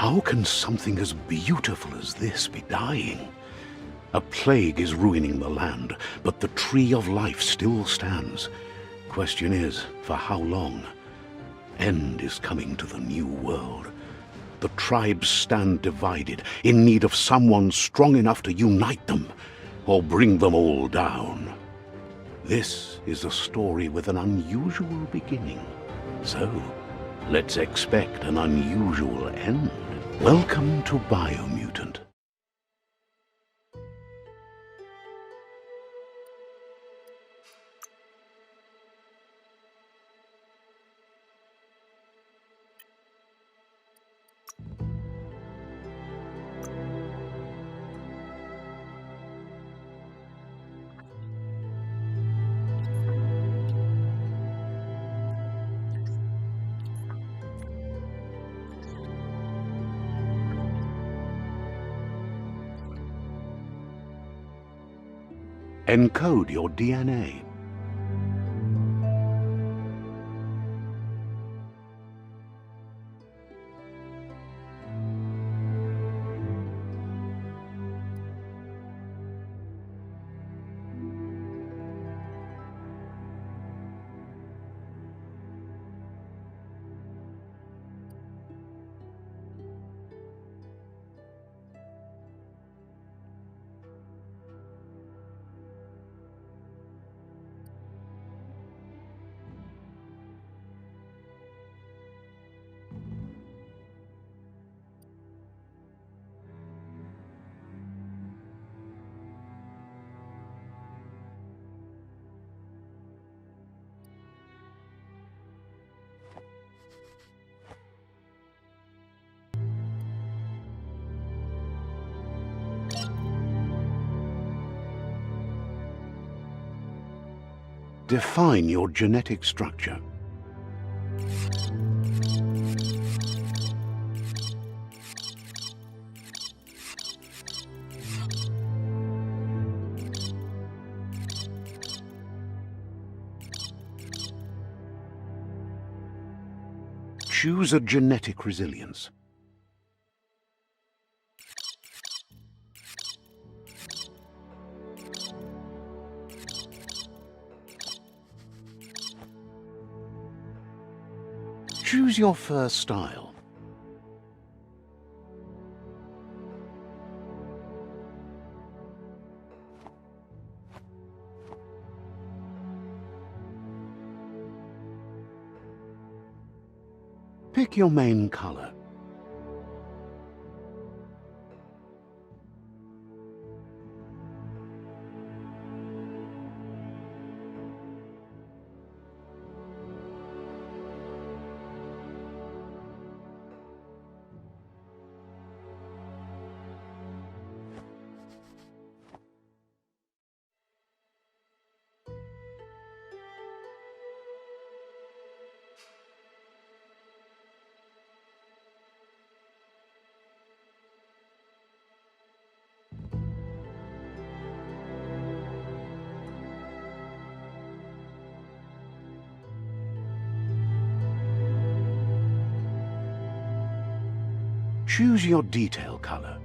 How can something as beautiful as this be dying? A plague is ruining the land, but the tree of life still stands. Question is, for how long? End is coming to the new world. The tribes stand divided, in need of someone strong enough to unite them, or bring them all down. This is a story with an unusual beginning. So, let's expect an unusual end. Welcome to Biomutant. Encode your DNA. Define your genetic structure. Choose a genetic resilience. Choose your first style. Pick your main color. Choose your detail color.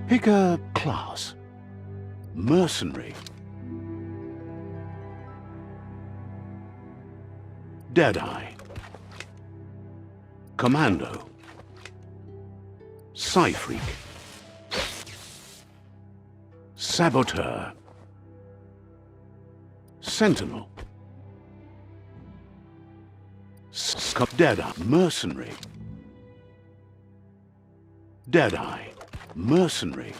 Pick a class. Mercenary. Deadeye. Commando. Psy-freak. Saboteur. Sentinel. Deadeye. Mercenary. Deadeye. Mercenary.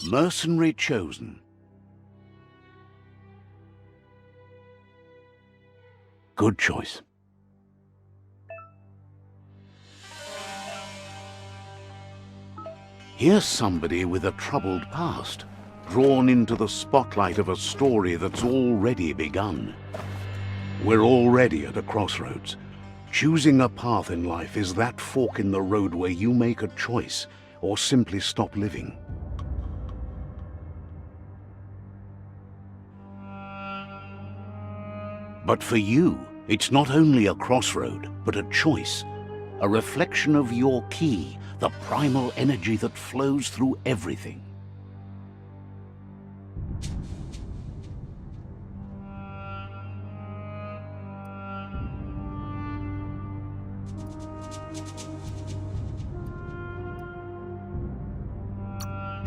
Mercenary chosen. Good choice. Here's somebody with a troubled past. drawn into the spotlight of a story that's already begun. We're already at a crossroads. Choosing a path in life is that fork in the road where you make a choice or simply stop living. But for you, it's not only a crossroad, but a choice. A reflection of your key, the primal energy that flows through everything.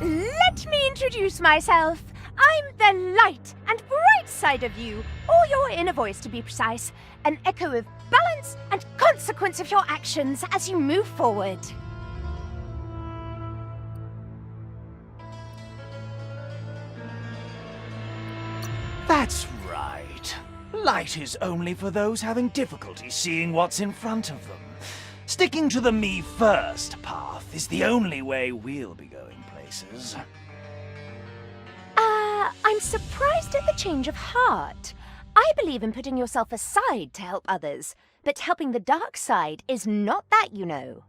Let me introduce myself. I'm the light and bright side of you, or your inner voice to be precise, an echo of balance and consequence of your actions as you move forward. That's right. Light is only for those having difficulty seeing what's in front of them. Sticking to the me first path is the only way we'll be going places. I'm surprised at the change of heart. I believe in putting yourself aside to help others, but helping the dark side is not that, you know.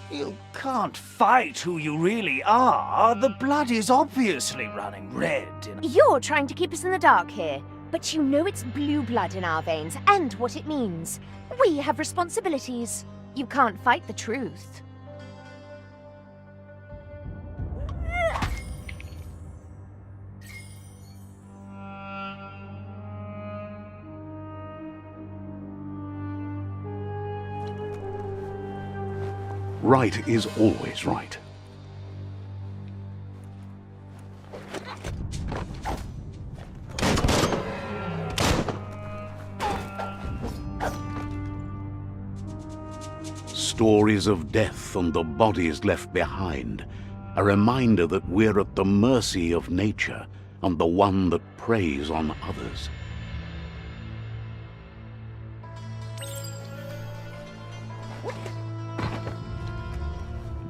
You can't fight who you really are. The blood is obviously running red in... You're trying to keep us in the dark here, but you know it's blue blood in our veins and what it means. We have responsibilities. You can't fight the truth. Right is always right. Stories of death and the bodies left behind, a reminder that we're at the mercy of nature and the one that preys on others.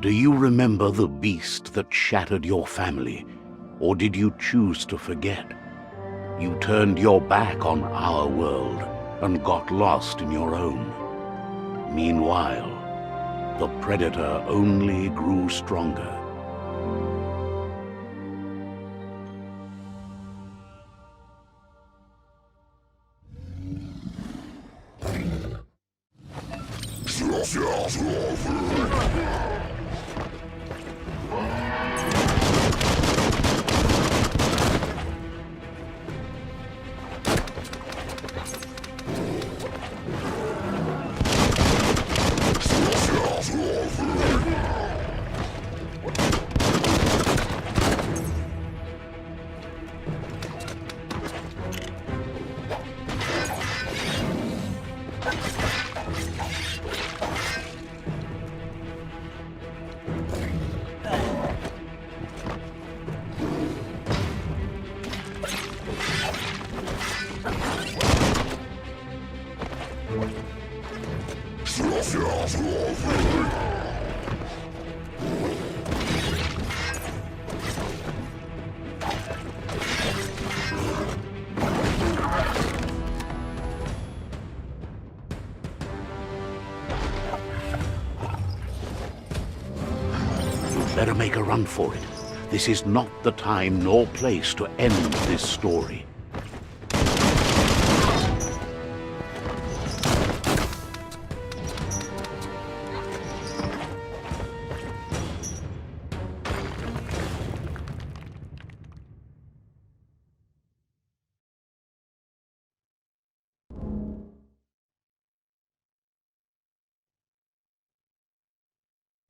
Do you remember the beast that shattered your family, or did you choose to forget? You turned your back on our world and got lost in your own. Meanwhile, the predator only grew stronger. Better make a run for it. This is not the time nor place to end this story.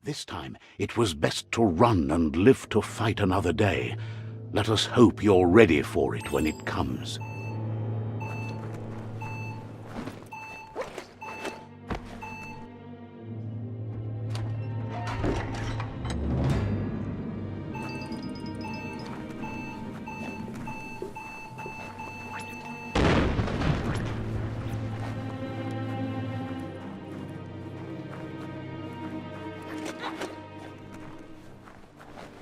This time, it was best to run and live to fight another day. Let us hope you're ready for it when it comes.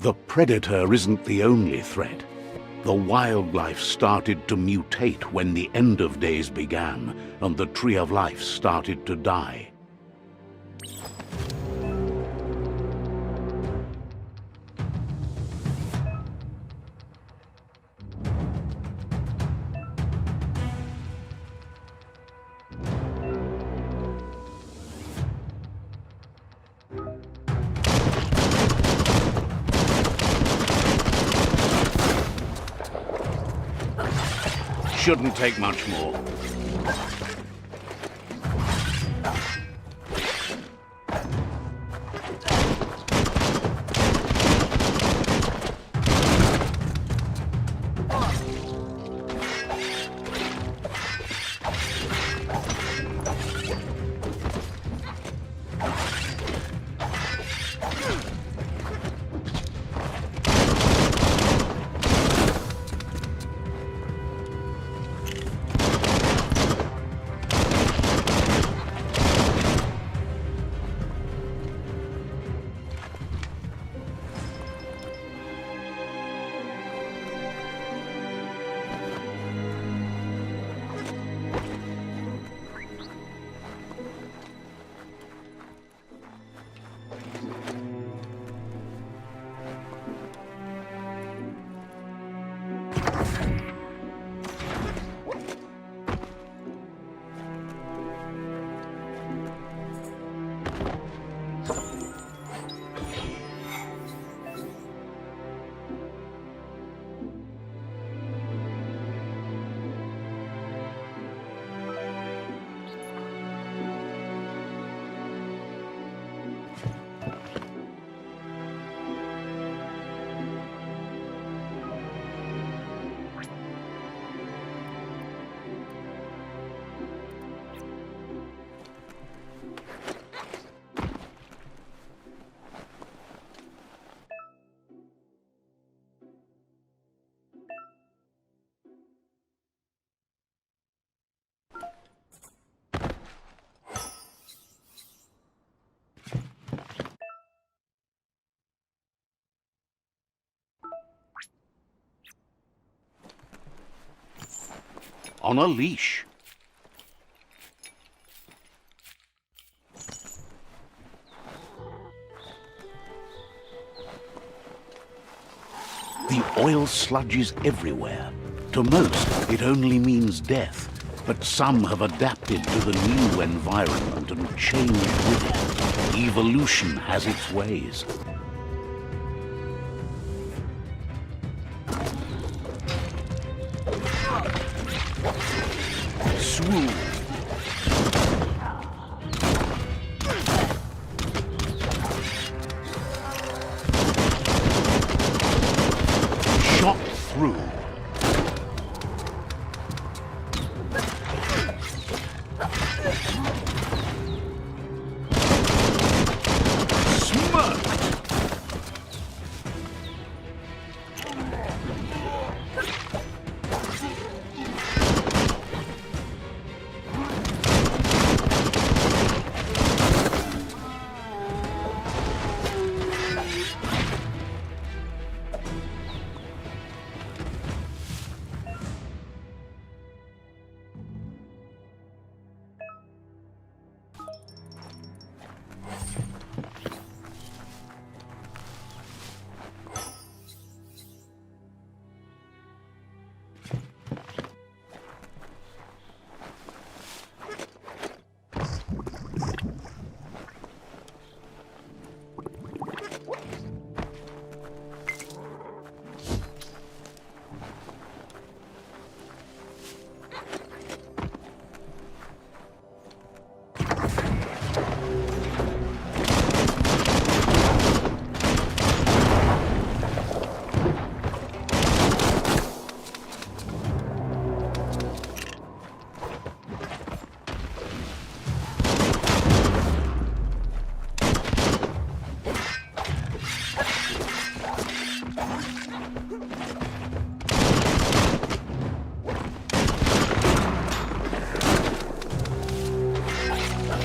The predator isn't the only threat. The wildlife started to mutate when the end of days began, and the tree of life started to die. Shouldn't take much more. On a leash. The oil sludges everywhere. To most, it only means death, but some have adapted to the new environment and changed with it. Evolution has its ways. Swoon. Shot through. Smirked.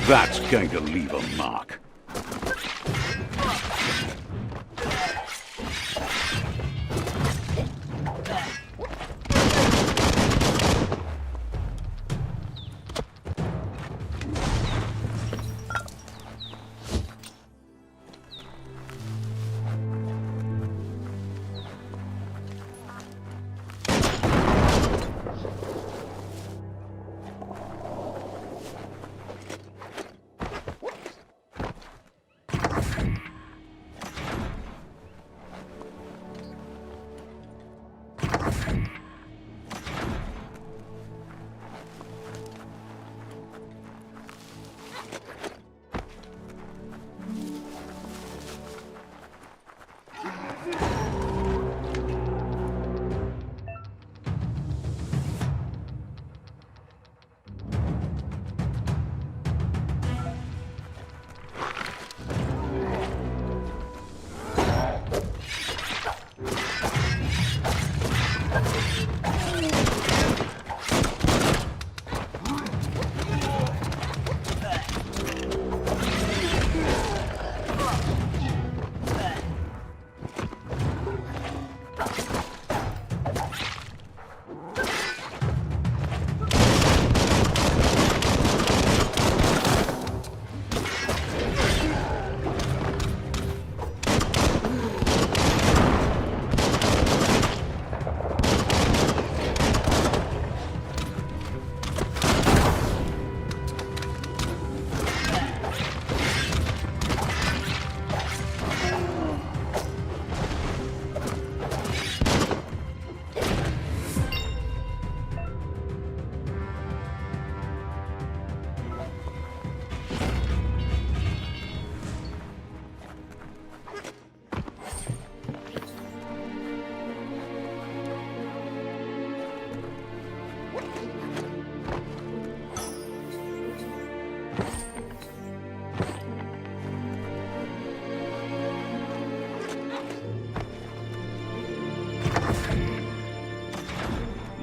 That's going to leave a mark.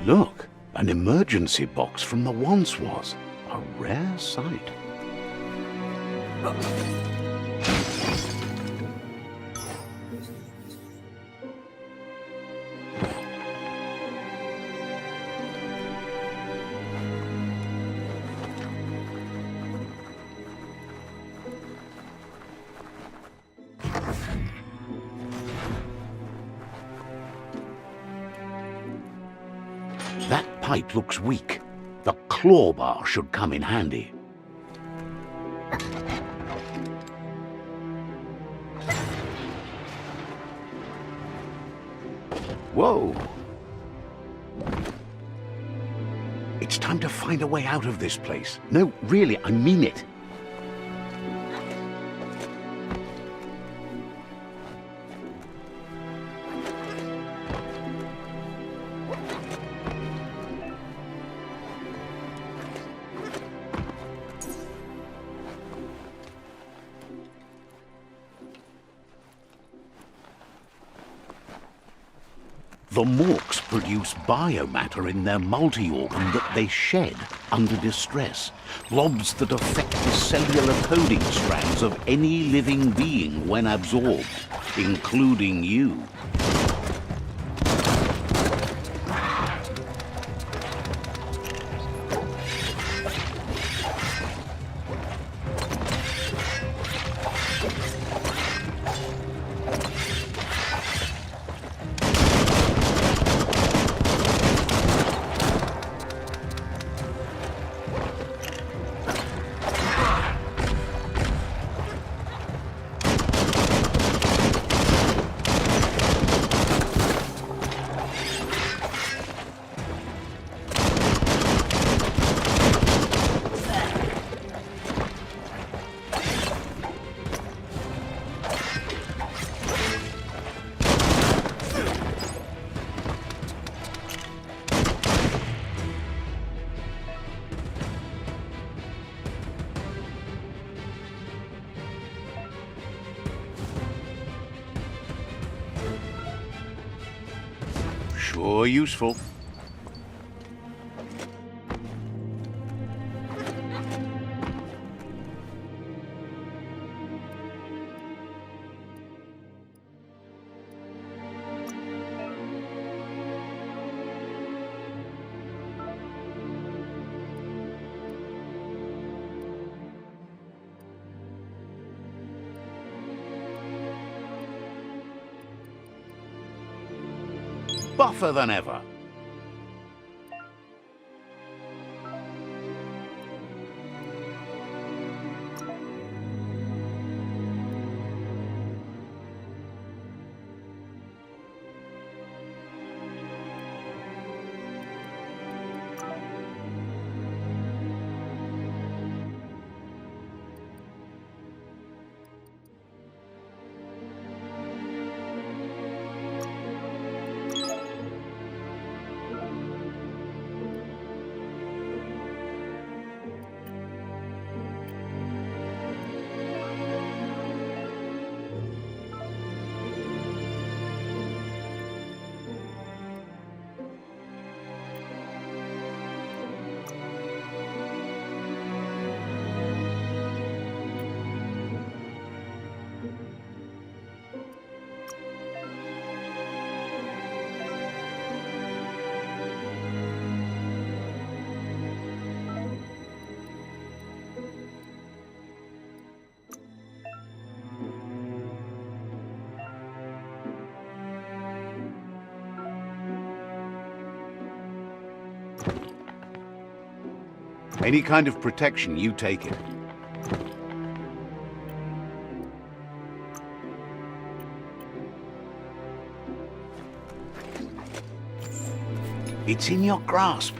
Look, an emergency box from the once was. A rare sight. That pipe looks weak. The claw bar should come in handy. Whoa! It's time to find a way out of this place. No, really, I mean it. The morks produce biomatter in their multi-organ that they shed under distress. Blobs that affect the cellular coding strands of any living being when absorbed, including you. Sure useful. Buffer than ever. Any kind of protection, you take it. It's in your grasp.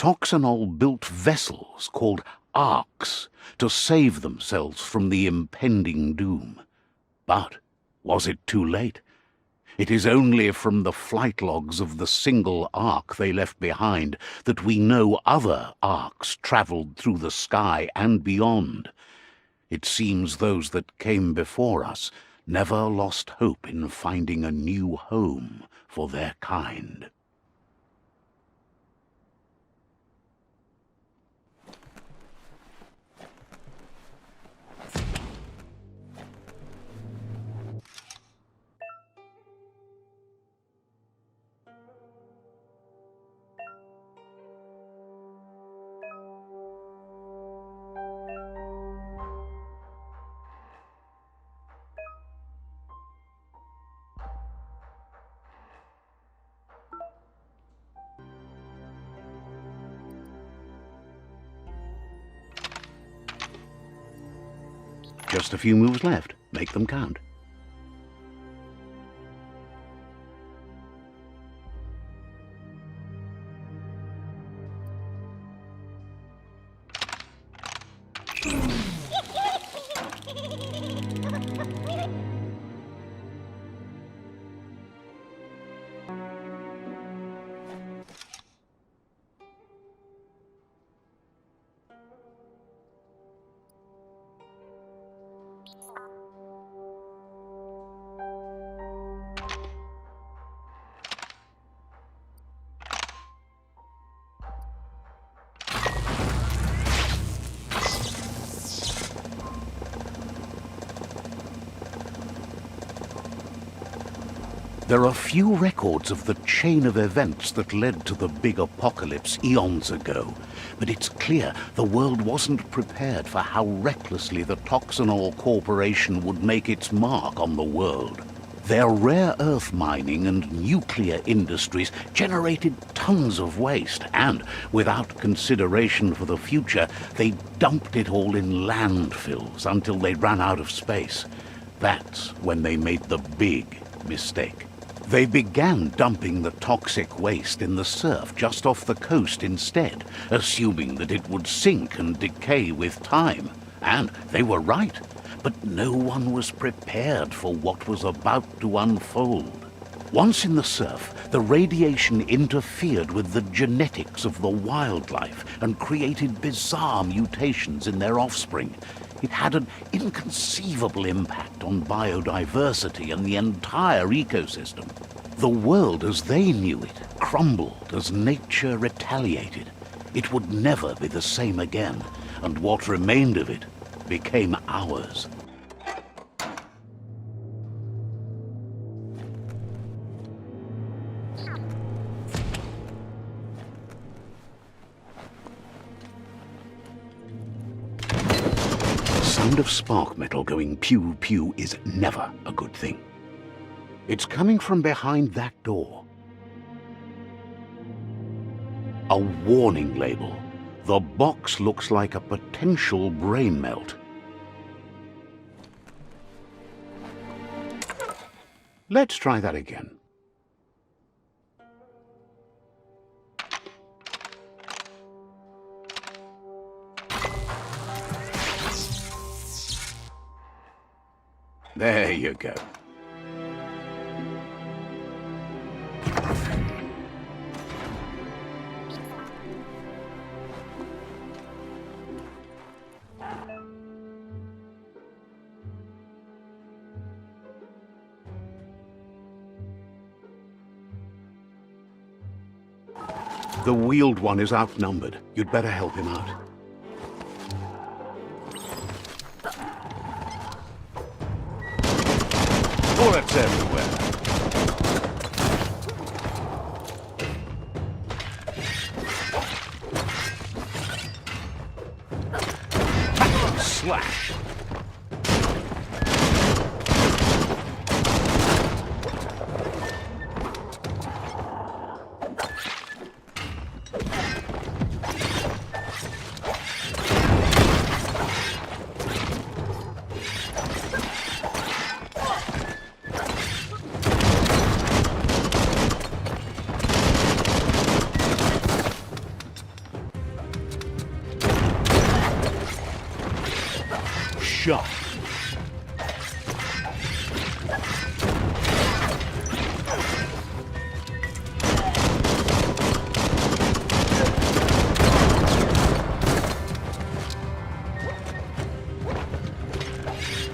Toxanol built vessels called arks to save themselves from the impending doom. But was it too late? It is only from the flight logs of the single ark they left behind that we know other arks travelled through the sky and beyond. It seems those that came before us never lost hope in finding a new home for their kind. Just a few moves left. Make them count. There are few records of the chain of events that led to the big apocalypse eons ago, but it's clear the world wasn't prepared for how recklessly the Toxanol Corporation would make its mark on the world. Their rare earth mining and nuclear industries generated tons of waste, and, without consideration for the future, they dumped it all in landfills until they ran out of space. That's when they made the big mistake. They began dumping the toxic waste in the surf just off the coast instead, assuming that it would sink and decay with time. And they were right, but no one was prepared for what was about to unfold. Once in the surf, the radiation interfered with the genetics of the wildlife and created bizarre mutations in their offspring. It had an inconceivable impact on biodiversity and the entire ecosystem. The world as they knew it crumbled as nature retaliated. It would never be the same again, and what remained of it became ours. The sound of spark metal going pew-pew is never a good thing. It's coming from behind that door. A warning label. The box looks like a potential brain melt. Let's try that again. There you go. The wheeled one is outnumbered. You'd better help him out. Bullets everywhere. Slash. shot.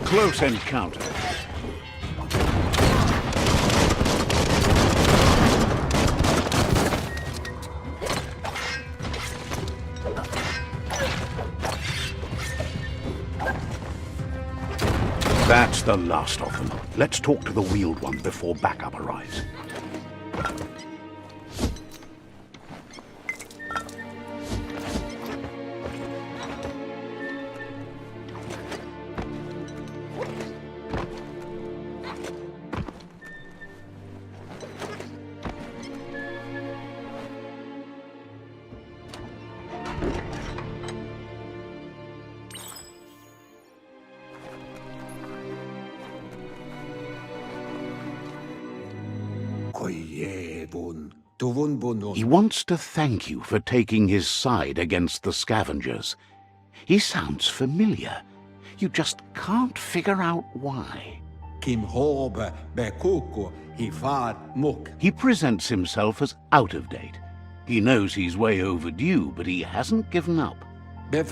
Close encounter. That's the last of them. Let's talk to the wheeled one before backup arrives. He wants to thank you for taking his side against the scavengers. He sounds familiar. You just can't figure out why. He presents himself as out of date. He knows he's way overdue, but he hasn't given up. He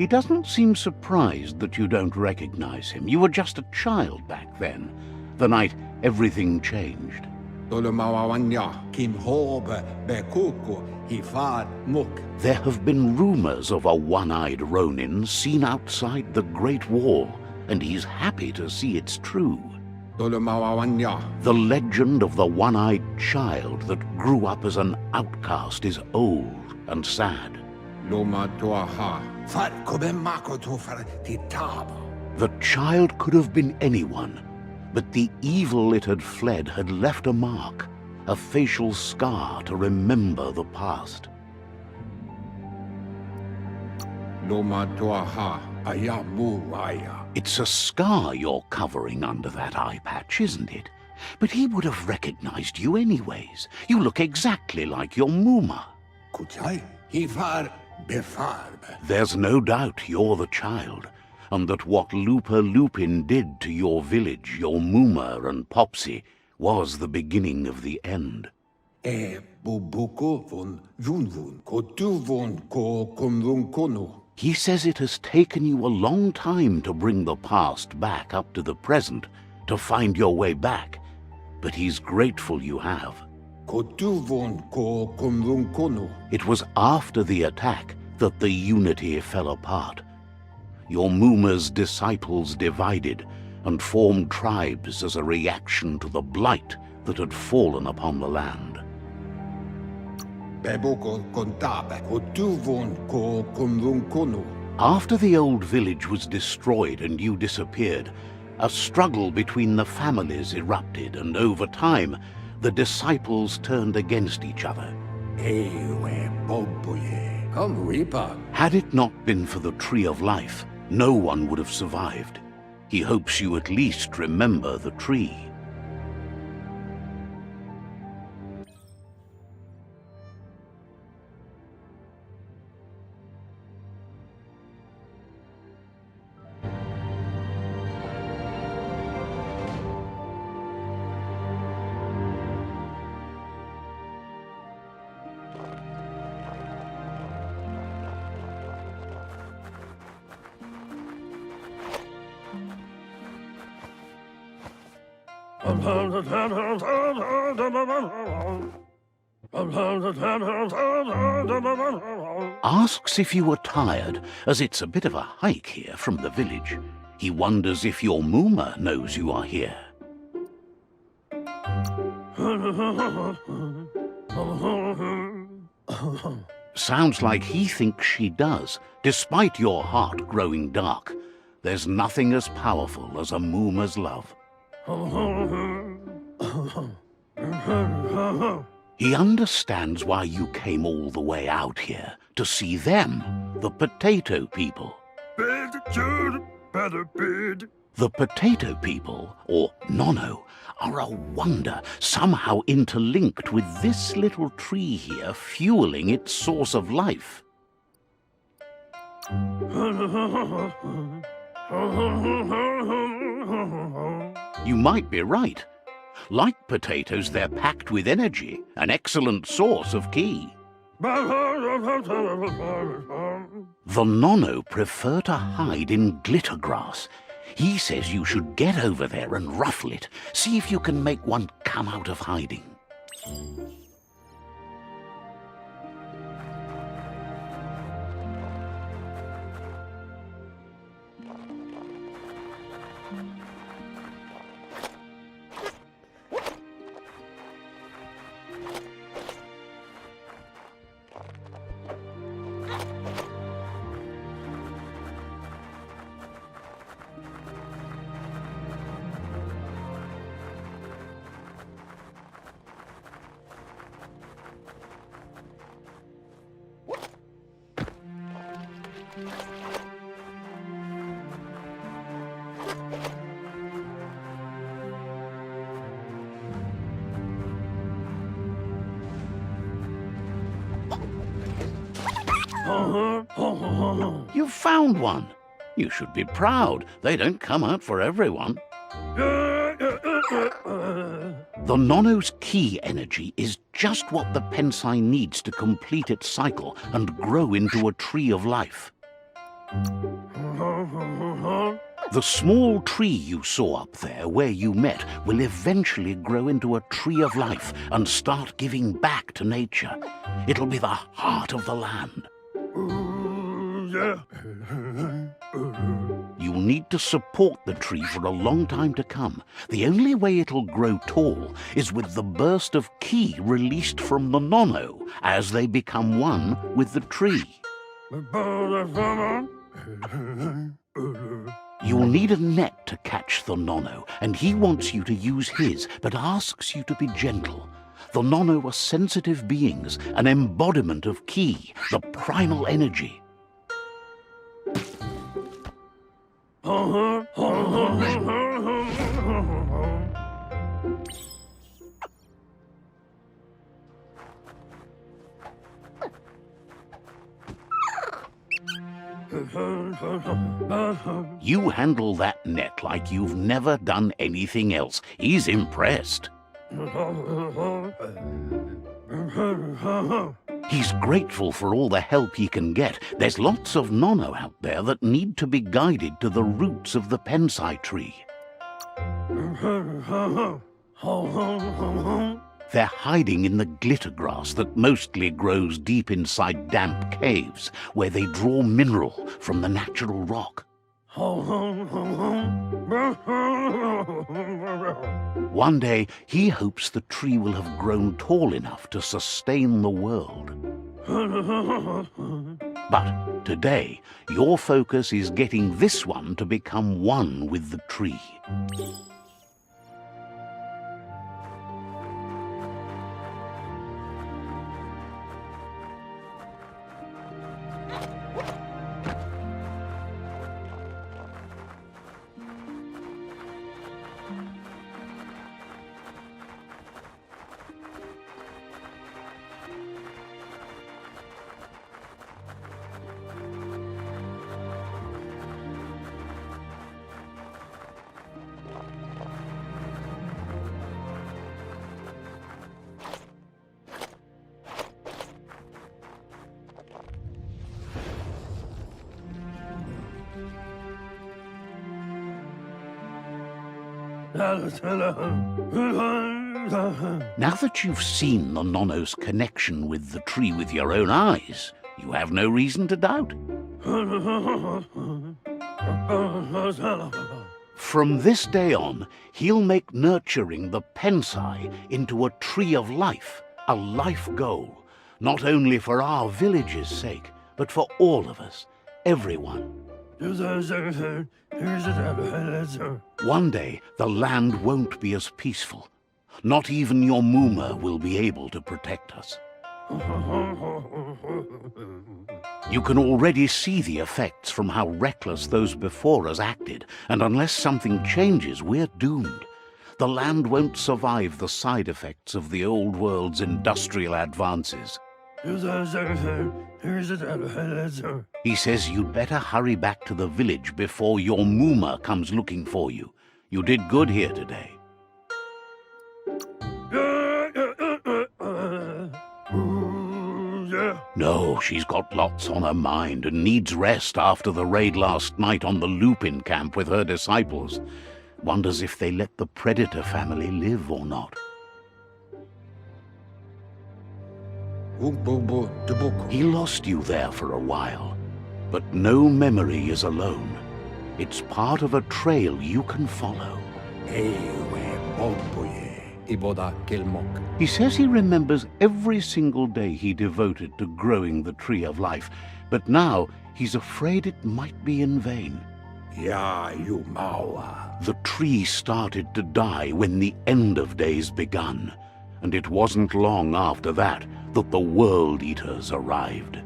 doesn't seem surprised that you don't recognize him. You were just a child back then, the night everything changed. There have been rumors of a one-eyed Ronin seen outside the Great Wall, and he's happy to see it's true. The legend of the one-eyed child that grew up as an outcast is old and sad. The child could have been anyone, but the evil it had fled had left a mark, a facial scar to remember the past. It's a scar you're covering under that eye patch, isn't it? But he would have recognized you anyways. You look exactly like your Muma. There's no doubt you're the child, and that what Lupa Lupin did to your village, your Muma and Popsy, was the beginning of the end. He says it has taken you a long time to bring the past back up to the present, to find your way back, but he's grateful you have. It was after the attack that the unity fell apart. Your Muma's disciples divided and formed tribes as a reaction to the blight that had fallen upon the land. After the old village was destroyed and you disappeared, a struggle between the families erupted, and over time, the disciples turned against each other. Had it not been for the Tree of Life, no one would have survived. He hopes you at least remember the tree. Asks if you were tired, as it's a bit of a hike here from the village. He wonders if your Muma knows you are here. Sounds like he thinks she does, despite your heart growing dark. There's nothing as powerful as a Muma's love. He understands why you came all the way out here, to see them, the potato people. The potato people, or Nono, are a wonder, somehow interlinked with this little tree here, fueling its source of life. You might be right. Like potatoes, they're packed with energy, an excellent source of ki. The nono prefer to hide in glitter grass. He says you should get over there and ruffle it. See if you can make one come out of hiding. You found one. You should be proud. They don't come out for everyone. The nono's ki energy is just what the pensai needs to complete its cycle and grow into a tree of life. The small tree you saw up there where you met will eventually grow into a tree of life and start giving back to nature. It'll be the heart of the land. You'll need to support the tree for a long time to come. The only way it'll grow tall is with the burst of ki released from the nono as they become one with the tree. You'll need a net to catch the nono, and he wants you to use his, but asks you to be gentle. The nono are sensitive beings, an embodiment of ki, the primal energy. You handle that net like you've never done anything else. He's impressed. He's grateful for all the help he can get. There's lots of nono out there that need to be guided to the roots of the pensai tree. They're hiding in the glitter grass that mostly grows deep inside damp caves, where they draw mineral from the natural rock. One day, he hopes the tree will have grown tall enough to sustain the world. But today, your focus is getting this one to become one with the tree. Now that you've seen the nono's connection with the tree with your own eyes, you have no reason to doubt. From this day on, he'll make nurturing the pensai into a tree of life, a life goal, not only for our village's sake, but for all of us, everyone. One day, the land won't be as peaceful. Not even your Muma will be able to protect us. You can already see the effects from how reckless those before us acted, and unless something changes, we're doomed. The land won't survive the side effects of the old world's industrial advances. He says you'd better hurry back to the village before your Mooma comes looking for you. You did good here today. No, she's got lots on her mind and needs rest after the raid last night on the Lupin camp with her disciples. Wonders if they let the Predator family live or not. He lost you there for a while, but no memory is alone. It's part of a trail you can follow. He says he remembers every single day he devoted to growing the Tree of Life, but now he's afraid it might be in vain. The tree started to die when the end of days begun, and it wasn't long after that that the World Eaters arrived.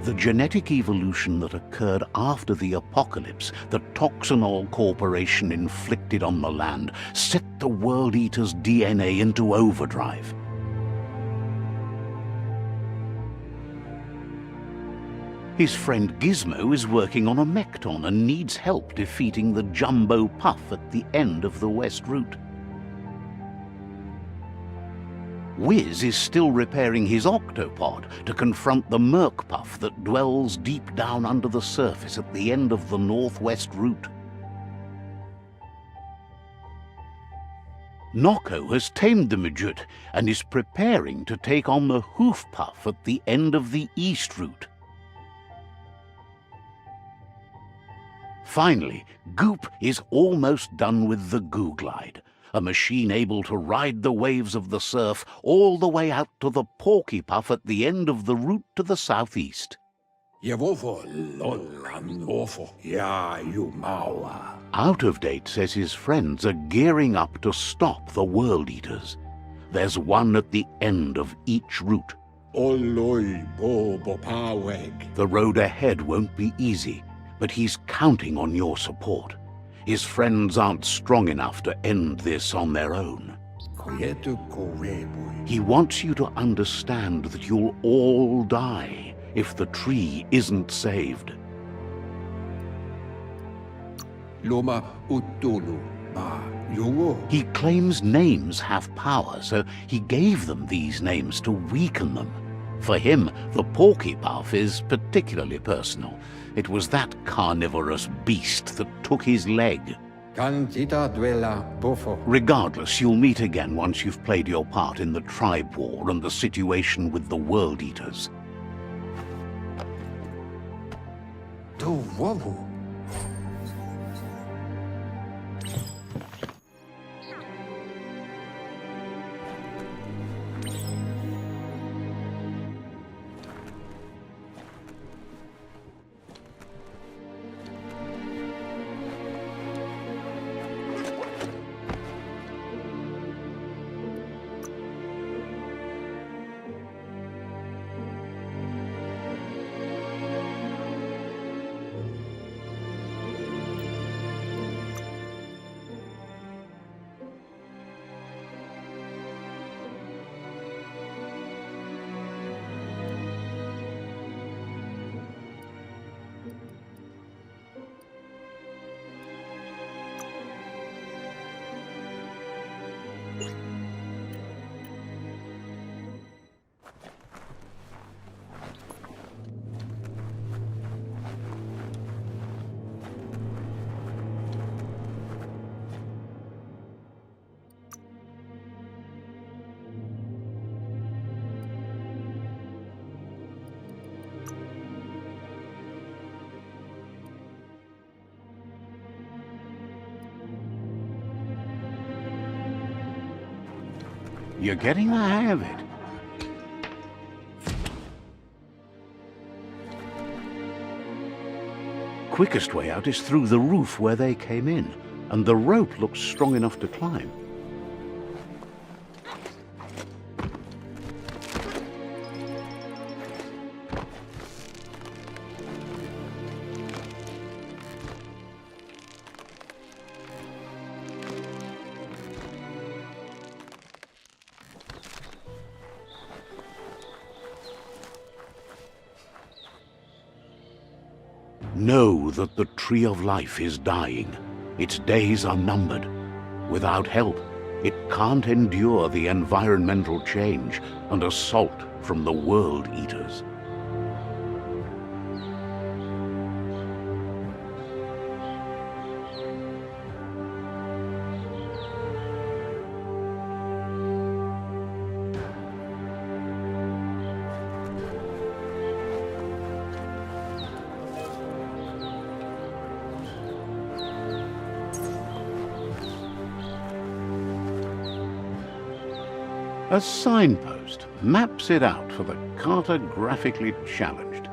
The genetic evolution that occurred after the apocalypse that Toxanol Corporation inflicted on the land set the World Eater's DNA into overdrive. His friend Gizmo is working on a Mekton and needs help defeating the Jumbo Puff at the end of the West Route. Wiz is still repairing his octopod to confront the Merc-Puff that dwells deep down under the surface at the end of the Northwest Route. Noko has tamed the Midget and is preparing to take on the Hoof Puff at the end of the East Route. Finally, Goop is almost done with the Goo Glide, a machine able to ride the waves of the surf all the way out to the Porky Puff at the end of the route to the southeast. Out of Date says his friends are gearing up to stop the World Eaters. There's one at the end of each route. The road ahead won't be easy, but he's counting on your support. His friends aren't strong enough to end this on their own. He wants you to understand that you'll all die if the tree isn't saved. He claims names have power, so he gave them these names to weaken them. For him, the Porky Puff is particularly personal. It was that carnivorous beast that took his leg. Regardless, you'll meet again once you've played your part in the tribe war and the situation with the World Eaters. You're getting the hang of it. Quickest way out is through the roof where they came in, and the rope looks strong enough to climb. Know that the Tree of Life is dying. Its days are numbered. Without help, it can't endure the environmental change and assault from the World Eaters. A signpost maps it out for the cartographically challenged.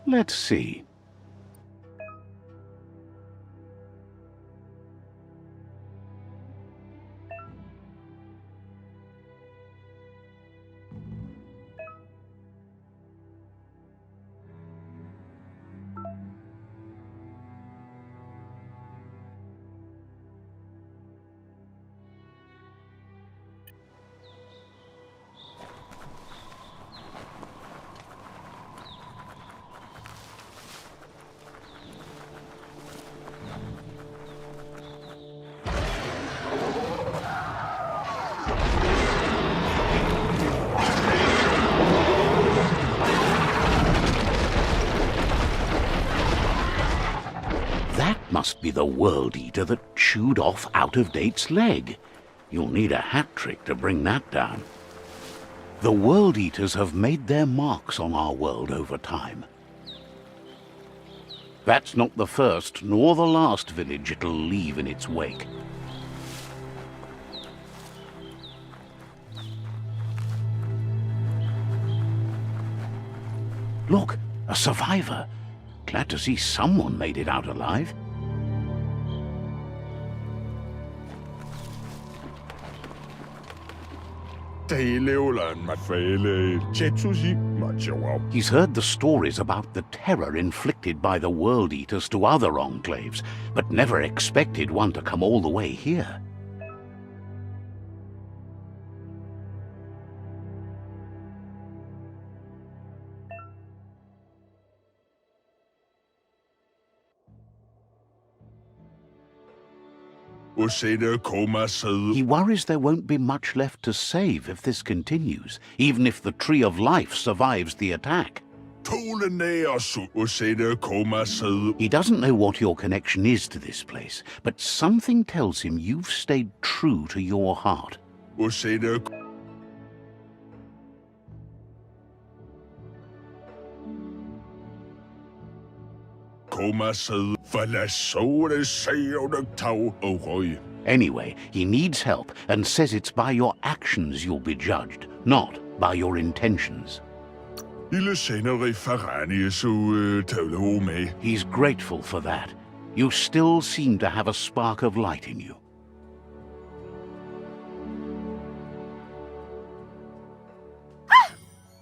Let's see. Must be the World Eater that chewed off Out-of-Date's leg. You'll need a hat trick to bring that down. The World Eaters have made their marks on our world over time. That's not the first nor the last village it'll leave in its wake. Look, a survivor. Glad to see someone made it out alive. He's heard the stories about the terror inflicted by the World Eaters to other enclaves, but never expected one to come all the way here. He worries there won't be much left to save if this continues, even if the Tree of Life survives the attack. He doesn't know what your connection is to this place, but something tells him you've stayed true to your heart. Anyway, he needs help and says it's by your actions you'll be judged, not by your intentions. He's grateful for that. You still seem to have a spark of light in you. Ah!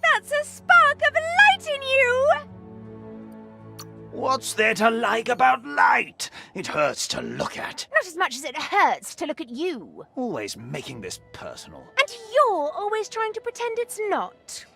That's a spark of light in you! What's there to like about light? It hurts to look at. Not as much as it hurts to look at you. Always making this personal. And you're always trying to pretend it's not.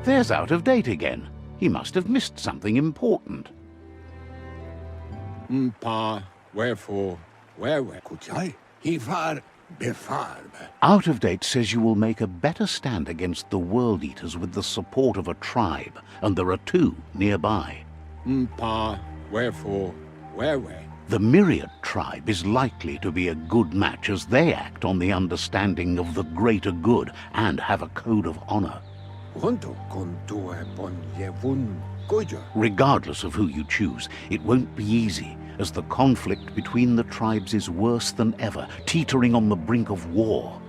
There's Out of Date again. He must have missed something important. Wherefore, Out of Date says you will make a better stand against the World Eaters with the support of a tribe, and there are two nearby. Wherefore, The Myriad tribe is likely to be a good match as they act on the understanding of the greater good and have a code of honor. Regardless of who you choose, it won't be easy, as the conflict between the tribes is worse than ever, teetering on the brink of war.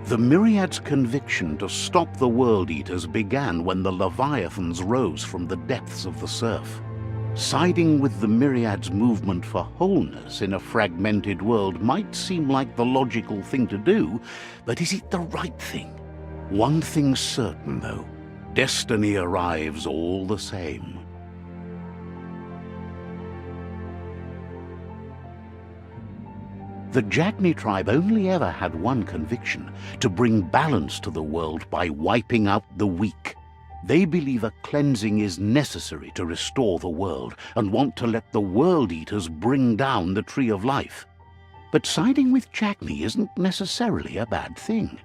The Myriad's conviction to stop the World Eaters began when the Leviathans rose from the depths of the surf. Siding with the Myriad's movement for wholeness in a fragmented world might seem like the logical thing to do, but is it the right thing? One thing's certain, though. Destiny arrives all the same. The Jagni tribe only ever had one conviction: to bring balance to the world by wiping out the weak. They believe a cleansing is necessary to restore the world and want to let the World Eaters bring down the Tree of Life. But siding with Jagni isn't necessarily a bad thing.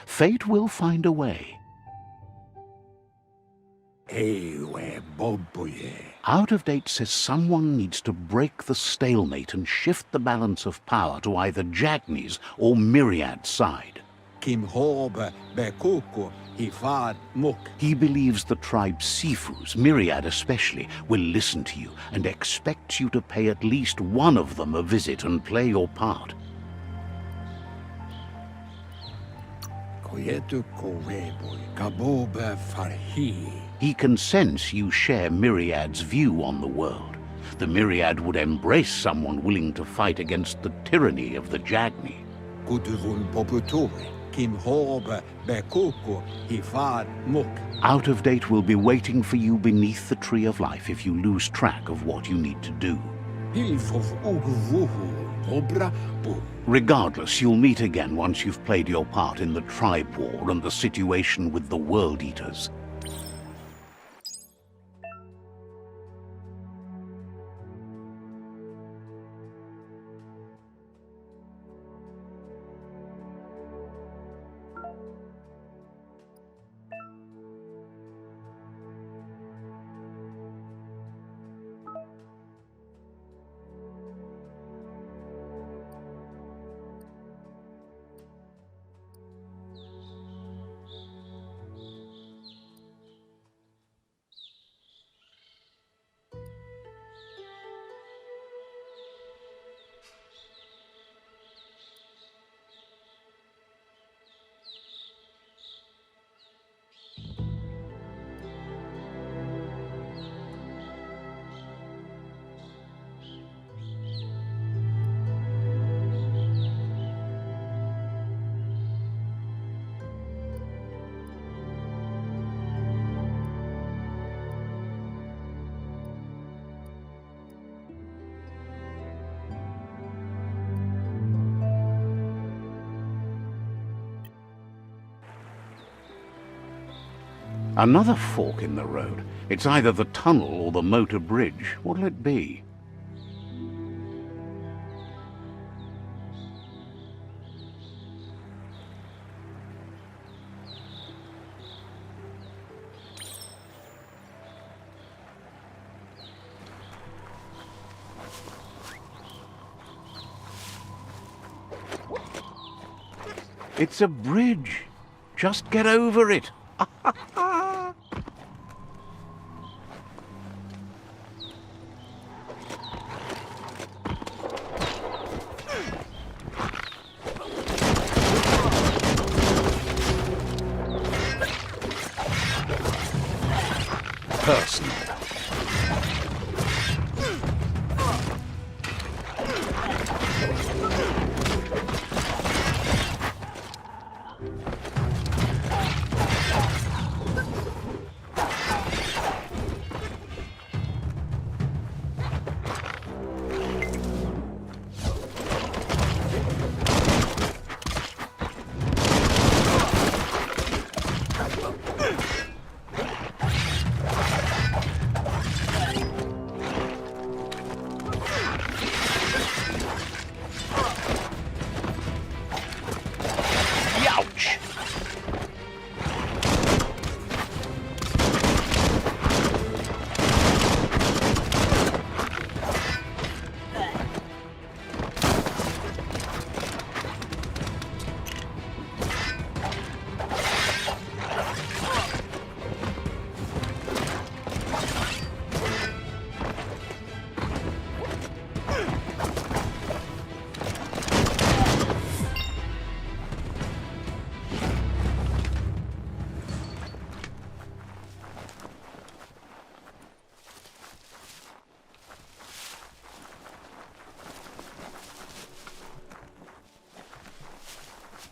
Fate will find a way. Out of Date says someone needs to break the stalemate and shift the balance of power to either Jagni's or Myriad's side. He believes the tribe's Sifus, Myriad especially, will listen to you and expects you to pay at least one of them a visit and play your part. He can sense you share Myriad's view on the world. The Myriad would embrace someone willing to fight against the tyranny of the Jagni. Out of Date will be waiting for you beneath the Tree of Life if you lose track of what you need to do. Regardless, you'll meet again once you've played your part in the tribe war and the situation with the World Eaters. Another fork in the road. It's either the tunnel or the motor bridge. What'll it be? It's a bridge. Just get over it. Personal.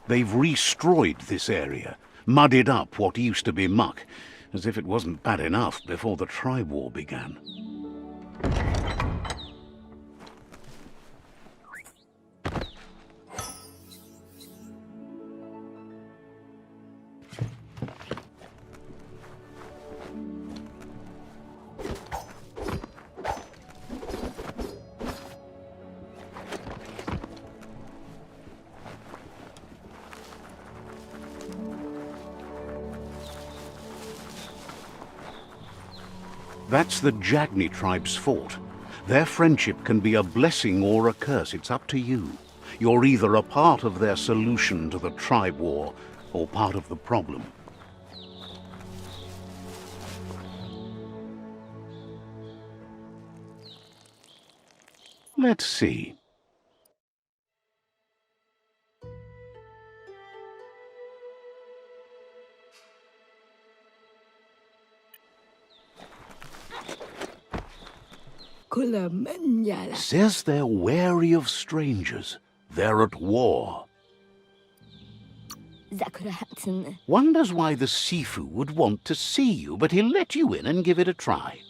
They've destroyed this area, muddied up what used to be muck, as if it wasn't bad enough before the tribe war began. That's the Jagni tribe's fort. Their friendship can be a blessing or a curse. It's up to you. You're either a part of their solution to the tribe war or part of the problem. Let's see. Says they're wary of strangers. They're at war. Wonders why the Sifu would want to see you, but he'll let you in and give it a try.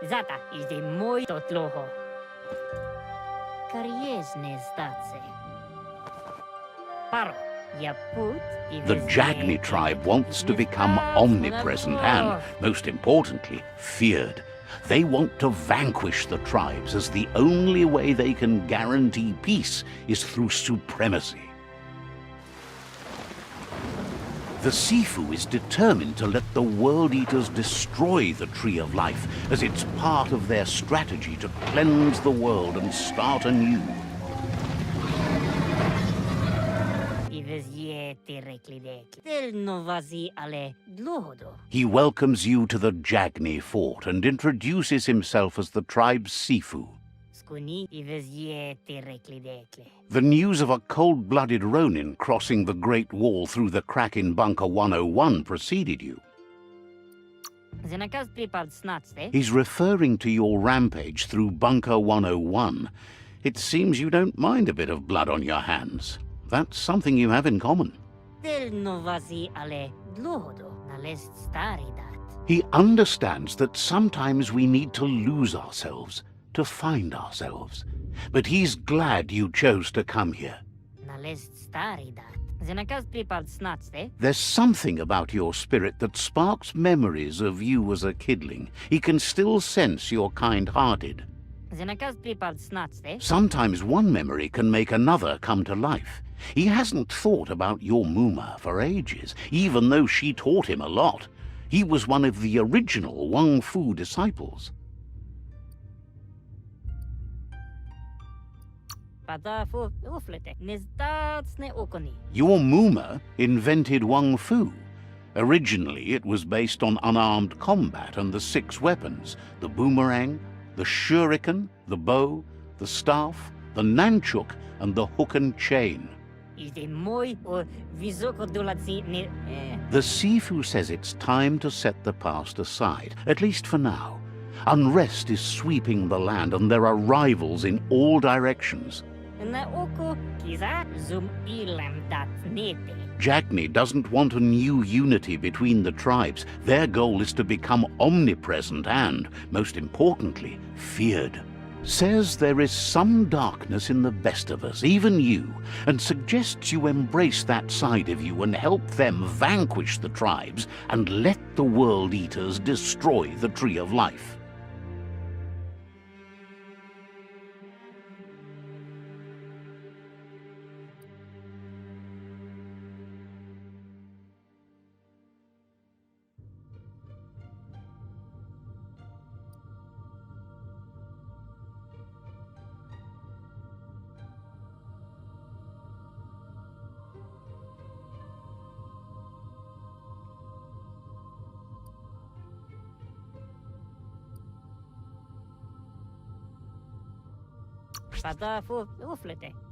Zata is the mój totloho. Kariesne zdace. Paro, ja put The Jagni tribe wants to become omnipresent and, most importantly, feared. They want to vanquish the tribes, as the only way they can guarantee peace is through supremacy. The Sifu is determined to let the World Eaters destroy the Tree of Life, as it's part of their strategy to cleanse the world and start anew. He welcomes you to the Jagni fort and introduces himself as the tribe's Sifu. The news of a cold-blooded Ronin crossing the Great Wall through the crack in Bunker 101 preceded you. He's referring to your rampage through Bunker 101. It seems you don't mind a bit of blood on your hands. That's something you have in common. He understands that sometimes we need to lose ourselves to find ourselves. But he's glad you chose to come here. There's something about your spirit that sparks memories of you as a kidling. He can still sense you're kind-hearted. Sometimes one memory can make another come to life. He hasn't thought about your Muma for ages, even though she taught him a lot. He was one of the original Wang Fu disciples. Your Muma invented Wang Fu. Originally, it was based on unarmed combat and the 6 weapons: the boomerang, the shuriken, the bow, the staff, the nunchuk, and the hook and chain. The Sifu says it's time to set the past aside, at least for now. Unrest is sweeping the land, and there are rivals in all directions. Jagni doesn't want a new unity between the tribes. Their goal is to become omnipresent and, most importantly, feared. Says there is some darkness in the best of us, even you, and suggests you embrace that side of you and help them vanquish the tribes and let the World Eaters destroy the Tree of Life.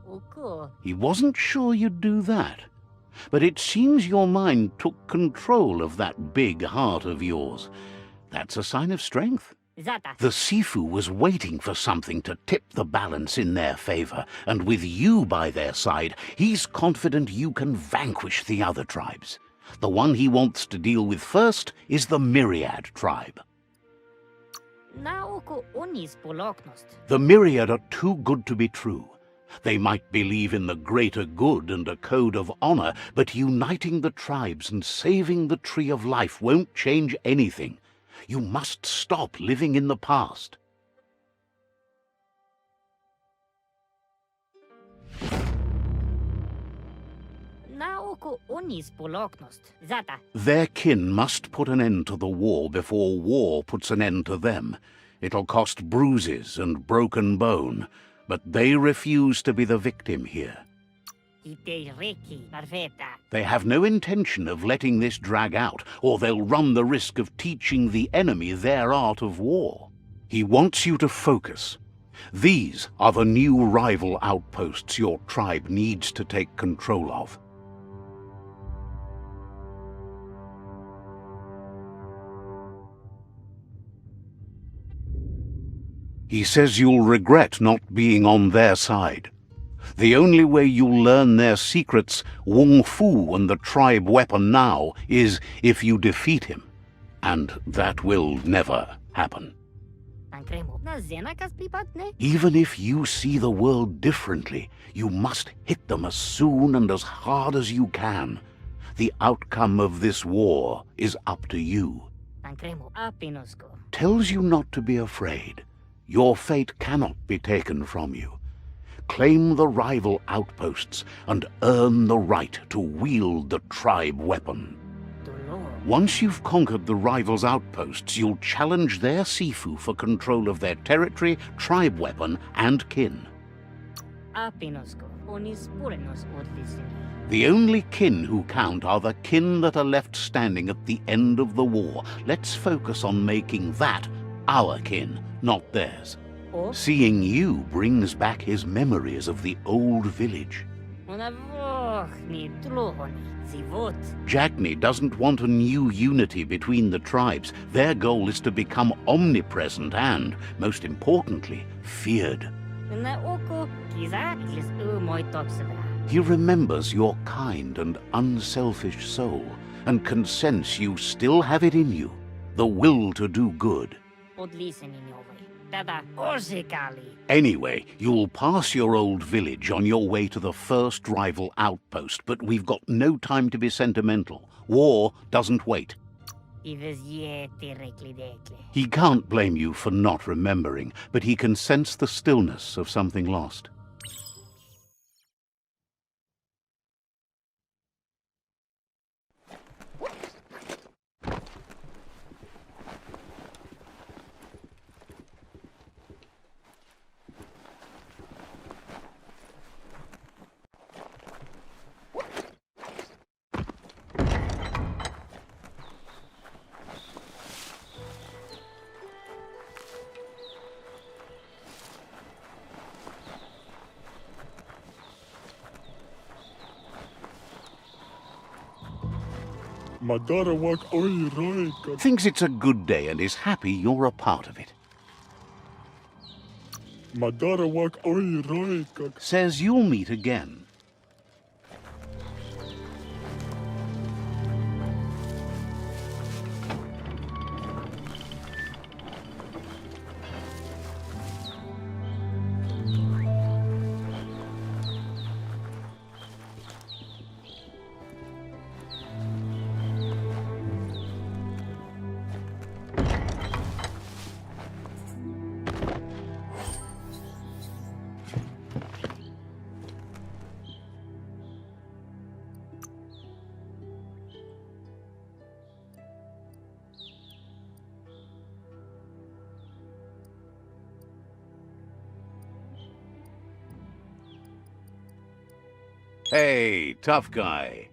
Oko. He wasn't sure you'd do that. But it seems your mind took control of that big heart of yours. That's a sign of strength. Zata. The Sifu was waiting for something to tip the balance in their favor, and with you by their side, he's confident you can vanquish the other tribes. The one he wants to deal with first is the Myriad tribe. Na oko onis poloknost. The Myriad are too good to be true. They might believe in the greater good and a code of honor, but uniting the tribes and saving the Tree of Life won't change anything. You must stop living in the past. Na oko onis poloknost. Zata. Their kin must put an end to the war before war puts an end to them. It'll cost bruises and broken bone, but they refuse to be the victim here. Ite reki parfeta. They have no intention of letting this drag out, or they'll run the risk of teaching the enemy their art of war. He wants you to focus. These are the new rival outposts your tribe needs to take control of. He says you'll regret not being on their side. The only way you'll learn their secrets, Wung Fu and the tribe weapon now, is if you defeat him. And that will never happen. Tankremo. Na zenakas pripatne. Even if you see the world differently, you must hit them as soon and as hard as you can. The outcome of this war is up to you. Tankremo. Apinosko. Tells you not to be afraid. Your fate cannot be taken from you. Claim the rival outposts and earn the right to wield the tribe weapon. Dolor. Once you've conquered the rivals' outposts, you'll challenge their Sifu for control of their territory, tribe weapon, and kin. Apinosko. Onis purenos odvisini. The only kin who count are the kin that are left standing at the end of the war. Let's focus on making that our kin, not theirs. O. Seeing you brings back his memories of the old village. Ona vohni tlohoni. Zivot. Jagni doesn't want a new unity between the tribes. Their goal is to become omnipresent and, most importantly, feared. Na oko kiza is umoy toksevra. He remembers your kind and unselfish soul, and can sense you still have it in you, the will to do good. Odliseni njove. Tada orzekali. Anyway, you'll pass your old village on your way to the first rival outpost, but we've got no time to be sentimental. War doesn't wait. Ives yeti reklidekle. He can't blame you for not remembering, but he can sense the stillness of something lost. Madarawak oi roika. Thinks it's a good day and is happy you're a part of it. Madarawak oi roika. Says you'll meet again. Hey, tough guy.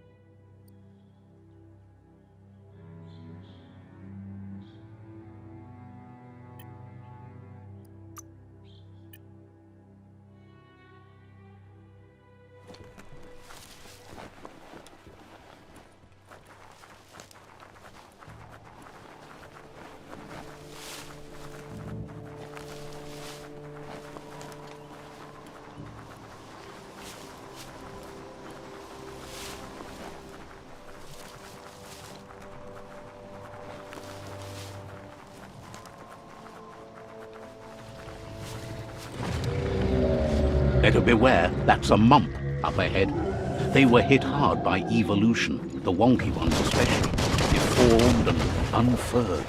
Better beware, that's a mump up ahead. They were hit hard by evolution, the wonky ones especially, deformed and unfurred.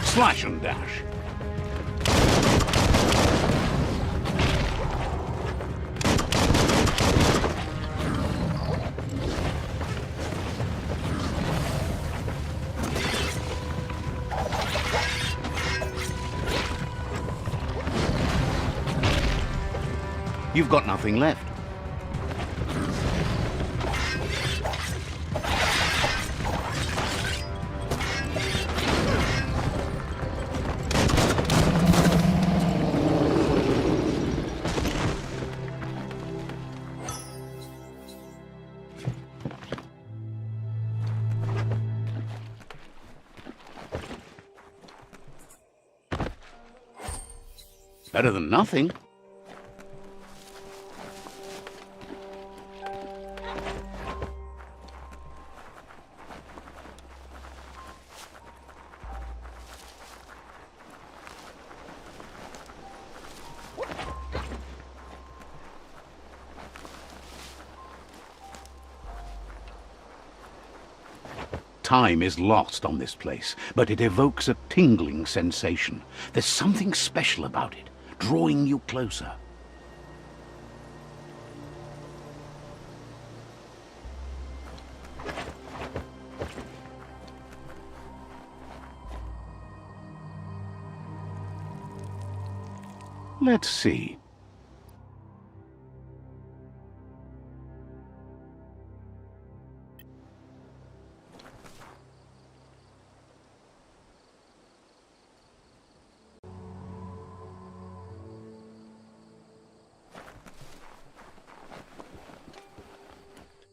Slash and dash. You've got nothing left. Better than nothing. Time is lost on this place, but it evokes a tingling sensation. There's something special about it, drawing you closer. Let's see.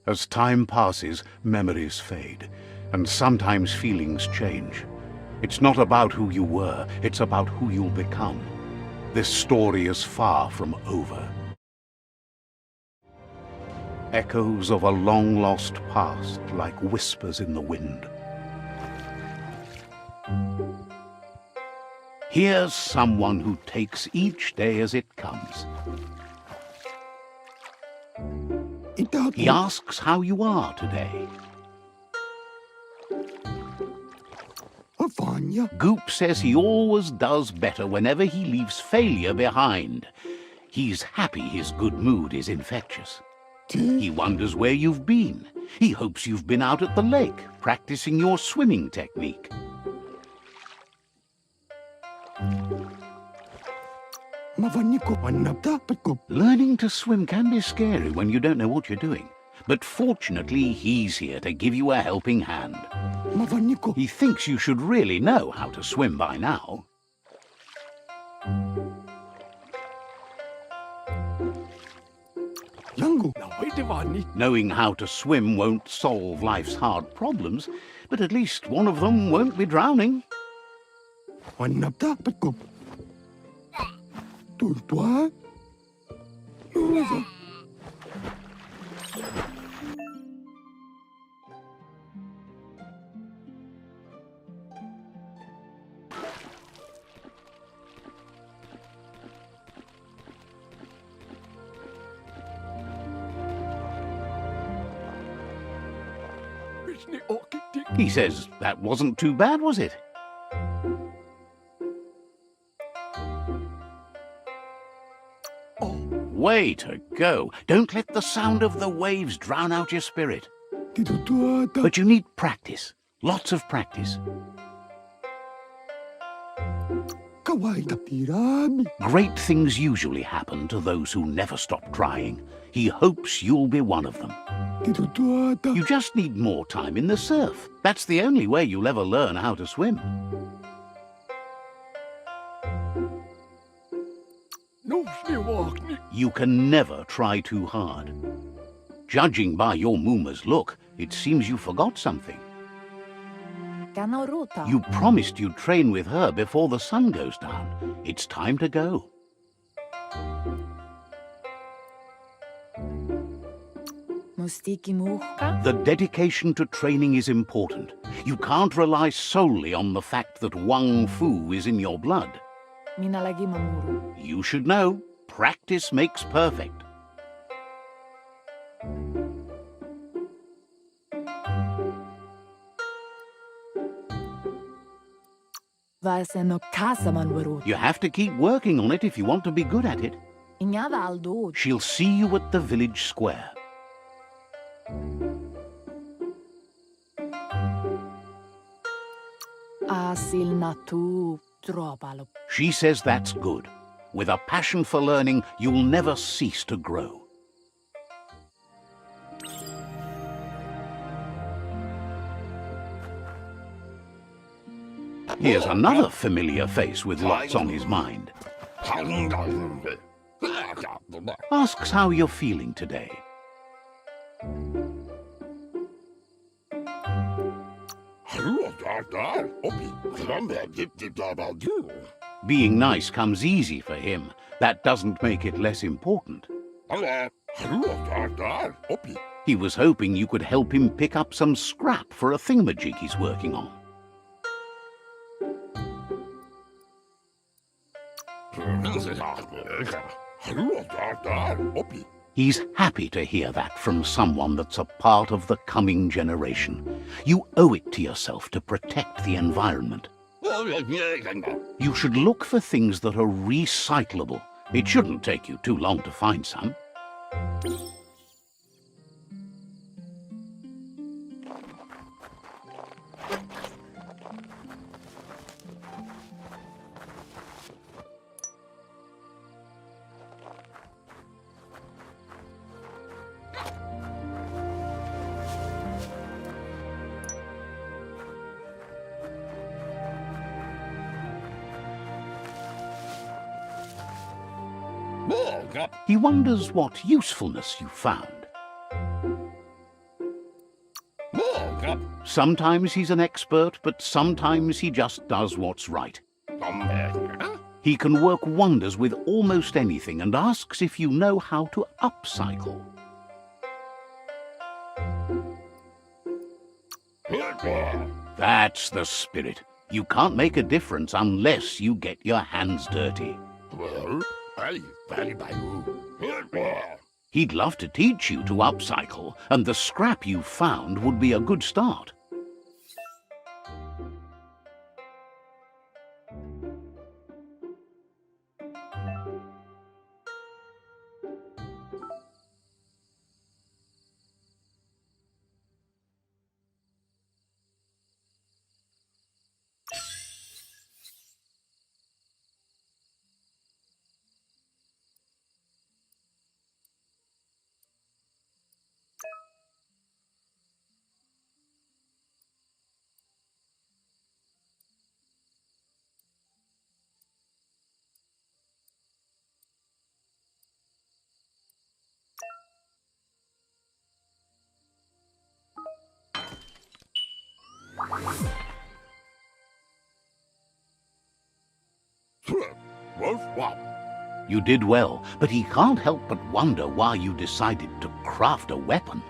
As time passes, memories fade, and sometimes feelings change. It's not about who you were, it's about who you'll become. This story is far from over. Echoes of a long-lost past, like whispers in the wind. Here's someone who takes each day as it comes. He asks how you are today. Goop says he always does better whenever he leaves failure behind. He's happy his good mood is infectious. He wonders where you've been. He hopes you've been out at the lake, practicing your swimming technique. Learning to swim can be scary when you don't know what you're doing. But fortunately, he's here to give you a helping hand. He thinks you should really know how to swim by now. Knowing how to swim won't solve life's hard problems, but at least one of them won't be drowning. He says that wasn't too bad, was it? Way to go. Don't let the sound of the waves drown out your spirit. But you need practice. Lots of practice. Great things usually happen to those who never stop trying. He hopes you'll be one of them. You just need more time in the surf. That's the only way you'll ever learn how to swim. You can never try too hard. Judging by your Mooma's look, it seems you forgot something. You promised you'd train with her before the sun goes down. It's time to go. The dedication to training is important. You can't rely solely on the fact that Wang Fu is in your blood. You should know, practice makes perfect. You have to keep working on it if you want to be good at it. She'll see you at the village square. She says that's good. With a passion for learning, you'll never cease to grow. Here's another familiar face with lots on his mind. Asks how you're feeling today. Being nice comes easy for him. That doesn't make it less important. He was hoping you could help him pick up some scrap for a thingamajig he's working on. He's happy to hear that from someone that's a part of the coming generation. You owe it to yourself to protect the environment. You should look for things that are recyclable. It shouldn't take you too long to find some. He wonders what usefulness you found. Sometimes he's an expert, but sometimes he just does what's right. He can work wonders with almost anything and asks if you know how to upcycle. That's the spirit. You can't make a difference unless you get your hands dirty. He'd love to teach you to upcycle, and the scrap you found would be a good start. You did well, but he can't help but wonder why you decided to craft a weapon.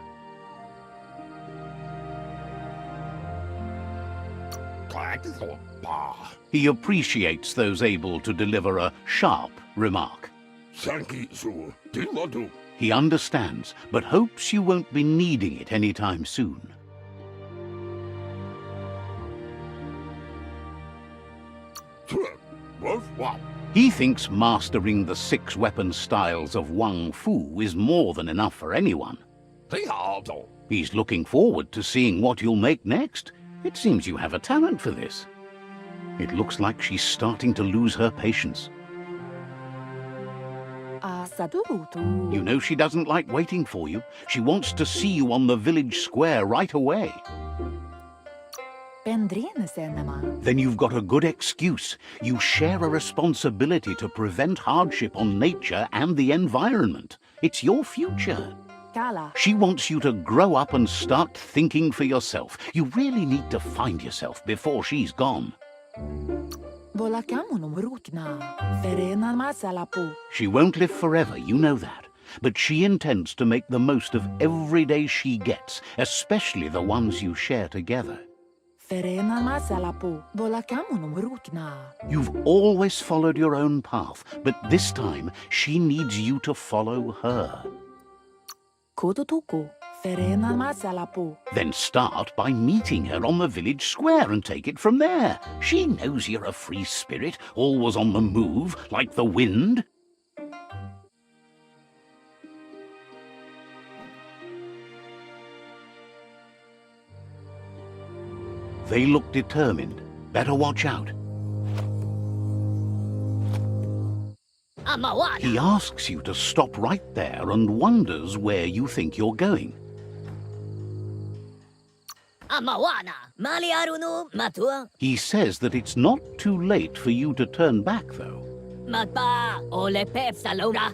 He appreciates those able to deliver a sharp remark. He understands, but hopes you won't be needing it anytime soon. He thinks mastering the 6 weapon styles of Wang Fu is more than enough for anyone. He's looking forward to seeing what you'll make next. It seems you have a talent for this. It looks like she's starting to lose her patience. You know she doesn't like waiting for you. She wants to see you on the village square right away. Then you've got a good excuse. You share a responsibility to prevent hardship on nature and the environment. It's your future. She wants you to grow up and start thinking for yourself. You really need to find yourself before she's gone. She won't live forever, you know that. But she intends to make the most of every day she gets, especially the ones you share together. You've always followed your own path, but this time she needs you to follow her. Then start by meeting her on the village square and take it from there. She knows you're a free spirit, always on the move, like the wind. They look determined. Better watch out. He asks you to stop right there and wonders where you think you're going. He says that it's not too late for you to turn back, though.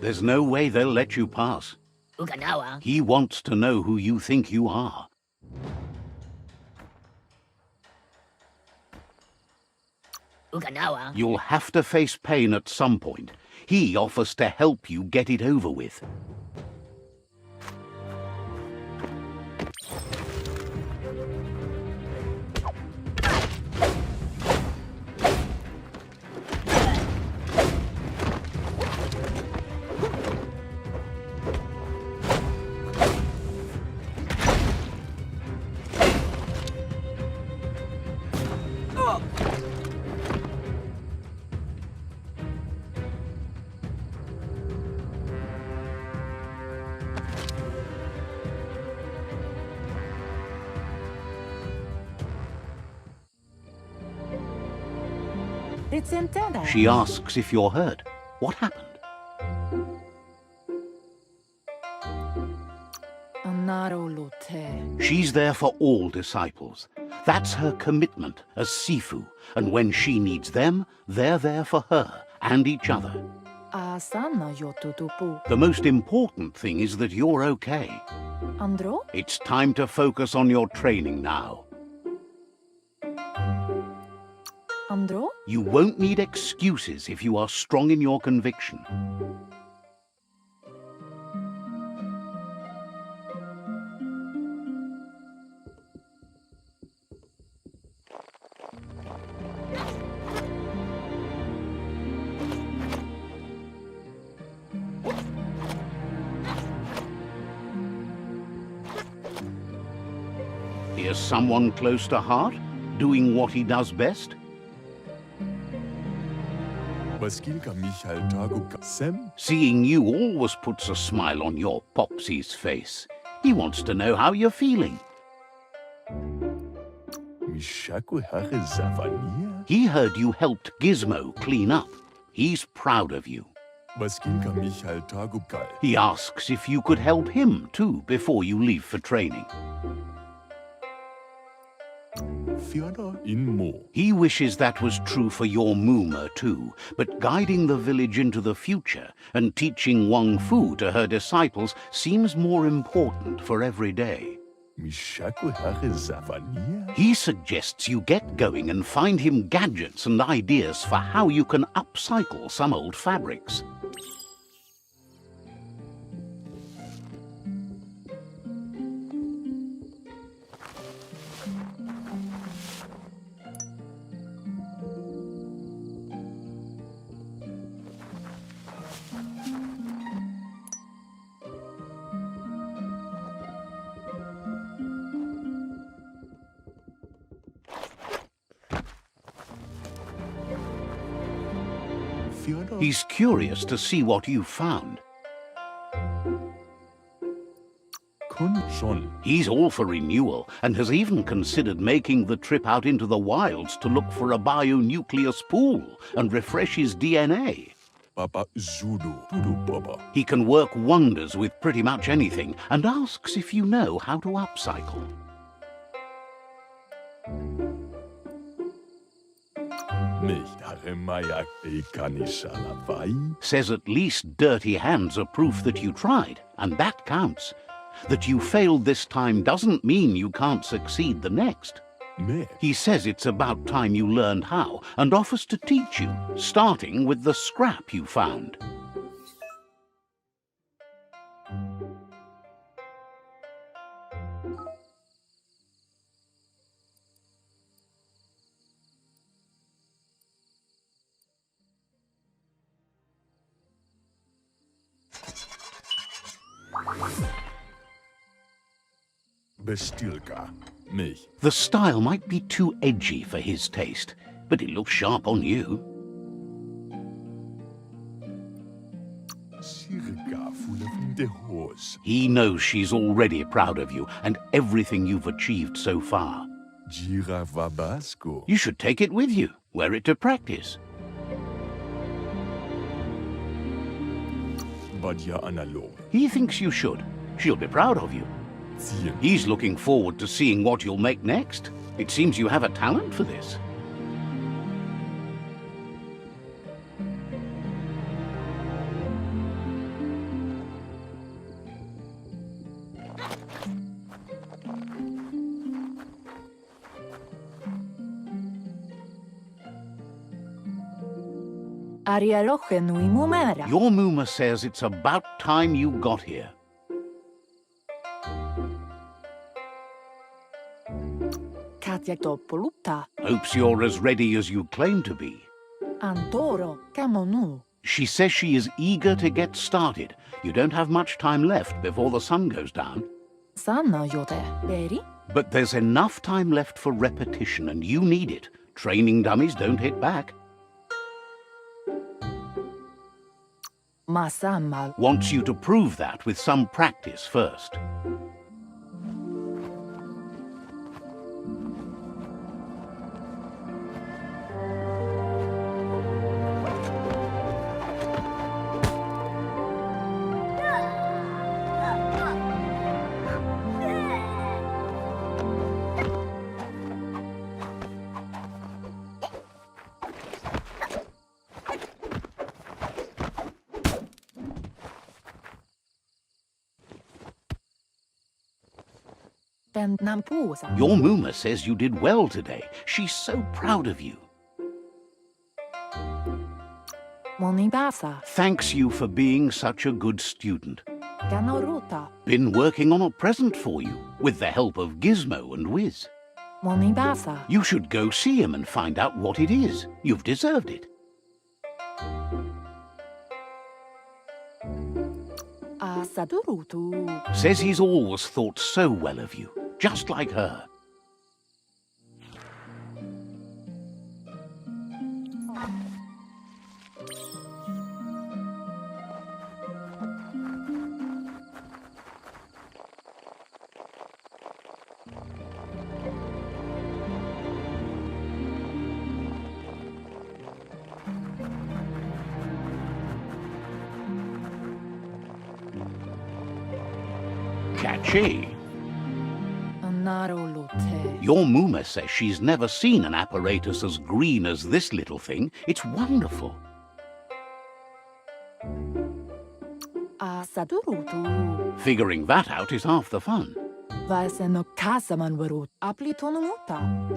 There's no way they'll let you pass. He wants to know who you think you are. You'll have to face pain at some point. He offers to help you get it over with. She asks if you're hurt. What happened? She's there for all disciples. That's her commitment as Sifu, and when she needs them, they're there for her and each other. The most important thing is that you're okay. It's time to focus on your training now. You won't need excuses if you are strong in your conviction. Here's someone close to heart, doing what he does best. Seeing you always puts a smile on your Popsy's face. He wants to know how you're feeling. He heard you helped Gizmo clean up. He's proud of you. He asks if you could help him too before you leave for training. He wishes that was true for your Mooma too, but guiding the village into the future and teaching Wang Fu to her disciples seems more important for every day. He suggests you get going and find him gadgets and ideas for how you can upcycle some old fabrics. He's curious to see what you've found. He's all for renewal and has even considered making the trip out into the wilds to look for a bionucleus pool and refresh his DNA. He can work wonders with pretty much anything and asks if you know how to upcycle. Says at least dirty hands are proof that you tried, and that counts. That you failed this time doesn't mean you can't succeed the next. He says it's about time you learned how and offers to teach you, starting with the scrap you found. The style might be too edgy for his taste, but it looks sharp on you. He knows she's already proud of you and everything you've achieved so far. You should take it with you, wear it to practice. He thinks you should. She'll be proud of you. He's looking forward to seeing what you'll make next. It seems you have a talent for this. Your Muma says it's about time you got here. Hopes you're as ready as you claim to be. She says she is eager to get started. You don't have much time left before the sun goes down. But there's enough time left for repetition, and you need it. Training dummies don't hit back. Wants you to prove that with some practice first. Your Muma says you did well today. She's so proud of you. Thanks you for being such a good student. Been working on a present for you, with the help of Gizmo and Wiz. You should go see him and find out what it is. You've deserved it. Says he's always thought so well of you, just like her. Catchy. Your Muma says she's never seen an apparatus as green as this little thing. It's wonderful. Figuring that out is half the fun.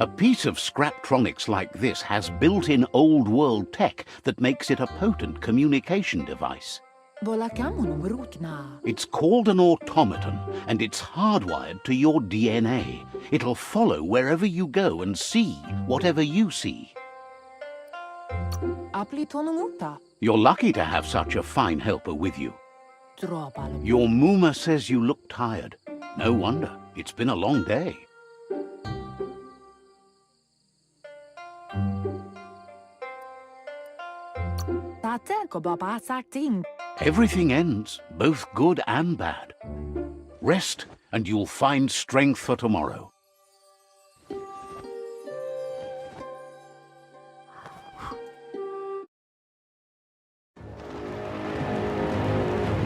A piece of Scraptronics like this has built-in old-world tech that makes it a potent communication device. It's called an automaton, and it's hardwired to your DNA. It'll follow wherever you go and see whatever you see. You're lucky to have such a fine helper with you. Your Muma says you look tired. No wonder. It's been a long day. Everything ends, both good and bad. Rest, and you'll find strength for tomorrow.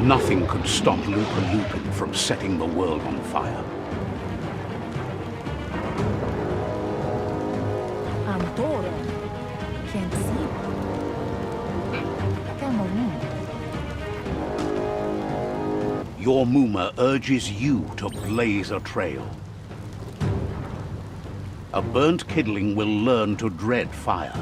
Nothing could stop Lupin from setting the world on fire. Your Muma urges you to blaze a trail. A burnt kidling will learn to dread fire.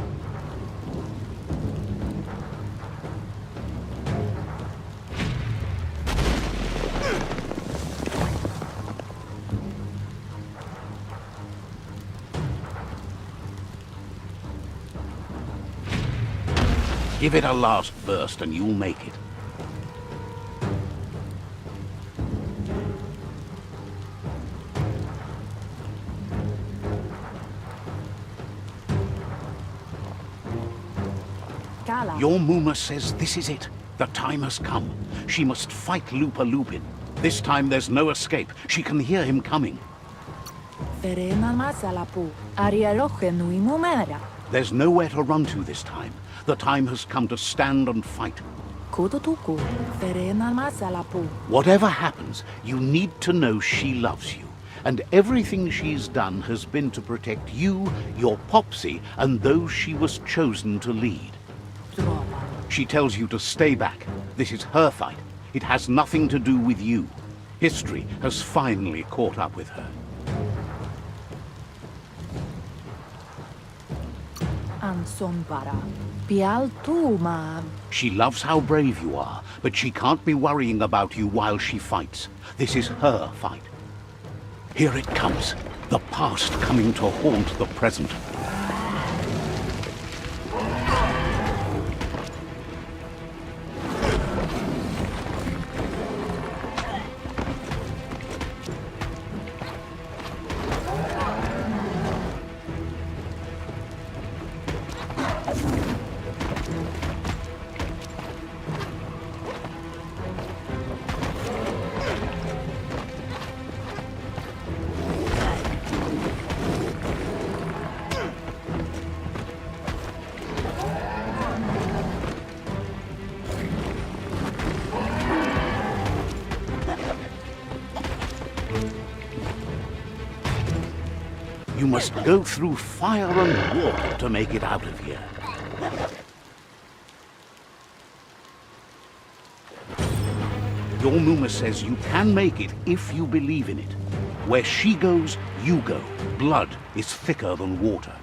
Give it a last burst and you'll make it. Your Muma says this is it. The time has come. She must fight Lupin. This time there's no escape. She can hear him coming. There's nowhere to run to this time. The time has come to stand and fight. Whatever happens, you need to know she loves you. And everything she's done has been to protect you, your Popsy, and those she was chosen to lead. She tells you to stay back. This is her fight. It has nothing to do with you. History has finally caught up with her. She loves how brave you are, but she can't be worrying about you while she fights. This is her fight. Here it comes. The past coming to haunt the present. You must go through fire and water to make it out of here. Your Muma says you can make it if you believe in it. Where she goes, you go. Blood is thicker than water.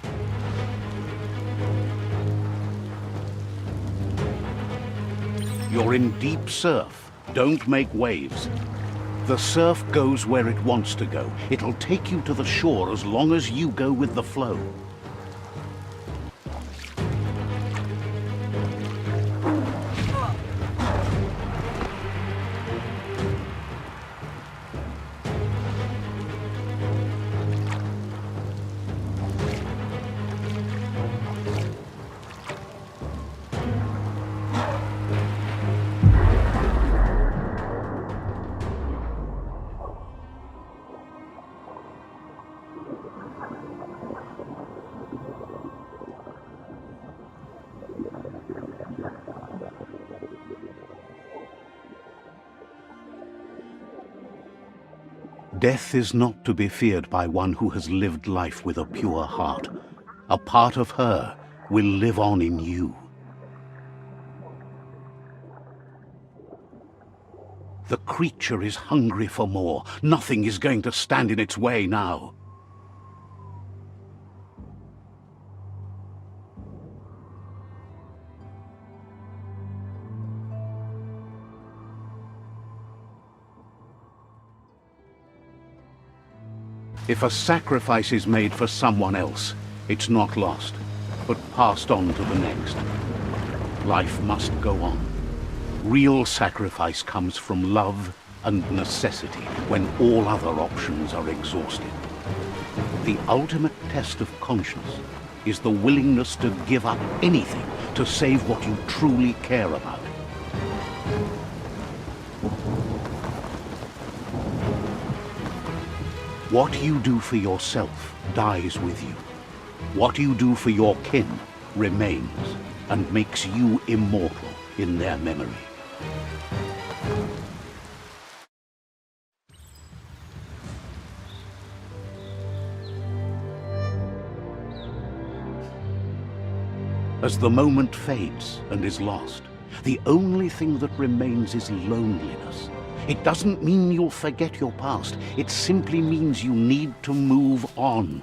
You're in deep surf. Don't make waves. The surf goes where it wants to go. It'll take you to the shore as long as you go with the flow. Death is not to be feared by one who has lived life with a pure heart. A part of her will live on in you. The creature is hungry for more. Nothing is going to stand in its way now. If a sacrifice is made for someone else, it's not lost, but passed on to the next. Life must go on. Real sacrifice comes from love and necessity when all other options are exhausted. The ultimate test of conscience is the willingness to give up anything, to save what you truly care about. What you do for yourself dies with you. What you do for your kin remains and makes you immortal in their memory. As the moment fades and is lost, the only thing that remains is loneliness. It doesn't mean you'll forget your past. It simply means you need to move on.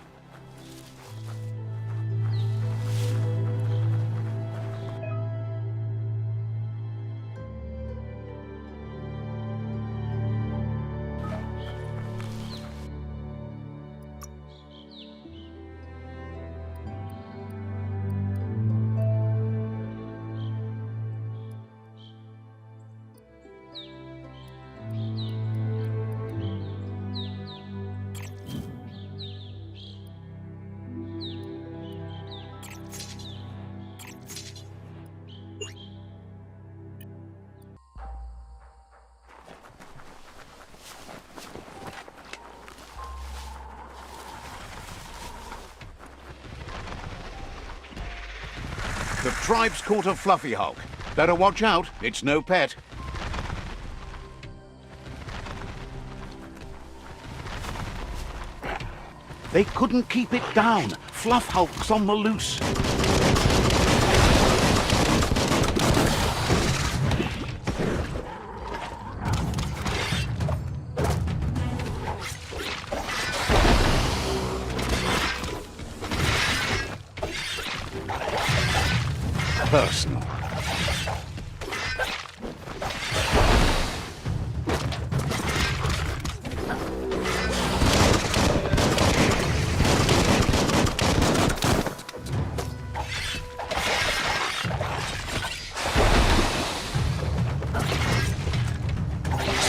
The tribe's caught a fluffy hulk. Better watch out, it's no pet. They couldn't keep it down. Fluff Hulk's on the loose. Personal.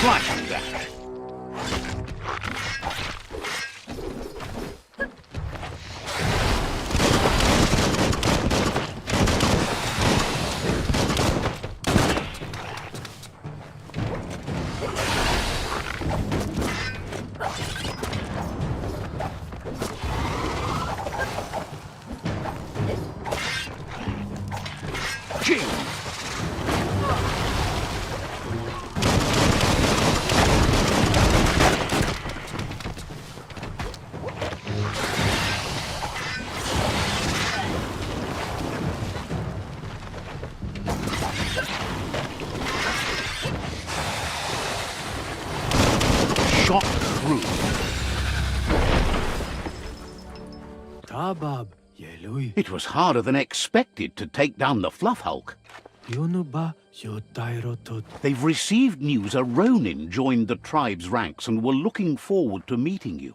Slash and dash. Shot through. Tabab, Yelui. It was harder than expected to take down the Fluff Hulk. Yonuba, Yotairotut. They've received news a Ronin joined the tribe's ranks and were looking forward to meeting you.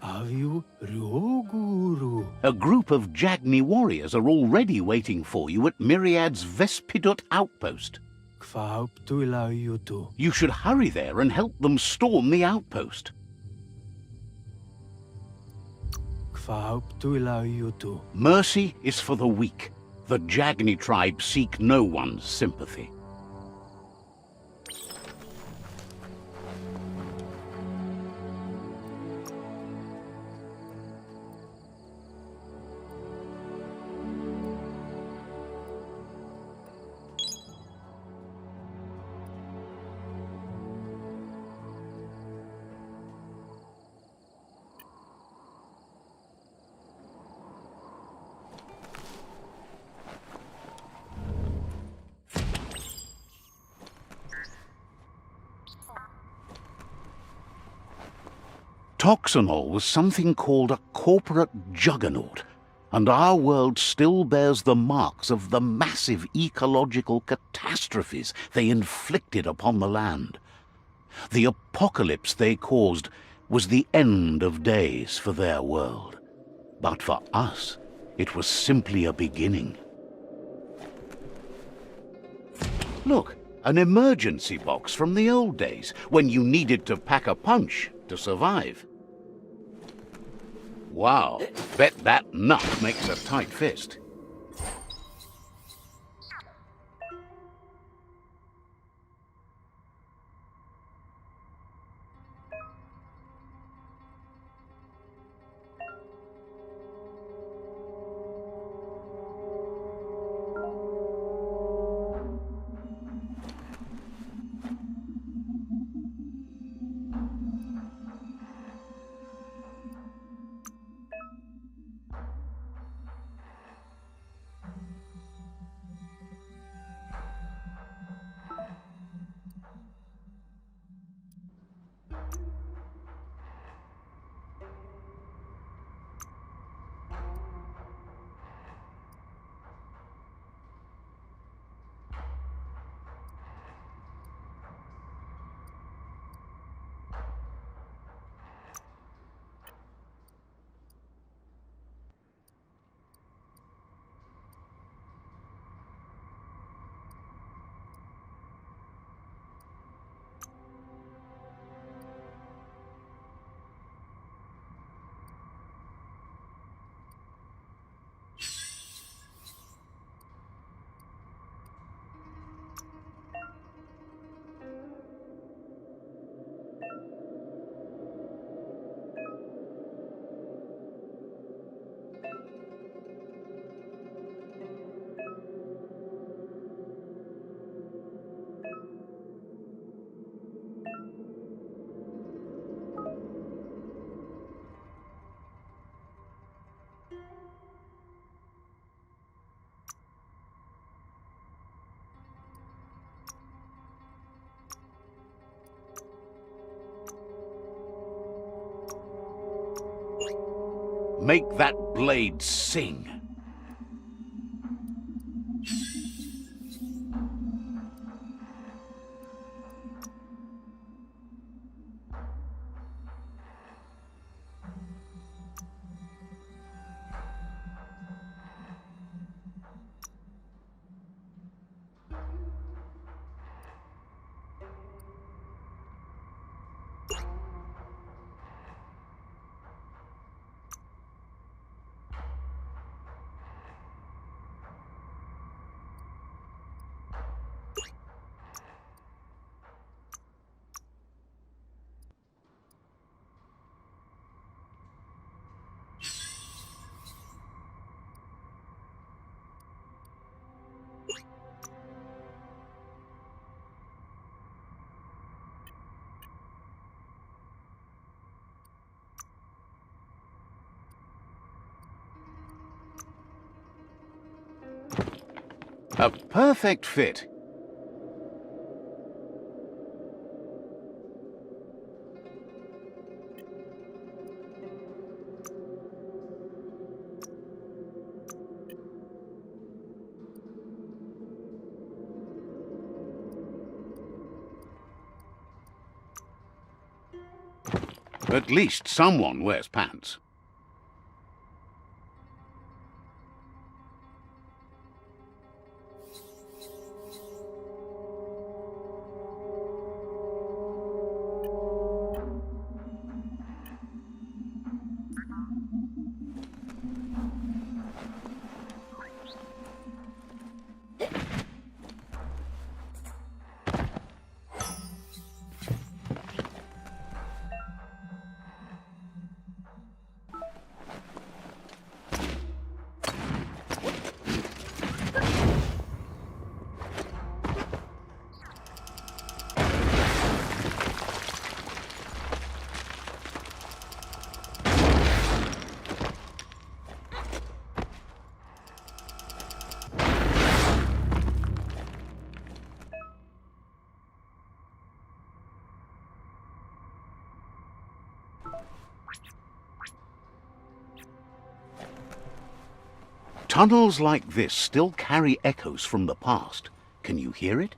Aviu Ruoguru. A group of Jagni warriors are already waiting for you at Myriad's Vespidut outpost. Kfauptuila Yutu. You should hurry there and help them storm the outpost. Kfauptuila Yutu. Mercy is for the weak. The Jagni tribe seek no one's sympathy. Toxanol was something called a corporate juggernaut, and our world still bears the marks of the massive ecological catastrophes they inflicted upon the land. The apocalypse they caused was the end of days for their world. But for us, it was simply a beginning. Look, an emergency box from the old days, when you needed to pack a punch to survive. Wow, bet that nut makes a tight fist. Make that blade sing. A perfect fit. At least someone wears pants. Tunnels like this still carry echoes from the past. Can you hear it?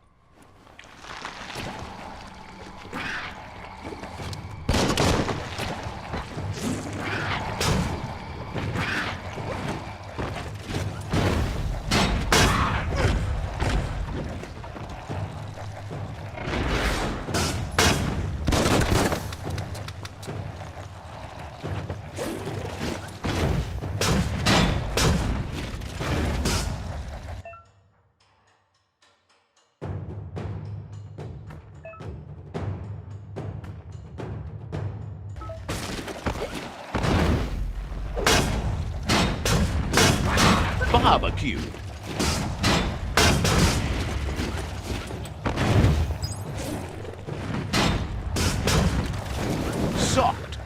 Barbecue. Soft.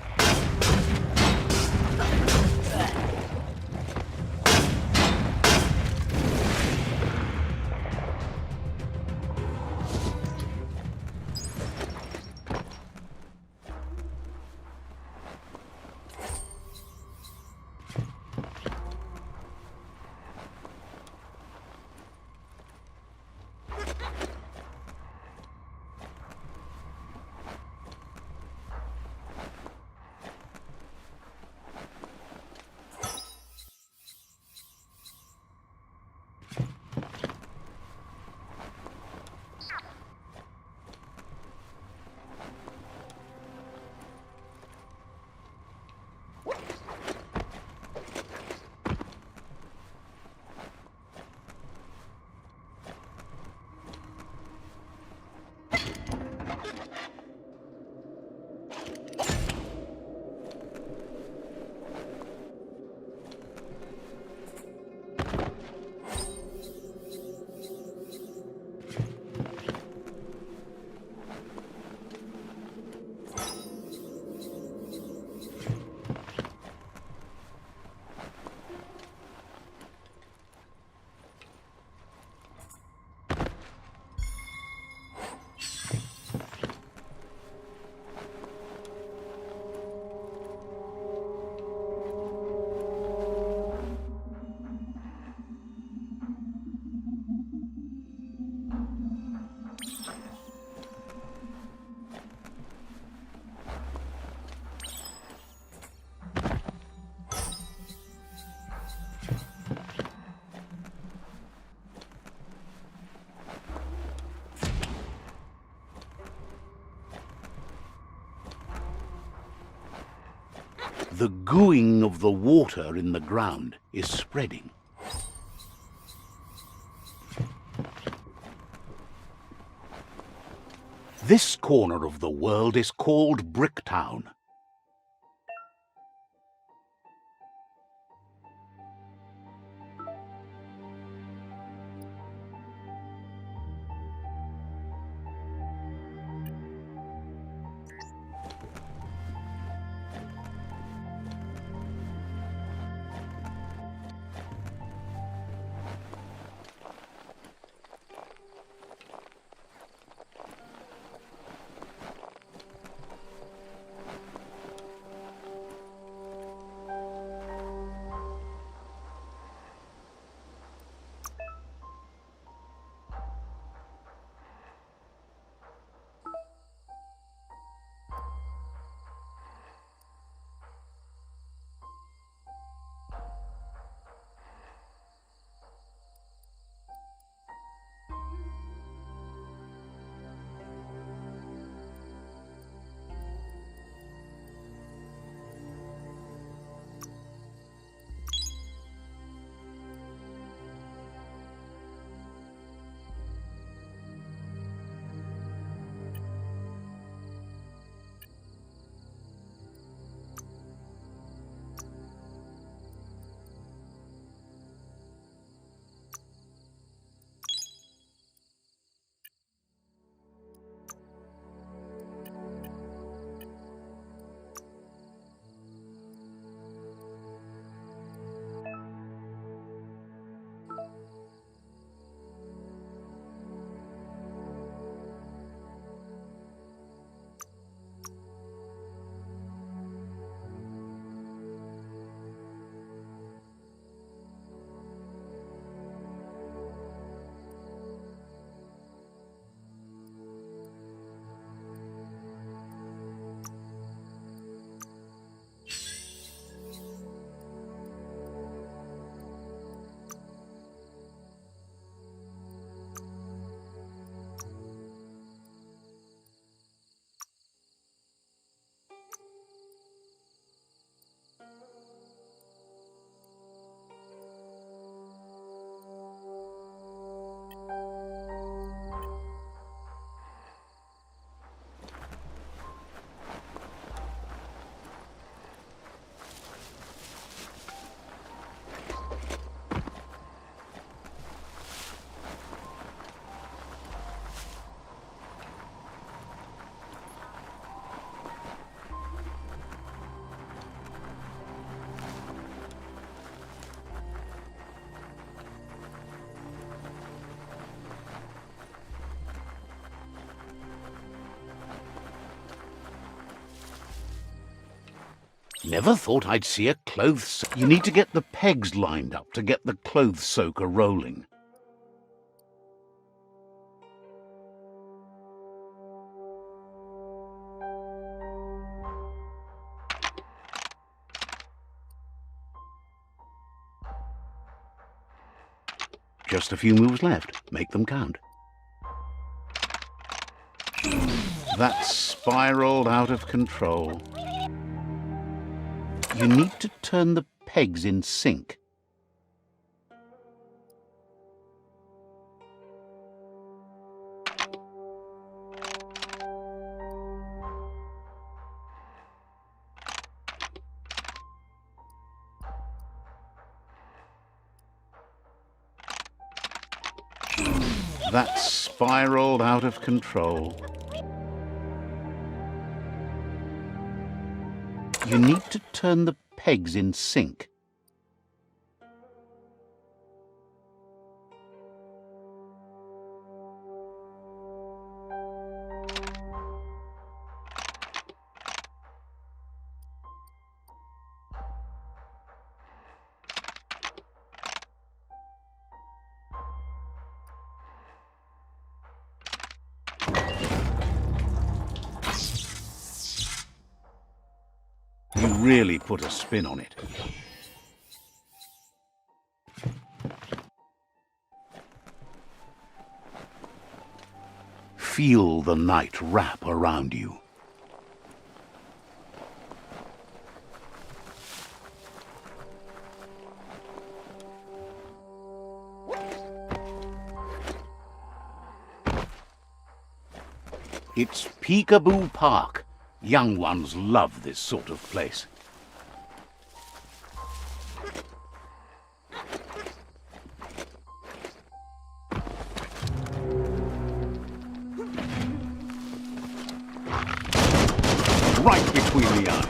The gooing of the water in the ground is spreading. This corner of the world is called Bricktown. Never thought I'd see a clothes... You need to get the pegs lined up to get the clothes soaker rolling. Just a few moves left. Make them count. That's spiraled out of control. You need to turn the pegs in sync. That's spiraled out of control. You need to turn the pegs in sync. You really put a spin on it. Feel the night wrap around you. It's Peekaboo Park. Young ones love this sort of place. Right between the eyes.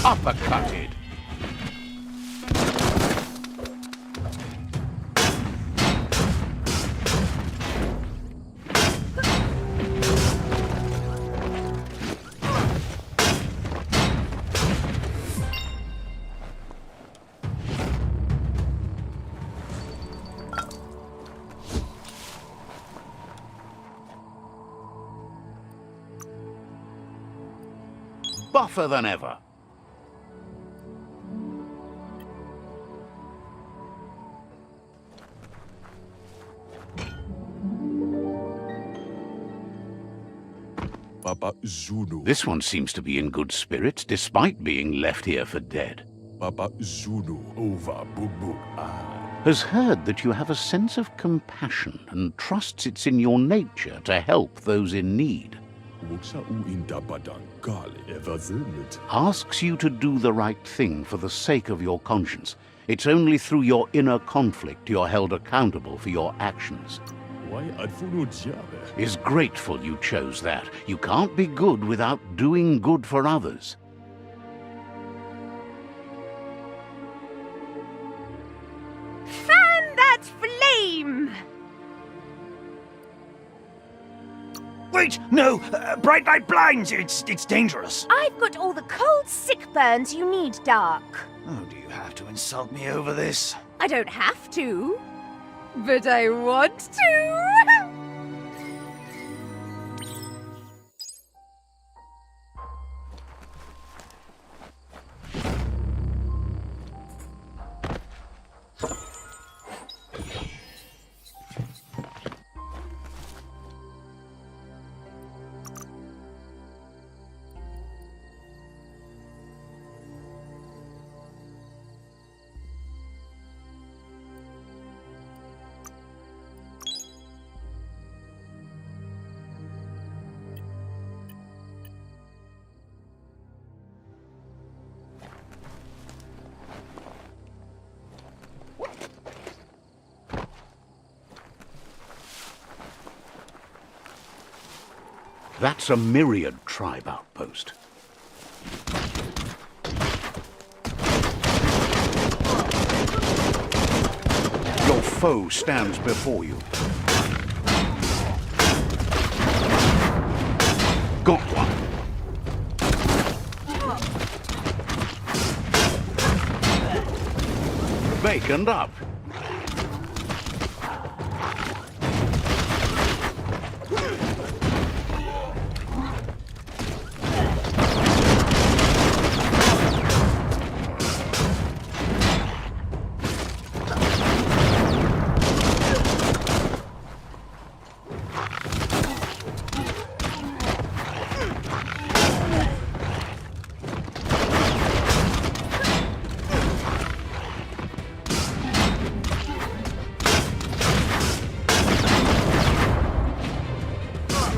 Uppercutted. Buffer than ever. Papa Zulu. This one seems to be in good spirits, despite being left here for dead. Papa Zulu over Bubu. Has heard that you have a sense of compassion and trusts it's in your nature to help those in need. Asks you to do the right thing for the sake of your conscience. It's only through your inner conflict you're held accountable for your actions. Is grateful you chose that. You can't be good without doing good for others. Fan that flame! Wait, no! Bright light blinds! It's dangerous! I've got all the cold sick burns you need, Dark. Oh, do you have to insult me over this? I don't have to, but I want to. That's a myriad tribe outpost. Your foe stands before you. Got one. Baconed up.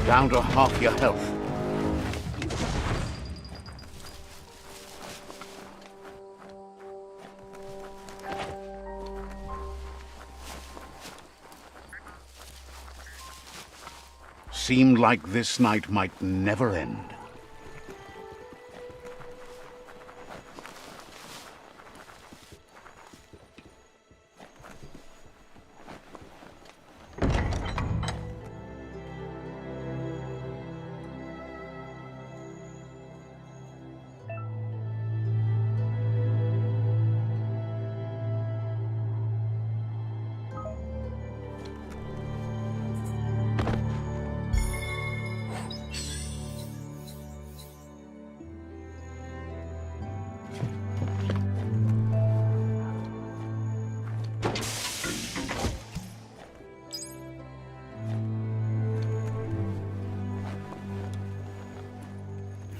Down to half your health. Seemed like this night might never end.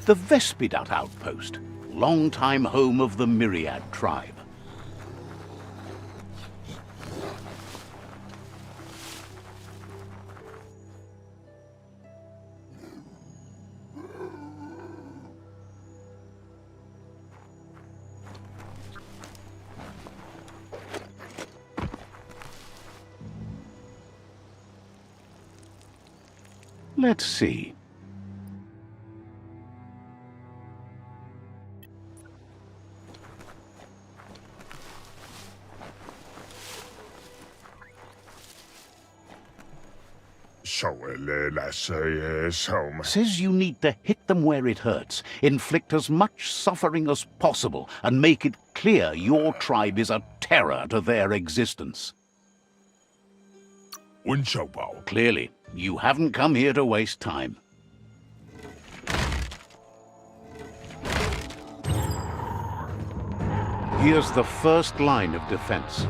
The Vespidat outpost. longtime home of the Myriad tribe. Let's see. Says you need to hit them where it hurts, inflict as much suffering as possible, and make it clear your tribe is a terror to their existence. Clearly, you haven't come here to waste time. Here's the first line of defense.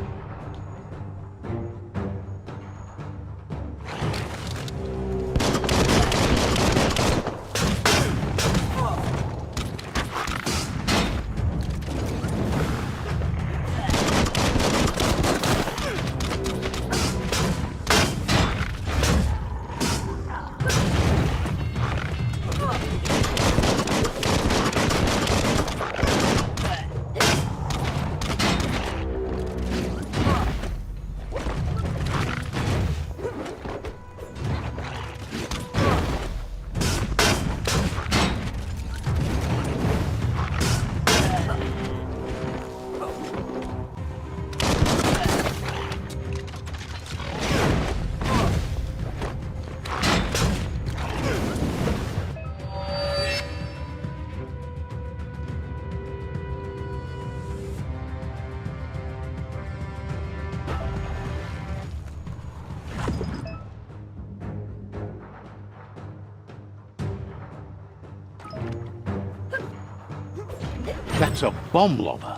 That's a bomb lobber.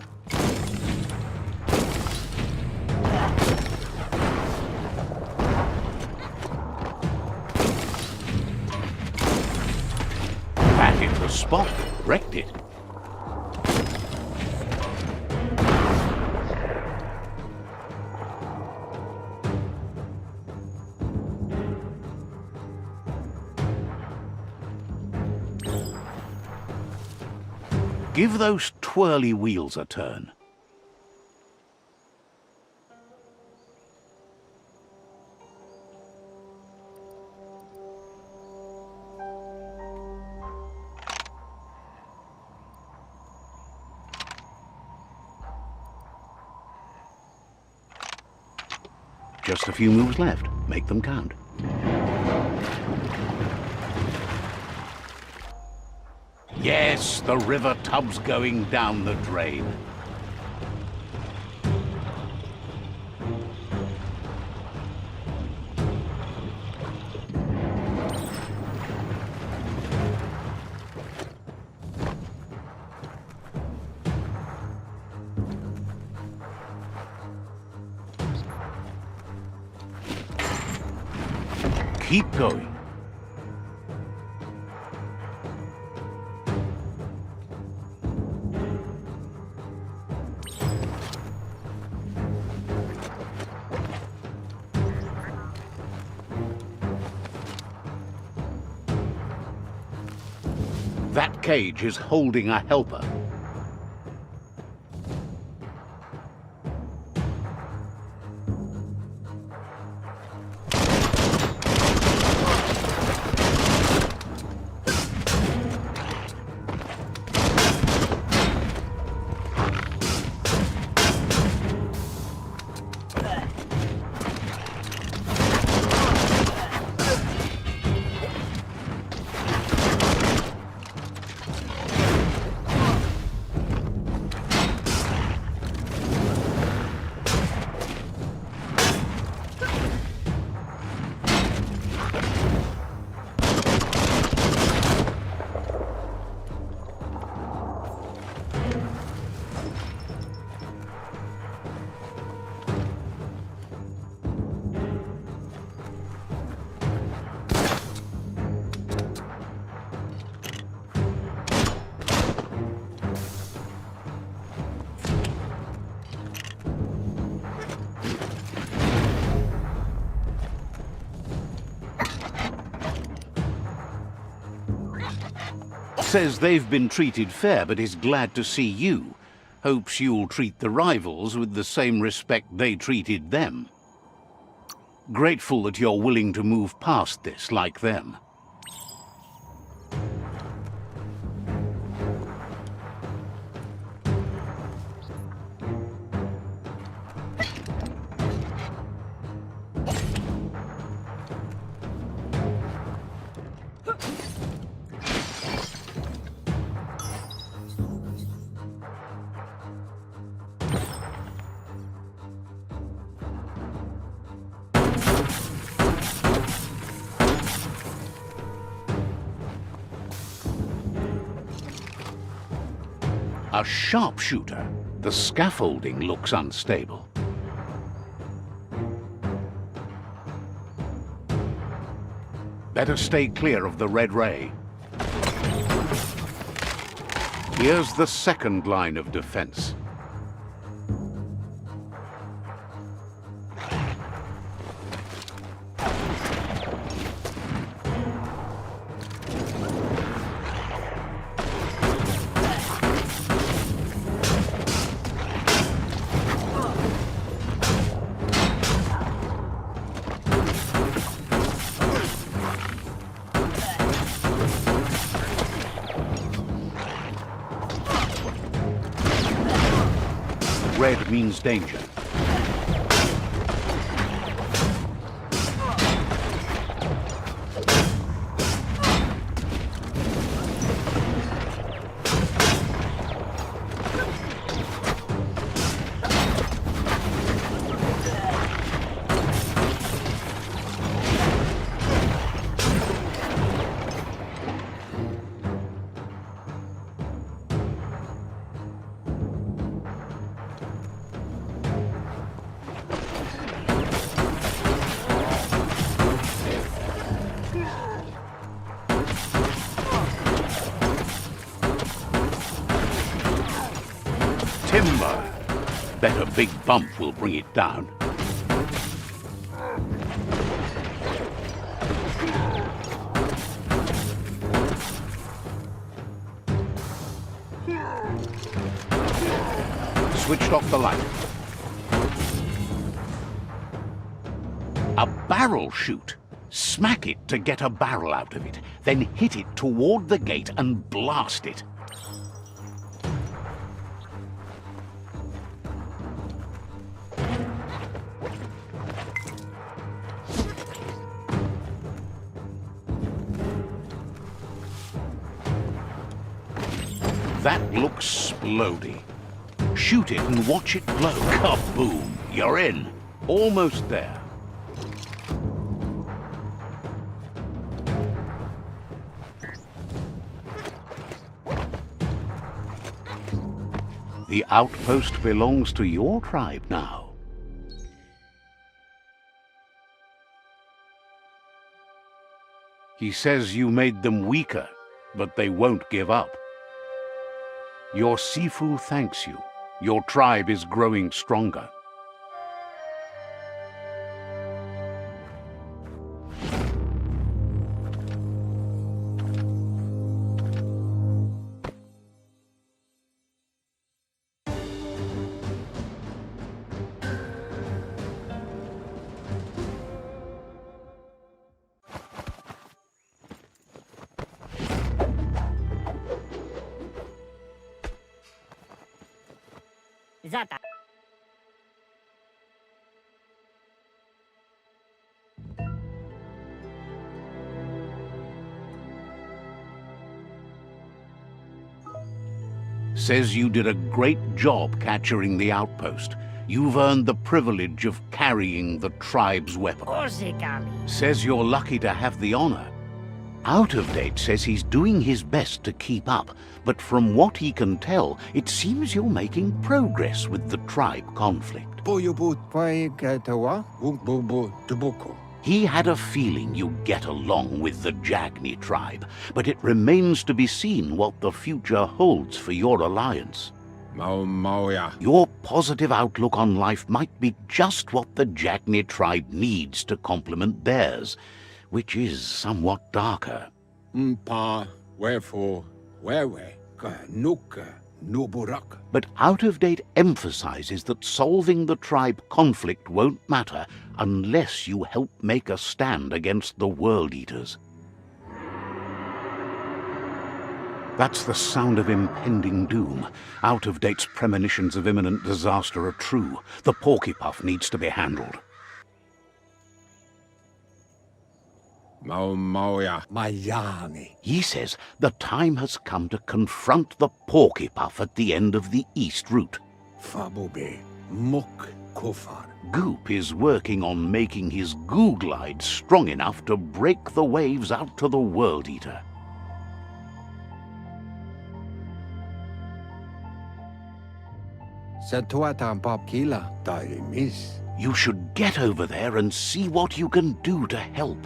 That hit the spot, wrecked it. Give those twirly wheels a turn. Just a few moves left. Make them count. Yes, the river tub's going down the drain. Keep going. That cage is holding a helper. Says they've been treated fair, but is glad to see you. Hopes you'll treat the rivals with the same respect they treated them. Grateful that you're willing to move past this like them. A sharpshooter. The scaffolding looks unstable. Better stay clear of the red ray. Here's the second line of defense. Red means danger. Timber. Bet a big bump will bring it down. Switched off the light. A barrel shoot. Smack it to get a barrel out of it, then hit it toward the gate and blast it. That looks splody. Shoot it and watch it blow. Kaboom! You're in. Almost there. The outpost belongs to your tribe now. He says you made them weaker, but they won't give up. Your Sifu thanks you. Your tribe is growing stronger. Zata. Says you did a great job capturing the outpost. You've earned the privilege of carrying the tribe's weapon. Orsikami. Says you're lucky to have the honor. Out of Date says he's doing his best to keep up, but from what he can tell, it seems you're making progress with the tribe conflict. He had a feeling you'd get along with the Jagni tribe, but it remains to be seen what the future holds for your alliance. Your positive outlook on life might be just what the Jagni tribe needs to complement theirs, which is somewhat darker. Wherefore? Wewe, ka nuka, nuburak. But out-of-date emphasizes that solving the tribe conflict won't matter unless you help make a stand against the World Eaters. That's the sound of impending doom. Out-of-date's premonitions of imminent disaster are true. The Porkypuff needs to be handled. Mauya. Mayani. He says the time has come to confront the Porkypuff at the end of the East Route. Fabube. Muk kofar. Goop is working on making his goo glide strong enough to break the waves out to the World Eater. Satuatan popkila. Dari miss. You should get over there and see what you can do to help.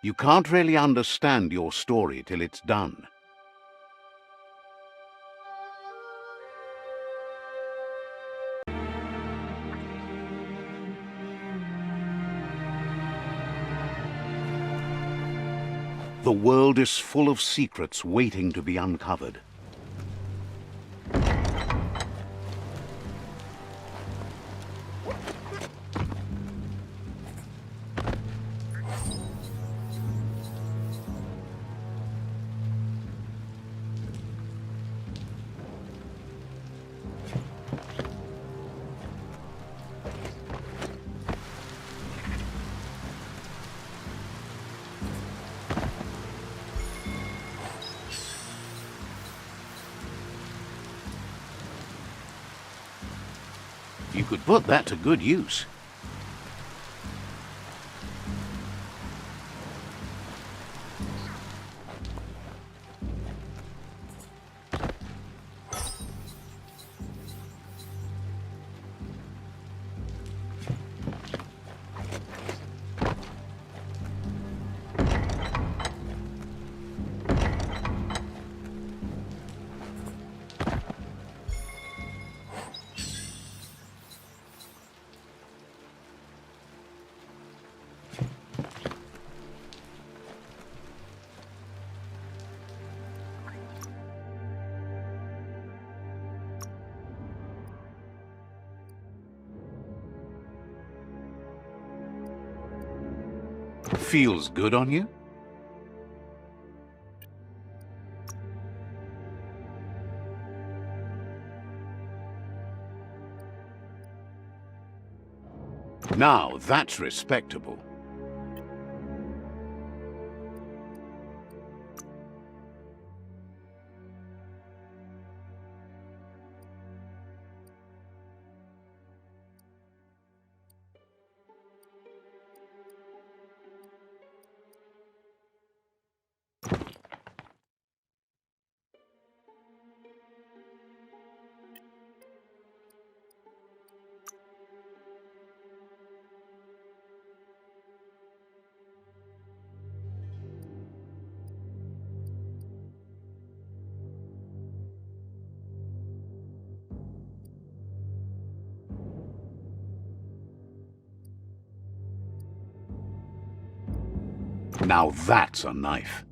You can't really understand your story till it's done. The world is full of secrets waiting to be uncovered. You could put that to good use. Feels good on you? Now that's respectable. Now that's a knife.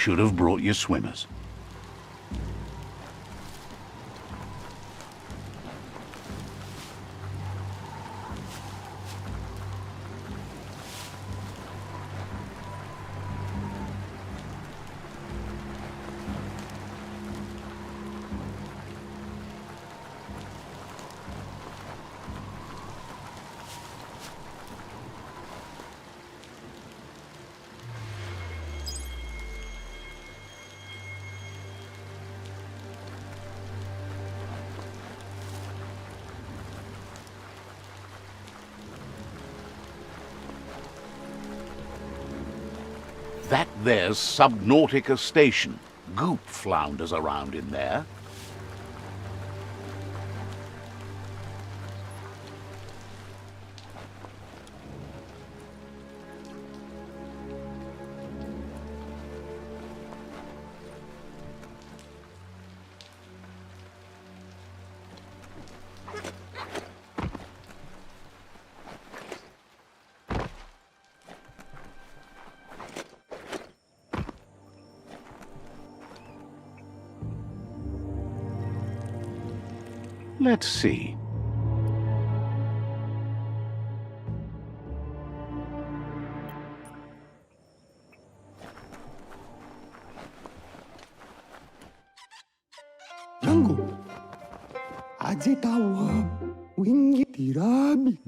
Should have brought your swimmers. That there's Subnautica Station. Goop flounders around in there. Let's see.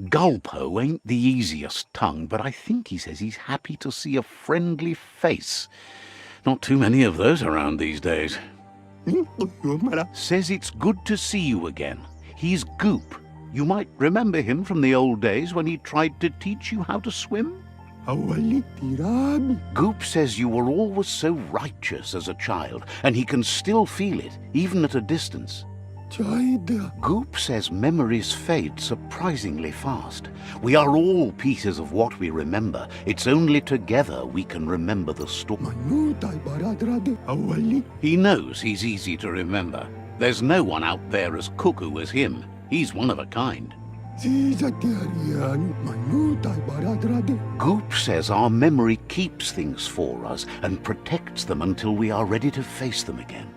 Gulpo ain't the easiest tongue, but I think he says he's happy to see a friendly face. Not too many of those around these days. Says it's good to see you again. He's Goop. You might remember him from the old days when he tried to teach you how to swim. Goop says you were always so righteous as a child, and he can still feel it, even at a distance. Goop says memories fade surprisingly fast. We are all pieces of what we remember. It's only together we can remember the story. He knows he's easy to remember. There's no one out there as cuckoo as him. He's one of a kind. Goop says our memory keeps things for us and protects them until we are ready to face them again.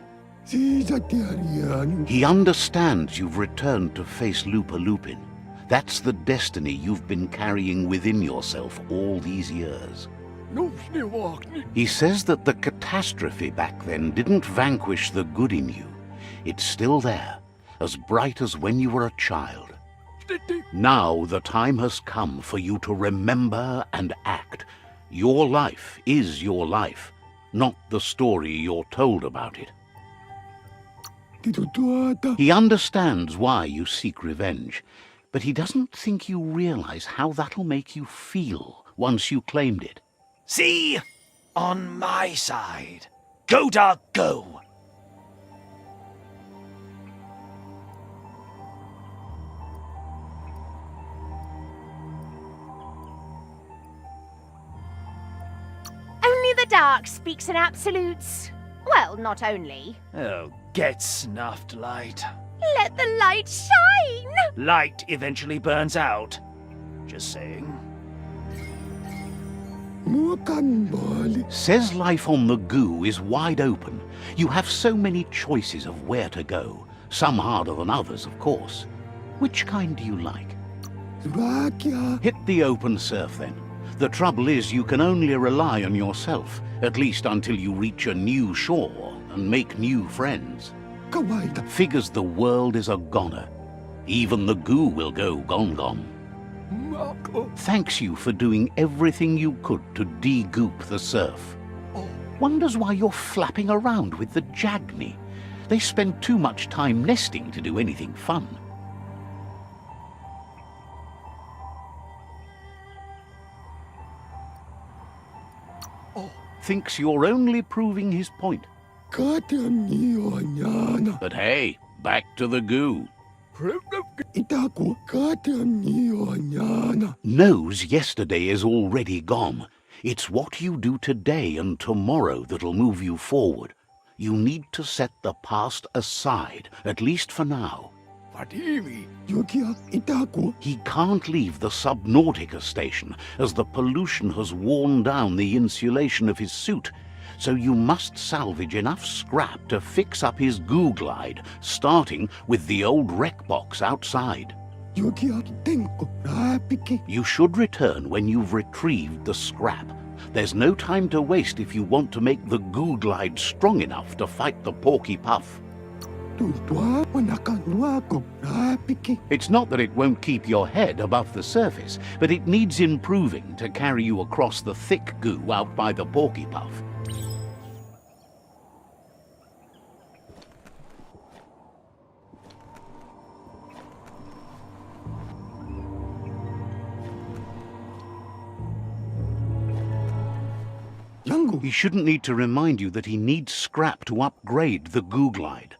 He understands you've returned to face Lupa Lupin. That's the destiny you've been carrying within yourself all these years. He says that the catastrophe back then didn't vanquish the good in you. It's still there, as bright as when you were a child. Now the time has come for you to remember and act. Your life is your life, not the story you're told about it. He understands why you seek revenge, but he doesn't think you realize how that'll make you feel once you claimed it. See? On my side. Go, Dark, go! Only the dark speaks in absolutes. Well, not only. Oh, get snuffed, Light. Let the light shine! Light eventually burns out. Just saying. Says life on the goo is wide open. You have so many choices of where to go. Some harder than others, of course. Which kind do you like? Hit the open surf, then. The trouble is you can only rely on yourself, at least until you reach a new shore and make new friends. Figures the world is a goner. Even the goo will go gone. Thanks you for doing everything you could to de-goop the surf. Wonders why you're flapping around with the Jagni. They spend too much time nesting to do anything fun. Thinks you're only proving his point. But hey, back to the goo. Knows yesterday is already gone. It's what you do today and tomorrow that'll move you forward. You need to set the past aside, at least for now. He can't leave the Subnautica station, as the pollution has worn down the insulation of his suit. so you must salvage enough scrap to fix up his goo glide, starting with the old wreck box outside. You should return when you've retrieved the scrap. There's no time to waste if you want to make the goo glide strong enough to fight the Porky Puff. It's not that it won't keep your head above the surface, but it needs improving to carry you across the thick goo out by the Porky Puff. He shouldn't need to remind you that he needs scrap to upgrade the goo glide.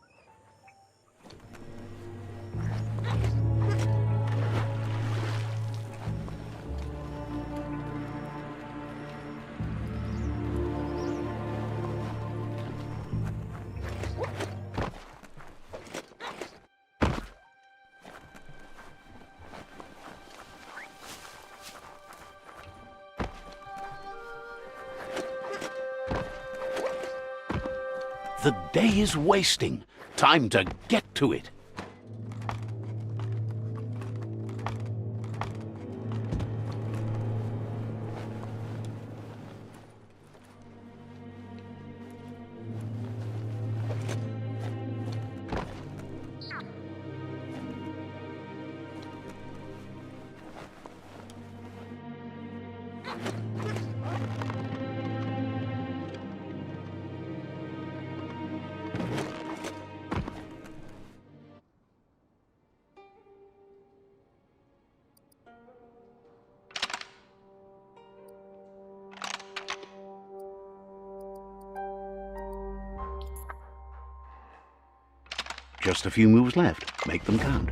The day is wasting. Time to get to it. Just a few moves left. Make them count.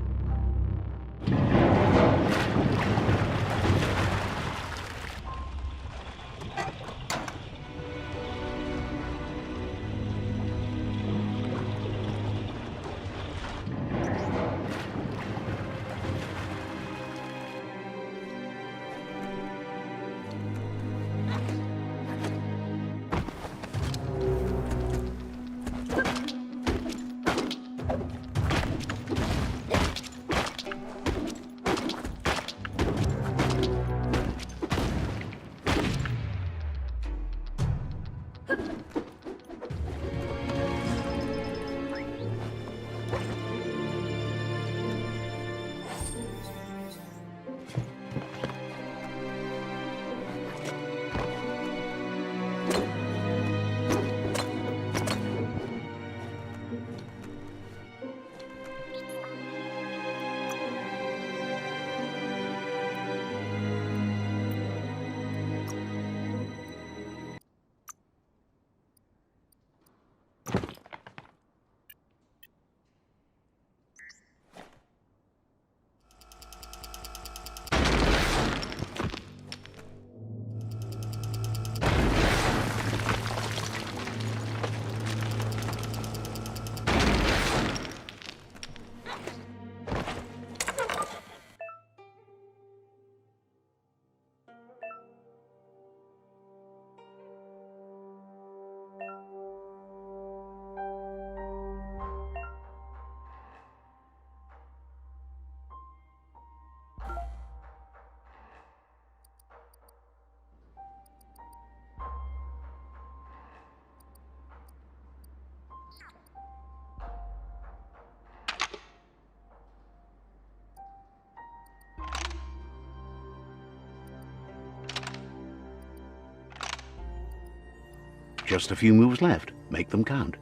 Just a few moves left. Make them count.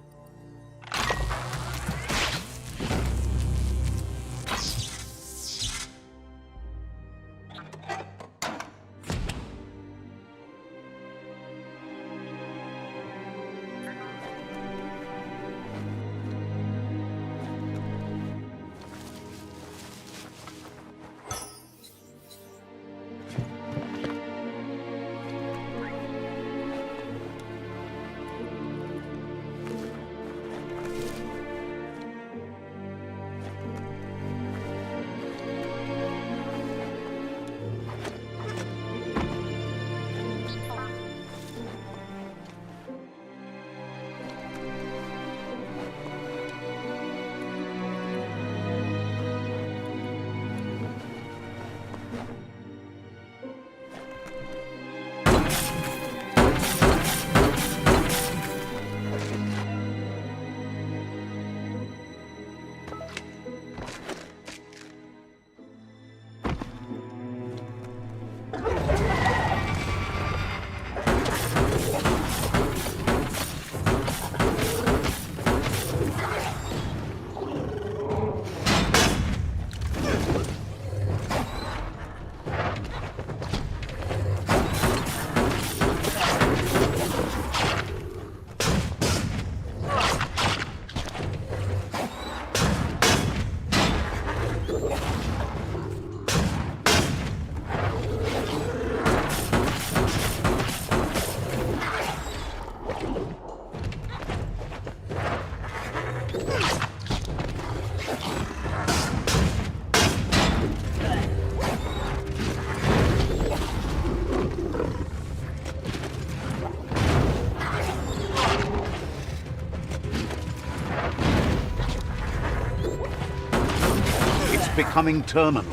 becoming terminal.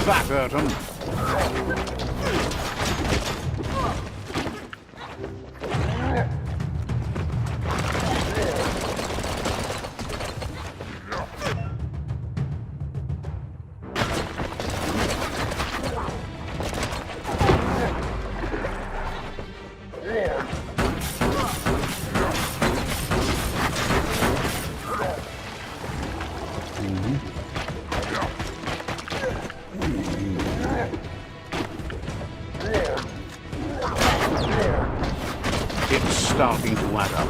That hurt 'em. It's starting to add up.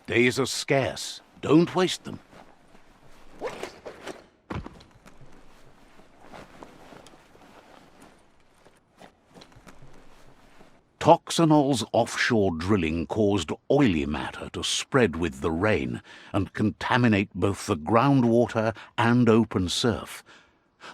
Days are scarce. Don't waste them. Toxanol's offshore drilling caused oily matter to spread with the rain and contaminate both the groundwater and open surf.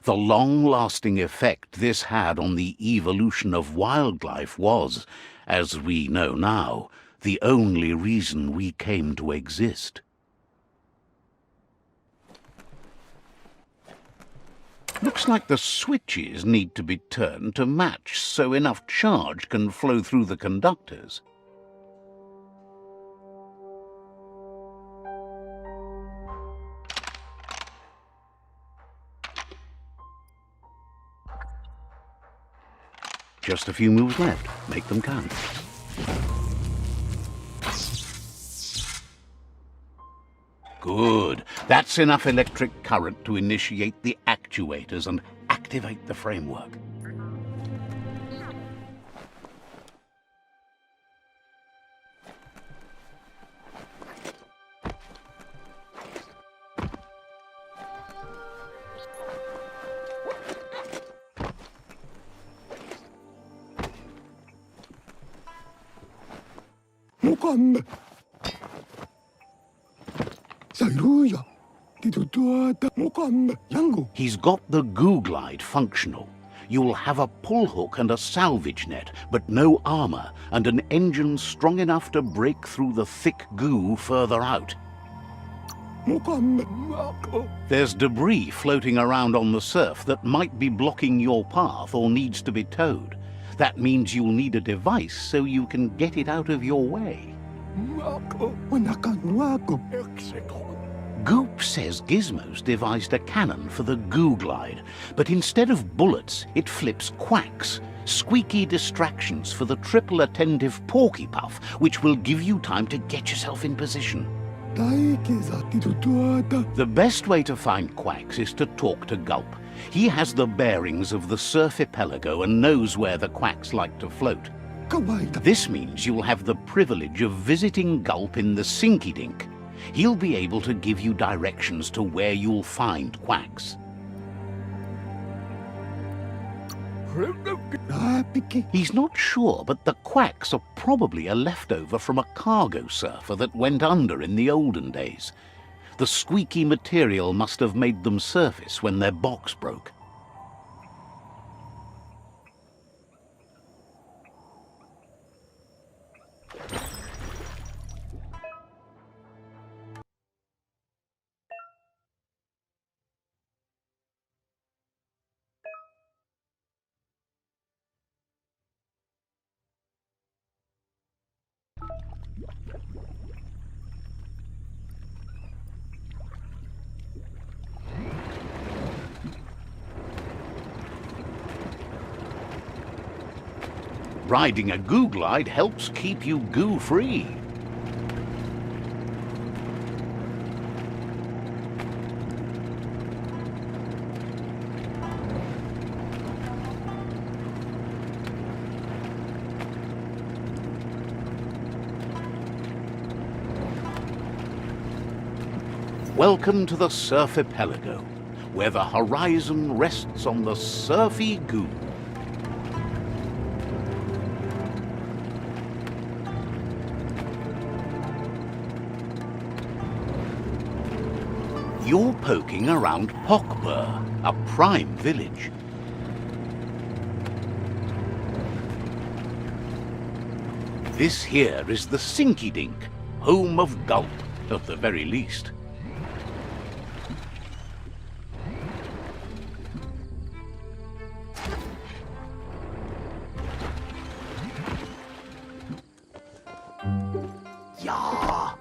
The long-lasting effect this had on the evolution of wildlife was, as we know now, the only reason we came to exist. Looks like the switches need to be turned to match so enough charge can flow through the conductors. Just a few moves left. Make them count. Good. That's enough electric current to initiate the actuators and activate the framework. Mukam. Sairuya. Titutuata Mukam. Yangu. He's got the goo glide functional. You'll have a pull hook and a salvage net, but no armor, and an engine strong enough to break through the thick goo further out. There's debris floating around on the surf that might be blocking your path or needs to be towed. That means you'll need a device so you can get it out of your way. Goop says Gizmo's devised a cannon for the goo glide, but instead of bullets, it flips quacks, squeaky distractions for the triple attentive porky puff, which will give you time to get yourself in position. The best way to find quacks is to talk to Gulp. He has the bearings of the surf archipelago and knows where the quacks like to float. This means you'll have the privilege of visiting Gulp in the Sinky Dink. He'll be able to give you directions to where you'll find quacks. He's not sure, but the quacks are probably a leftover from a cargo surfer that went under in the olden days. The squeaky material must have made them surface when their box broke. Riding a goo glide helps keep you goo-free. Welcome to the Surf Archipelago, where the horizon rests on the surfy goo. You're poking around Pokbur, a prime village. This here is the Sinky Dink, home of Gulp, at the very least. Yeah.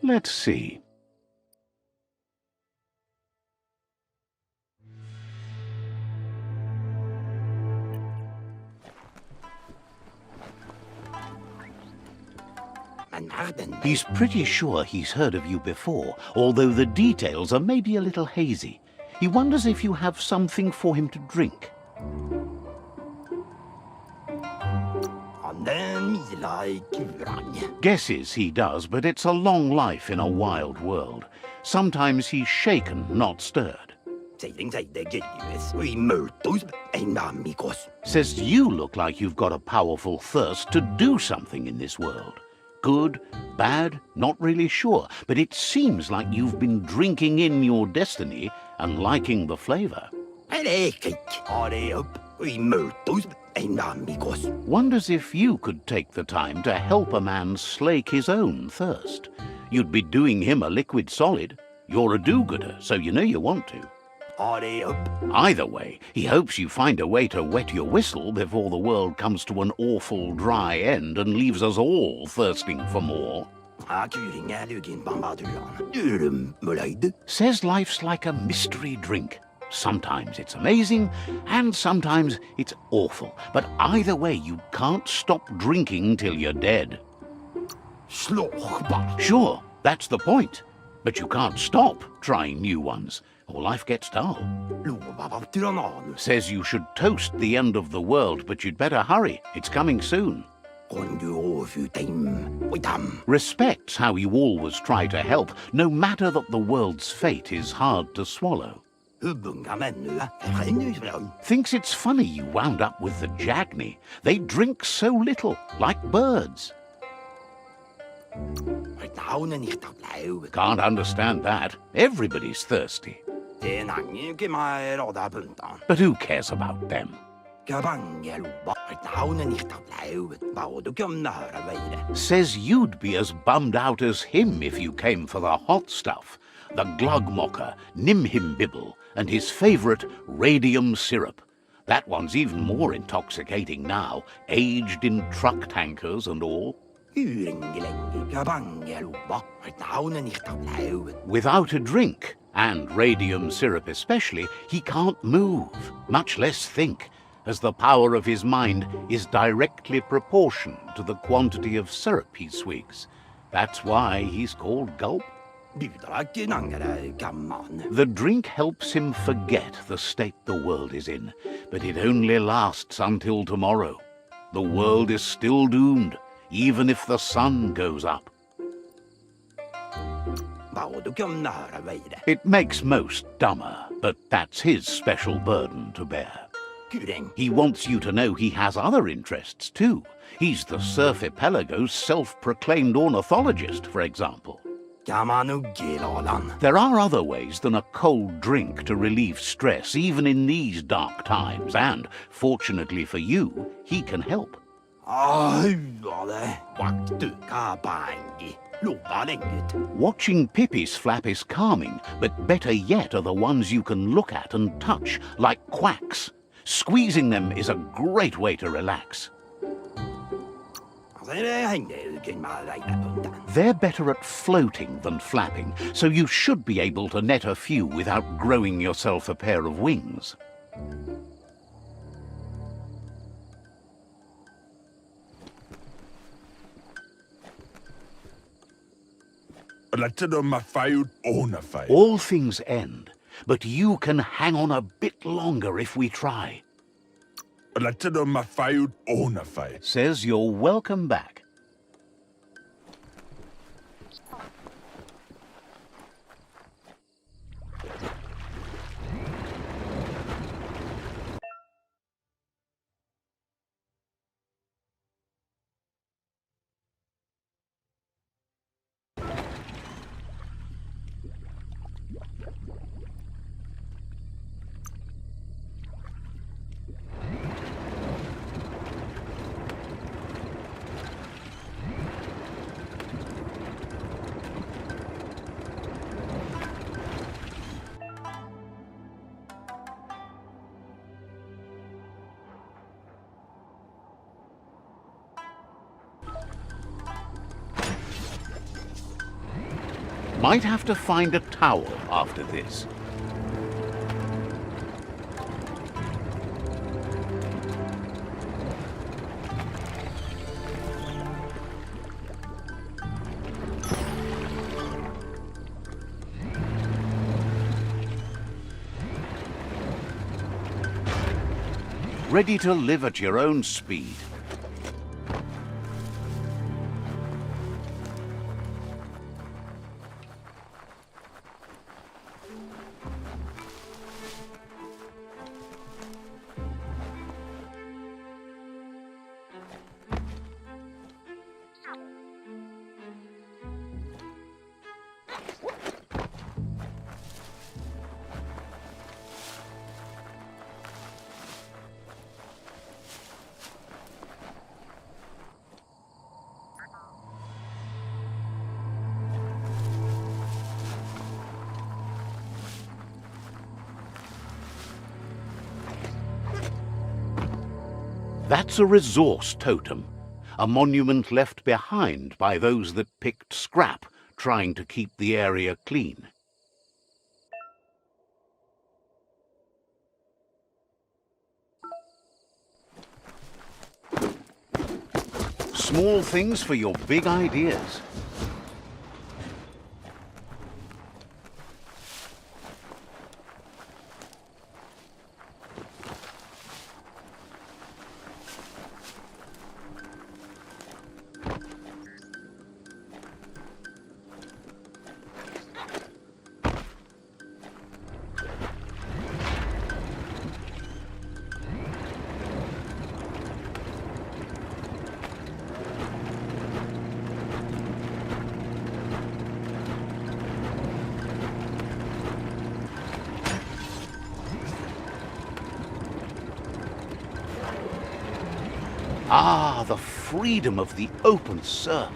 Let's see. He's pretty sure he's heard of you before, although the details are maybe a little hazy. He wonders if you have something for him to drink. Guesses he does, but it's a long life in a wild world. Sometimes he's shaken, not stirred. Says you look like you've got a powerful thirst to do something in this world. Good, bad, not really sure, but it seems like you've been drinking in your destiny and liking the flavor. Wonders if you could take the time to help a man slake his own thirst. You'd be doing him a liquid solid. You're a do-gooder, so you know you want to. Either way, he hopes you find a way to wet your whistle before the world comes to an awful dry end and leaves us all thirsting for more. Says life's like a mystery drink. Sometimes it's amazing, and sometimes it's awful. But either way, you can't stop drinking till you're dead. Sure, that's the point. But you can't stop trying new ones, or life gets dull. Says you should toast the end of the world, but you'd better hurry. It's coming soon. Còn vô phu tim, với thầm. Respects how you always try to help, no matter that the world's fate is hard to swallow. Hubben kan ännu, ännu från. Thinks it's funny you wound up with the Jagni. They drink so little, like birds. Med navnet nicht auf lauget. Can't understand that. Everybody's thirsty. Det är nange mig råda puntan. But who cares about them? Kabangeluba. Med navnet nicht auf lauget. Vad du kunna höra vidare. Says you'd be as bummed out as him if you came for the hot stuff. The glugmocker, Nimhimbibble, and his favourite radium syrup. That one's even more intoxicating now, aged in truck tankers and all. Uringelänge. Kabangeluba. Med navnet nicht auf lauget. Without a drink, and radium syrup especially, he can't move, much less think, as the power of his mind is directly proportioned to the quantity of syrup he swigs. That's why he's called Gulp. Dudraken angre gamman. The drink helps him forget the state the world is in, but it only lasts until tomorrow. The world is still doomed, even if the sun goes up. Vad du kunna höra vidare. It makes most dumber, but that's his special burden to bear. Kuring. He wants you to know he has other interests too. He's the Surfipelago's self-proclaimed ornithologist, for example. Gammanuggelalan. There are other ways than a cold drink to relieve stress, even in these dark times, and, fortunately for you, he can help. Huade. Vaktu kabangi. Loba länget. Watching Pippi's flap is calming, but better yet are the ones you can look at and touch, like quacks. Squeezing them is a great way to relax. They're better at floating than flapping, so you should be able to net a few without growing yourself a pair of wings. All things end, but you can hang on a bit longer if we try. Says you're welcome back. Might have to find a towel after this. Ready to live at your own speed. That's a resource totem, a monument left behind by those that picked scrap, trying to keep the area clean. Small things for your big ideas. Ah, the freedom of the open surf.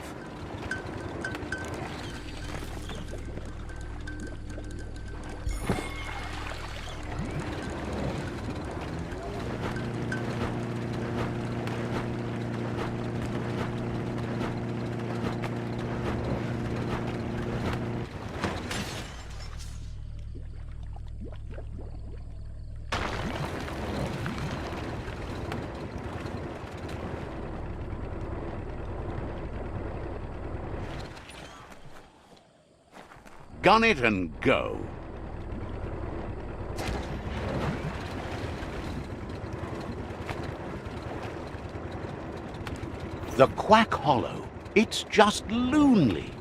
Gun it and go. The Quack Hollow. It's just loonly.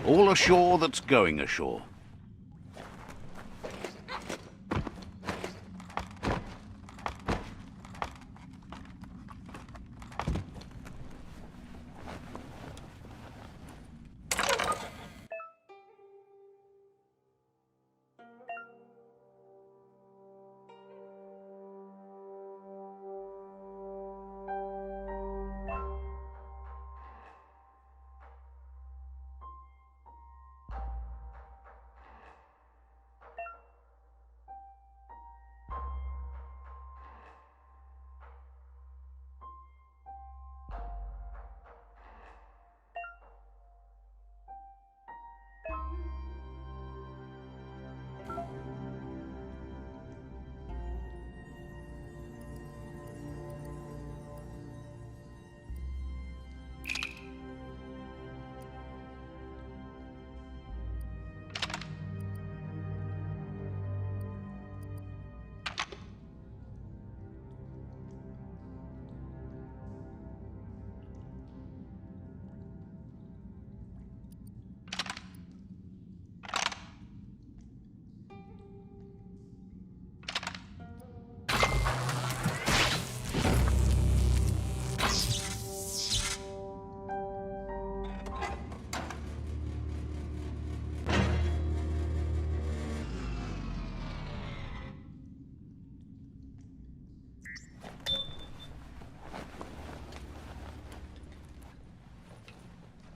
All ashore that's going ashore.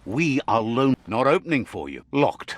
We are lone. Not opening for you. Locked.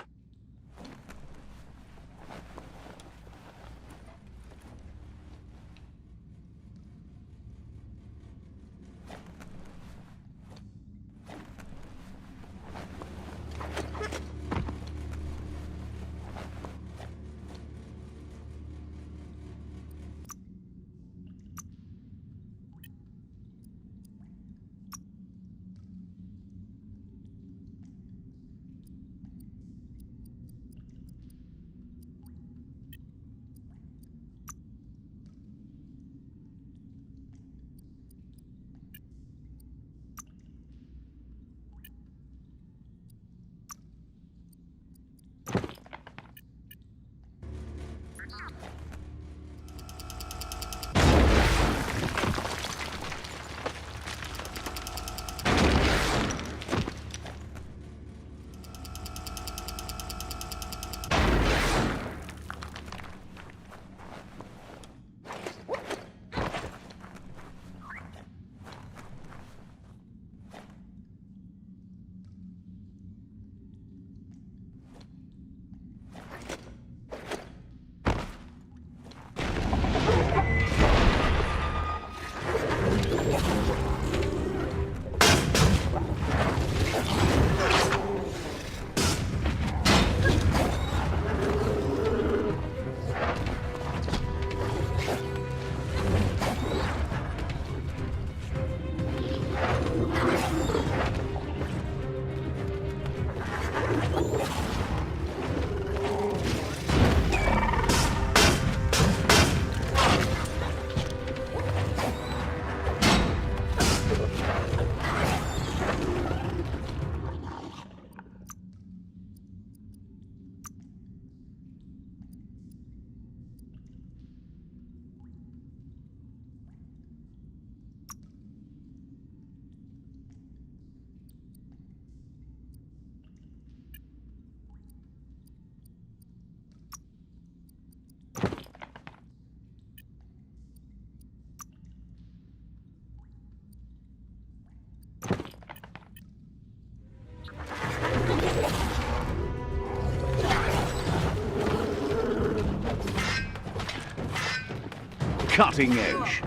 Cutting edge.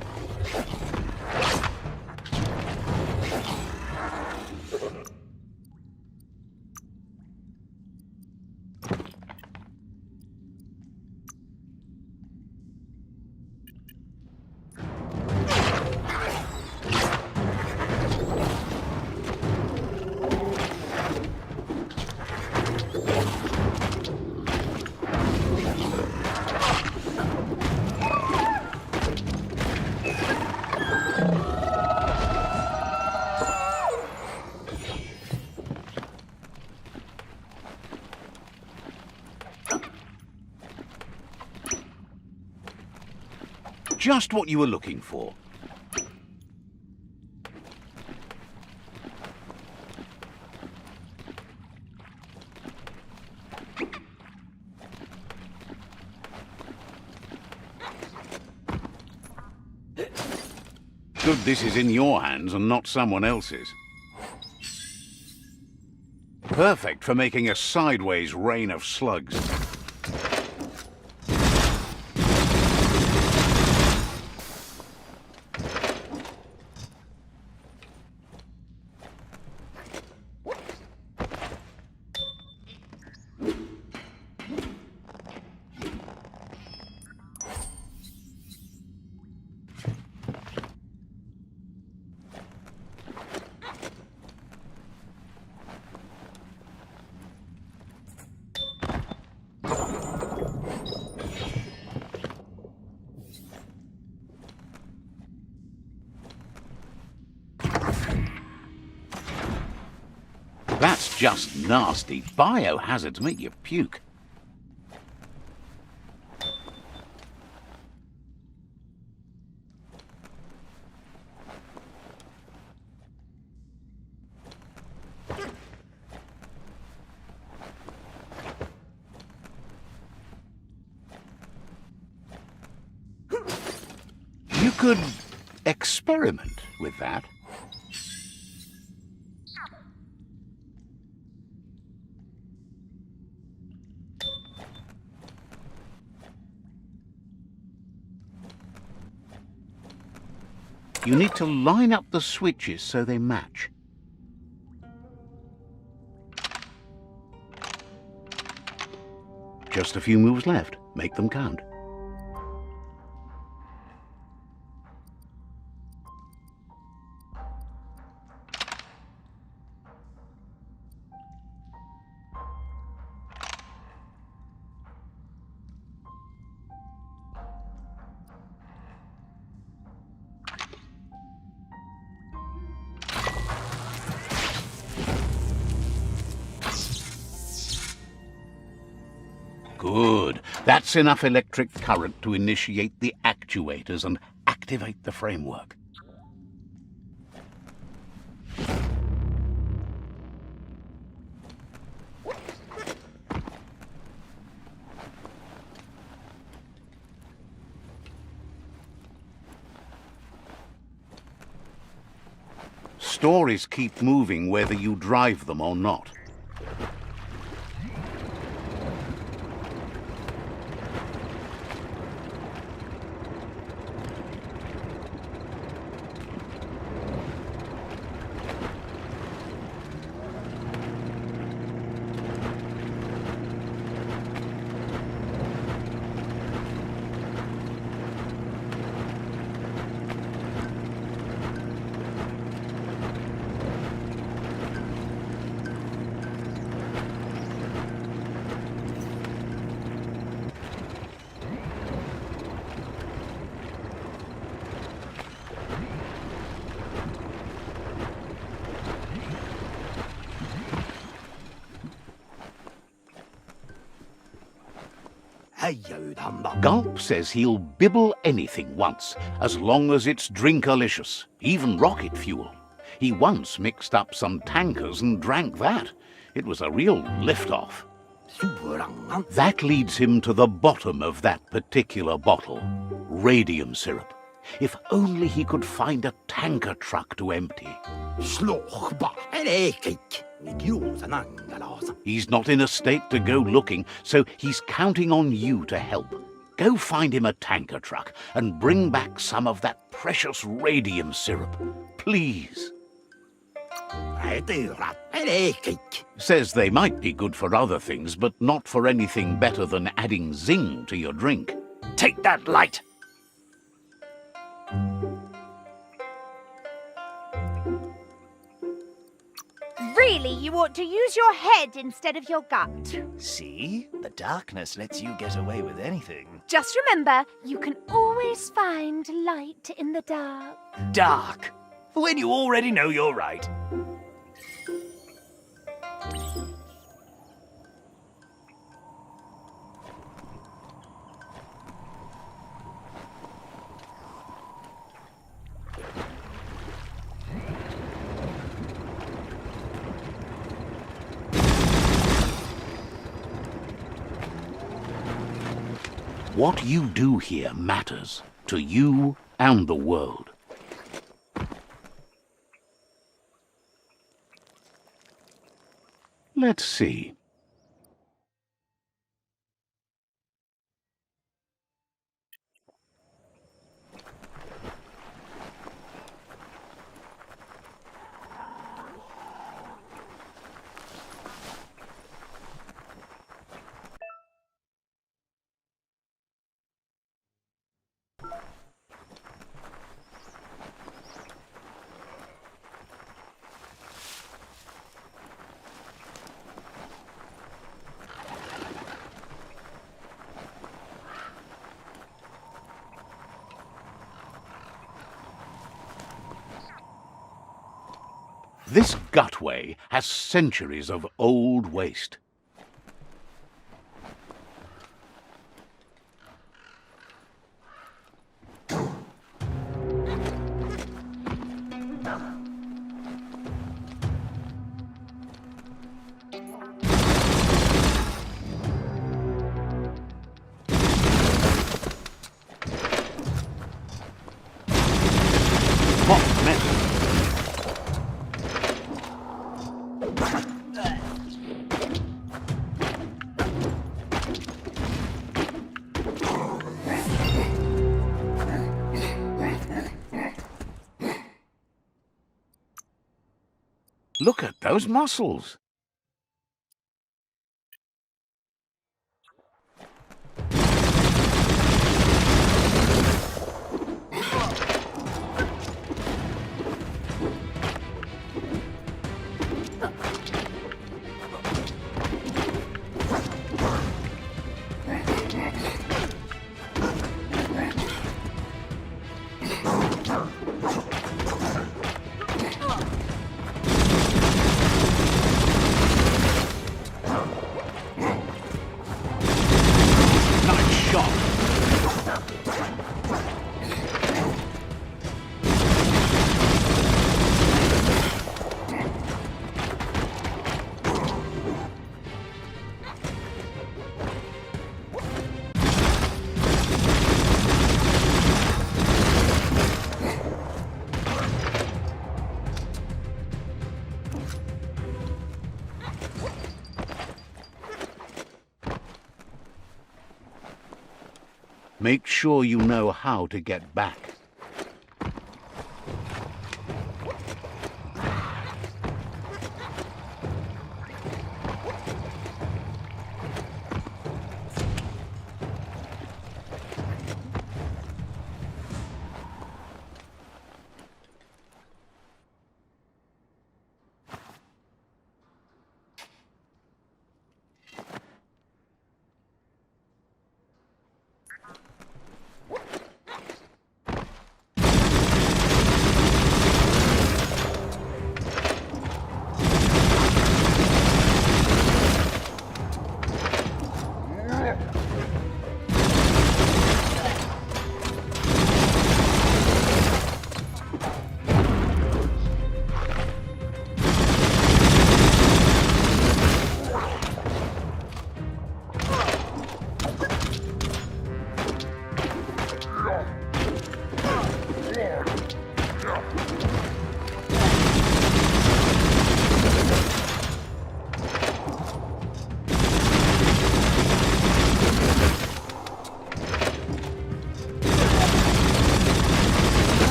Just what you were looking for. Good this is in your hands and not someone else's. Perfect for making a sideways rain of slugs. That's just nasty. Biohazards make you puke. You could experiment with that. You need to line up the switches so they match. Just a few moves left. Make them count. Good. That's enough electric current to initiate the actuators and activate the framework. Stories keep moving whether you drive them or not. Gulp says he'll bibble anything once, as long as it's drinkalicious, even rocket fuel. He once mixed up some tankers and drank that. It was a real lift-off. That leads him to the bottom of that particular bottle. Radium syrup. If only he could find a tanker truck to empty. He's not in a state to go looking, so he's counting on you to help. Go find him a tanker truck and bring back some of that precious radium syrup. Please. Says they might be good for other things, but not for anything better than adding zing to your drink. Take that, light! Really, you ought to use your head instead of your gut. See? The darkness lets you get away with anything. Just remember, you can always find light in the dark. Dark! When you already know you're right. What you do here matters to you and the world. Let's see. This gutway has centuries of old waste. Hot metal. Look at those muscles. Nice shot. Make sure you know how to get back.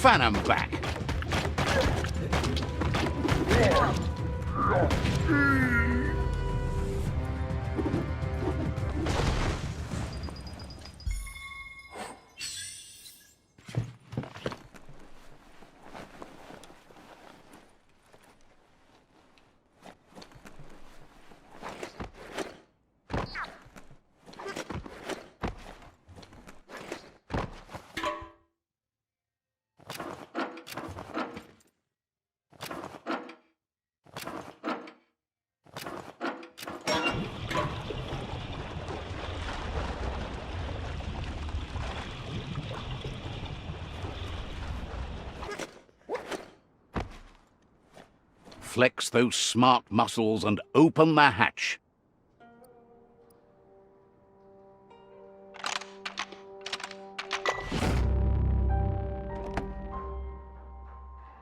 fan 'em back. Flex those smart muscles and open the hatch.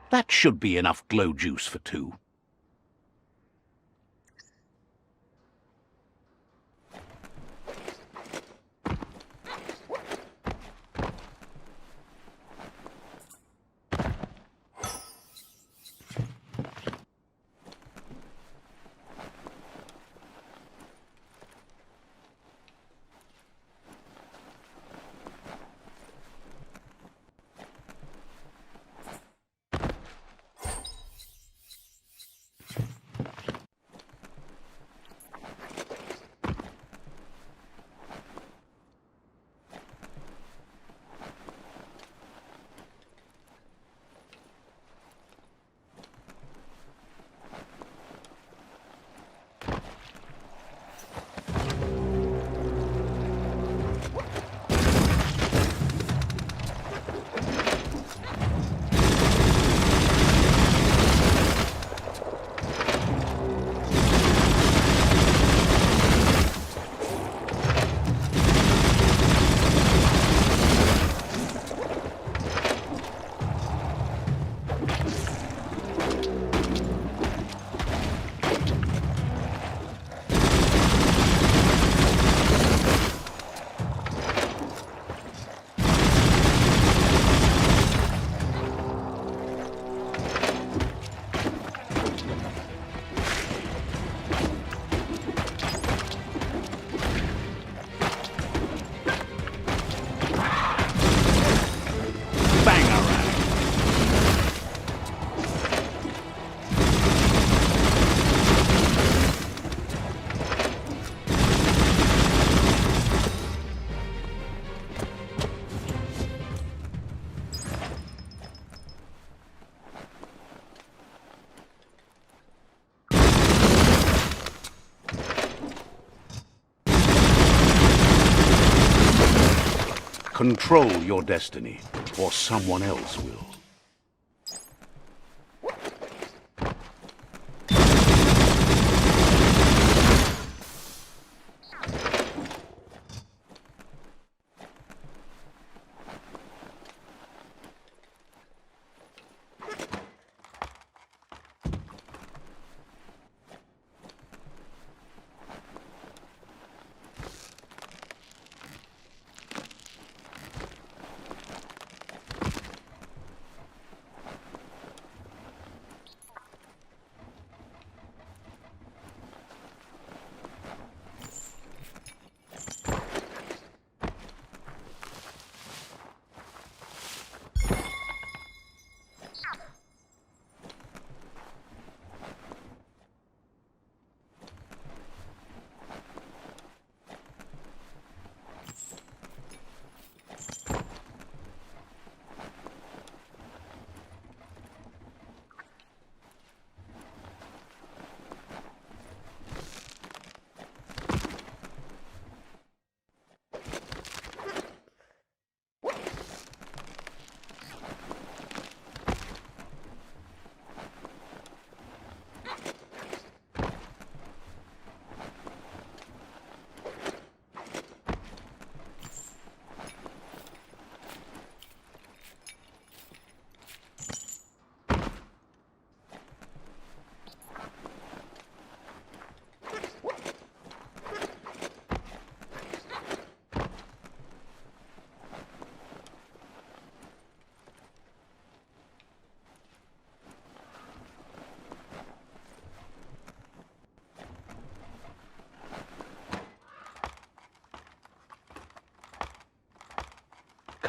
That should be enough glow juice for two. Control your destiny, or someone else will.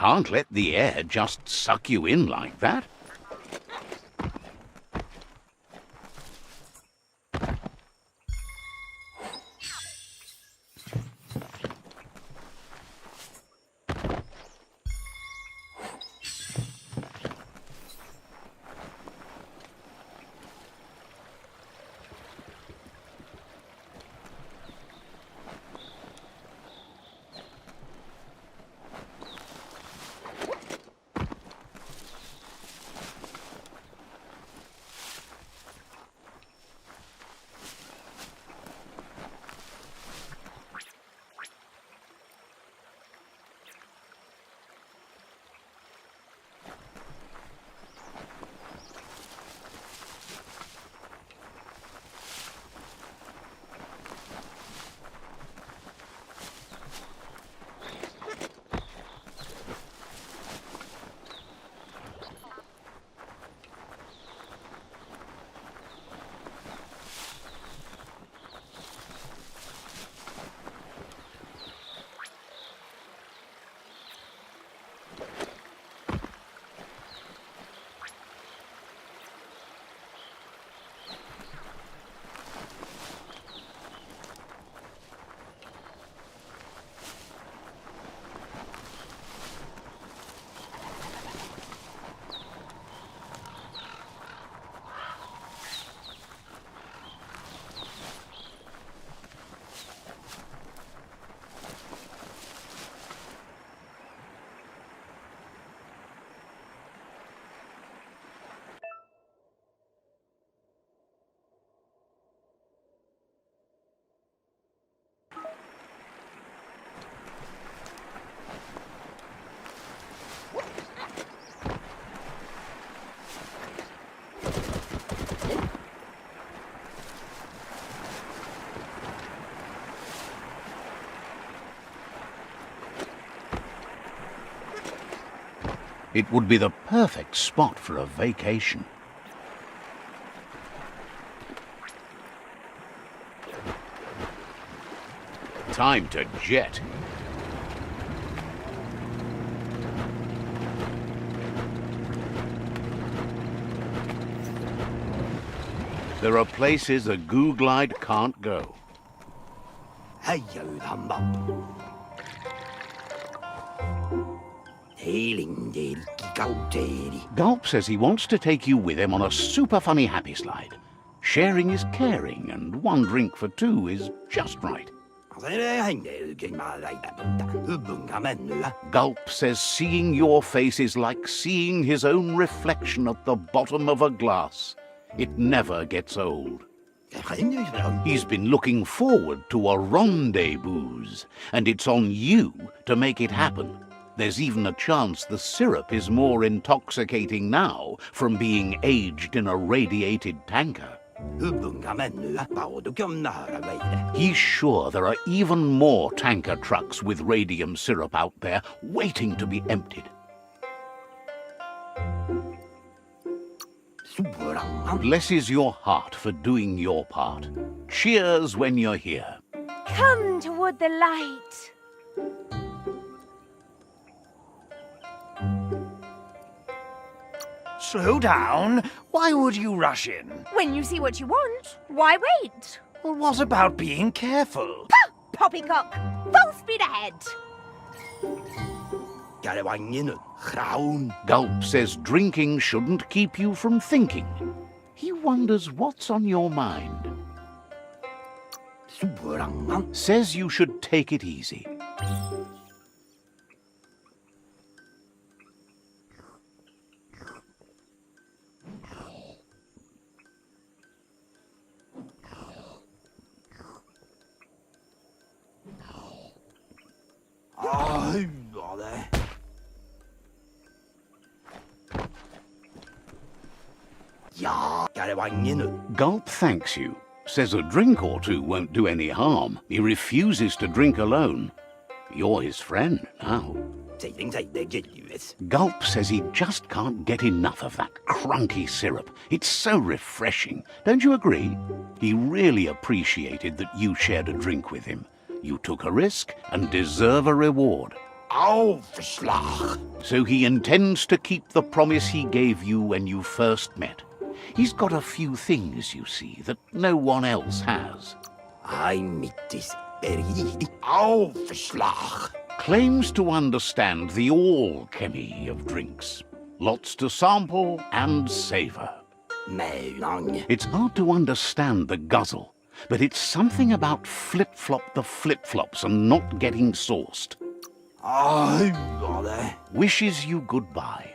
can't let the air just suck you in like that. It would be the perfect spot for a vacation. Time to jet. There are places a goo glide can't go. Hej, hamma. Gulp says he wants to take you with him on a super funny happy slide. Sharing is caring, and one drink for two is just right. Gulp says seeing your face is like seeing his own reflection at the bottom of a glass. It never gets old. He's been looking forward to a rendezvous, and it's on you to make it happen. There's even a chance the syrup is more intoxicating now from being aged in a radiated tanker. He's sure there are even more tanker trucks with radium syrup out there waiting to be emptied. Blesses your heart for doing your part. Cheers when you're here. Come toward the light. Slow down. Why would you rush in? When you see what you want, why wait? Well, what about being careful? Pah! Poppycock! Full speed ahead! Gulp says drinking shouldn't keep you from thinking. He wonders what's on your mind. Says you should take it easy. Gulp thanks you. Says a drink or two won't do any harm. He refuses to drink alone. You're his friend now. Gulp says he just can't get enough of that crunky syrup. It's so refreshing. Don't you agree? He really appreciated that you shared a drink with him. You took a risk and deserve a reward. Aufschlag. So he intends to keep the promise he gave you when you first met. He's got a few things, you see, that no one else has. I'm mit this very Aufschlag. Claims to understand the alchemy of drinks. Lots to sample and savor. Melang. It's hard to understand the guzzle, but it's something about flip-flop the flip-flops and not getting sauced. Bother. Wishes you goodbye.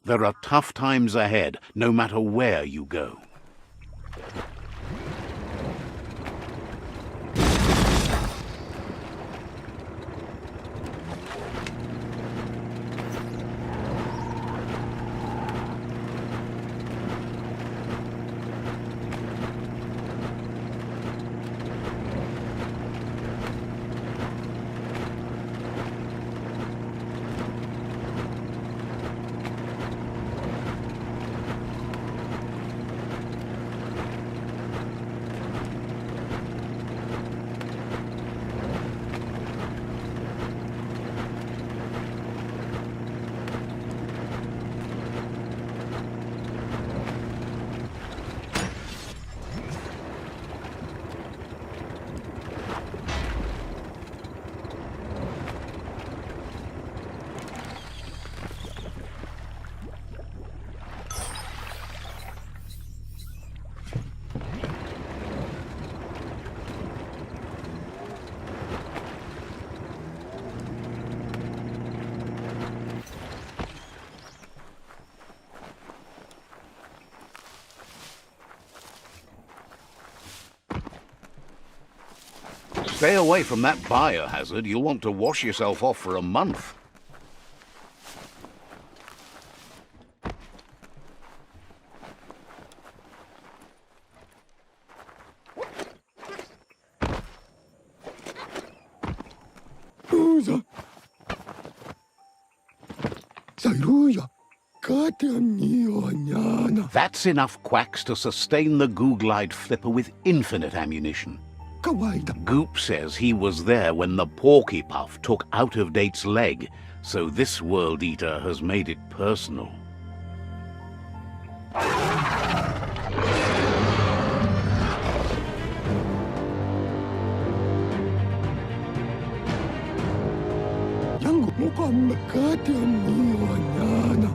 There are tough times ahead, no matter where you go. Stay away from that biohazard. You'll want to wash yourself off for a month. Usa. Sairuya. That's enough quacks to sustain the Googlide flipper with infinite ammunition. Goop says he was there when the Porky Puff took Out-of-Date's leg, so this World Eater has made it personal.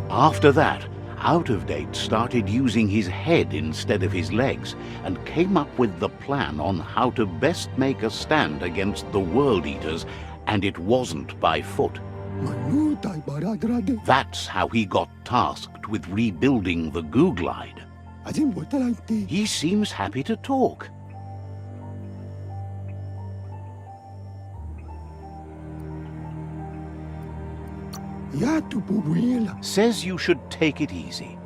After that, Out-of-Date started using his head instead of his legs and came up with the plan on how to best make a stand against the World Eaters, and it wasn't by foot. That's how he got tasked with rebuilding the Googlide. He seems happy to talk. Says you should take it easy.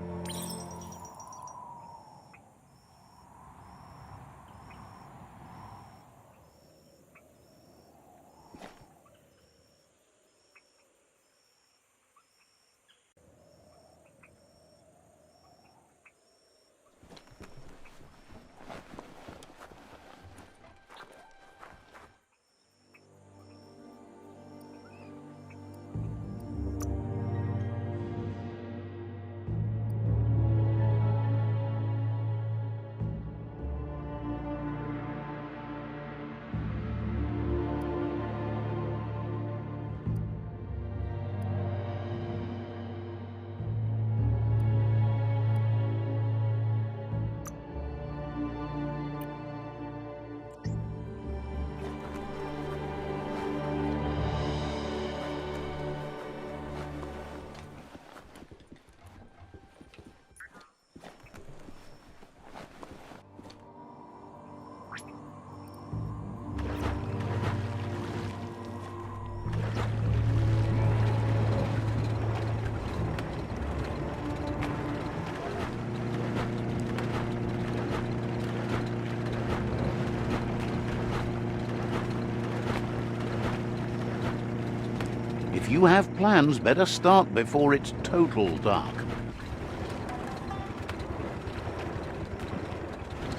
If you have plans, better start before it's total dark.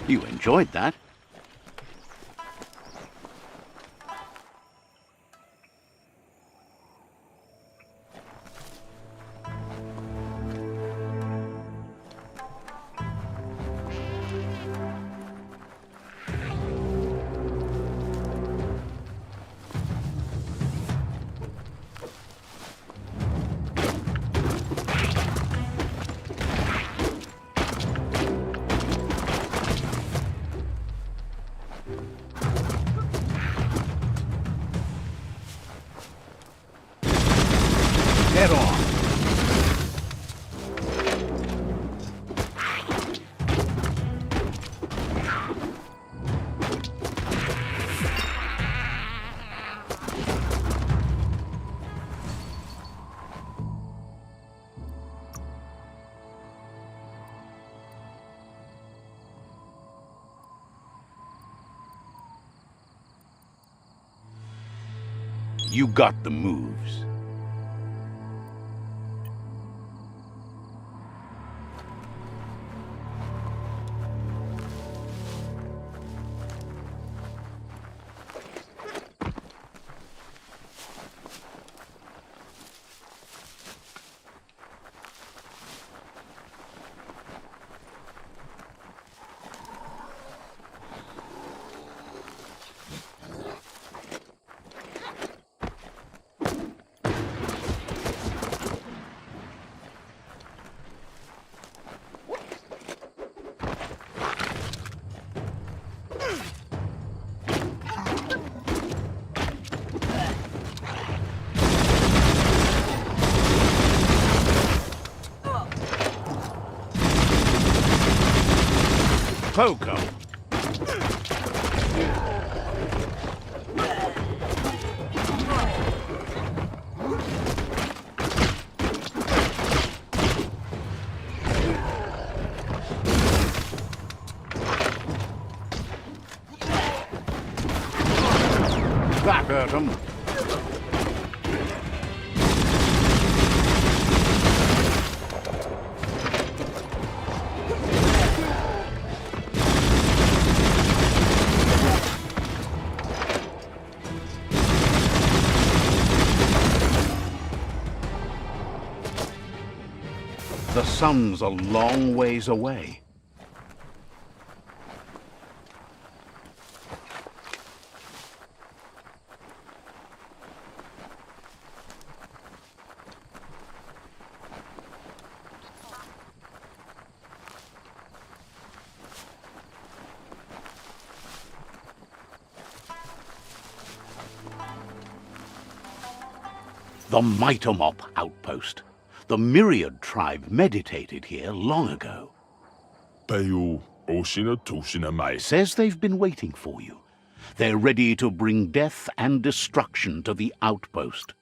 You enjoyed that. Get on. You got the moves. Poco. That hurt him. The sun's a long ways away. The Mitomop outpost. The Myriad tribe meditated here long ago. Says they've been waiting for you. They're ready to bring death and destruction to the outpost.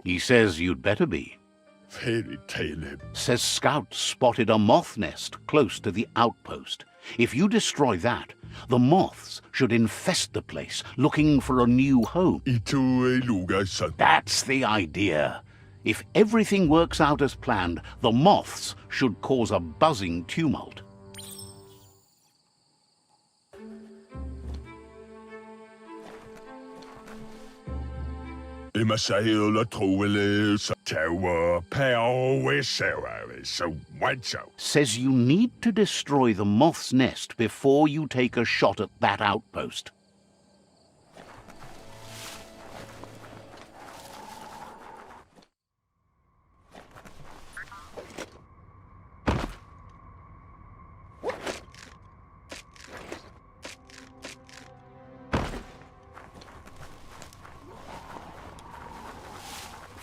He says you'd better be. Says scouts spotted a moth nest close to the outpost. If you destroy that, the moths should infest the place, looking for a new home. That's the idea. If everything works out as planned, the moths should cause a buzzing tumult. Says you need to destroy the moth's nest before you take a shot at that outpost.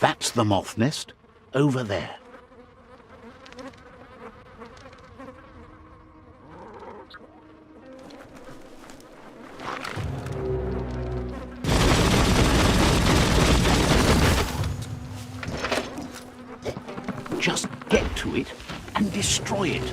That's the moth nest, over there. Just get to it and destroy it.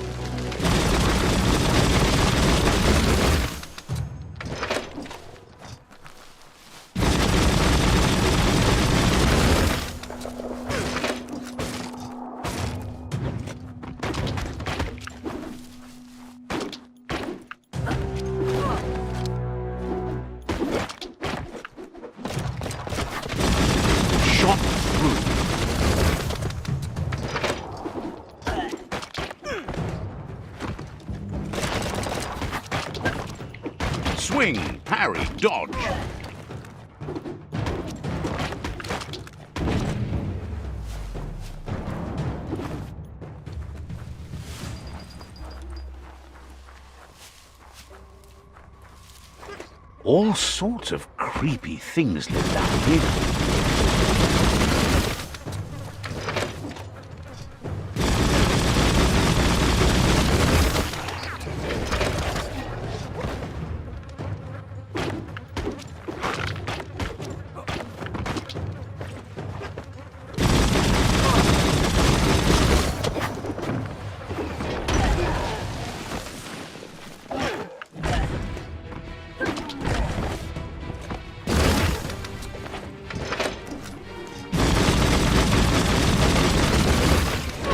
Swing, parry, dodge. All sorts of creepy things live down here.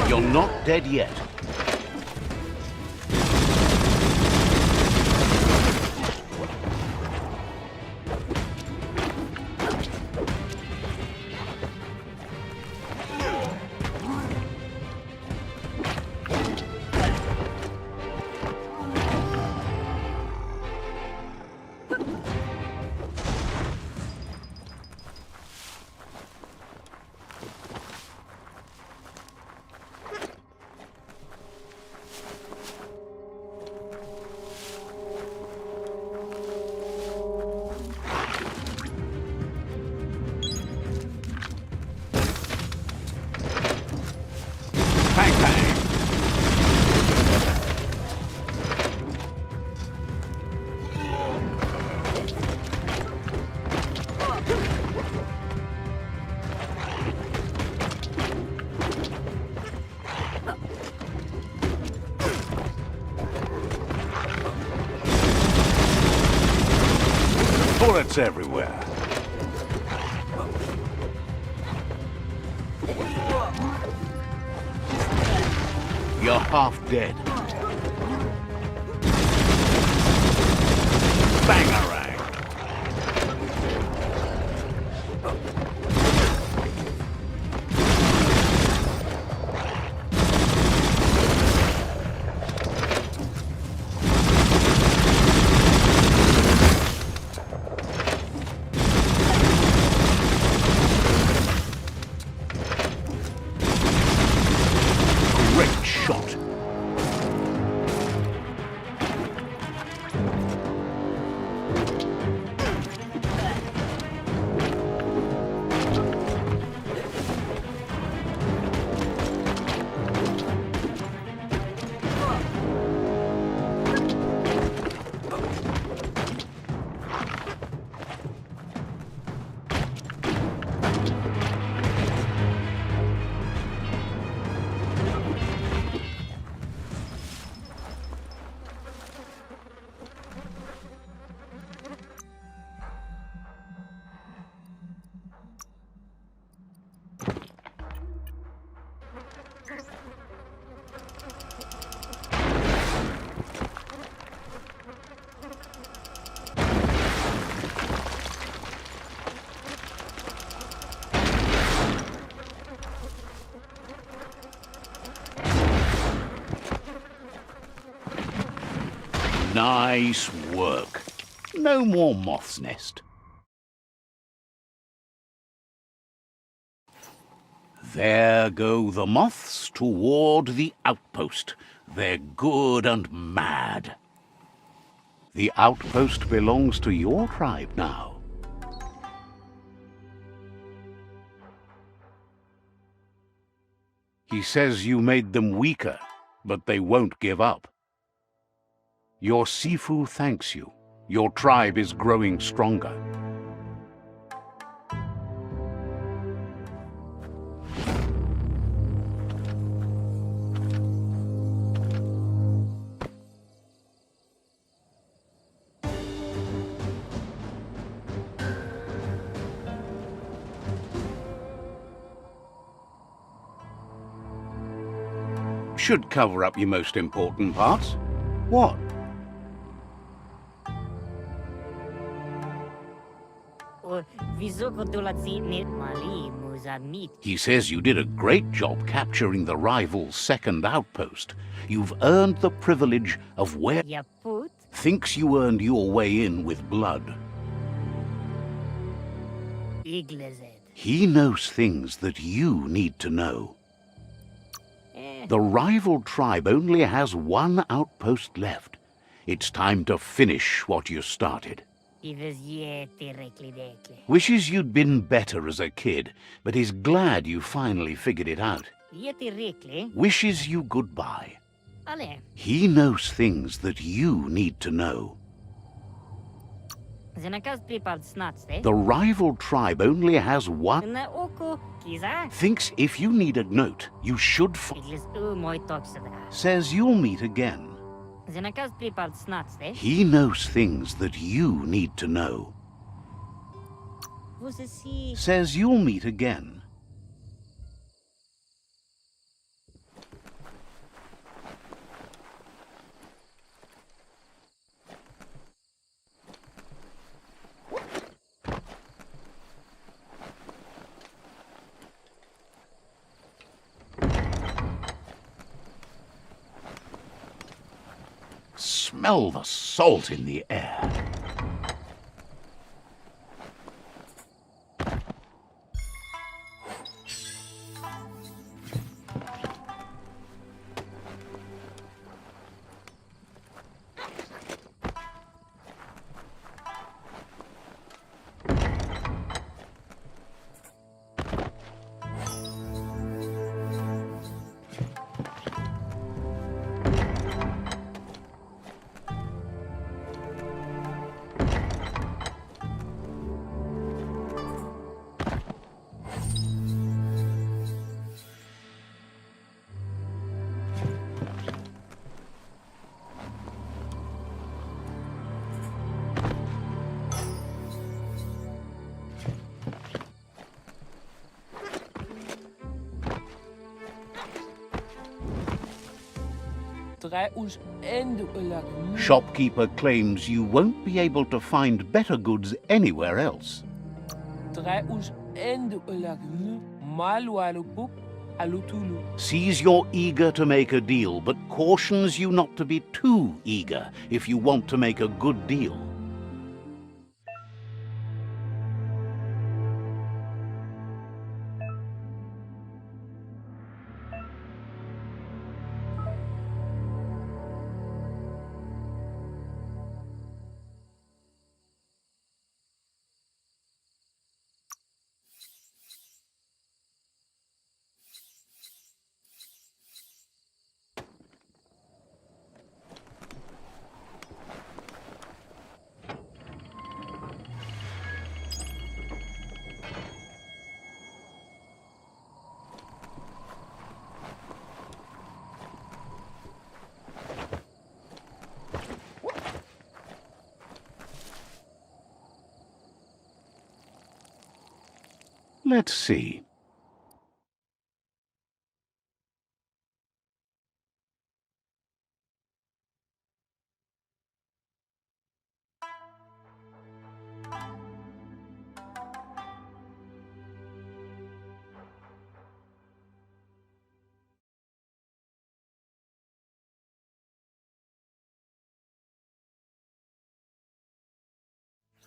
You're not dead yet. Bang, bang. Bullets everywhere. You're half dead. Bangarang. Great shot. Nice work. No more moth's nest. There go the moths toward the outpost. They're good and mad. The outpost belongs to your tribe now. He says you made them weaker, but they won't give up. Your Sifu thanks you. Your tribe is growing stronger. Should cover up your most important parts. What? He says you did a great job capturing the rival's second outpost. You've earned the privilege of Thinks you earned your way in with blood. Iglezed. He knows things that you need to know. The rival tribe only has one outpost left. It's time to finish what you started. Wishes you'd been better as a kid, but is glad you finally figured it out. Wishes you goodbye. He knows things that you need to know. The rival tribe only has one. Thinks if you need a note, you should Says you'll meet again. He knows things that you need to know. Says you'll meet again. Smell the salt in the air. Shopkeeper claims you won't be able to find better goods anywhere else. Sees you're eager to make a deal, but cautions you not to be too eager if you want to make a good deal. Let's see.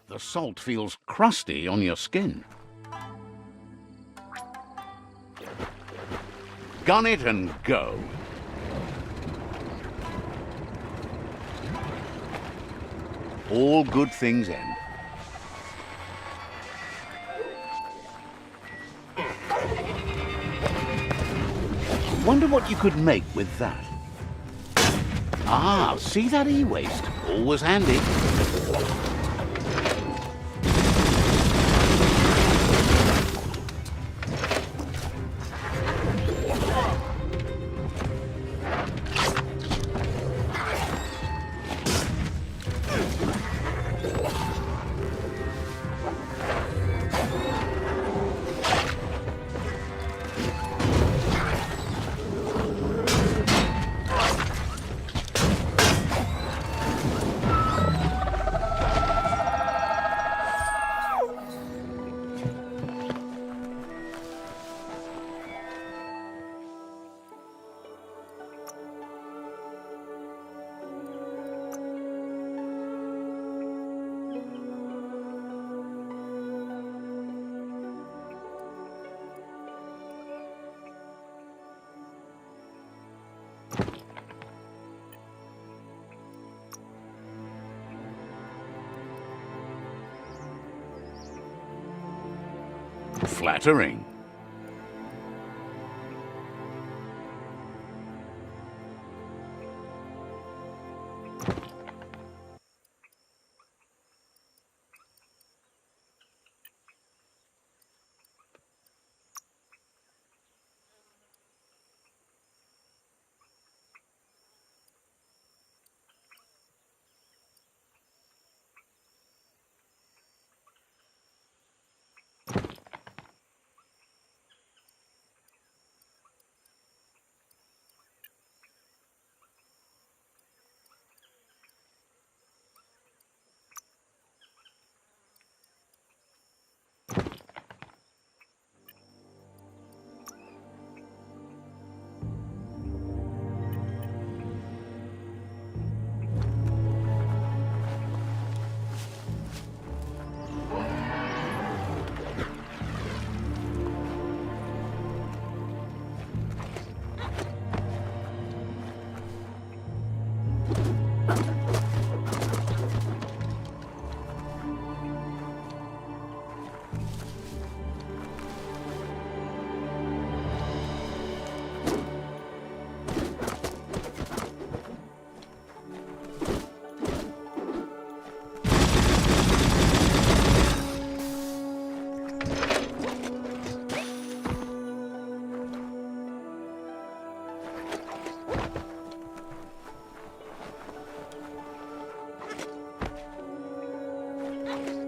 The salt feels crusty on your skin. Gun it and go. All good things end. Wonder what you could make with that. Ah, see that e-waste? Always handy. Flattering.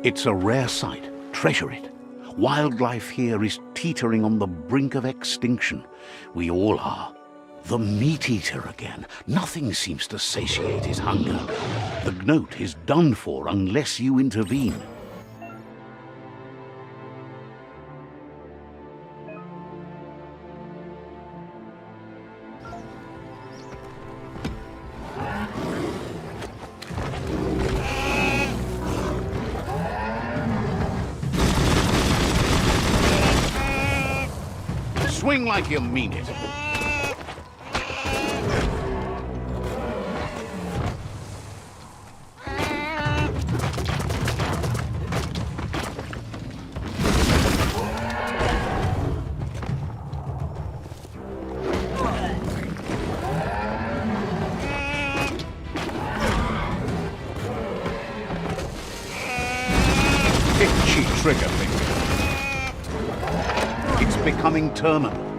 It's a rare sight. Treasure it. Wildlife here is teetering on the brink of extinction. We all are. The meat-eater again. Nothing seems to satiate his hunger. The gnat is done for unless you intervene. Swing like you mean it. Itchy trigger finger. It's becoming terminal.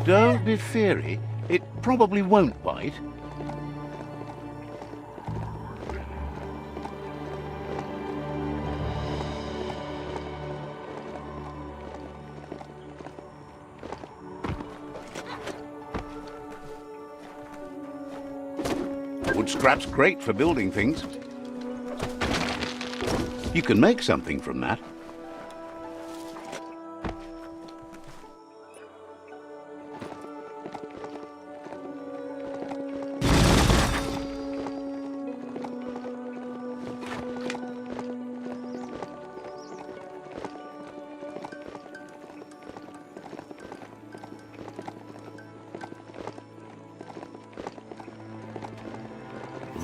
Don't be fiery. It probably won't bite. Wood scrap's great for building things. You can make something from that.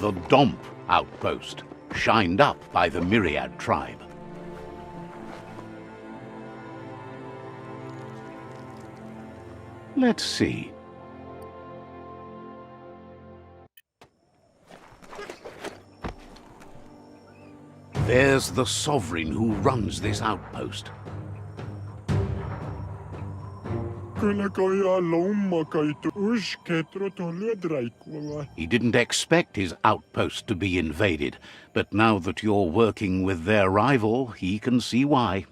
The Domp outpost, shined up by the Myriad tribe. Let's see. There's the sovereign who runs this outpost. He didn't expect his outpost to be invaded, but now that you're working with their rival, he can see why.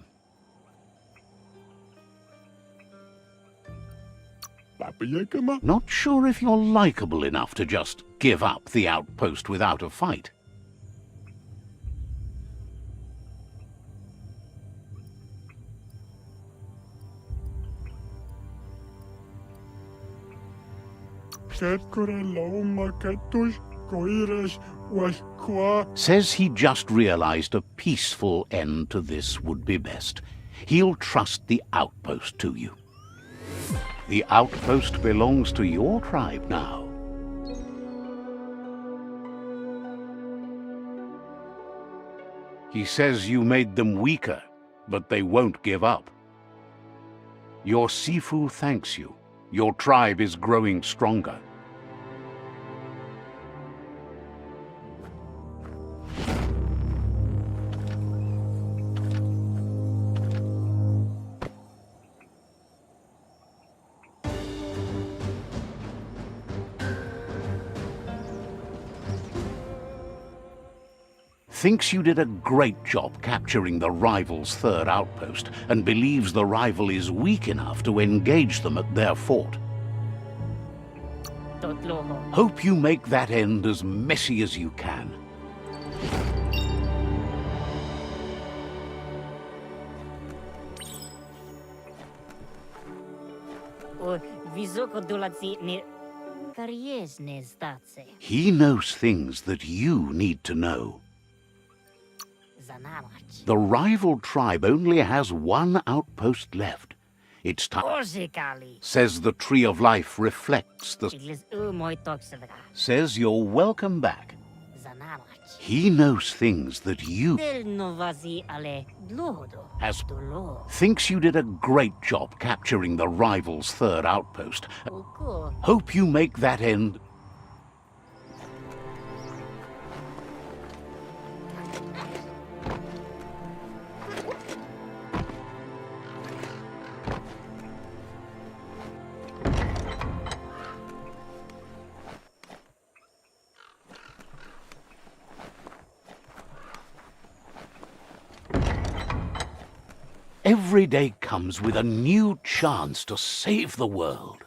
Not sure if you're likable enough to just give up the outpost without a fight. Says he just realized a peaceful end to this would be best. He'll trust the outpost to you. The outpost belongs to your tribe now. He says you made them weaker, but they won't give up. Your Sifu thanks you. Your tribe is growing stronger. Thinks you did a great job capturing the rival's third outpost and believes the rival is weak enough to engage them at their fort. Hope you make that end as messy as you can. He knows things that you need to know. The rival tribe only has one outpost left. It's time. Says the Tree of Life reflects the... Says you're welcome back. He knows things that you... Thinks you did a great job capturing the rival's third outpost. Hope you make that end... Every day comes with a new chance to save the world.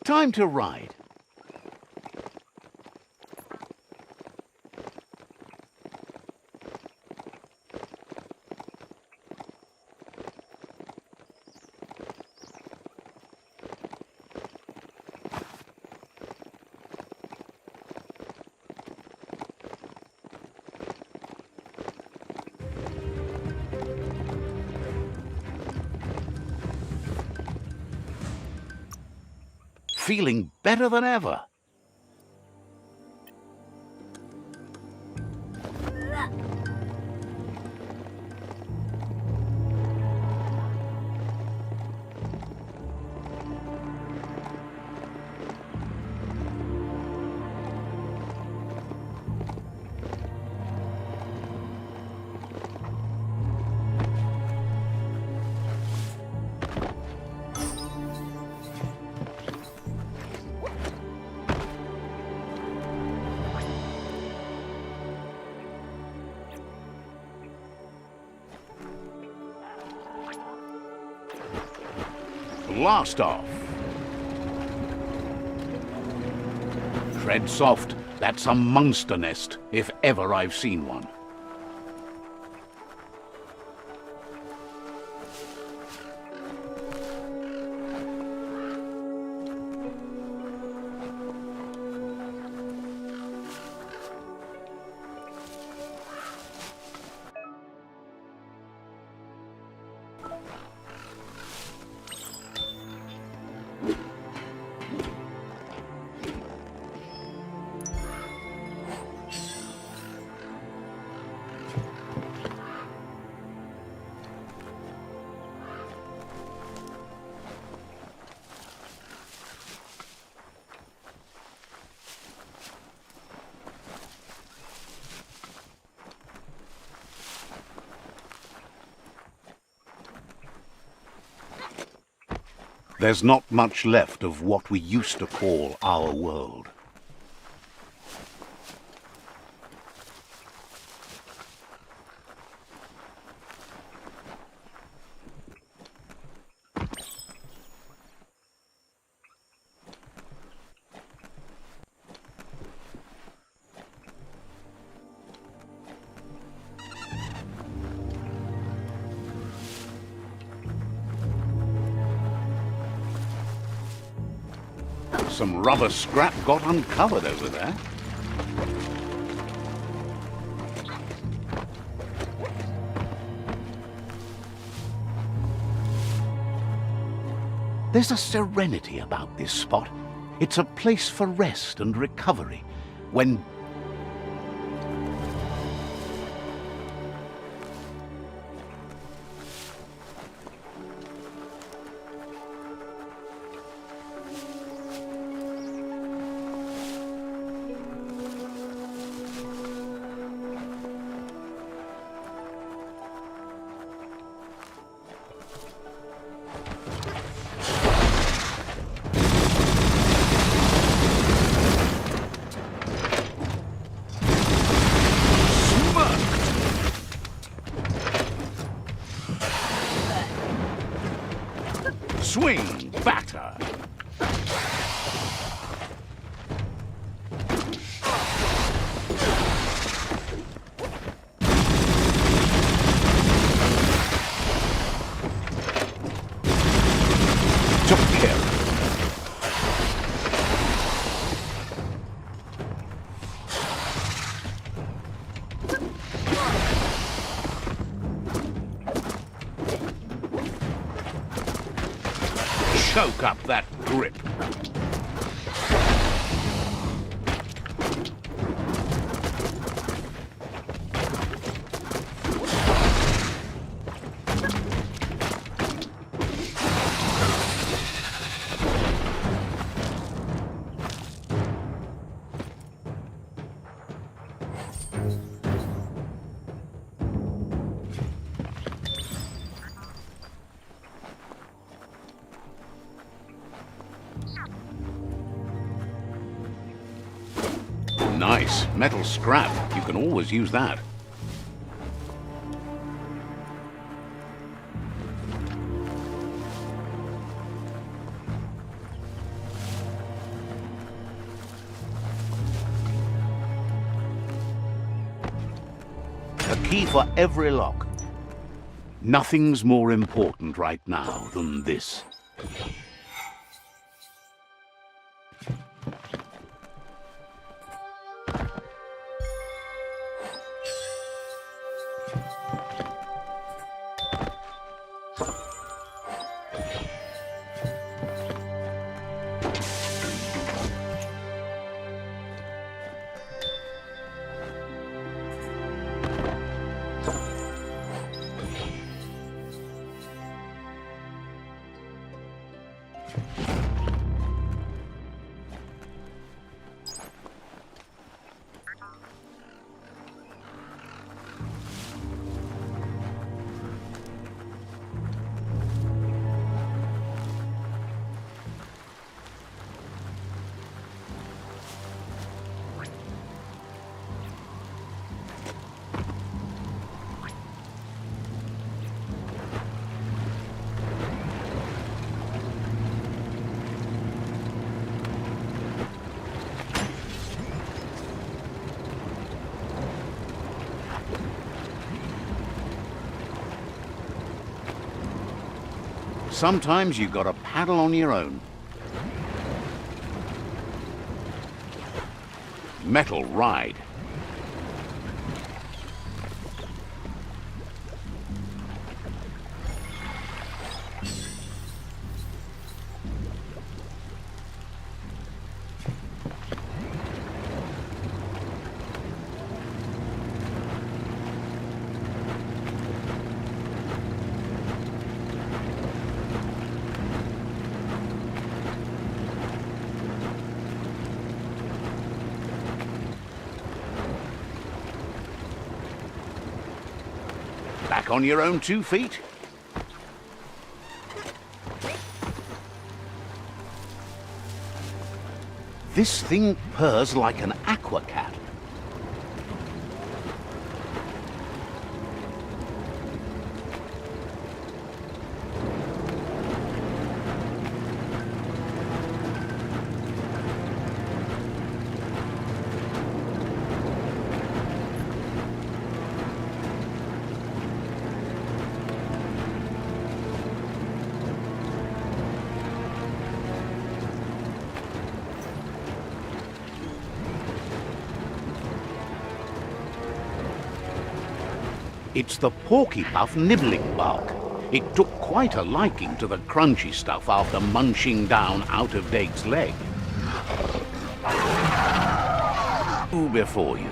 Time to ride. feeling better than ever. Blast off. Tread soft. That's a monster nest, if ever I've seen one. There's not much left of what we used to call our world. Some rubber scrap got uncovered over there. There's a serenity about this spot. It's a place for rest and recovery. When swing, batter. Took care of it. Choke up that grip. Nice. Metal scrap. You can always use that. A key for every lock. Nothing's more important right now than this. Sometimes you've got to paddle on your own. Metal ride. Back on your own 2 feet. This thing purrs like an aqua cat. It's the porky-puff nibbling bark. It took quite a liking to the crunchy stuff after munching down out-of-date's leg. Who before you?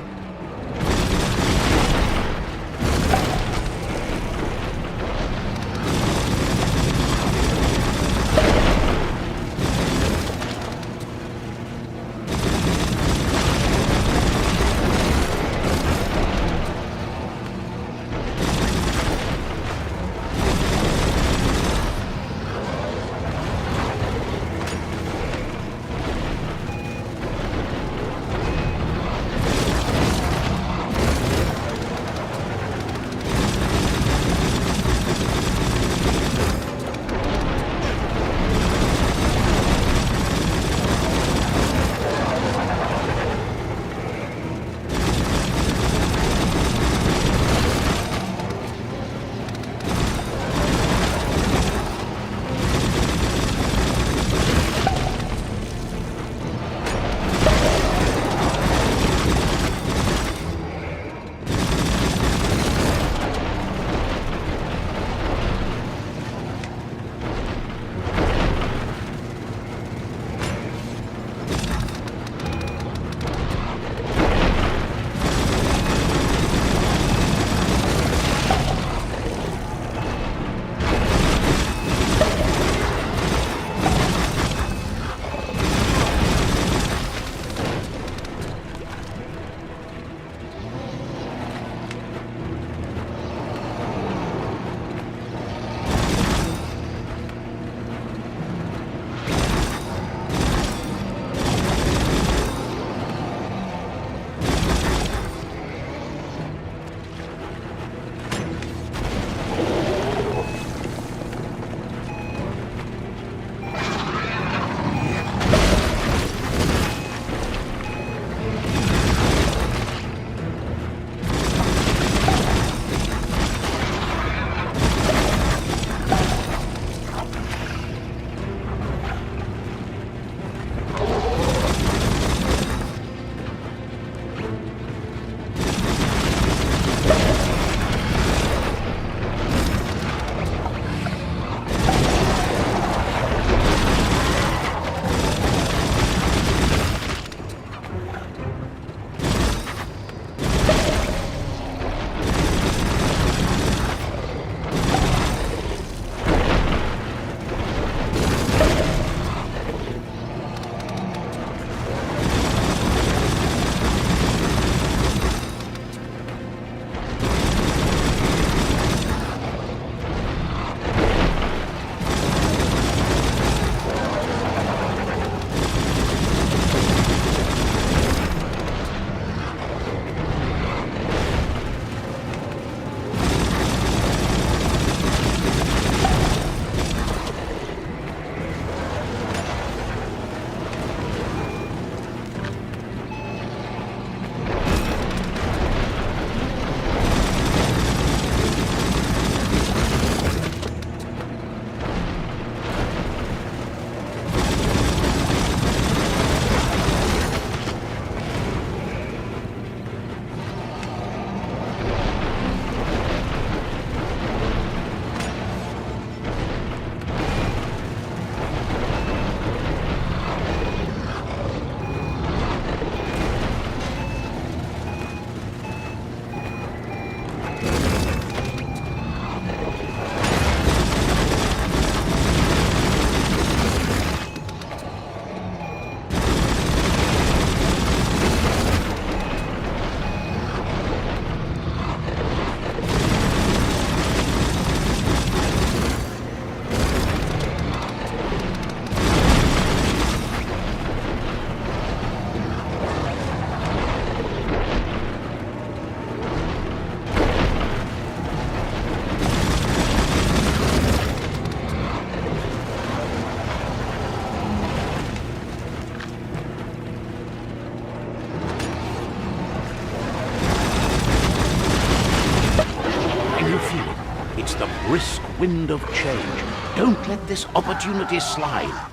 the brisk wind of change. Don't let this opportunity slide.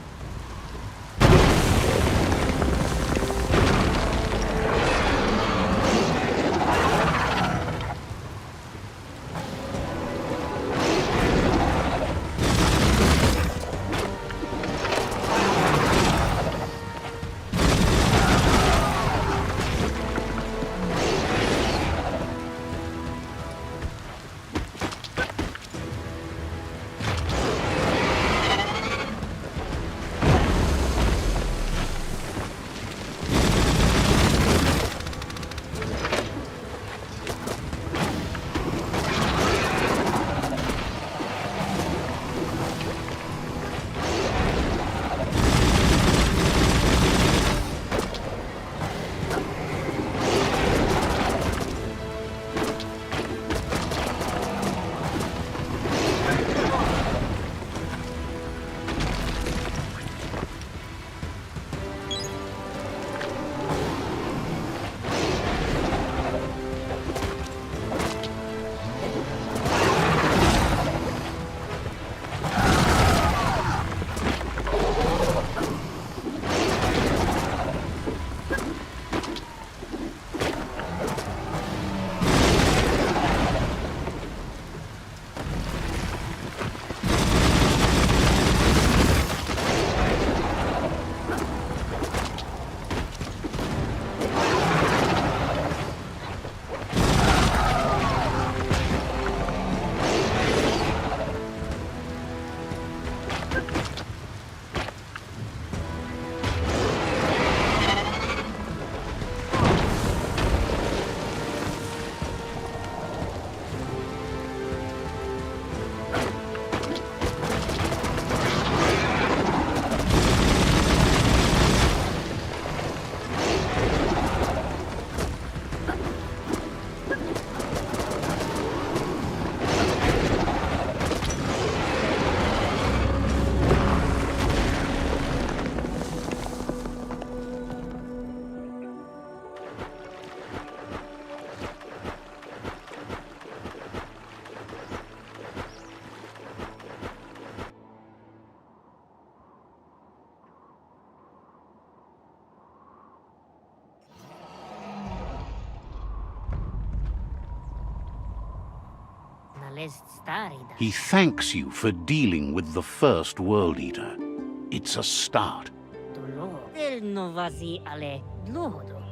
He thanks you for dealing with the first World Eater. It's a start.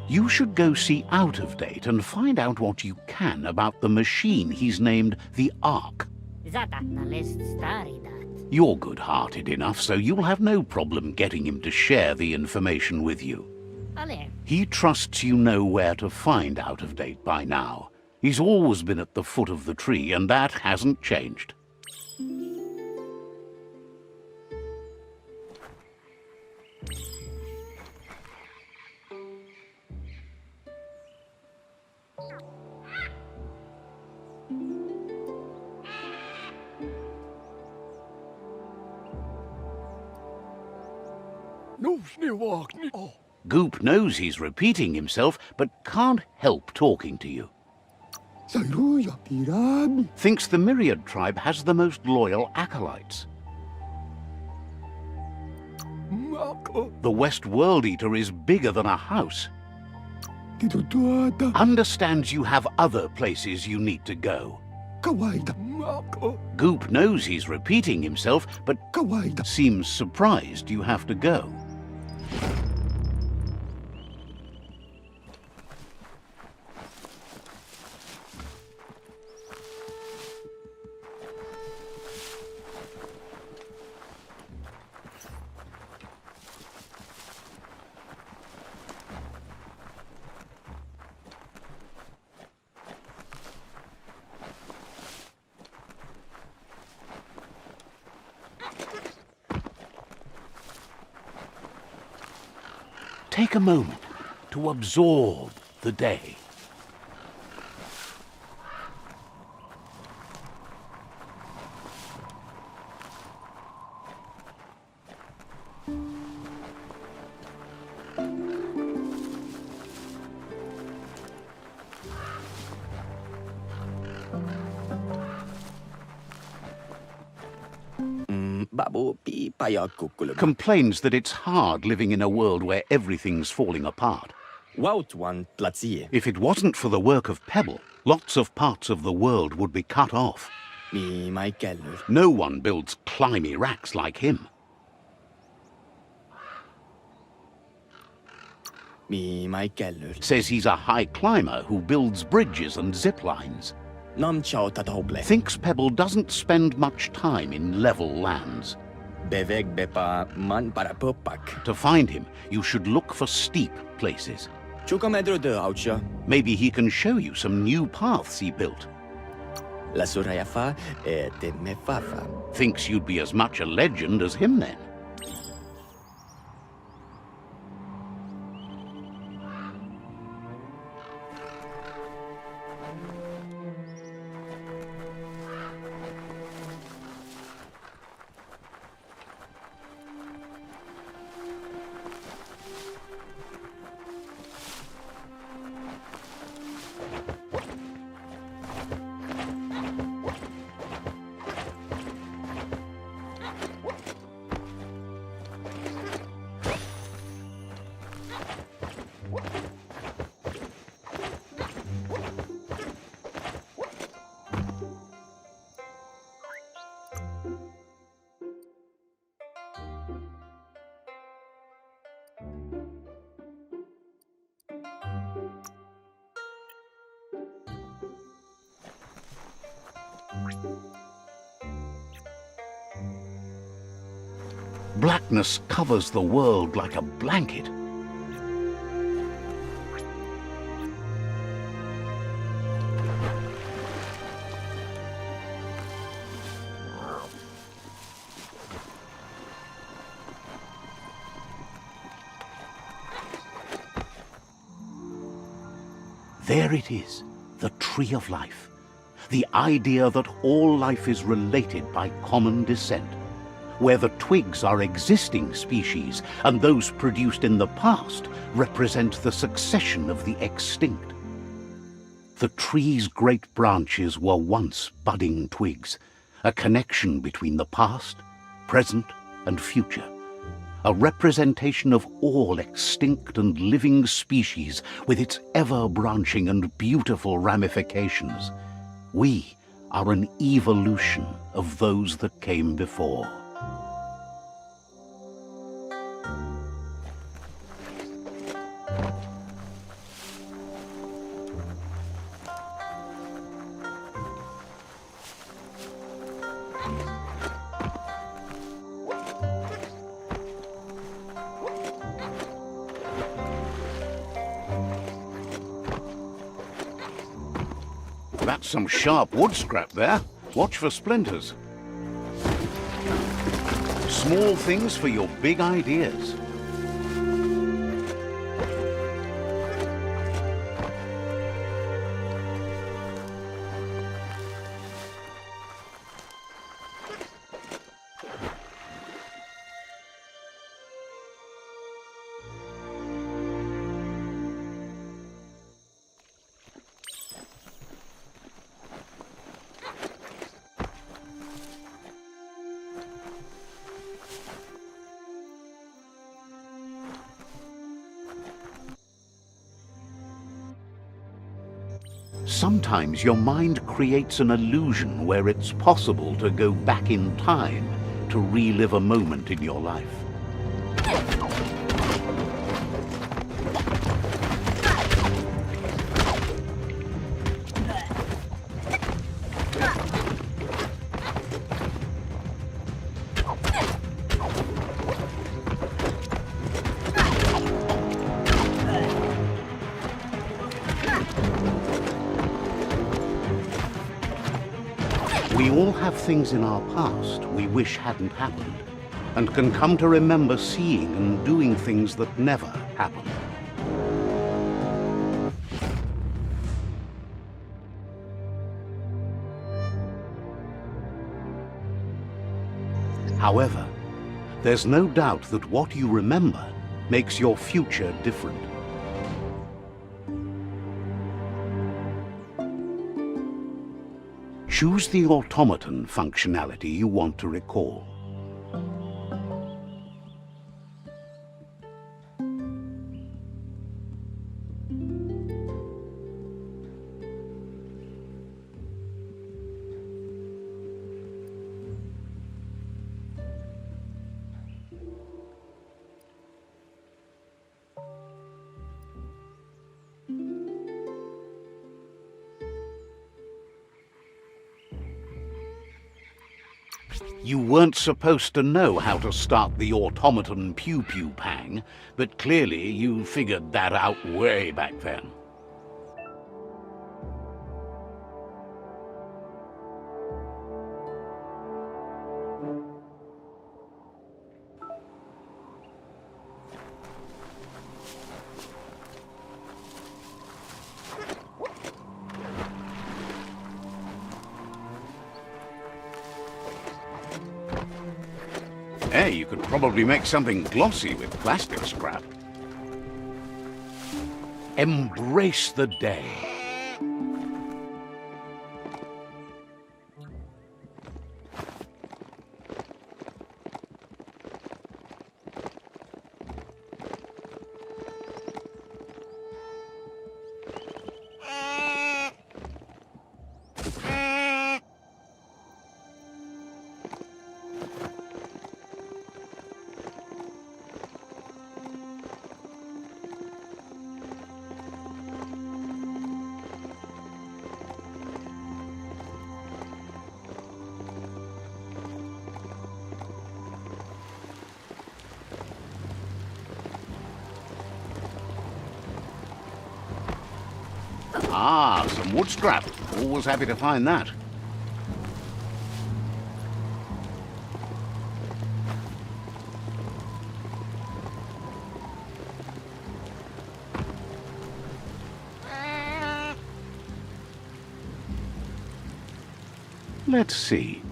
You should go see Out of Date and find out what you can about the machine he's named the Ark. You're good-hearted enough, so you'll have no problem getting him to share the information with you. He trusts you know where to find Out of Date by now. He's always been at the foot of the tree, and that hasn't changed. Goop knows he's repeating himself, but can't help talking to you. Thinks the Myriad tribe has the most loyal acolytes. The West World Eater is bigger than a house. Understands you have other places you need to go. Goop knows he's repeating himself, but seems surprised you have to go. Take a moment to absorb the day. babu pi payag kukulum. Complains that it's hard living in a world where everything's falling apart. Wout one platsie. If it wasn't for the work of Pebble, lots of parts of the world would be cut off. Mi Michael. No one builds climby racks like him. Mi Michael. Says he's a high climber who builds bridges and zip lines. Nam chao tatoble. Thinks Pebble doesn't spend much time in level lands. Beveg bepa man para popak. To find him, you should look for steep places. Chukamedro de aucha. Maybe he can show you some new paths he built. La surayafa e te mefafa. Thinks you'd be as much a legend as him then. Blackness covers the world like a blanket. There it is, the tree of life. The idea that all life is related by common descent, where the twigs are existing species and those produced in the past represent the succession of the extinct. The tree's great branches were once budding twigs, a connection between the past, present, and future, a representation of all extinct and living species with its ever-branching and beautiful ramifications. We are an evolution of those that came before. That's some sharp wood scrap there. Watch for splinters. Small things for your big ideas. Sometimes your mind creates an illusion where it's possible to go back in time to relive a moment in your life. We all have things in our past we wish hadn't happened, and can come to remember seeing and doing things that never happened. However, there's no doubt that what you remember makes your future different. Choose the automaton functionality you want to recall. You weren't supposed to know how to start the automaton pew-pew pang, but clearly you figured that out way back then. Hey, you could probably make something glossy with plastic scrap. Embrace the day. Ah, some wood scrap. Always happy to find that. Let's see.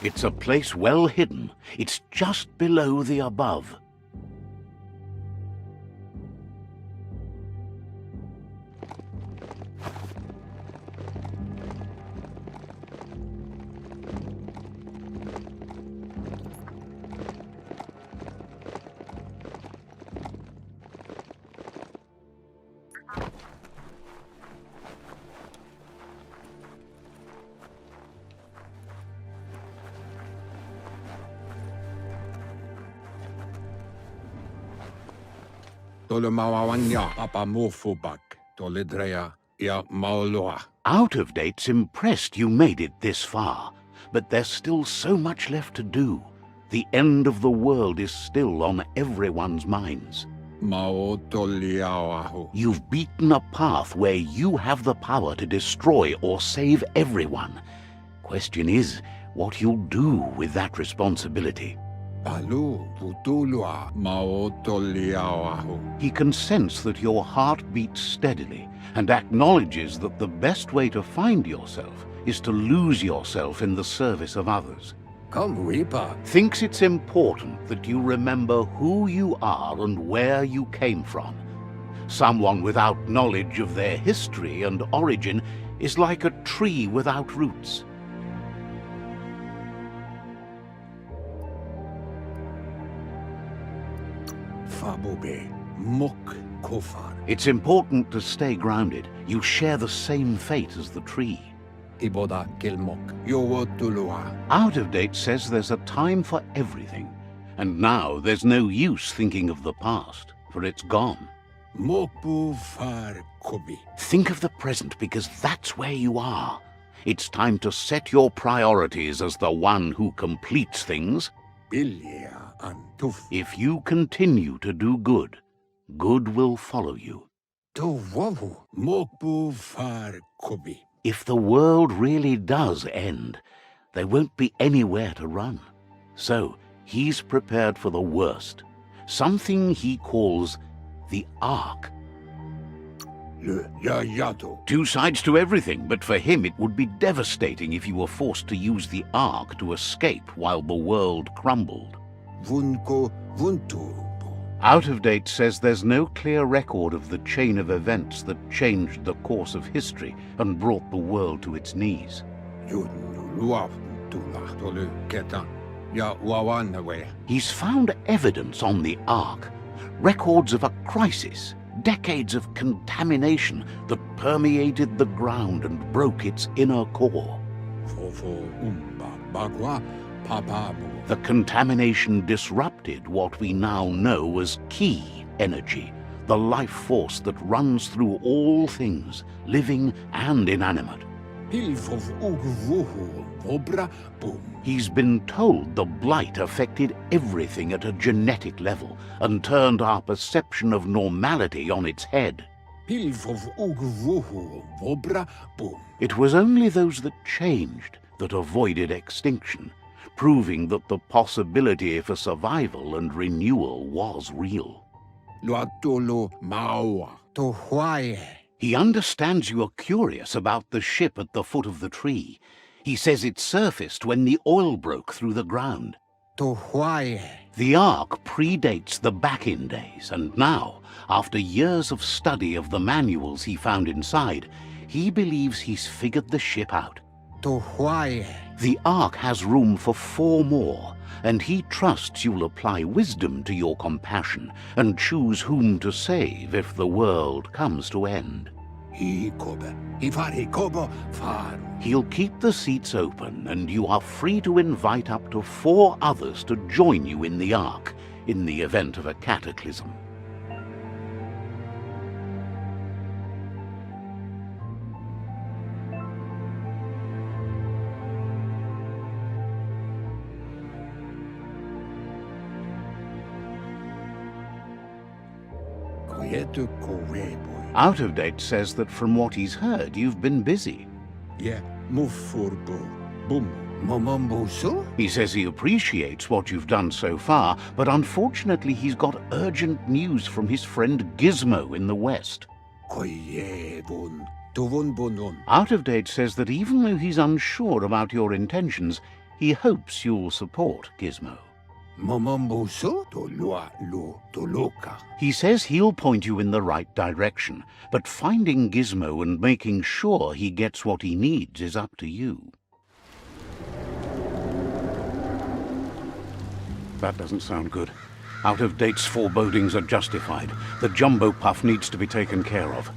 It's a place well hidden. It's just below the above. Out of Date's impressed you made it this far, but there's still so much left to do. The end of the world is still on everyone's minds. You've beaten a path where you have the power to destroy or save everyone. Question is, what you'll do with that responsibility. He can sense that your heart beats steadily and acknowledges that the best way to find yourself is to lose yourself in the service of others. Thinks it's important that you remember who you are and where you came from. Someone without knowledge of their history and origin is like a tree without roots. It's important to stay grounded. You share the same fate as the tree. Out of Date says there's a time for everything, and now there's no use thinking of the past, for it's gone. Think of the present, because that's where you are. It's time to set your priorities as the one who completes things. If you continue to do good, good will follow you. If the world really does end, there won't be anywhere to run. So he's prepared for the worst, something he calls the Ark. Two sides to everything, but for him it would be devastating if you were forced to use the Ark to escape while the world crumbled. Out of Date says there's no clear record of the chain of events that changed the course of history and brought the world to its knees. He's found evidence on the Ark, records of a crisis, decades of contamination that permeated the ground and broke its inner core. Fofo umba bagua papabu. The contamination disrupted what we now know as ki energy, the life force that runs through all things, living and inanimate. Pilfov ugvuhu vobra boom. He's been told the blight affected everything at a genetic level and turned our perception of normality on its head. Pilfov ugvuhu vobra boom. It was only those that changed that avoided extinction, proving that the possibility for survival and renewal was real. Luatolo maua to huaye. He understands you are curious about the ship at the foot of the tree. He says it surfaced when the oil broke through the ground. To huaye. The Ark predates the back-in days, and now, after years of study of the manuals he found inside, he believes he's figured the ship out. To huaye. The Ark has room for 4 more, and he trusts you'll apply wisdom to your compassion and choose whom to save if the world comes to end. Hikobe. Ifari kobo faru. He'll keep the seats open, and you are free to invite up to 4 others to join you in the Ark in the event of a cataclysm. Koyetu koweboy. Out of Date says that from what he's heard, you've been busy. Yeah, mufurbo. Boom. Momombusu? He says he appreciates what you've done so far, but unfortunately he's got urgent news from his friend Gizmo in the West. Koyebun. Tuvun bunun. Out of Date says that even though he's unsure about your intentions, he hopes you'll support Gizmo. Momombusu? To lua lu to luka. He says he'll point you in the right direction, but finding Gizmo and making sure he gets what he needs is up to you. That doesn't sound good. Out of Date's forebodings are justified. The jumbo puff needs to be taken care of.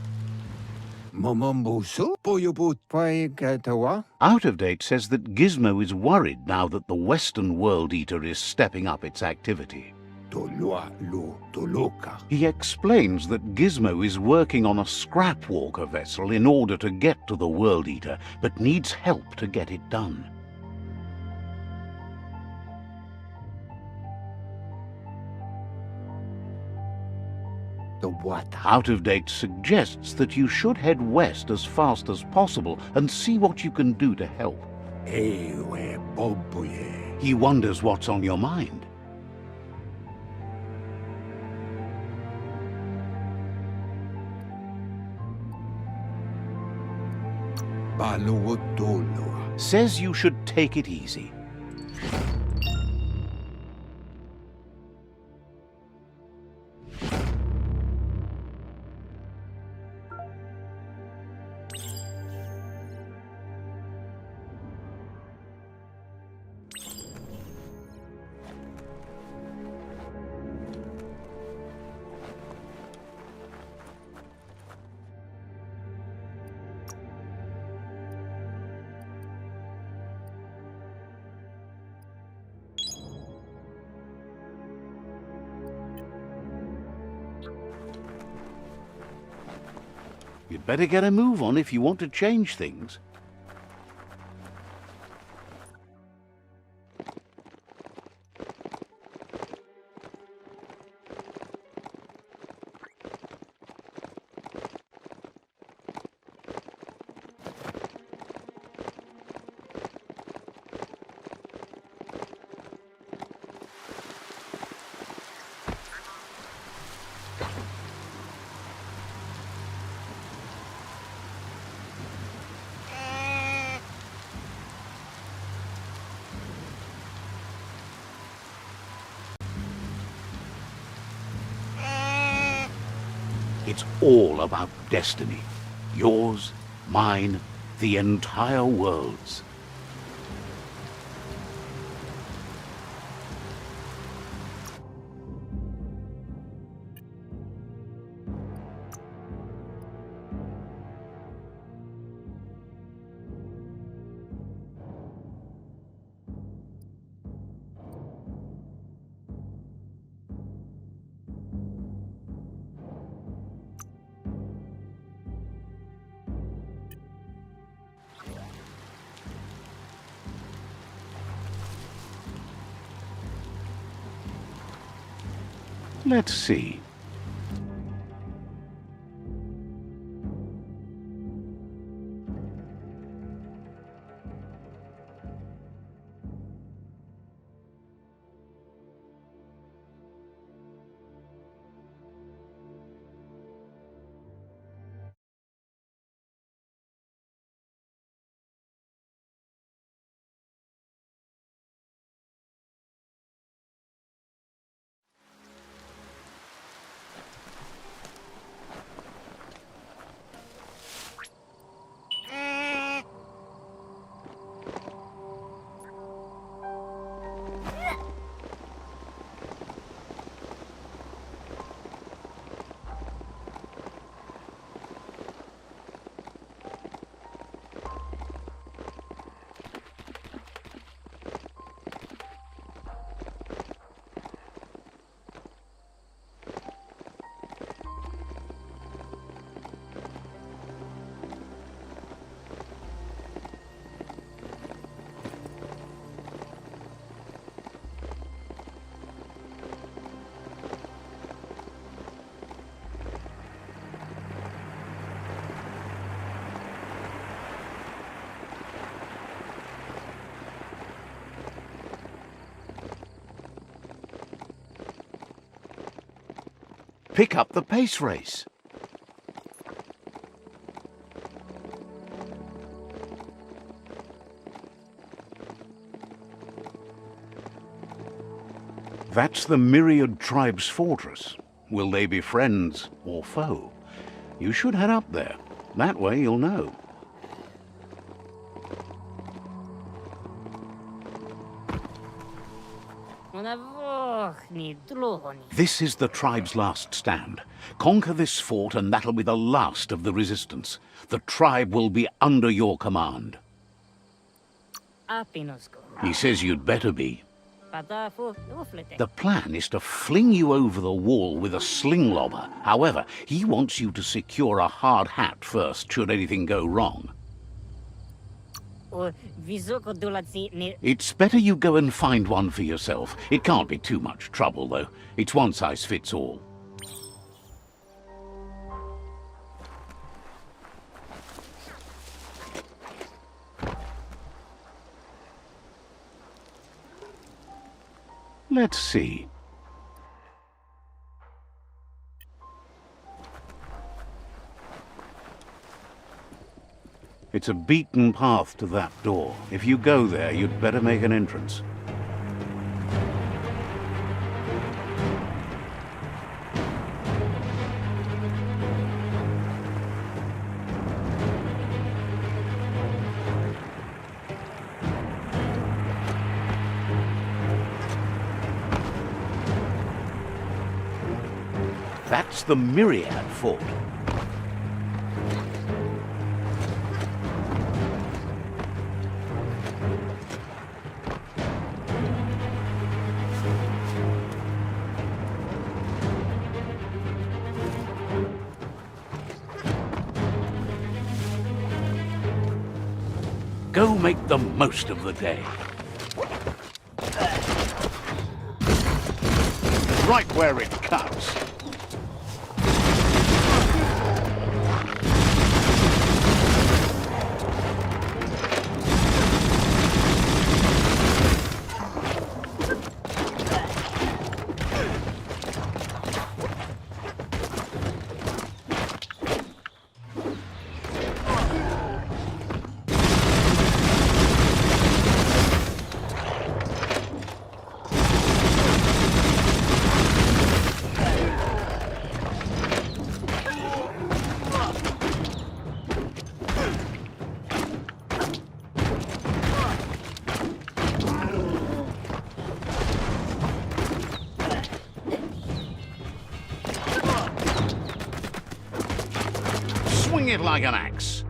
Momombusu? Poyobut paigatawa? Out of Date says that Gizmo is worried now that the Western World Eater is stepping up its activity. To lua lu to luka. He explains that Gizmo is working on a scrap walker vessel in order to get to the World Eater, but needs help to get it done. The water. Out of Date suggests that you should head west as fast as possible and see what you can do to help. Ewe bobuye. He wonders what's on your mind. Baluotolo. Says you should take it easy. You'd better get a move on if you want to change things. It's all about destiny. Yours, mine, the entire world's. Let's see. Pick up the pace race. That's the Myriad Tribe's fortress. Will they be friends or foe? You should head up there. That way you'll know. This is the tribe's last stand. Conquer this fort and that'll be the last of the resistance. The tribe will be under your command. He says you'd better be. The plan is to fling you over the wall with a sling lobber. However, he wants you to secure a hard hat first, should anything go wrong. It's better you go and find one for yourself. It can't be too much trouble, though. It's one size fits all. Let's see. It's a beaten path to that door. If you go there, you'd better make an entrance. That's the Myriad Fort. Go make the most of the day. Right where it cuts. Swing it like an axe.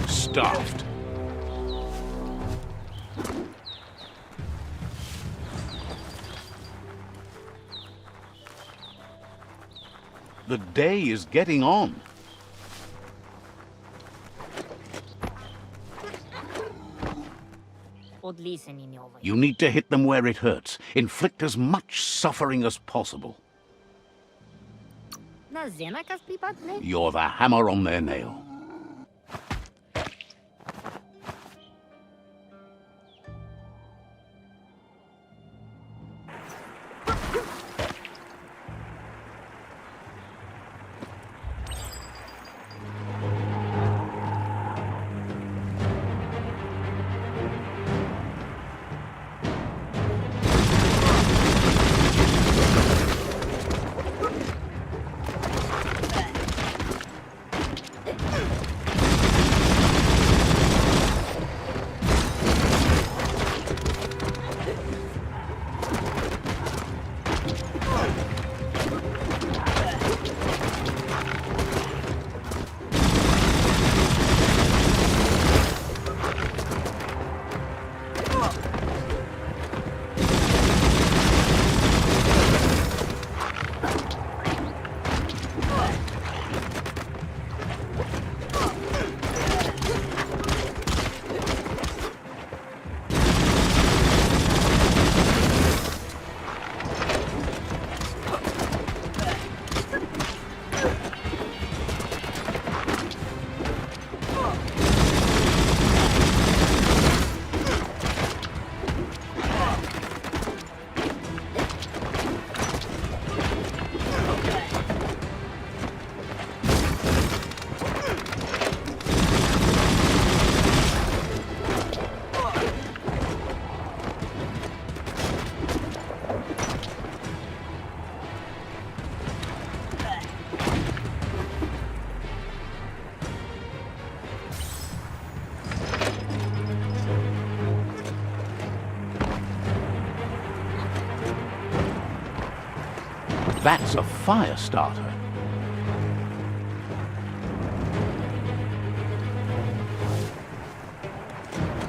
Stuffed. The day is getting on. You need to hit them where it hurts. Inflict as much suffering as possible. You're the hammer on their nail. That's a fire starter.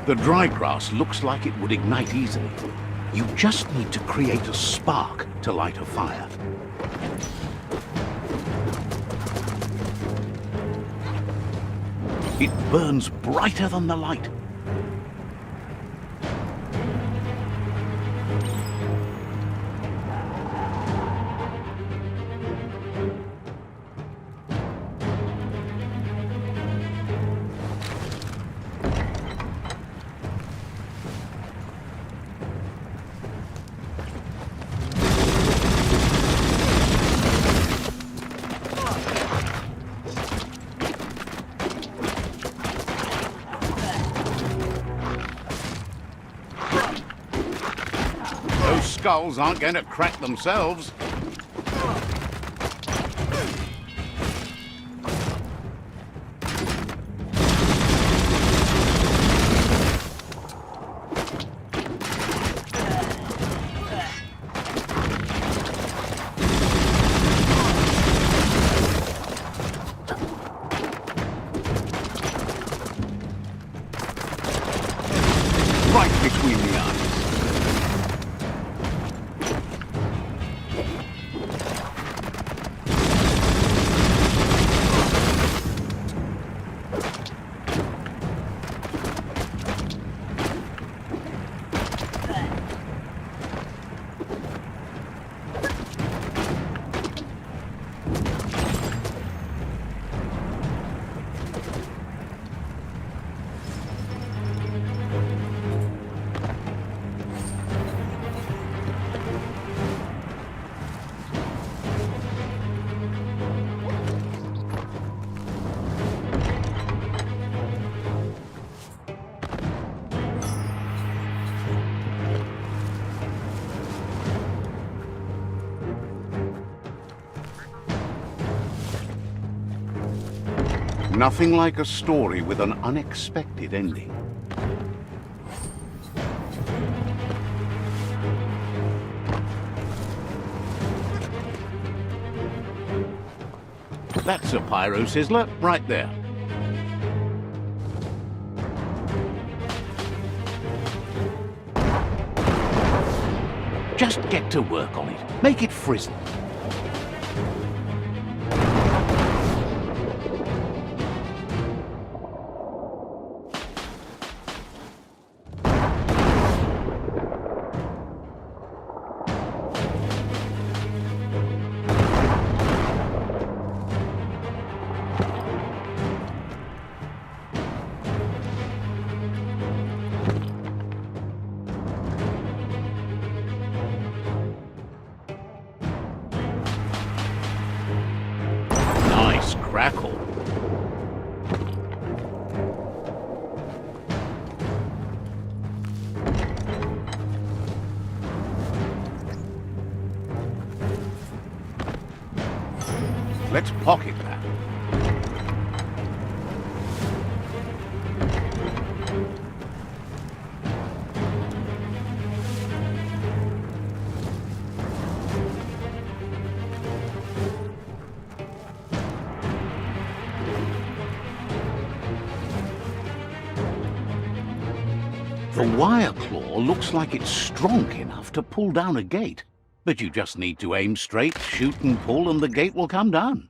The dry grass looks like it would ignite easily. You just need to create a spark to light a fire. It burns brighter than the light. Skulls aren't going to crack themselves. Right between the eyes. Nothing like a story with an unexpected ending. That's a pyro sizzler right there. Just get to work on it. Make it frizzle. Crackle. Let's pocket that. The wire claw looks like it's strong enough to pull down a gate. But you just need to aim straight, shoot and pull, and the gate will come down.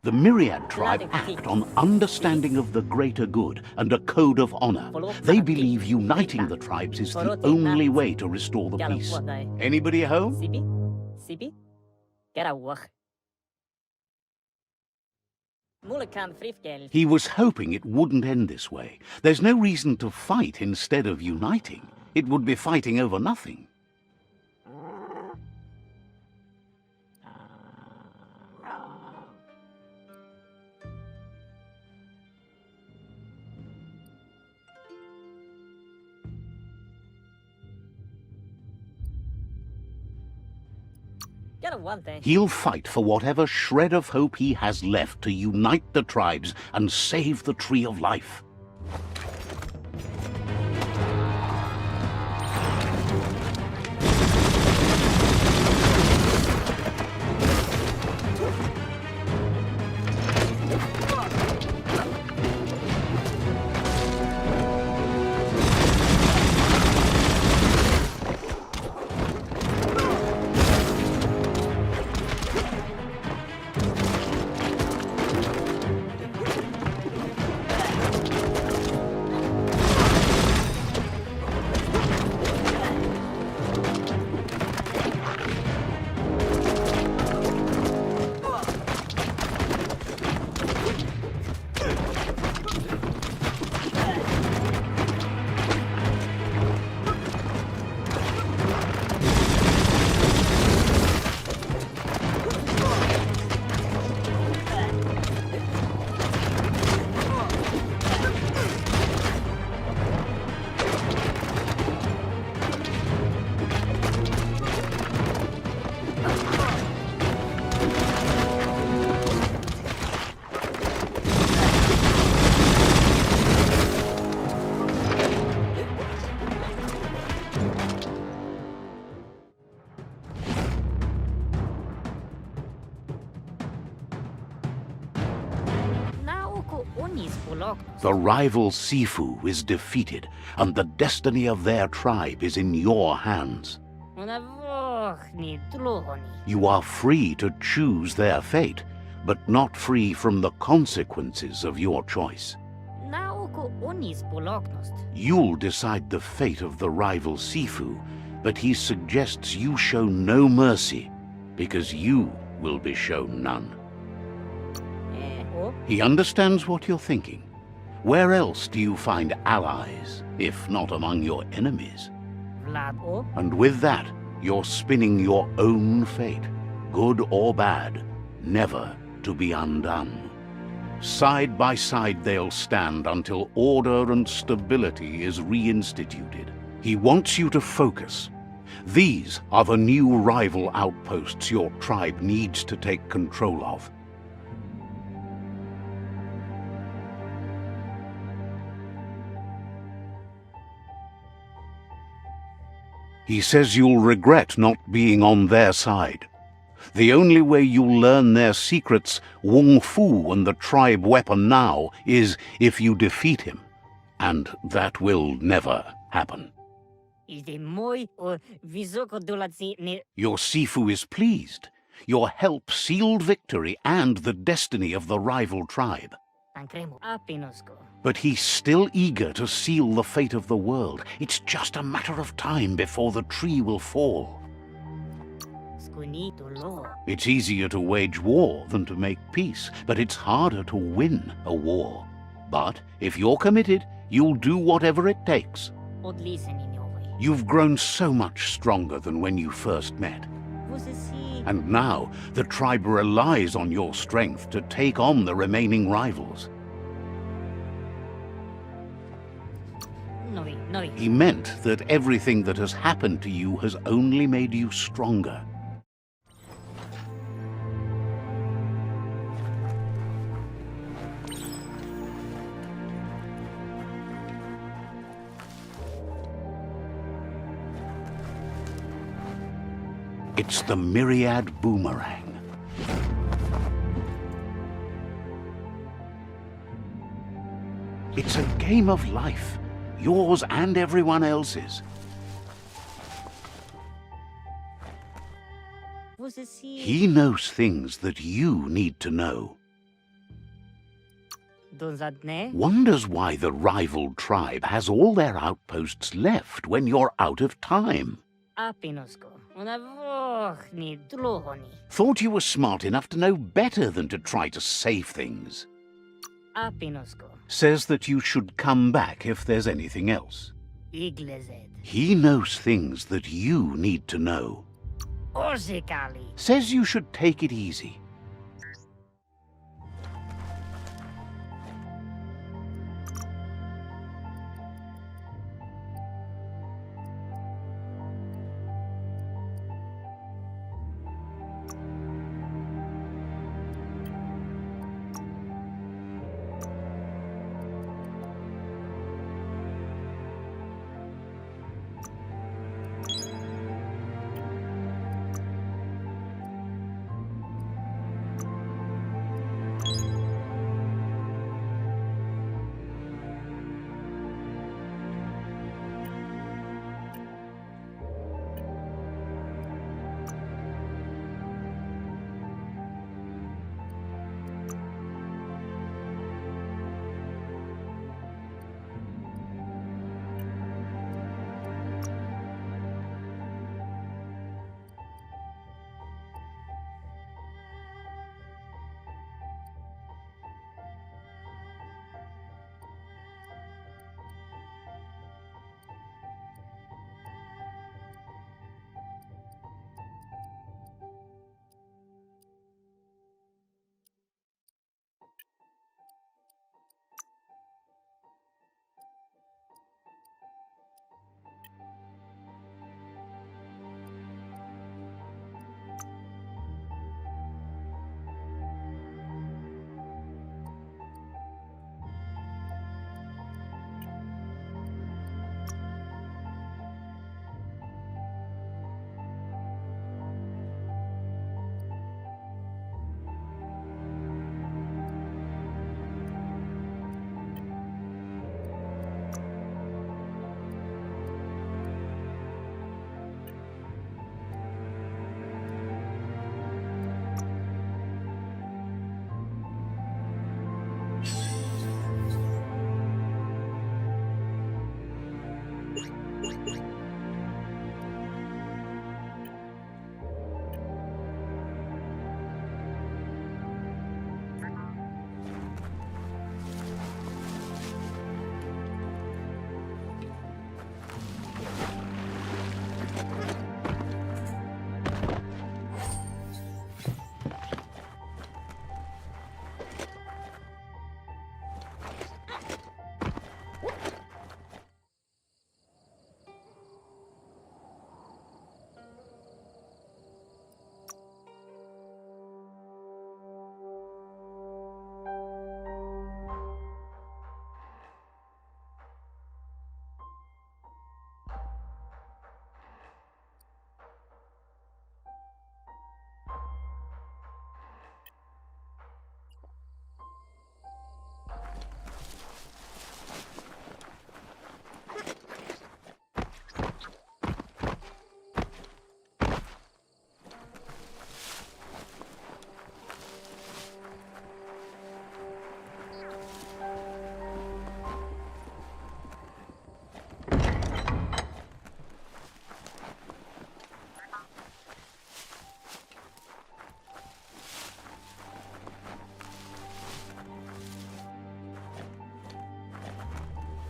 The Myriad tribe act on understanding of the greater good and a code of honor. They believe uniting the tribes is the only way to restore the peace. Anybody home? Sibi? Get a work. He was hoping it wouldn't end this way. There's no reason to fight instead of uniting. It would be fighting over nothing. He'll fight for whatever shred of hope he has left to unite the tribes and save the Tree of Life. The rival Sifu is defeated, and the destiny of their tribe is in your hands. You are free to choose their fate, but not free from the consequences of your choice. You'll decide the fate of the rival Sifu, but he suggests you show no mercy, because you will be shown none. He understands what you're thinking. Where else do you find allies, if not among your enemies? And with that, you're spinning your own fate, good or bad, never to be undone. Side by side they'll stand until order and stability is reinstituted. He wants you to focus. These are the new rival outposts your tribe needs to take control of. He says you'll regret not being on their side. The only way you'll learn their secrets, Wung Fu and the tribe weapon now, is if you defeat him. And that will never happen. Is the moi or visoko dolatsi ne Your Sifu is pleased. Your help sealed victory and the destiny of the rival tribe. tancremo apinosko. But he's still eager to seal the fate of the world. It's just a matter of time before the tree will fall. Skuni lo. It's easier to wage war than to make peace, but it's harder to win a war. But if you're committed, you'll do whatever it takes. Od listening your way. You've grown so much stronger than when you first met. Was it see? And now, the tribe relies on your strength to take on the remaining rivals. No. He meant that everything that has happened to you has only made you stronger. It's the Myriad Boomerang. It's a game of life, yours and everyone else's. Was it see? He knows things that you need to know. Does that ne? Wonders why the rival tribe has all their outposts left when you're out of time. Apinosko. Una voch ni dlohoni. Thought you were smart enough to know better than to try to save things. Apinosko. Says that you should come back if there's anything else. Iglezed. He knows things that you need to know. Orzikali. Says you should take it easy.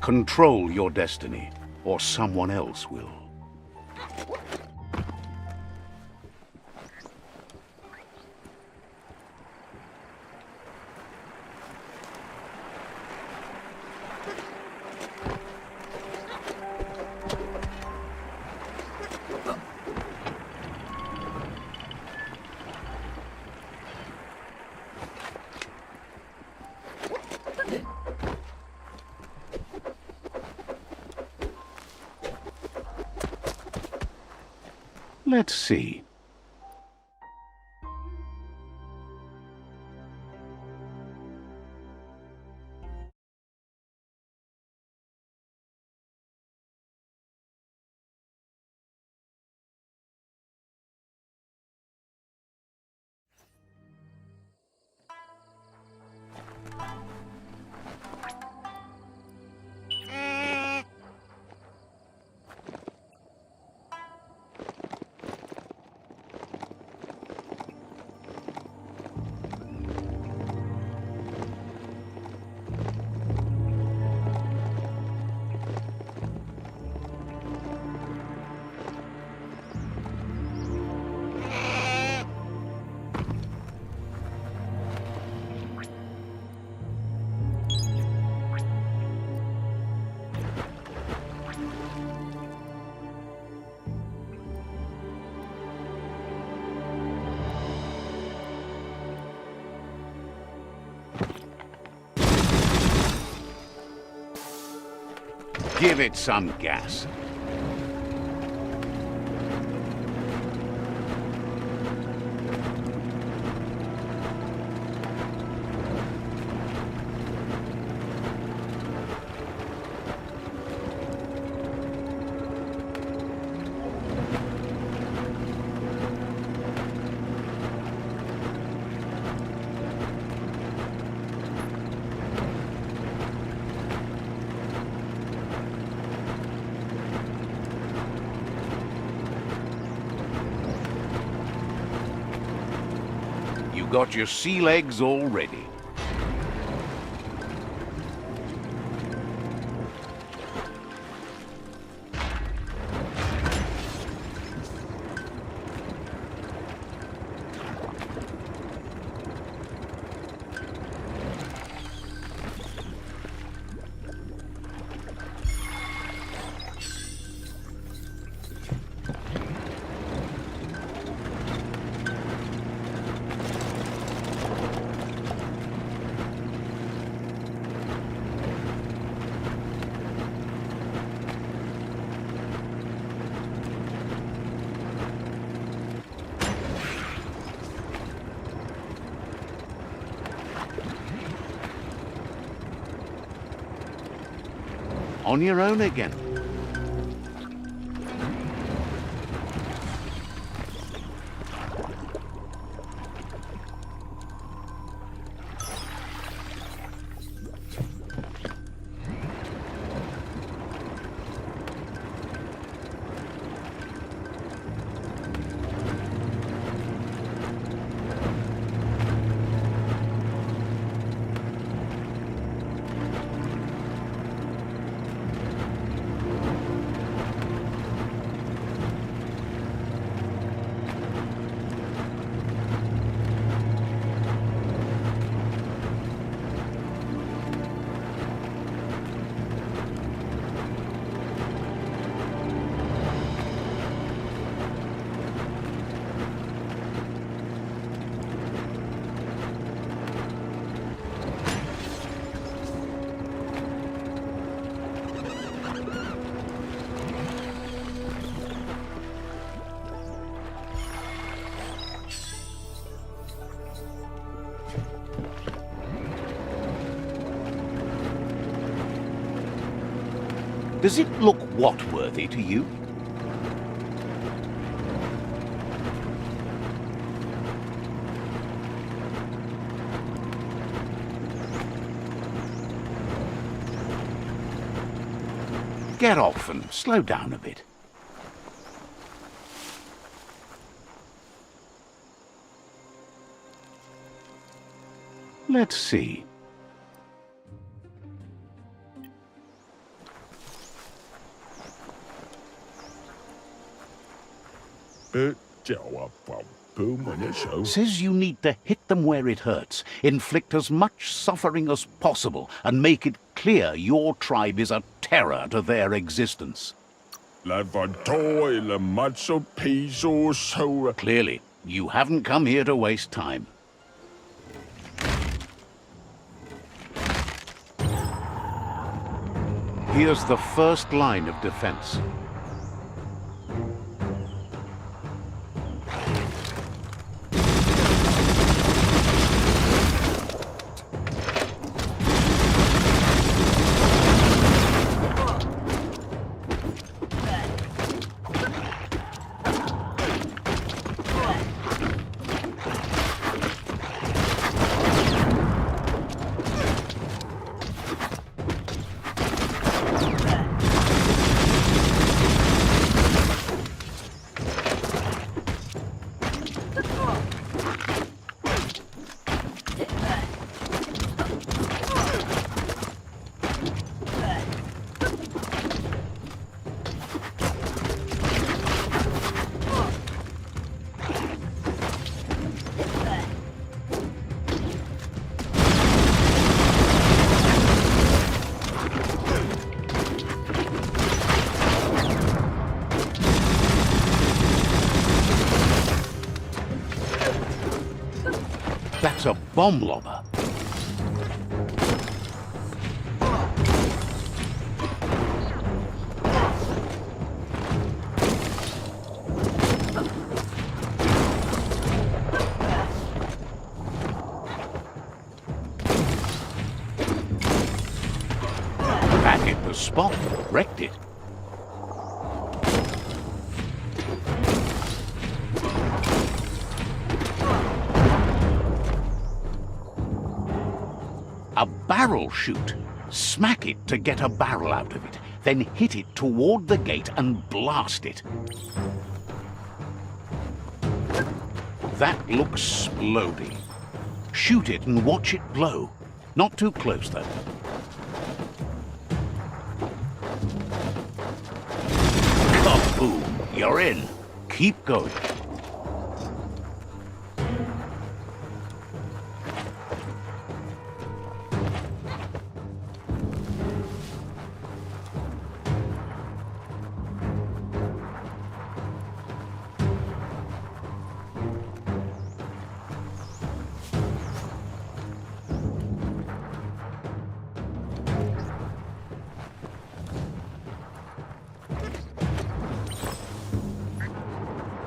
Control your destiny, or someone else will. Let's see. Give it some gas. You got your sea legs all ready. On your own again. Does it look what-worthy to you? Get off and slow down a bit. Let's see. Says you need to hit them where it hurts, inflict as much suffering as possible, and make it clear your tribe is a terror to their existence. Clearly, you haven't come here to waste time. Here's the first line of defense. That's a bomb lobber. That hit the spot, wrecked it. A barrel shoot. Smack it to get a barrel out of it, then hit it toward the gate and blast it. That looks splody. Shoot it and watch it blow. Not too close, though. Kaboom! You're in. Keep going.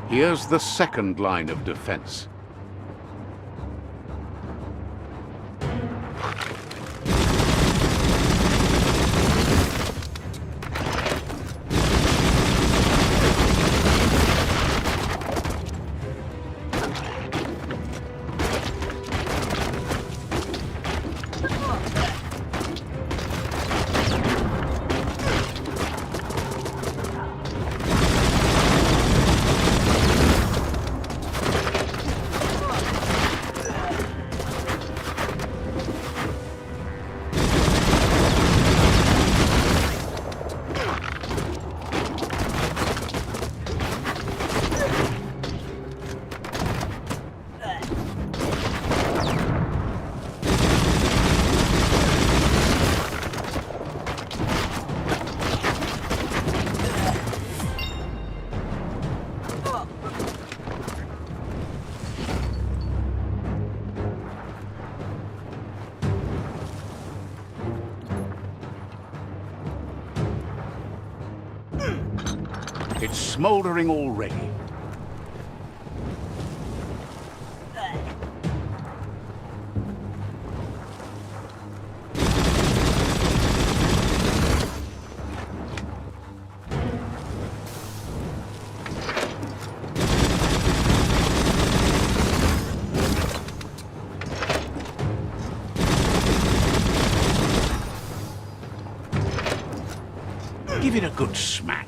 Here's the second line of defense. It's smoldering already. Give it a good smack.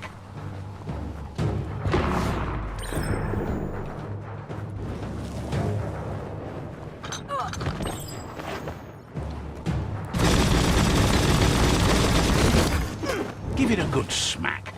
Give it a good smack.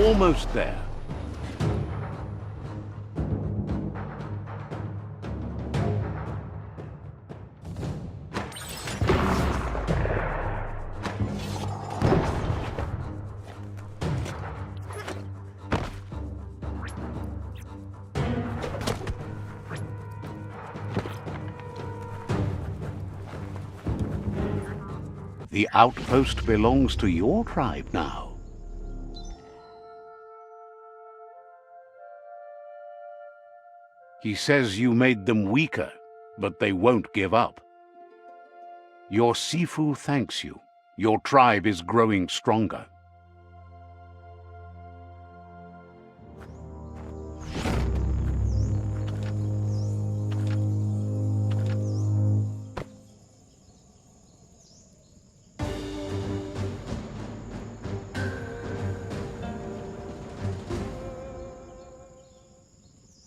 Almost there. The outpost belongs to your tribe now. He says you made them weaker, but they won't give up. Your Sifu thanks you. Your tribe is growing stronger.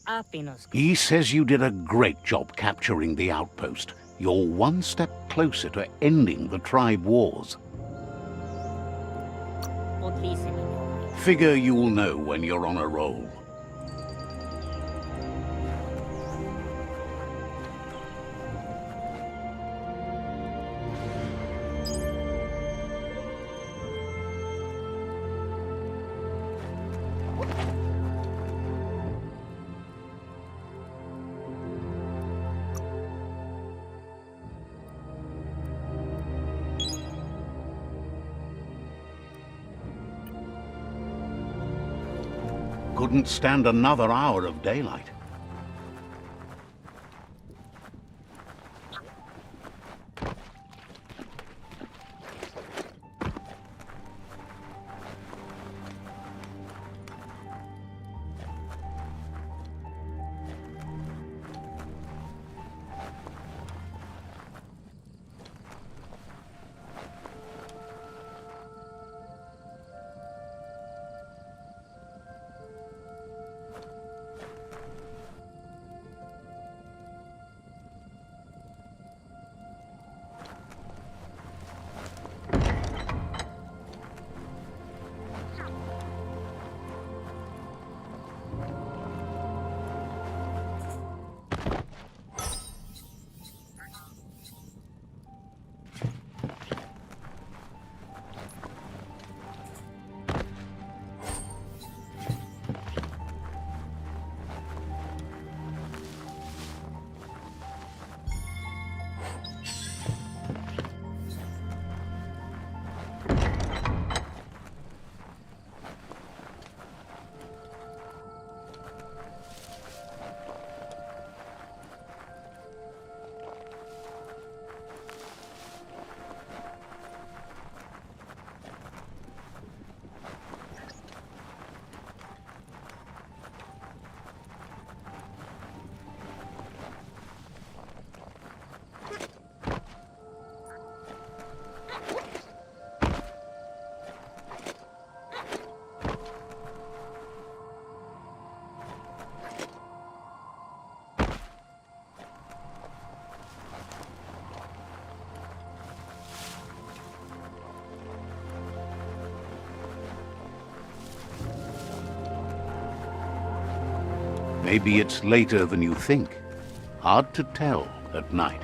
Apinos. He says you did a great job capturing the outpost. You're one step closer to ending the tribe wars. Figure you'll know when you're on a roll. Couldn't stand another hour of daylight. Maybe it's later than you think. Hard to tell at night.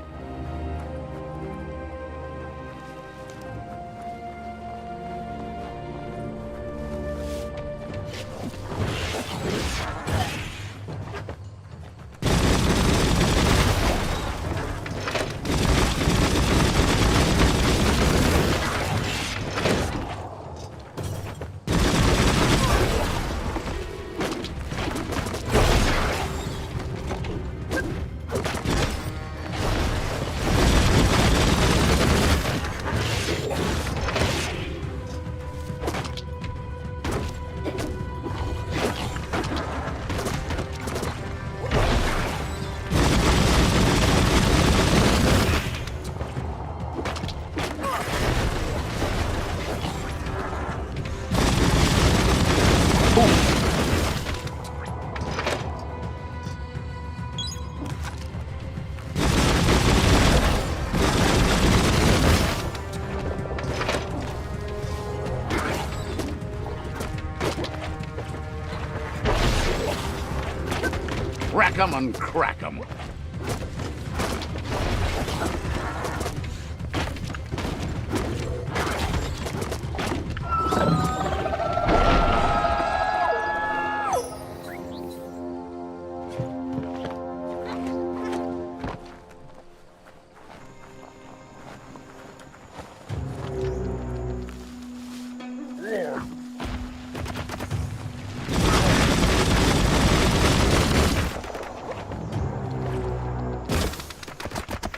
Crack 'em and crack 'em.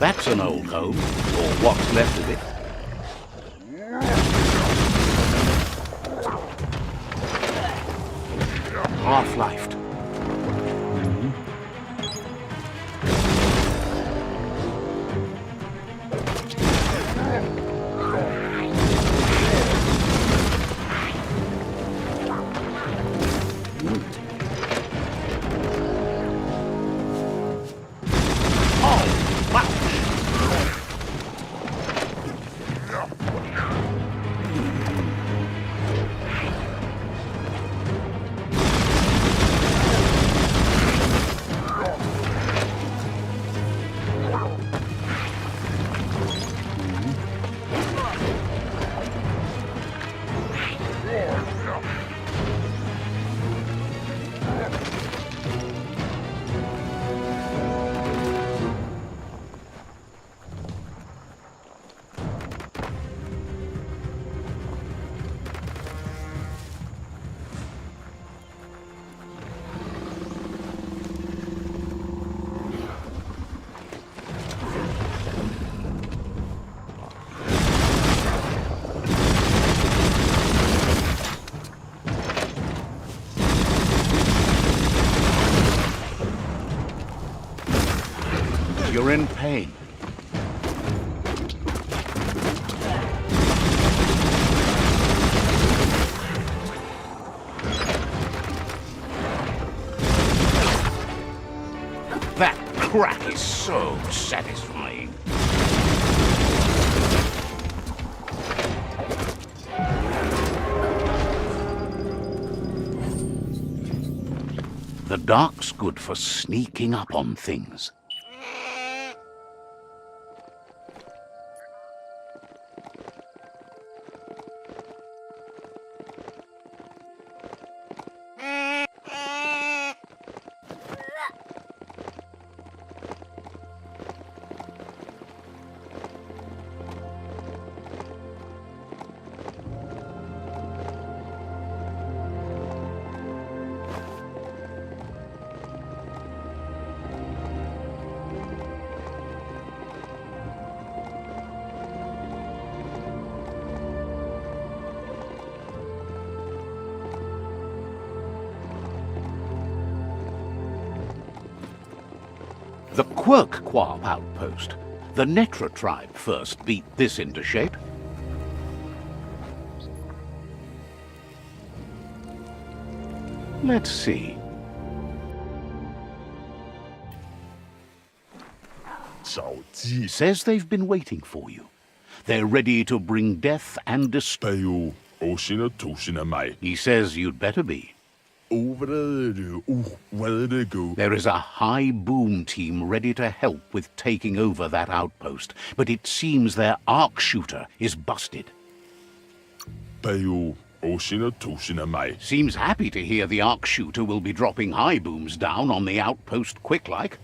That's an old home, or what's left of it. Half-lifed. You're in pain. That crack is so satisfying. The dark's good for sneaking up on things. The Quirk-Quarp outpost. The Netra tribe first beat this into shape. Let's see. Says they've been waiting for you. They're ready to bring death and destruction. He says you'd better be. There is a high boom team ready to help with taking over that outpost, but it seems their arc shooter is busted. Seems happy to hear the arc shooter will be dropping high booms down on the outpost quick-like.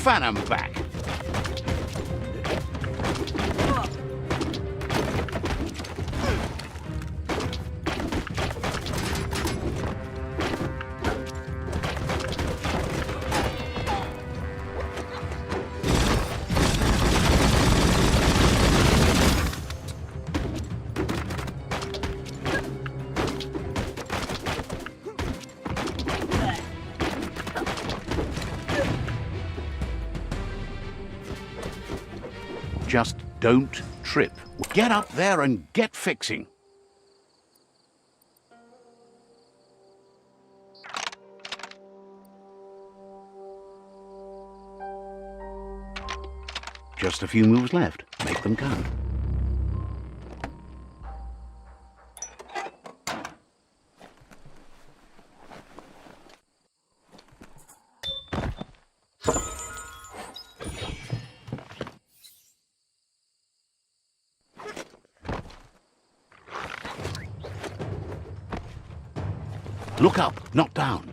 Fan 'em back. Don't trip. Get up there and get fixing. Just a few moves left. Make them count. Look up, not down.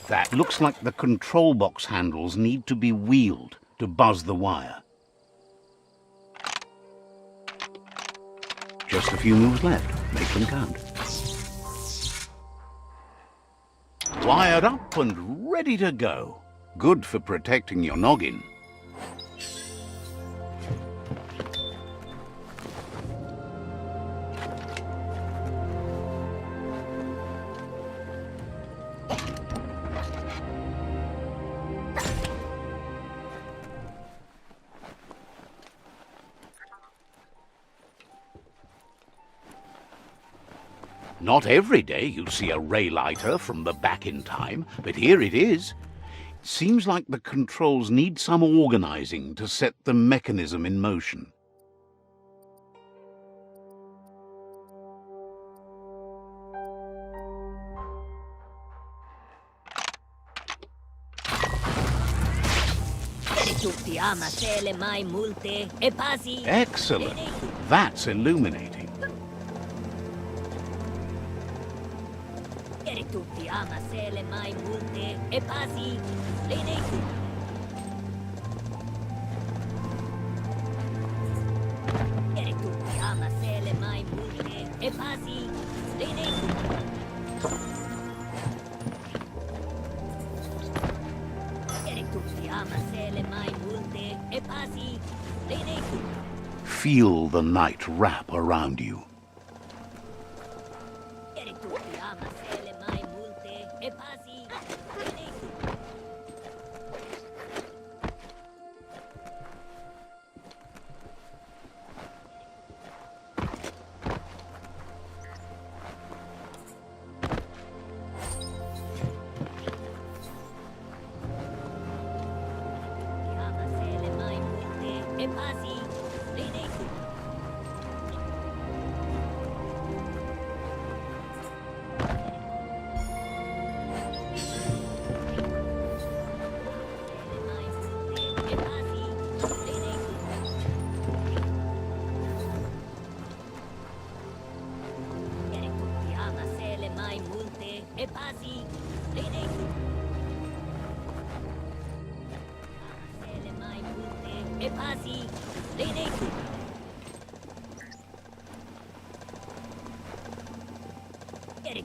That looks like the control box handles need to be wheeled to buzz the wire. Just a few moves left. Make them count. Wired up and ready to go. Good for protecting your noggin. Not every day you see a ray lighter from the back in time, but here it is. It seems like the controls need some organizing to set the mechanism in motion. Excellent. That's illuminating. Tutti ama sele mai multe e pasi leneku. Tutti ama sele mai multe e pasi leneku. Tutti ama sele mai multe e pasi leneku. Feel the night wrap around you.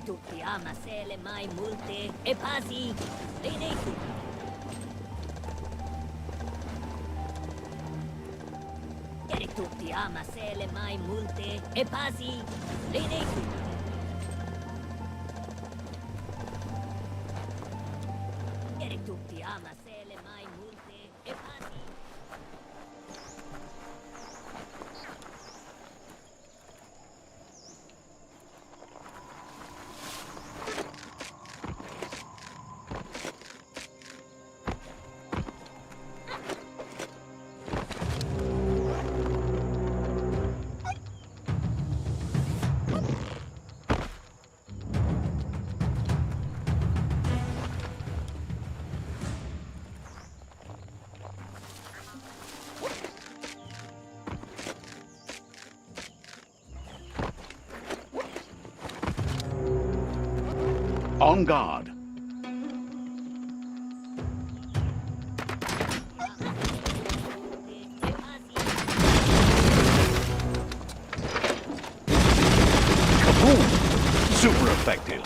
Tutti ama sele mai multe e pasi leneku. Tutti ama sele mai multe e pasi leneku. Tutti ama sele mai multe e pasi. On guard. Kaboom! Super effective.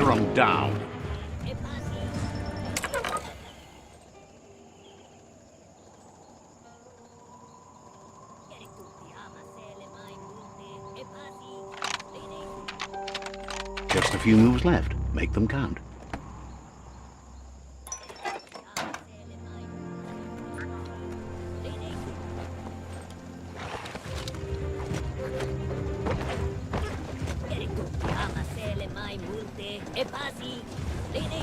hunter 'em down. E passi. Chiari tutti, ama sele mai multe. E passi. Bene. Just a few moves left. Make them count. E passi. Bene. Chiari tutti, ama sele mai multe. E passi. Bene.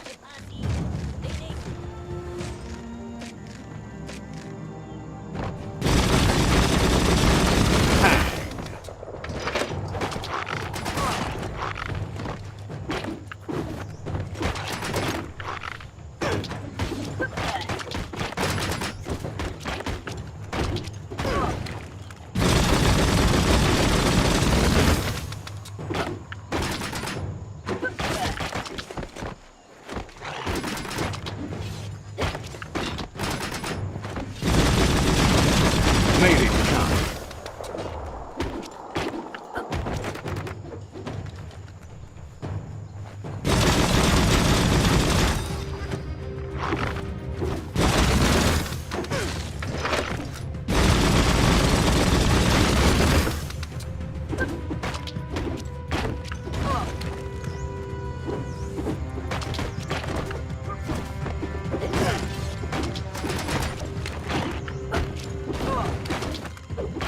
E passi. Bene. Made it count.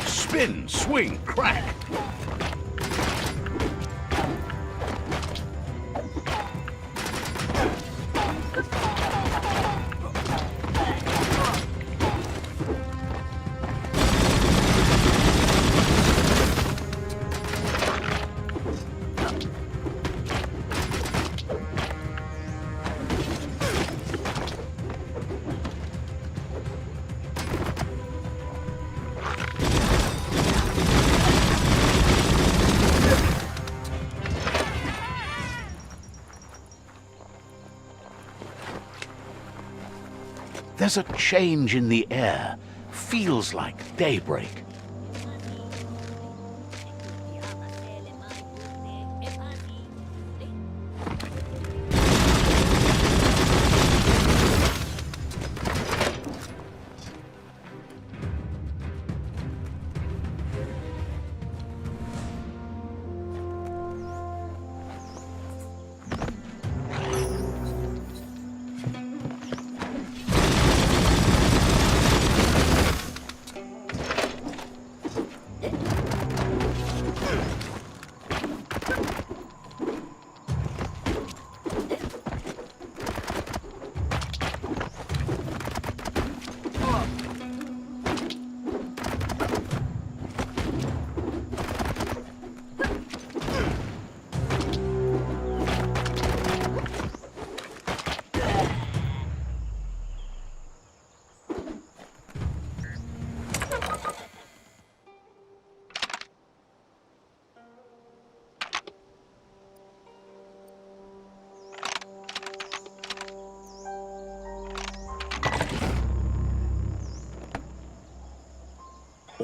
Spin, swing, crack. There's a change in the air. Feels like daybreak. Ama sele mai multe. E passi.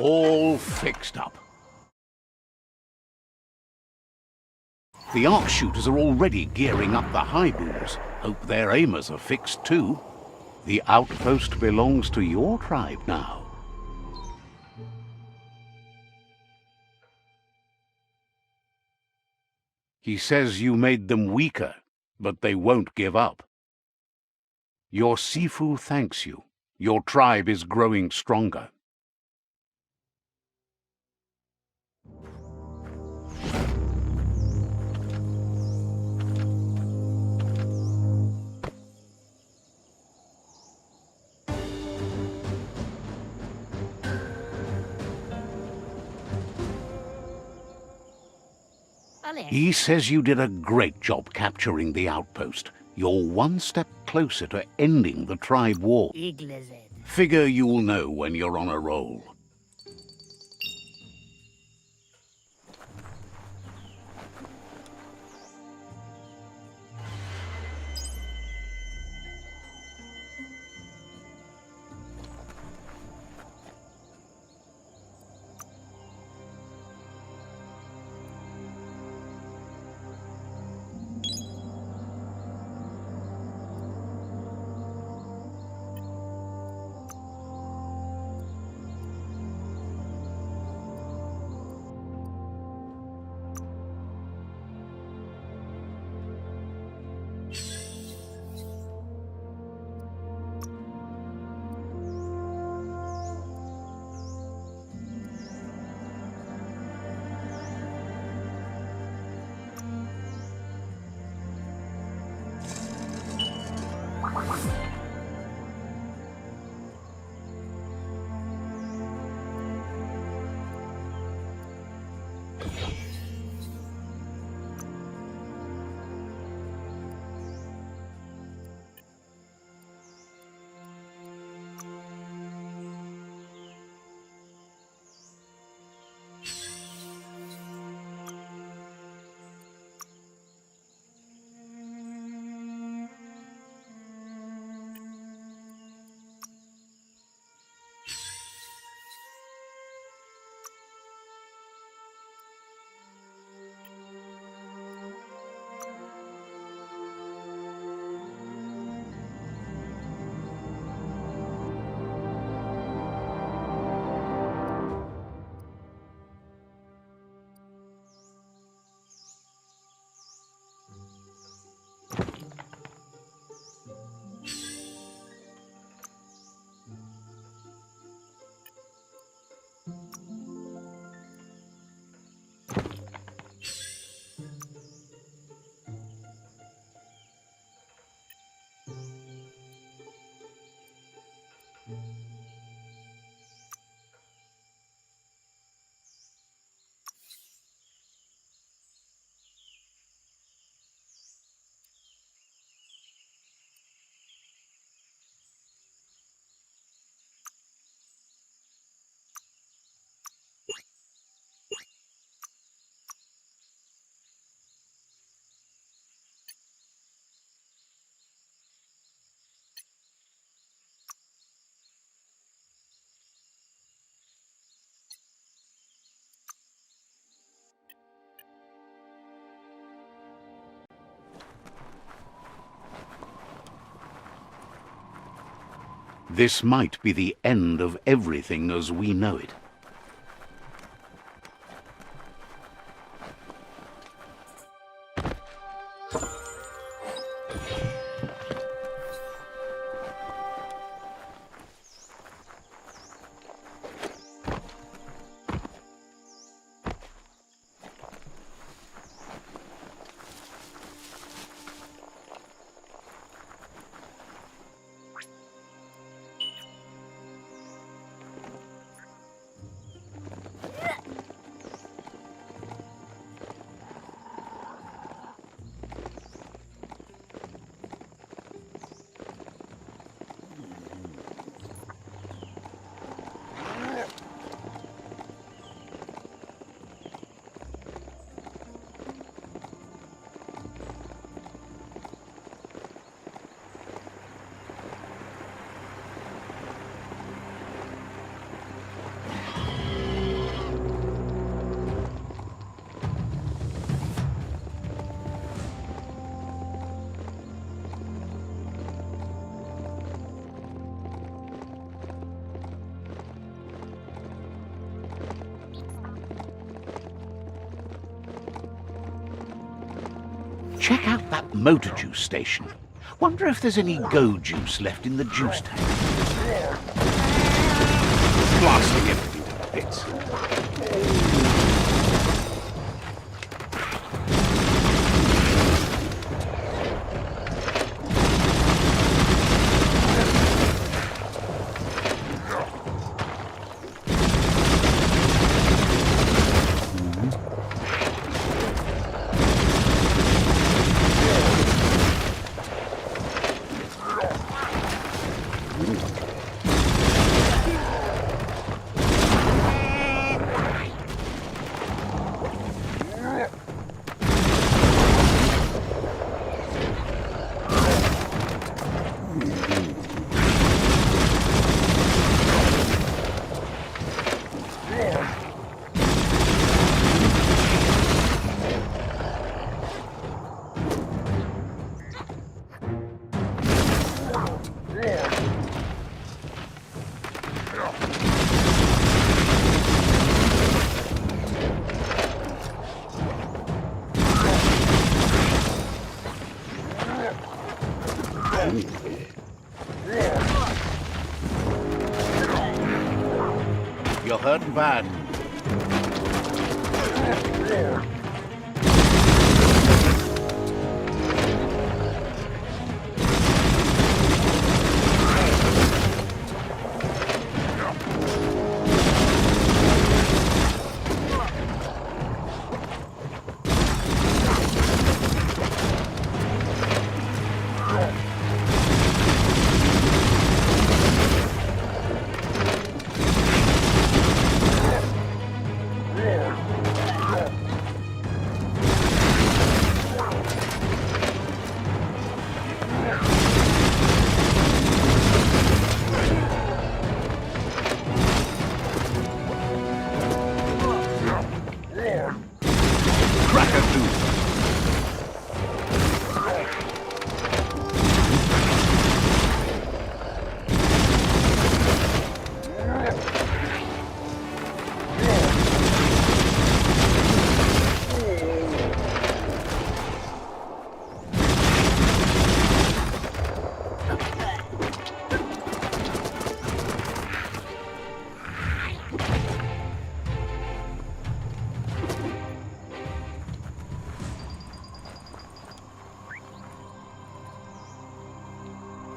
All fixed up. The arc shooters are already gearing up the high booms. Hope their aimers are fixed too. The outpost belongs to your tribe now. He says you made them weaker, but they won't give up. Your Sifu thanks you. Your tribe is growing stronger. He says you did a great job capturing the outpost. You're one step closer to ending the tribe war. Figure you'll know when you're on a roll. This might be the end of everything as we know it. Check out that motor juice station. Wonder if there's any go juice left in the juice tank. Blasting everything to bits. You're hurting bad.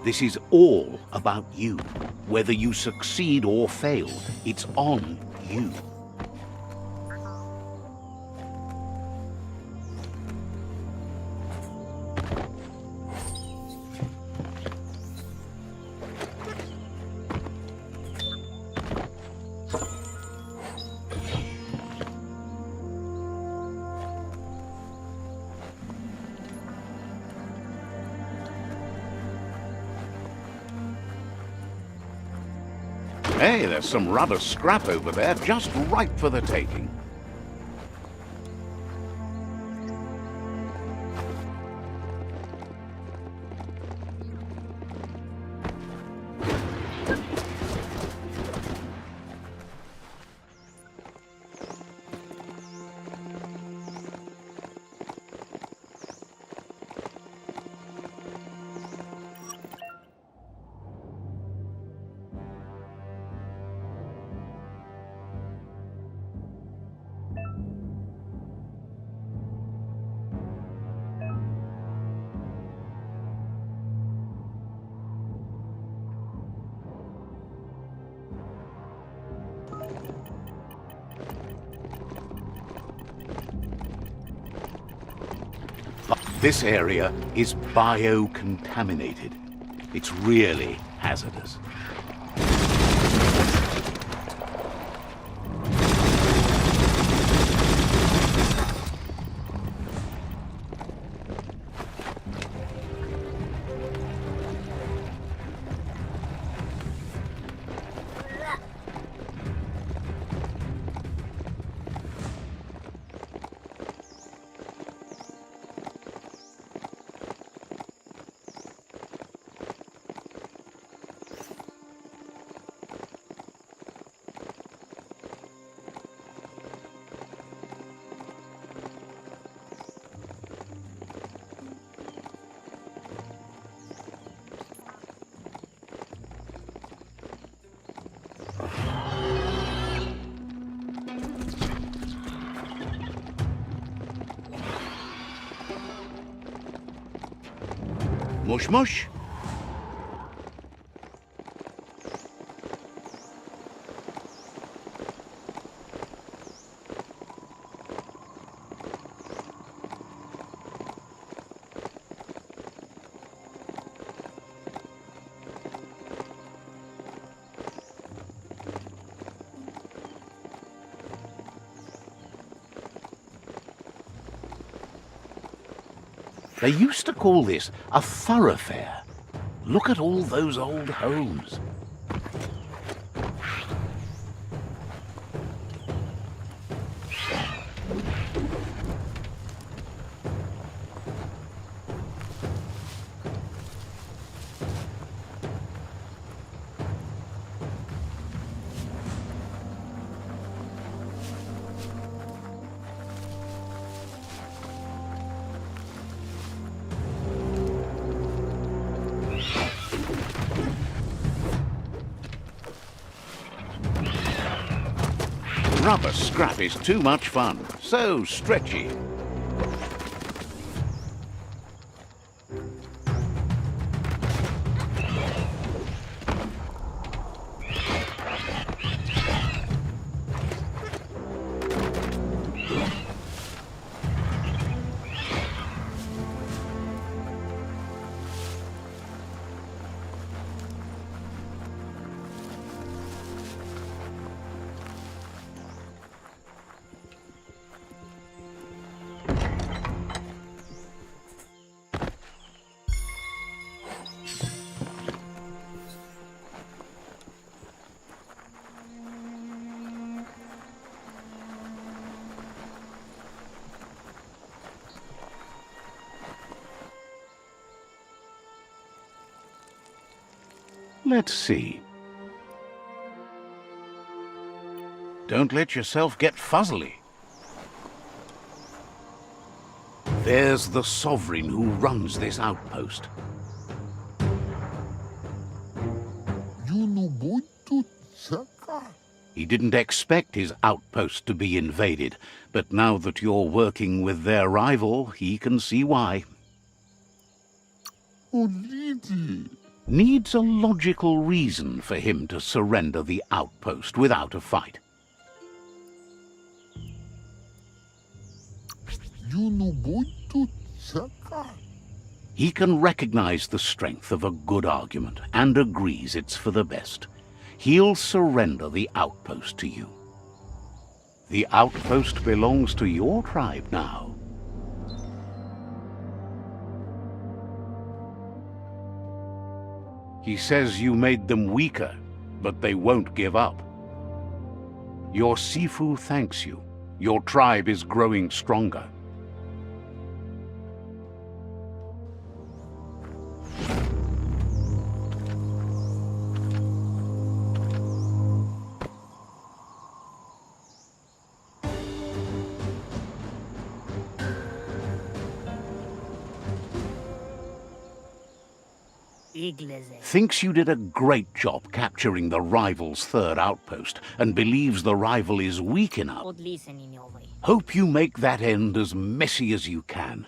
This is all about you. Whether you succeed or fail, it's on you. Hey, there's some rubber scrap over there, just ripe for the taking. This area is biocontaminated. It's really hazardous. Mush mush. They used to call this a thoroughfare. Look at all those old homes. Rubber scrap is too much fun, so stretchy. Let's see. Don't let yourself get fuzzily. There's the sovereign who runs this outpost. He didn't expect his outpost to be invaded, but now that you're working with their rival, he can see why. Needs a logical reason for him to surrender the outpost without a fight. He can recognize the strength of a good argument and agrees it's for the best. He'll surrender the outpost to you. The outpost belongs to your tribe now. He says you made them weaker, but they won't give up. Your Sifu thanks you. Your tribe is growing stronger. Thinks you did a great job capturing the rival's third outpost and believes the rival is weak enough. Hope you make that end as messy as you can.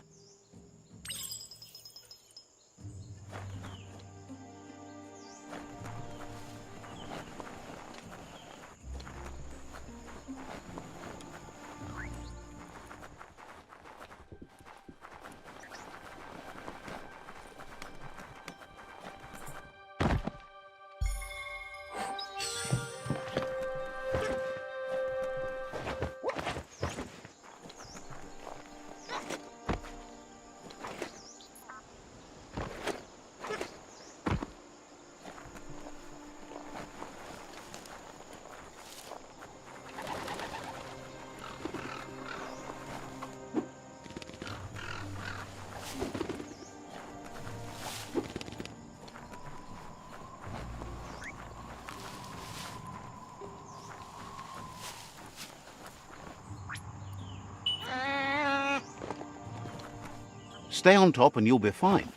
Stay on top and you'll be fine.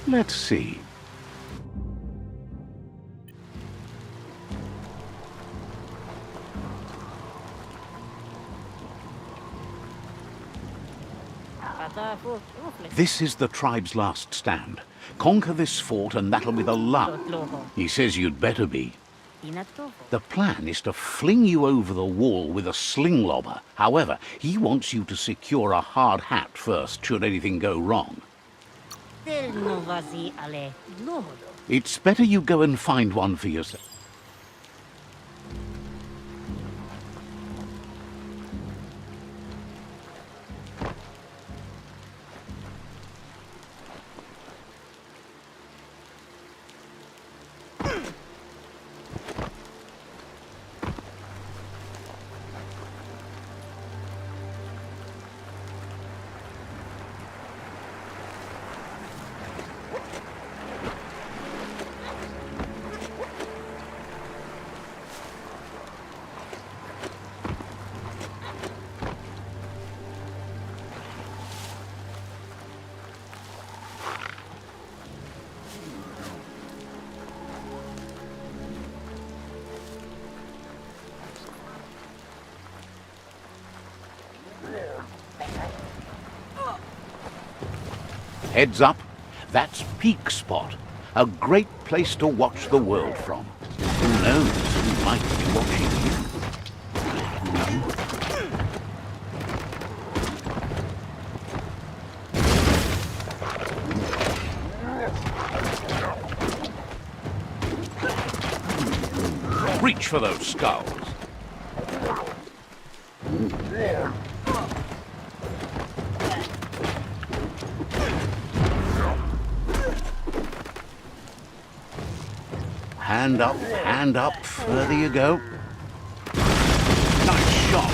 Let's see. This is the tribe's last stand. Conquer this fort and that'll be the last. He says you'd better be. The plan is to fling you over the wall with a sling lobber. However, he wants you to secure a hard hat first, should anything go wrong. It's better you go and find one for yourself. Heads up, that's Peak Spot, a great place to watch the world from. Who knows who might be watching you. Reach for those skulls. Hand up, further you go. Nice shot.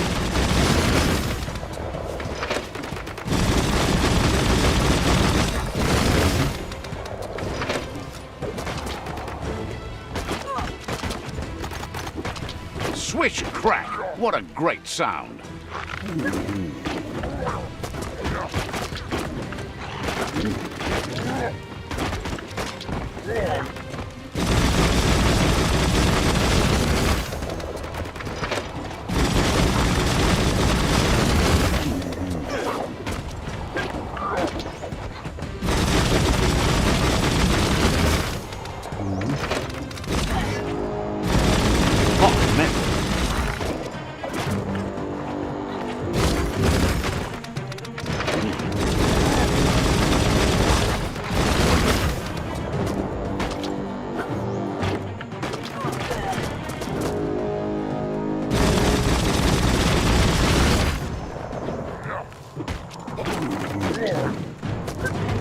Swish crack, what a great sound.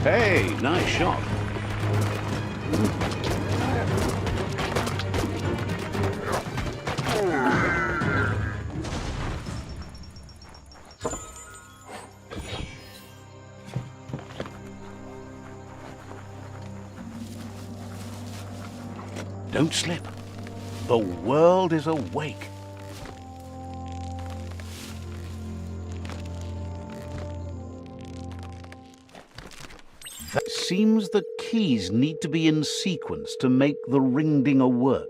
Hey, nice shot. Don't slip. The world is awake. That seems the keys need to be in sequence to make the ringdinger work.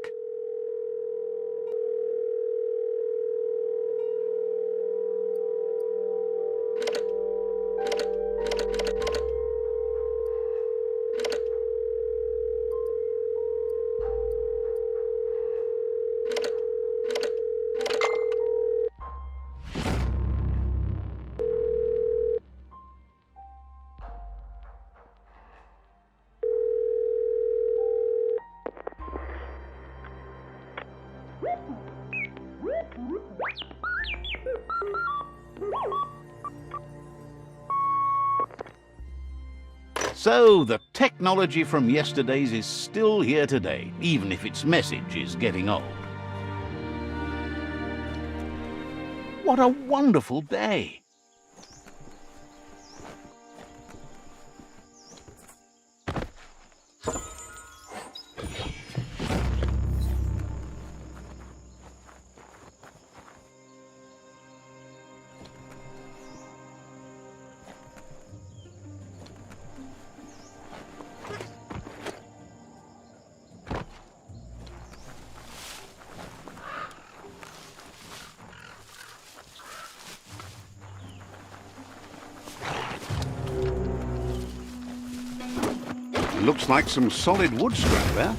So the technology from yesterdays is still here today, even if its message is getting old. What a wonderful day! Looks like some solid wood scrap there.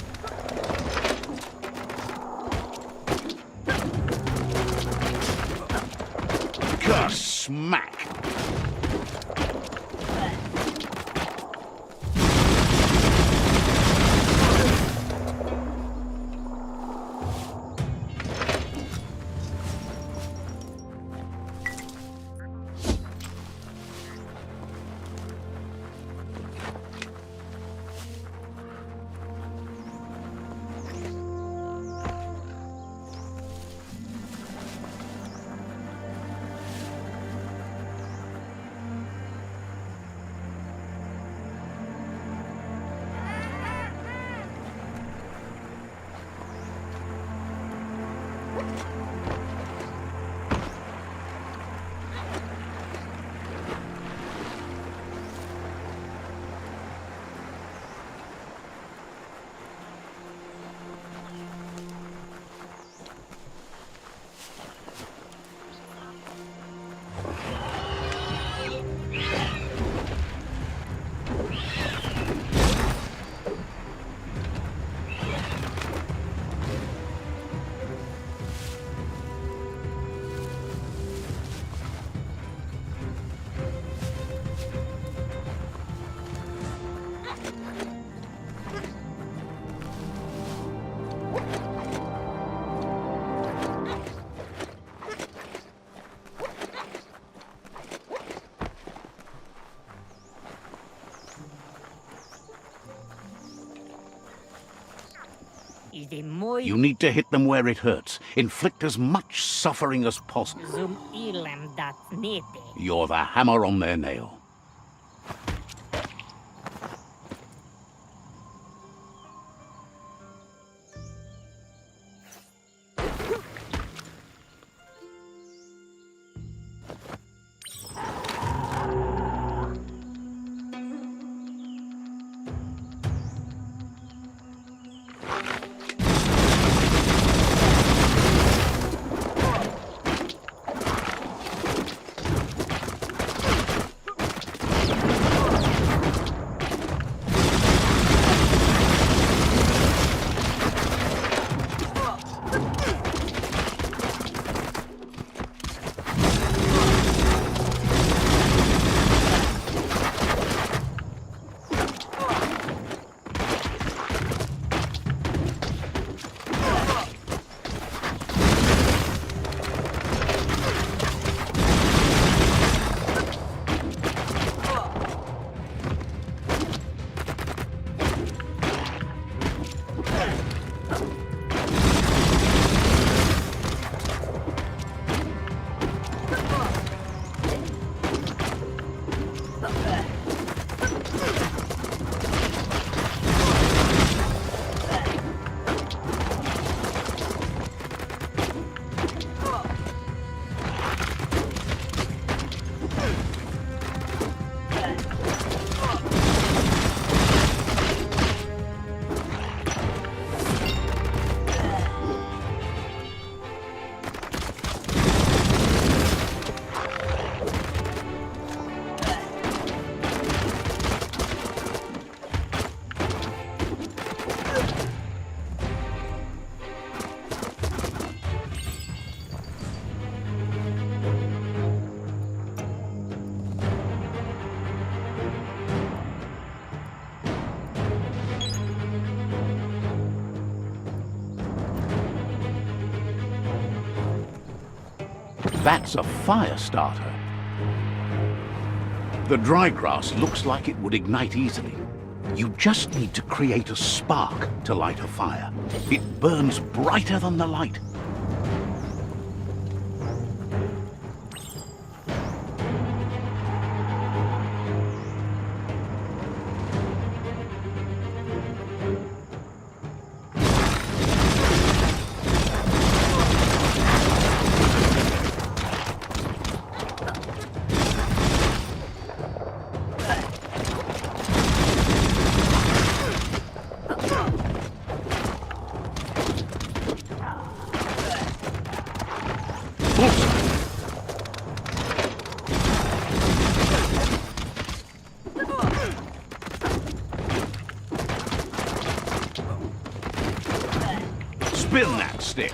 Smack! You need to hit them where it hurts. Inflict as much suffering as possible. You're the hammer on their nail. That's a fire starter. The dry grass looks like it would ignite easily. You just need to create a spark to light a fire. It burns brighter than the light. Spin that stick.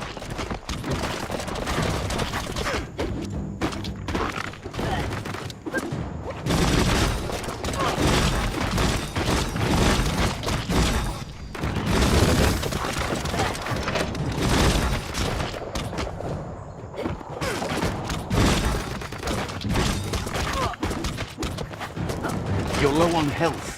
You're low on health.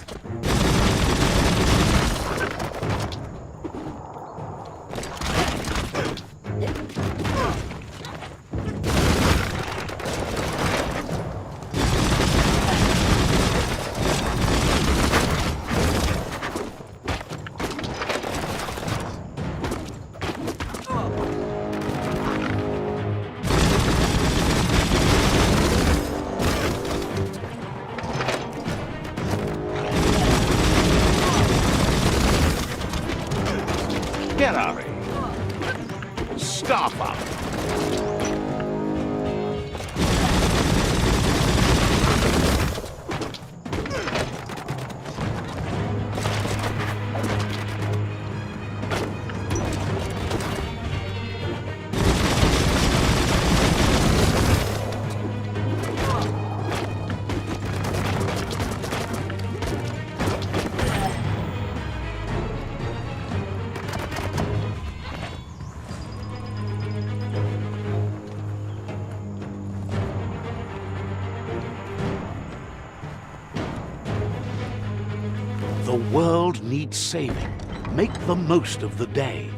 Get out of here. Staff up. The world needs saving. Make the most of the day.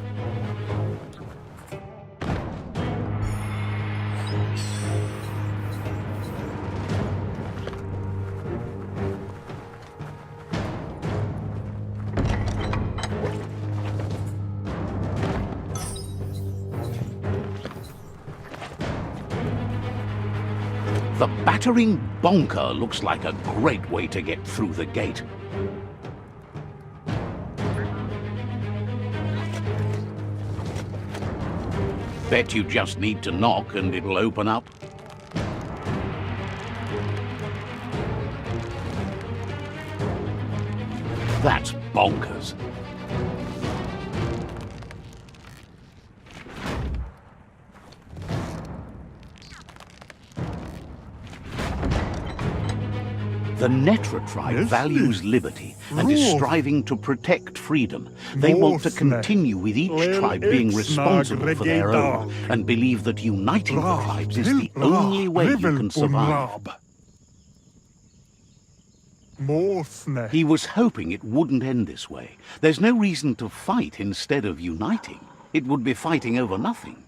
The battering bonker looks like a great way to get through the gate. Bet you just need to knock and it'll open up. That's bonkers. The Netra tribe values liberty and is striving to protect freedom. They want to continue with each tribe being responsible for their own and believe that uniting the tribes is the only way you can survive. He was hoping it wouldn't end this way. There's no reason to fight instead of uniting. It would be fighting over nothing.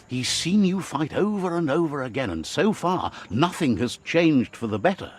He's seen you fight over and over again, and so far, nothing has changed for the better.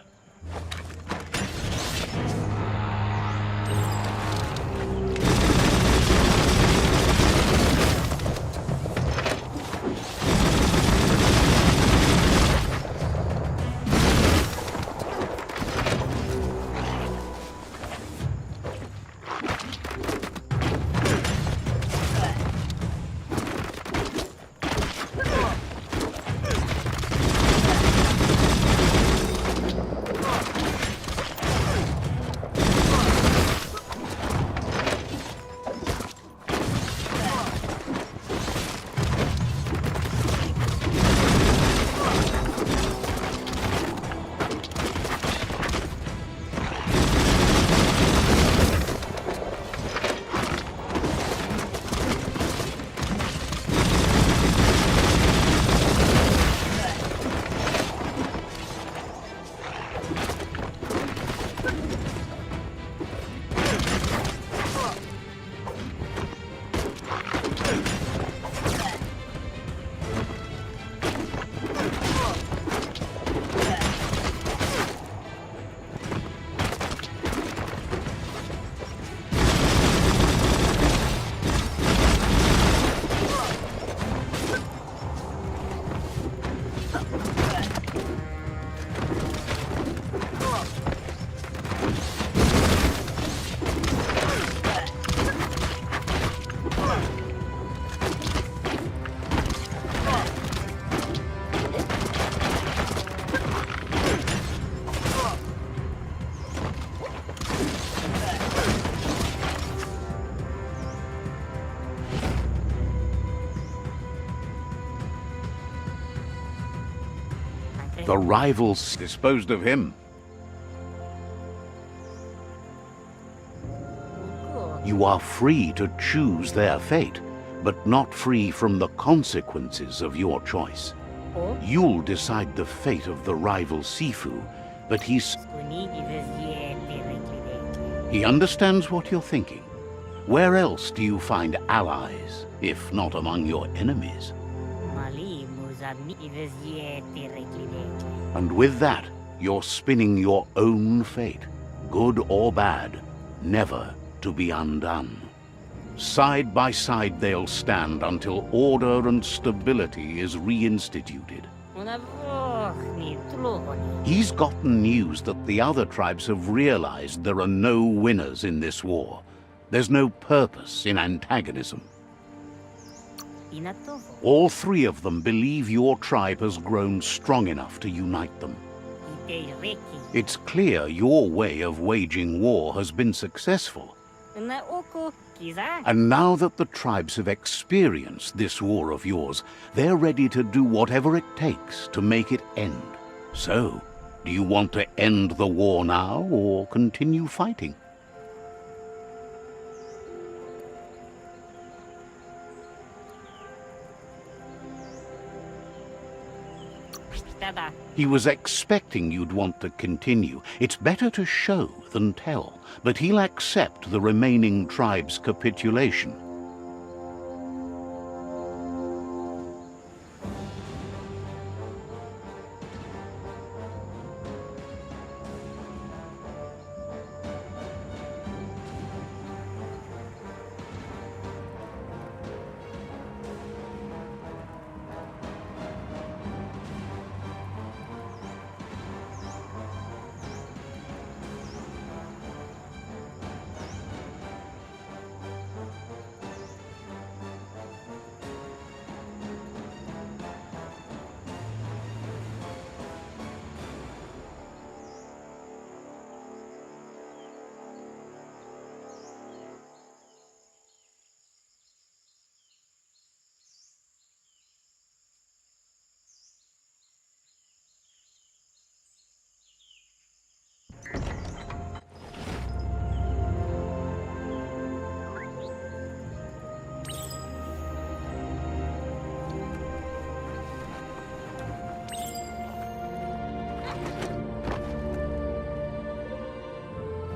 The rivals disposed of him. You are free to choose their fate, but not free from the consequences of your choice. You'll decide the fate of the rival Sifu, but he understands what you're thinking. Where else do you find allies, if not among your enemies? And with that, you're spinning your own fate, good or bad, never to be undone. Side by side they'll stand until order and stability is reinstituted. He's gotten news that the other tribes have realized there are no winners in this war. There's no purpose in antagonism. All three of them believe your tribe has grown strong enough to unite them. It's clear your way of waging war has been successful. And now that the tribes have experienced this war of yours, they're ready to do whatever it takes to make it end. So, do you want to end the war now or continue fighting? He was expecting you'd want to continue. It's better to show than tell, but he'll accept the remaining tribe's capitulation.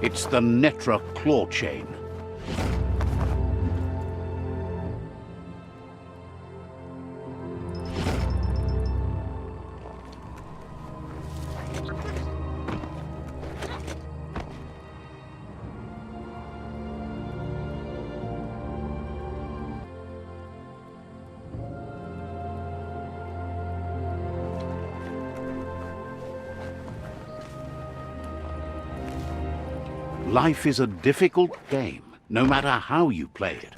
It's the Netra claw chain. Life is a difficult game, no matter how you play it.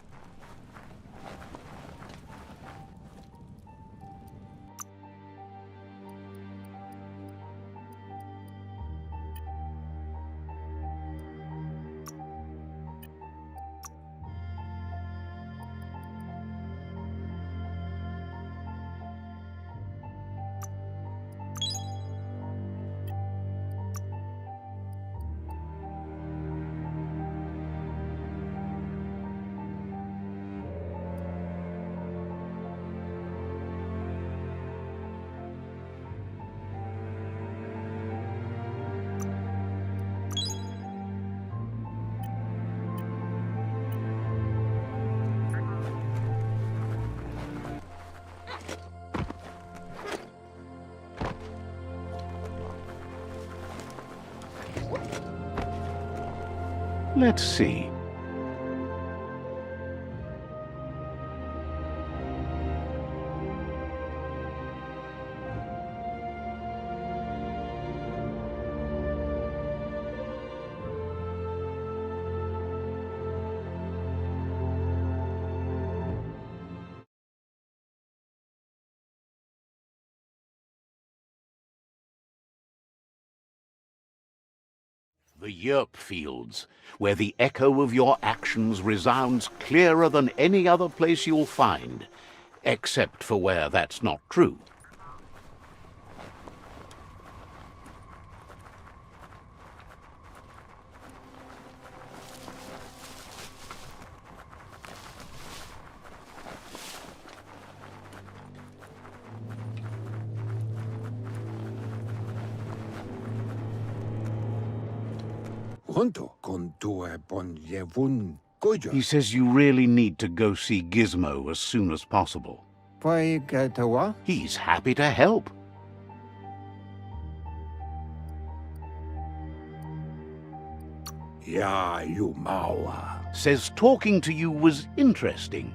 Let's see. The yerp fields, where the echo of your actions resounds clearer than any other place you'll find, except for where that's not true. junto con tu ponjevun kujo. He says you really need to go see Gizmo as soon as possible. Pai katawa? He's happy to help. Ya you mawa. Says talking to you was interesting.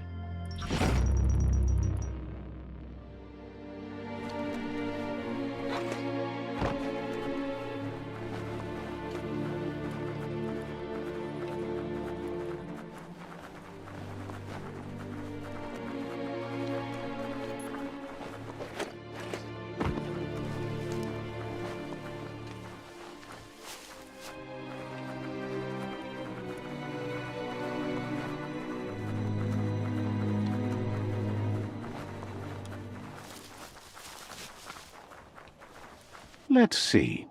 Let's see.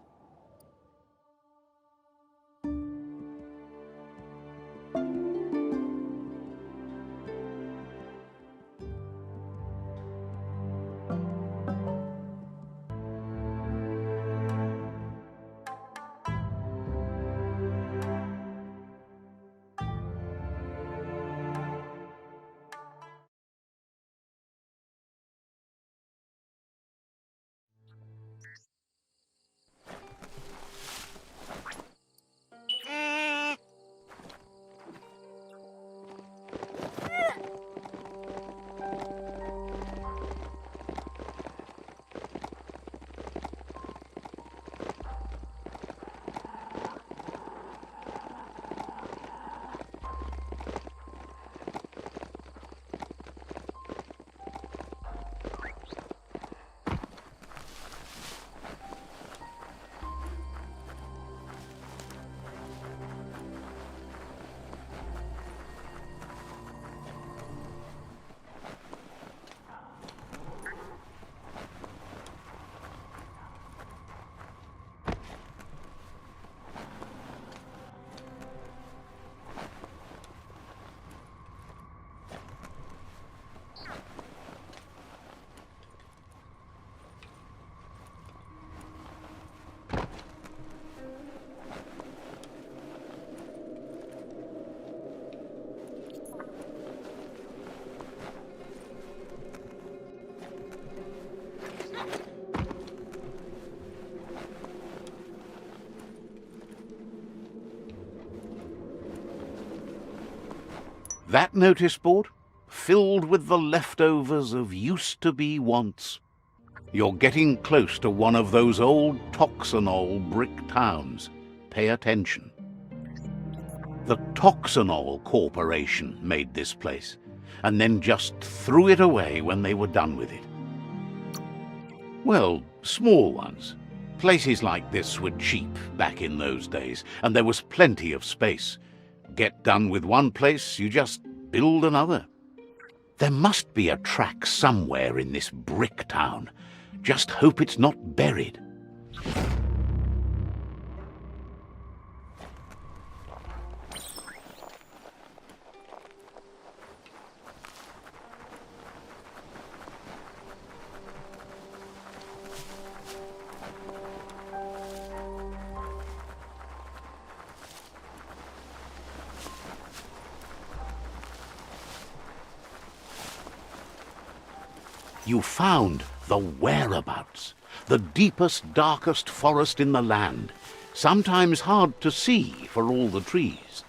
That notice board? Filled with the leftovers of used-to-be wants. You're getting close to one of those old Toxanol brick towns. Pay attention. The Toxanol Corporation made this place, and then just threw it away when they were done with it. Well, small ones. Places like this were cheap back in those days, and there was plenty of space. Get done with one place, you just build another. There must be a track somewhere in this brick town. Just hope it's not buried. You found the whereabouts, the deepest, darkest forest in the land, sometimes hard to see for all the trees.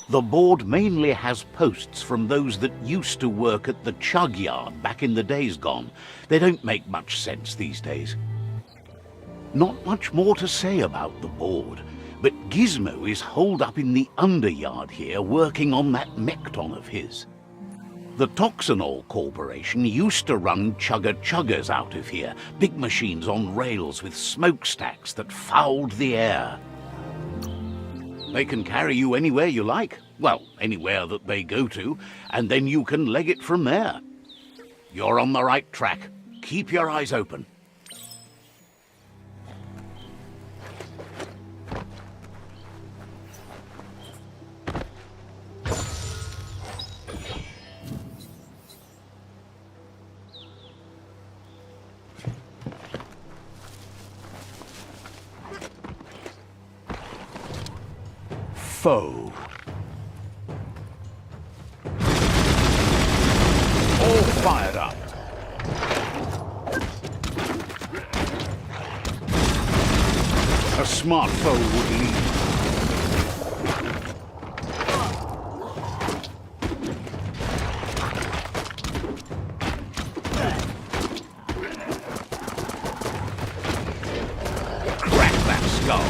The board mainly has posts from those that used to work at the chug yard back in the days gone. They don't make much sense these days. Not much more to say about the board. But Gizmo is holed up in the underyard here working on that mekton of his. The Toxanol Corporation used to run chugger-chuggers out of here, big machines on rails with smokestacks that fouled the air. They can carry you anywhere you like, well, anywhere that they go to, and then you can leg it from there. You're on the right track. Keep your eyes open. foe. All fired up. A smart foe would lead. Crack that skull.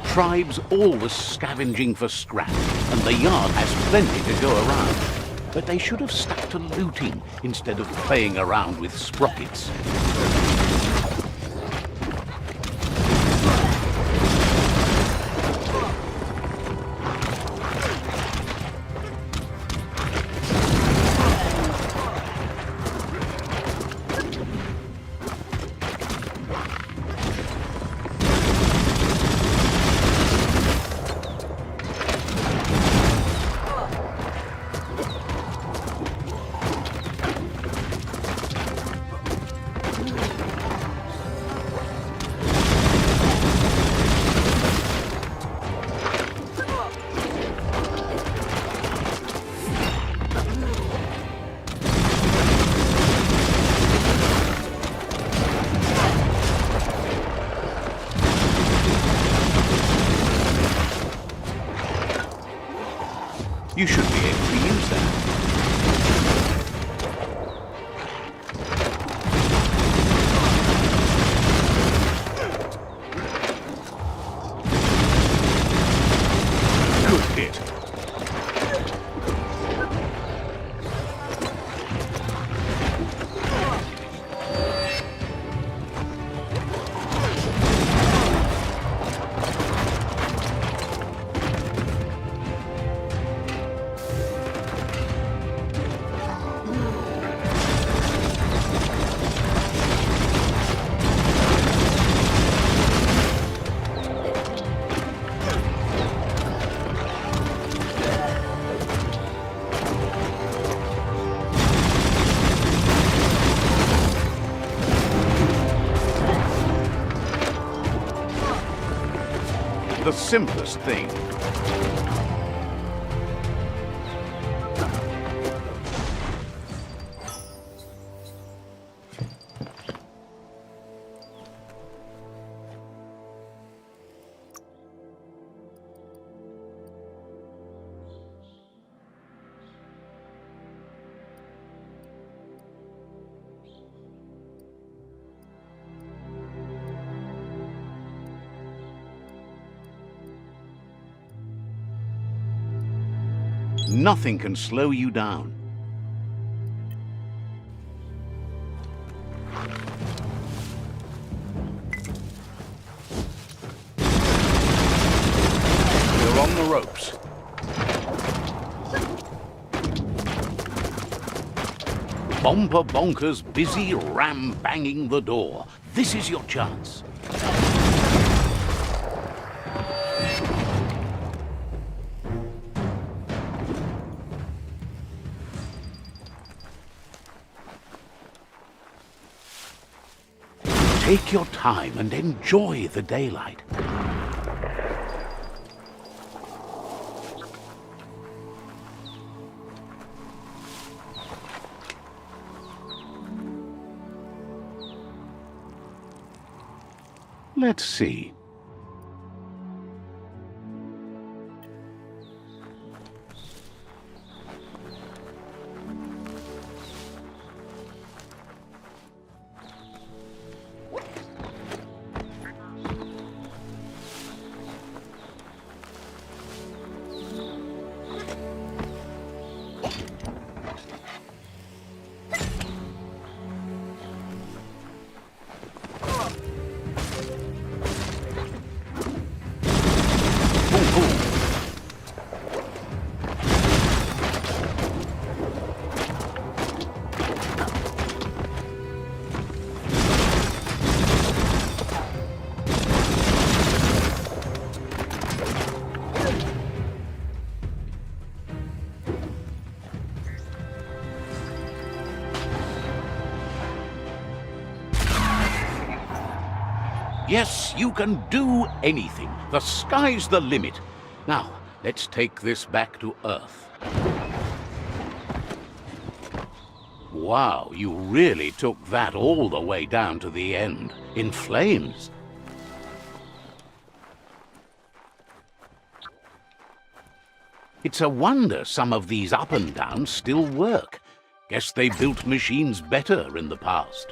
Tribes always scavenging for scrap, and the yard has plenty to go around. But they should have stuck to looting instead of playing around with sprockets. You should be able to use that. Good hit. The simplest thing. Nothing can slow you down. You're on the ropes. Bomper Bonker's busy ram-banging the door. This is your chance. Take your time and enjoy the daylight. Let's see. Yes, you can do anything. The sky's the limit. Now, let's take this back to Earth. Wow, you really took that all the way down to the end, in flames. It's a wonder some of these up and downs still work. Guess they built machines better in the past.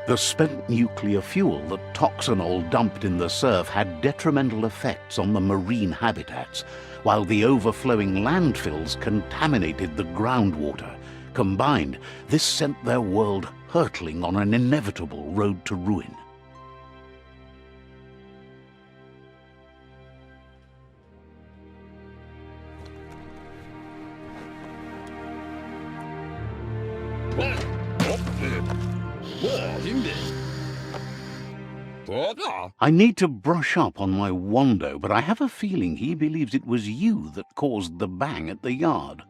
The spent nuclear fuel that Toxanol dumped in the surf had detrimental effects on the marine habitats, while the overflowing landfills contaminated the groundwater. Combined, this sent their world hurtling on an inevitable road to ruin. I need to brush up on my Wando, but I have a feeling he believes it was you that caused the bang at the yard.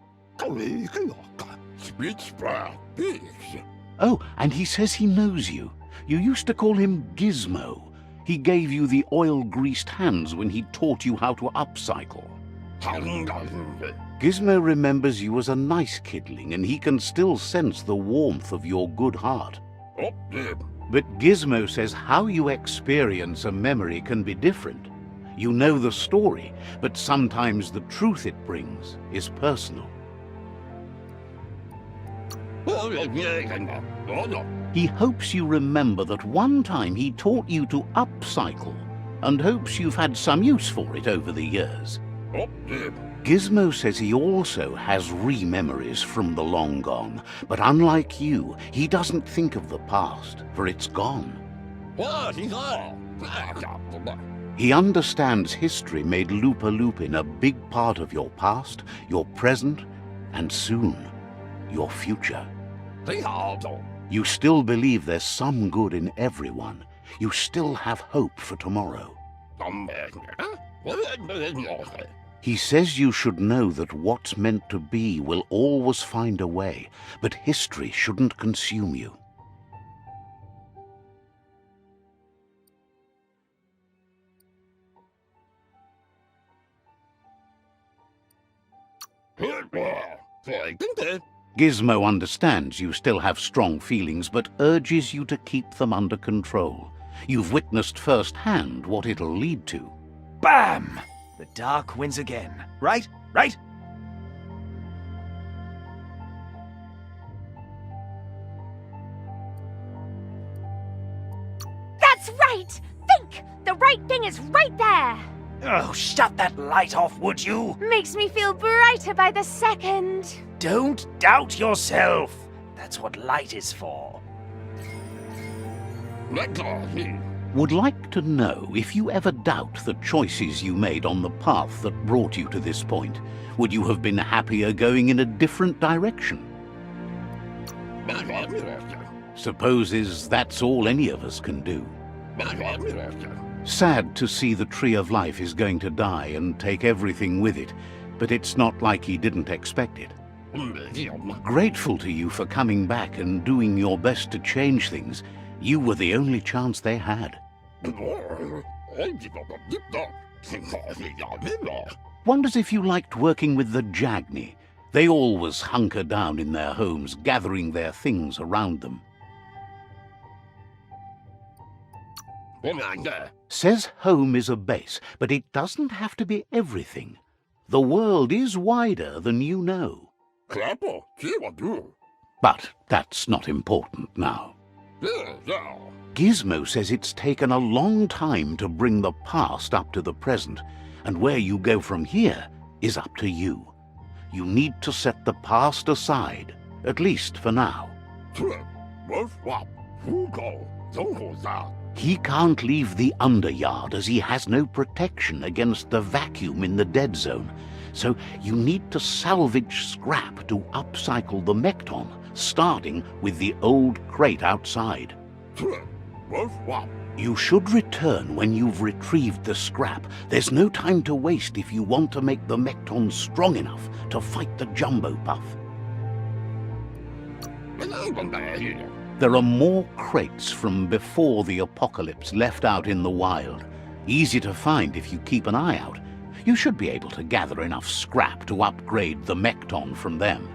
Oh, and he says he knows you. You used to call him Gizmo. He gave you the oil-greased hands when he taught you how to upcycle. Gizmo remembers you as a nice kidling, and he can still sense the warmth of your good heart. But Gizmo says how you experience a memory can be different. You know the story, but sometimes the truth it brings is personal. He hopes you remember that one time he taught you to upcycle, and hopes you've had some use for it over the years. Gizmo says he also has re-memories from the long gone, but unlike you, he doesn't think of the past, for it's gone. He understands history made Lupa-Lupin a big part of your past, your present, and soon, your future. You still believe there's some good in everyone. You still have hope for tomorrow. He says you should know that what's meant to be will always find a way, but history shouldn't consume you. Gizmo understands you still have strong feelings, but urges you to keep them under control. You've witnessed firsthand what it'll lead to. Bam! The dark wins again. Right? Right? That's right! Think! The right thing is right there! Oh, shut that light off, would you? Makes me feel brighter by the second. Don't doubt yourself. That's what light is for. Would like to know if you ever doubt the choices you made on the path that brought you to this point. Would you have been happier going in a different direction? Supposes that's all any of us can do. Sad to see the Tree of Life is going to die and take everything with it, but it's not like he didn't expect it. Grateful to you for coming back and doing your best to change things. You were the only chance they had. Wonders if you liked working with the Jagni. They always hunker down in their homes, gathering their things around them. Says home is a base, but it doesn't have to be everything. The world is wider than you know. But that's not important now. Gizmo says it's taken a long time to bring the past up to the present, and where you go from here is up to you. You need to set the past aside, at least for now. He can't leave the underyard as he has no protection against the vacuum in the dead zone, so you need to salvage scrap to upcycle the Mekton, starting with the old crate outside. You should return when you've retrieved the scrap. There's no time to waste if you want to make the Mekton strong enough to fight the Jumbo Puff. There are more crates from before the apocalypse left out in the wild. Easy to find if you keep an eye out. You should be able to gather enough scrap to upgrade the Mekton from them.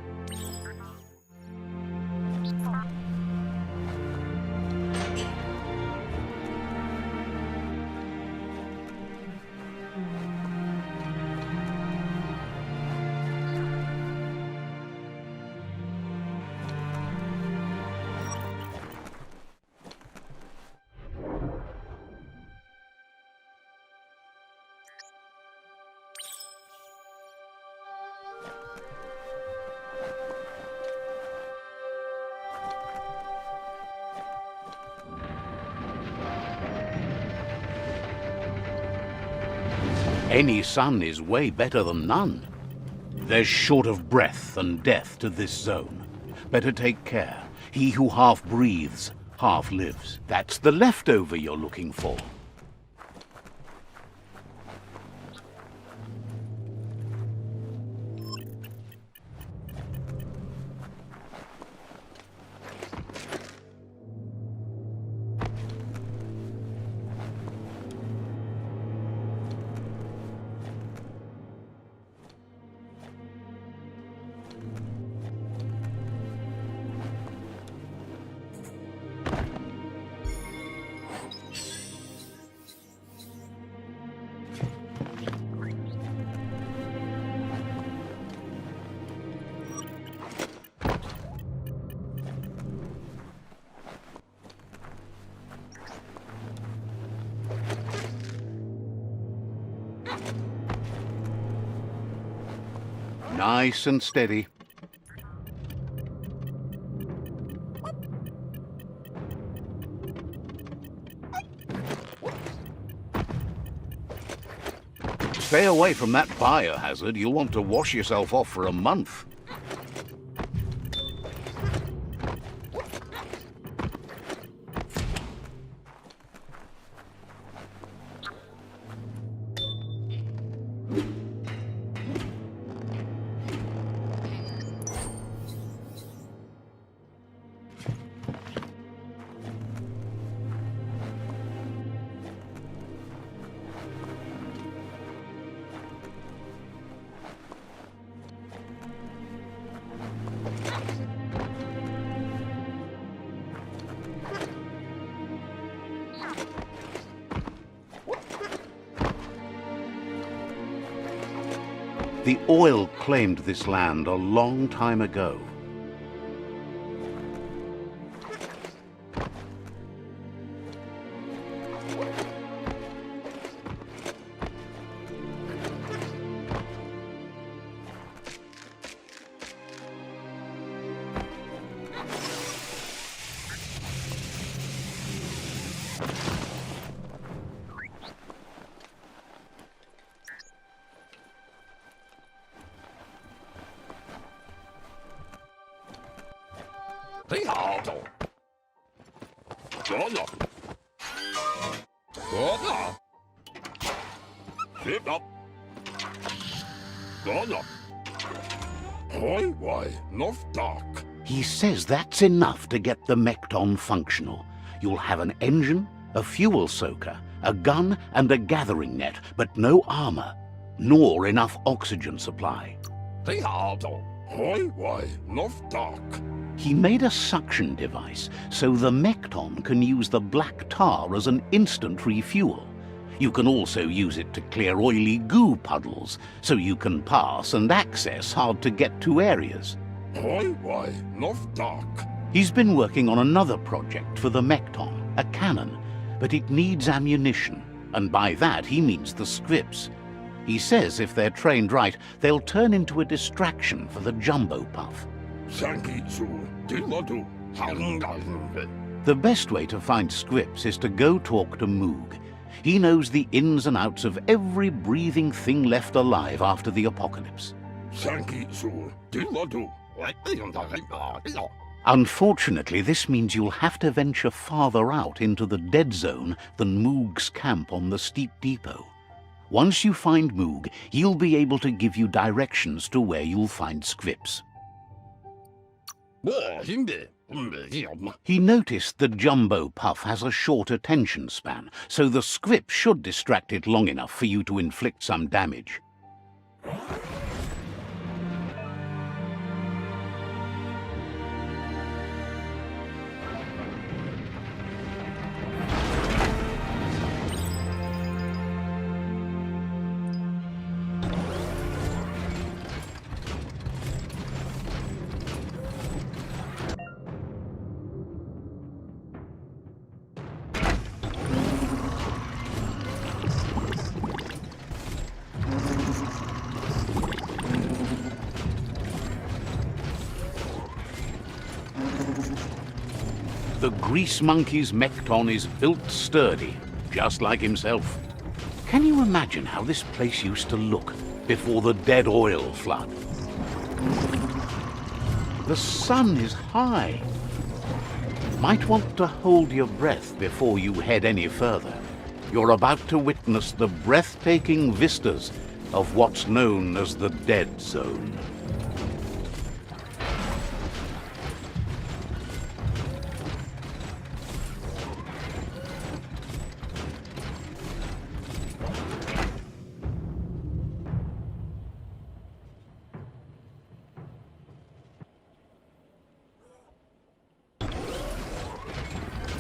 Any sun is way better than none. There's short of breath and death to this zone. Better take care. He who half breathes, half lives. That's the leftover you're looking for. Nice and steady. Stay away from that biohazard. You'll want to wash yourself off for a month. The oil claimed this land a long time ago. He says that's enough to get the Mekton functional. You'll have an engine, a fuel soaker, a gun and a gathering net, but no armor, nor enough oxygen supply. He made a suction device so the Mekton can use the black tar as an instant refuel. You can also use it to clear oily goo puddles, so you can pass and access hard-to-get-to areas. He's been working on another project for the Mekton, a cannon, but it needs ammunition, and by that he means the scripts. He says if they're trained right, they'll turn into a distraction for the Jumbo Puff. The best way to find scripts is to go talk to Moog. He knows the ins and outs of every breathing thing left alive after the apocalypse. Unfortunately, this means you'll have to venture farther out into the dead zone than Moog's camp on the steep depot. Once you find Moog, he'll be able to give you directions to where you'll find Scripps. He noticed the jumbo puff has a short attention span, so the Scripps should distract it long enough for you to inflict some damage. The grease monkey's mekton is built sturdy, just like himself. Can you imagine how this place used to look before the dead oil flood? The sun is high. Might want to hold your breath before you head any further. You're about to witness the breathtaking vistas of what's known as the Dead Zone.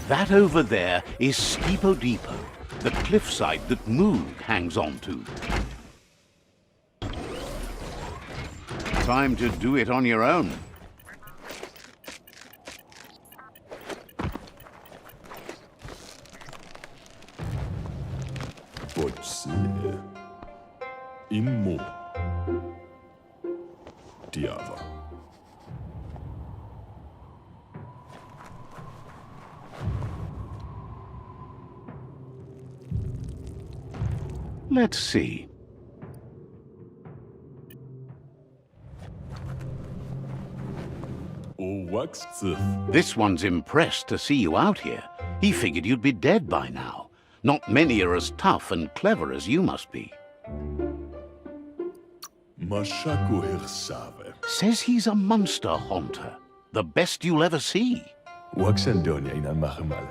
That over there is Steepo Depot, the cliffside that Moog hangs on to. Time to do it on your own. Botse. Immo. Diava. Let's see. This one's impressed to see you out here. He figured you'd be dead by now. Not many are as tough and clever as you must be. Says he's a monster haunter. The best you'll ever see.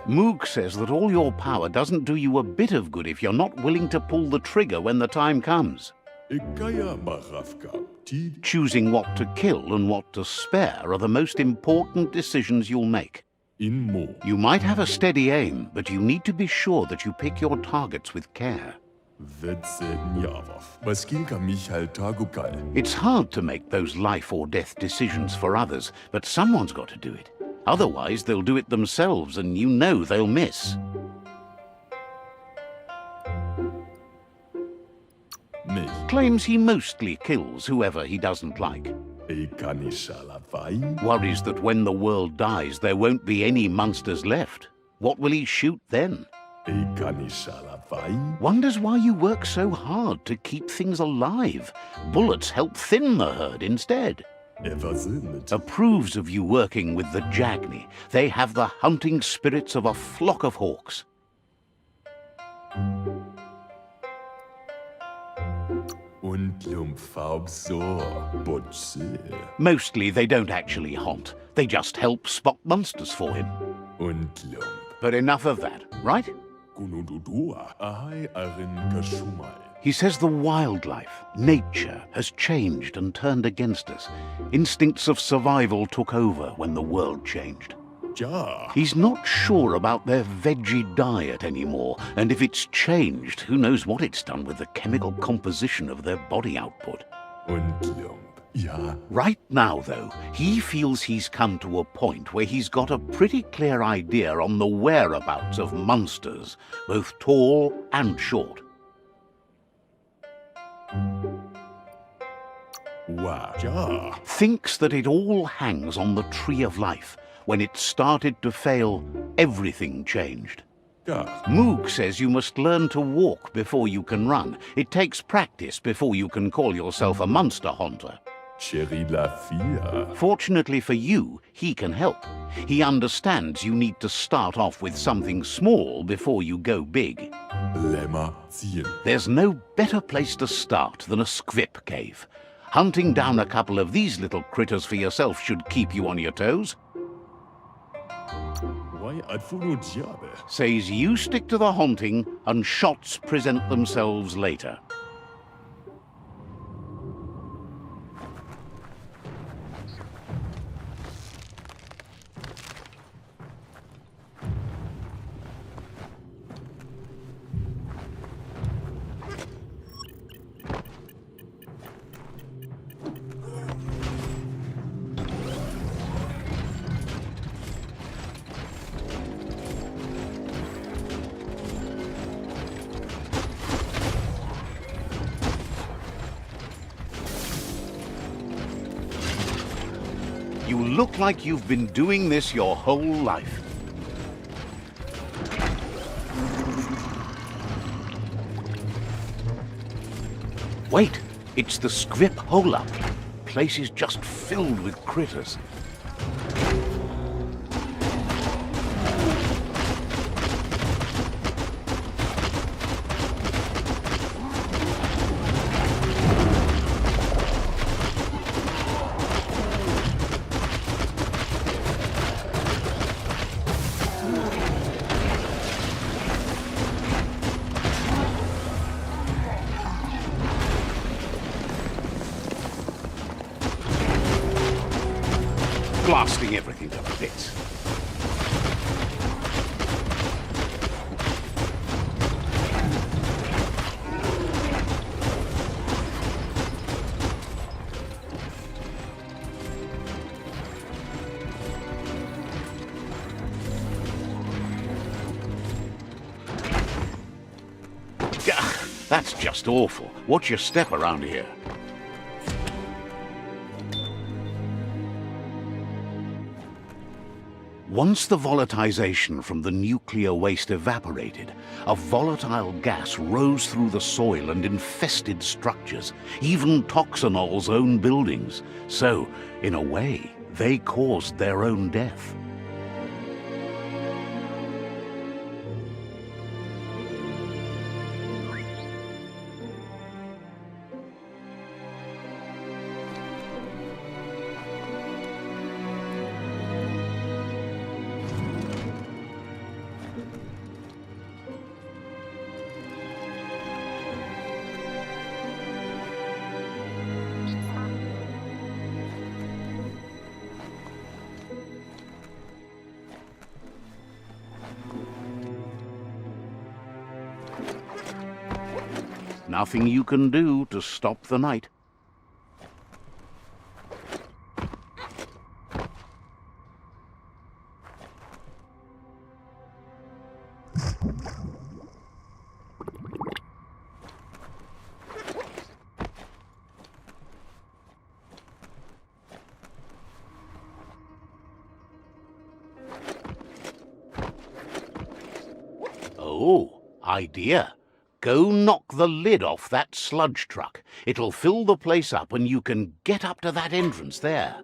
Moog says that all your power doesn't do you a bit of good if you're not willing to pull the trigger when the time comes. Choosing what to kill and what to spare are the most important decisions you'll make. You might have a steady aim, but you need to be sure that you pick your targets with care. It's hard to make those life or death decisions for others, but someone's got to do it. Otherwise, they'll do it themselves, and you know they'll miss. Claims he mostly kills whoever he doesn't like. Worries that when the world dies, there won't be any monsters left. What will he shoot then? Wonders why you work so hard to keep things alive. Bullets help thin the herd instead. Approves of you working with the Jagni. They have the hunting spirits of a flock of hawks. Mostly they don't actually haunt. They just help spot monsters for him. But enough of that, right? He says the wildlife, nature, has changed and turned against us. Instincts of survival took over when the world changed. He's not sure about their veggie diet anymore, and if it's changed, who knows what it's done with the chemical composition of their body output. Right now, though, he feels he's come to a point where he's got a pretty clear idea on the whereabouts of monsters, both tall and short. Thinks that it all hangs on the Tree of Life. When it started to fail, everything changed. Moog says you must learn to walk before you can run. It takes practice before you can call yourself a monster hunter. Chérie la fille. Fortunately for you, he can help. He understands you need to start off with something small before you go big. Lämmer ziehen. There's no better place to start than a squip cave. Hunting down a couple of these little critters for yourself should keep you on your toes. Why adfuno diable? Says you stick to the haunting and shots present themselves later. You look like you've been doing this your whole life. Wait, it's the scrip hole-up. Place is just filled with critters. Blasting everything to bits. Gah, that's just awful. Watch your step around here. Once the volatilization from the nuclear waste evaporated, a volatile gas rose through the soil and infested structures, even Toxanol's own buildings. So, in a way, they caused their own death. Nothing you can do to stop the night. Oh, idea. Go knock the lid off that sludge truck. It'll fill the place up and you can get up to that entrance there.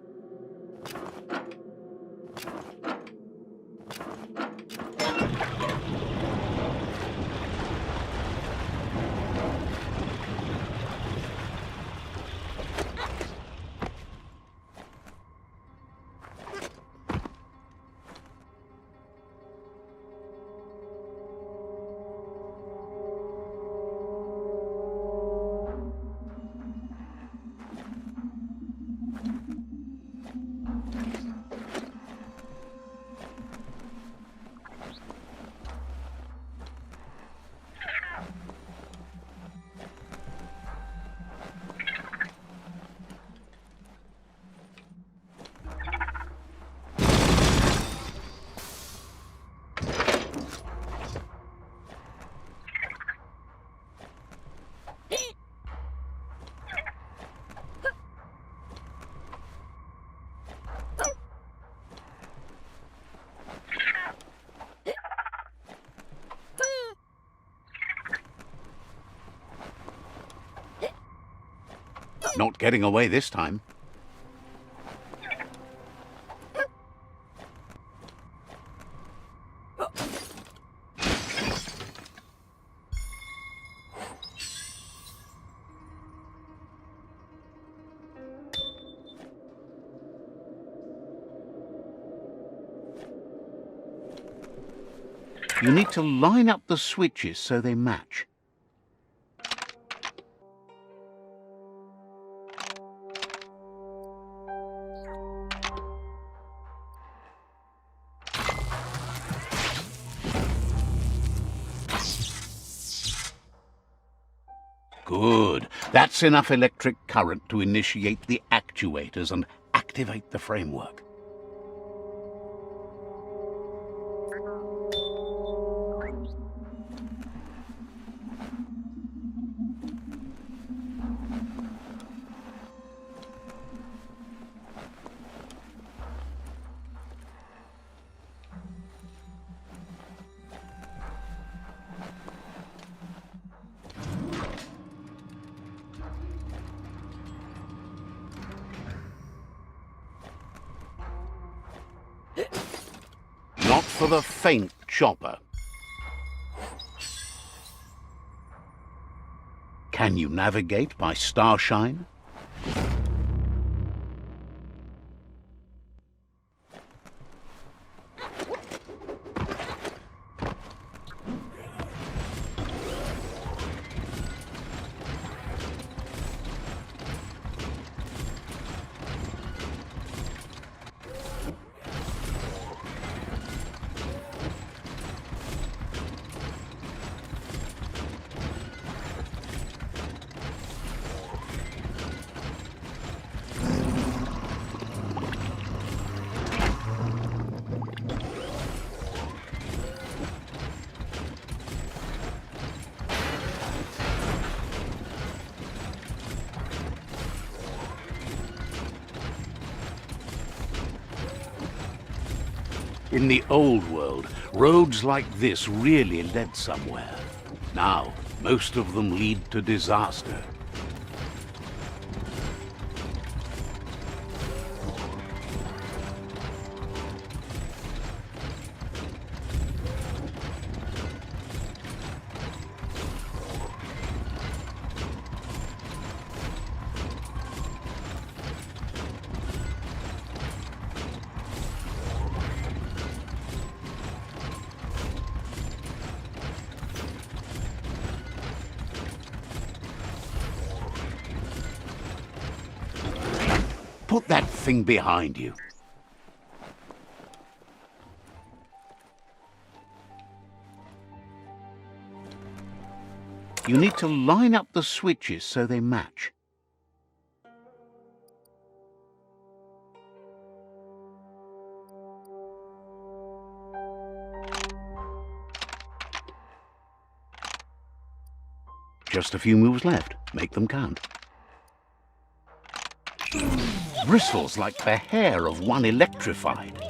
Not getting away this time. You need to line up the switches so they match. Good. That's enough electric current to initiate the actuators and activate the framework. Not for the faint, Chopper. Can you navigate by starshine? In the old world, roads like this really led somewhere. Now, most of them lead to disaster. Put that thing behind you. You need to line up the switches so they match. Just a few moves left. Make them count. Bristles like the hair of one electrified.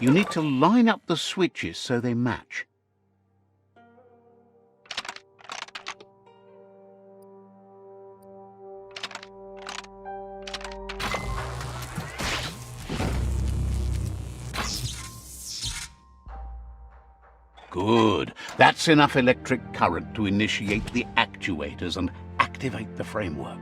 You need to line up the switches so they match. Good. That's enough electric current to initiate the actuators and activate the framework.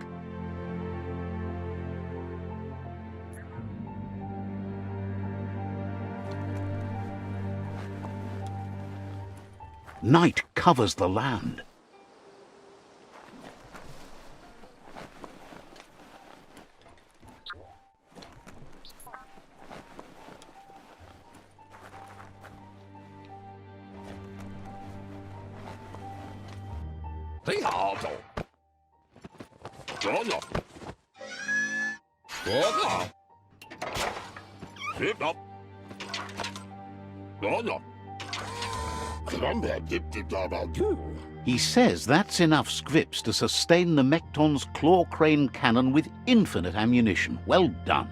Night covers the land. He says that's enough scripts to sustain the Mekton's claw crane cannon with infinite ammunition. Well done.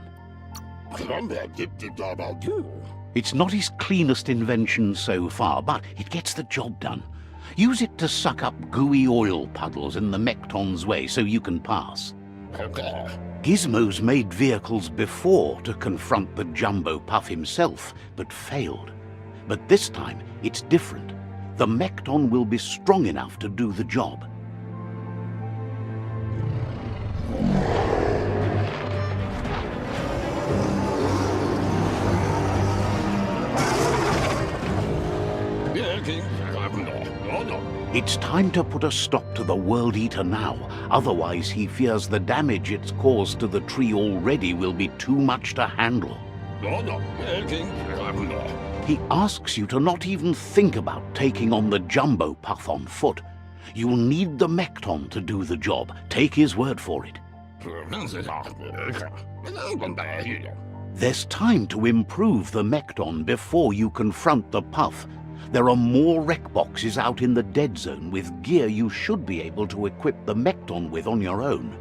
It's not his cleanest invention so far, but it gets the job done. Use it to suck up gooey oil puddles in the Mekton's way so you can pass. Gizmo's made vehicles before to confront the Jumbo Puff himself, but failed. But this time, it's different. The Mekton will be strong enough to do the job. It's time to put a stop to the World Eater now, otherwise he fears the damage it's caused to the tree already will be too much to handle. He asks you to not even think about taking on the jumbo puff on foot. You'll need the Mekton to do the job, take his word for it. There's time to improve the Mekton before you confront the puff. There are more wreck boxes out in the dead zone with gear you should be able to equip the Mekton with on your own.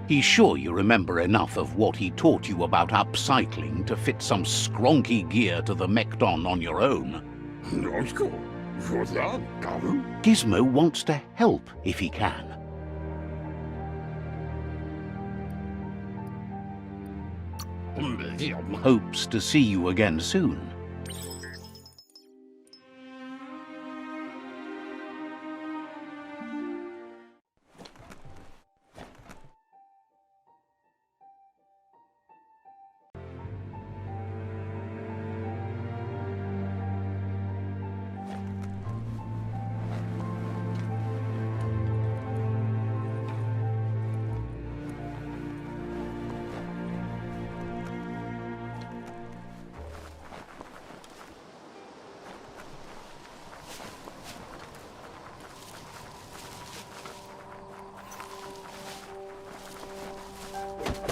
He's sure you remember enough of what he taught you about upcycling to fit some skronky gear to the Mekton on your own. Gizmo wants to help if he can. Hopes to see you again soon.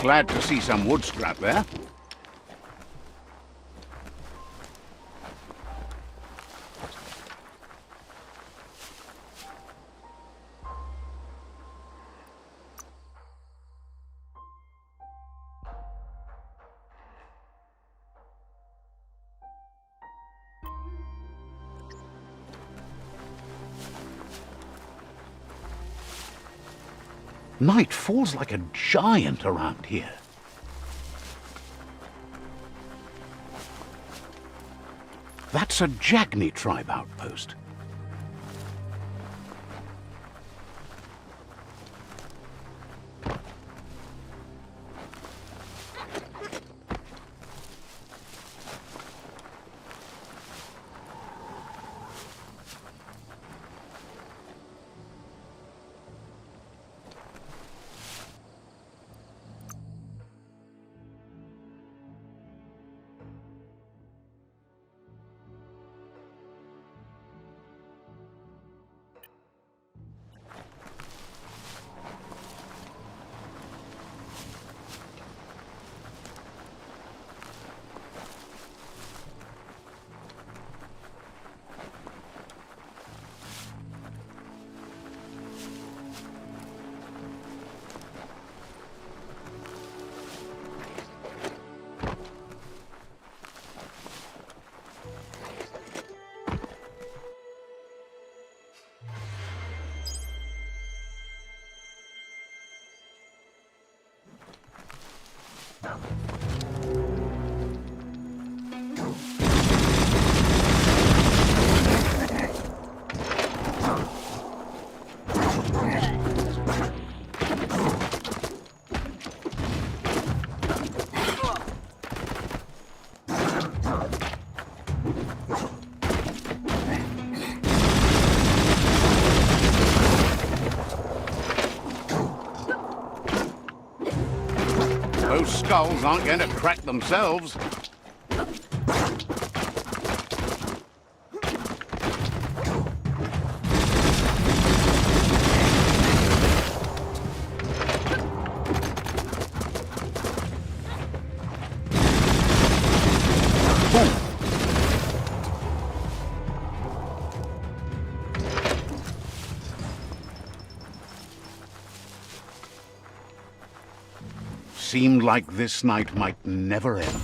Glad to see some wood scrap there. Night falls like a giant around here. That's a Jagni tribe outpost. Those skulls aren't going to crack themselves. Seemed like this night might never end.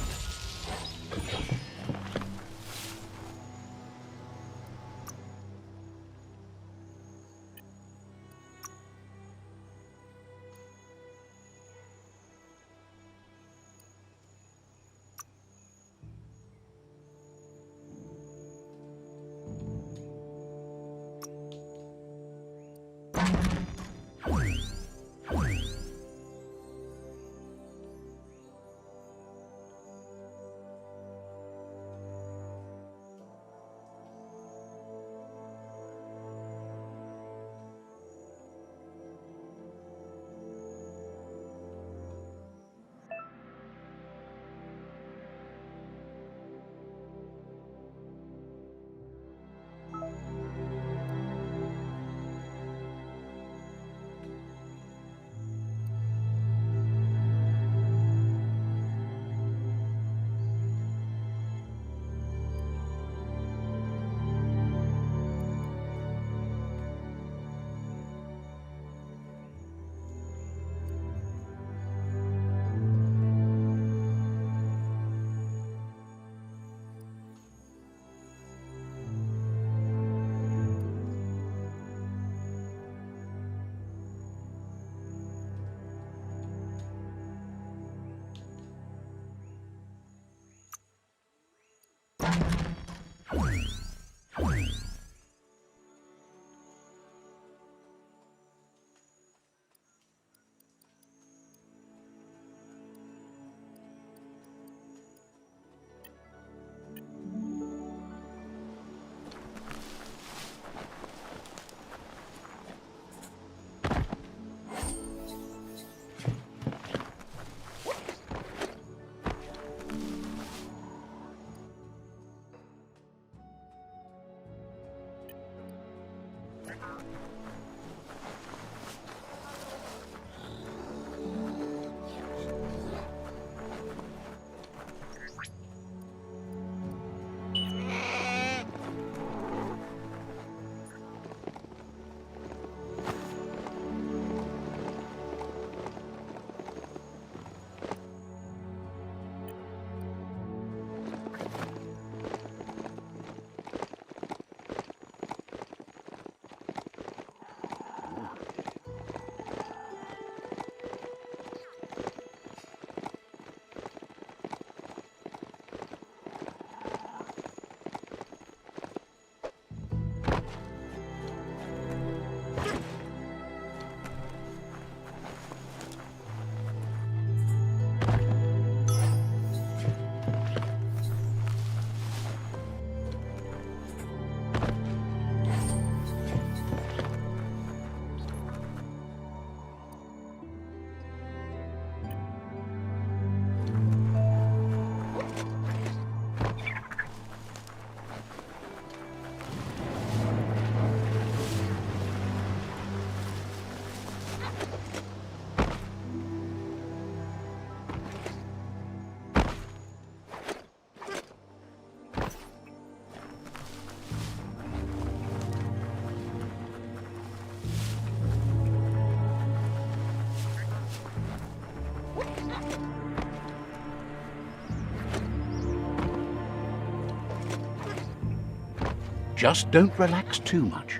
Just don't relax too much.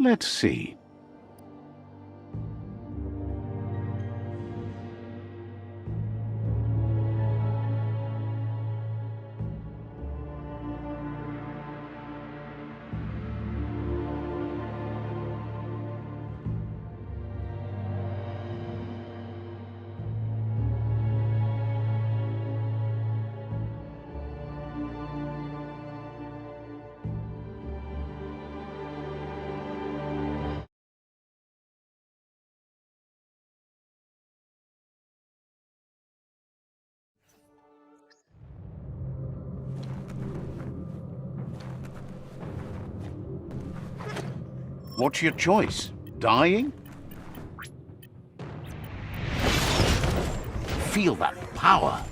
Let's see. What's your choice? Dying? Feel that power.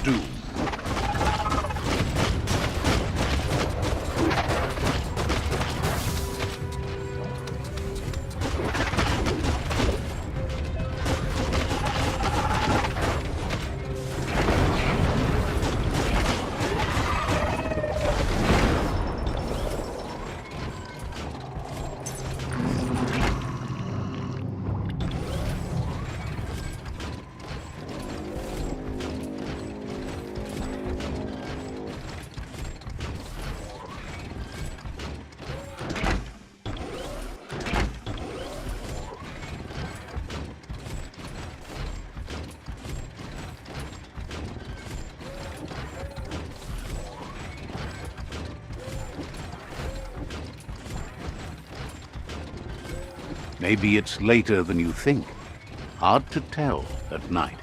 Doom. Maybe it's later than you think. Hard to tell at night.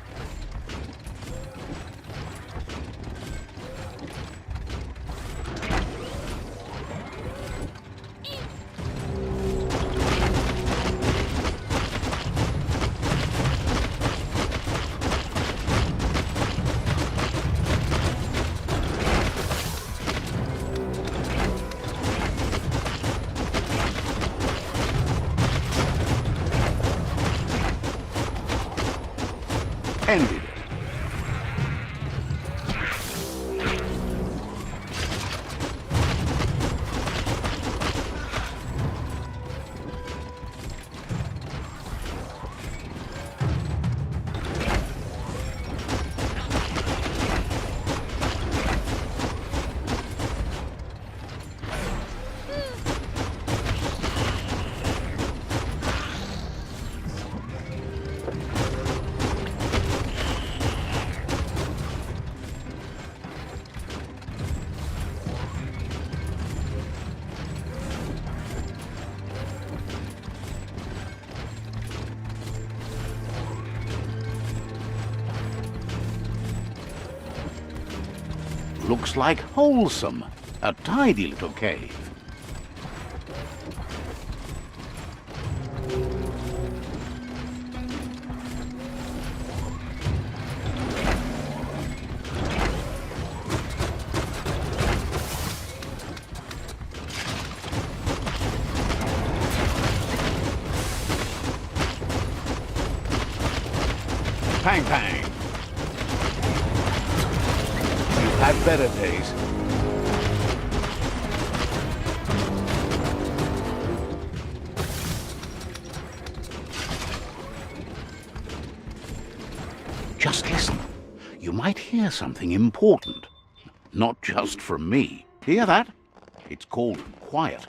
ended it. Looks like wholesome. A tidy little cave. Pang pang. You've had better days. Just listen. You might hear something important. Not just from me. Hear that? It's called quiet.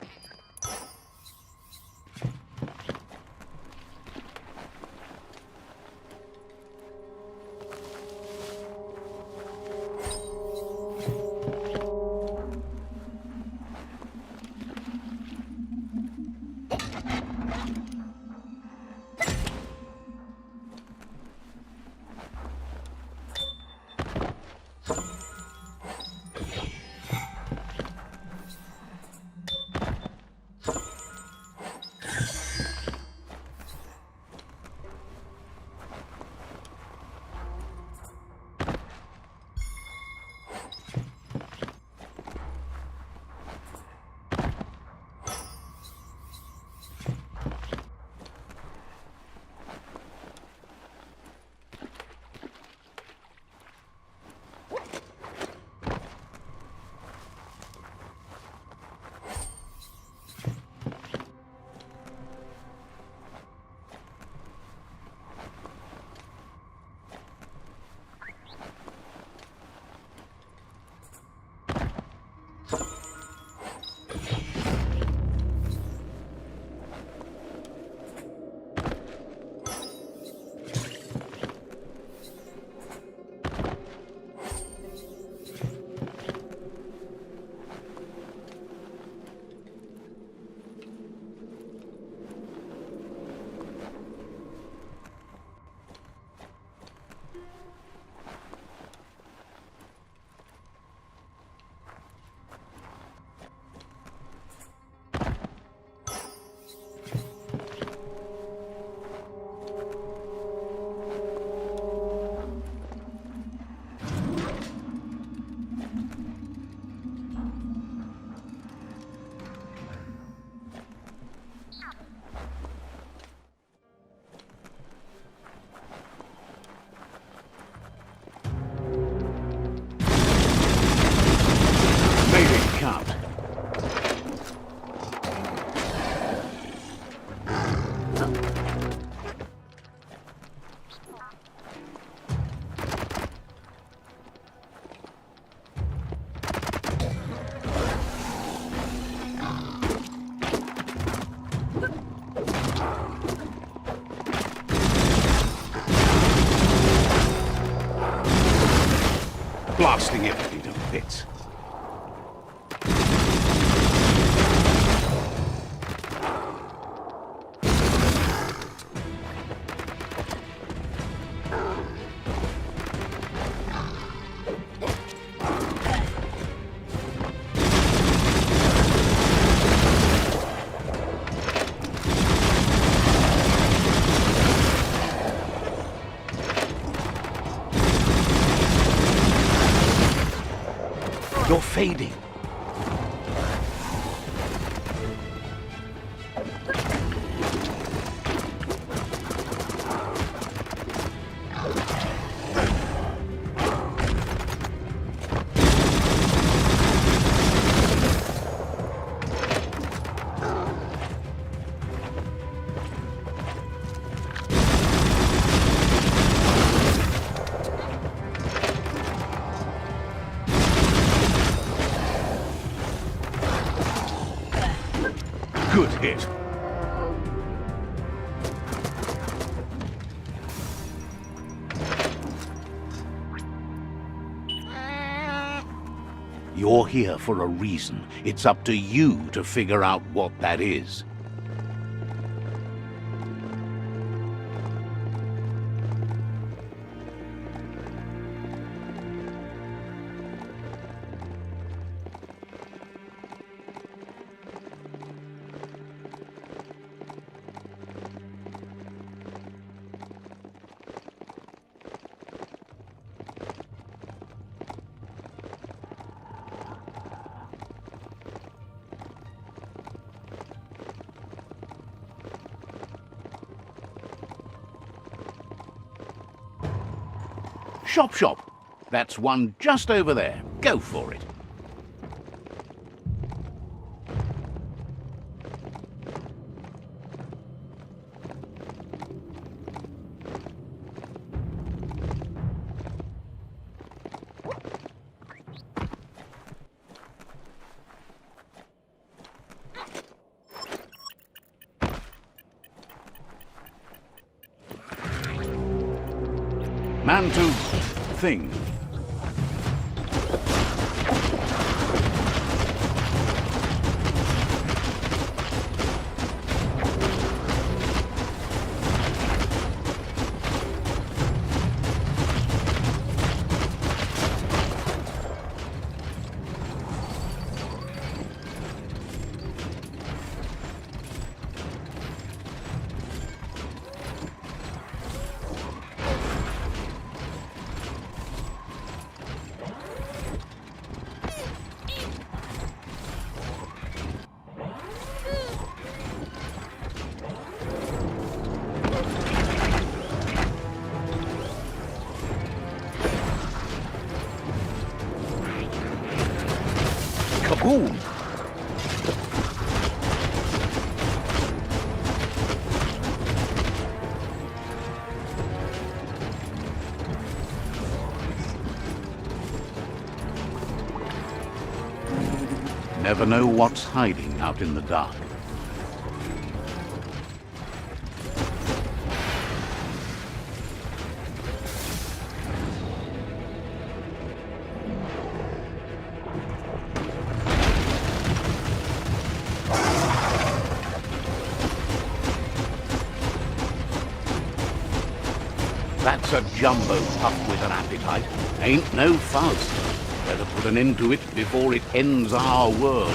Blasting everything to bits. You're fading. Good hit. You're here for a reason. It's up to you to figure out what that is. Shop. That's one just over there. Go for it. Man to thing. Kaboom! Never know what's hiding out in the dark. That's a jumbo pup with an appetite. Ain't no fuzz. Better put an end to it before it ends our world.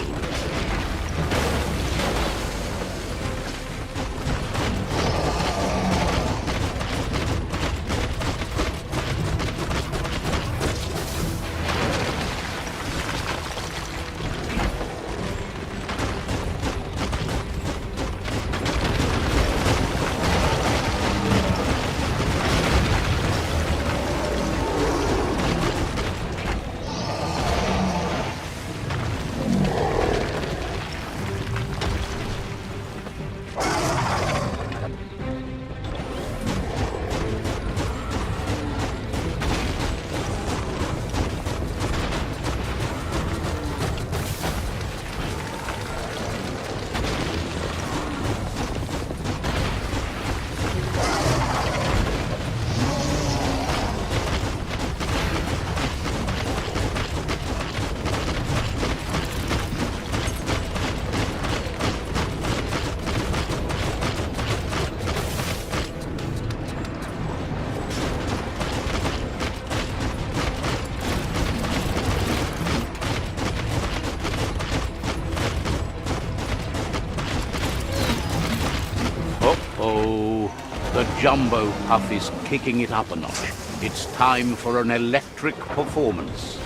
Uh-oh. The jumbo puff is kicking it up a notch. It's time for an electric performance.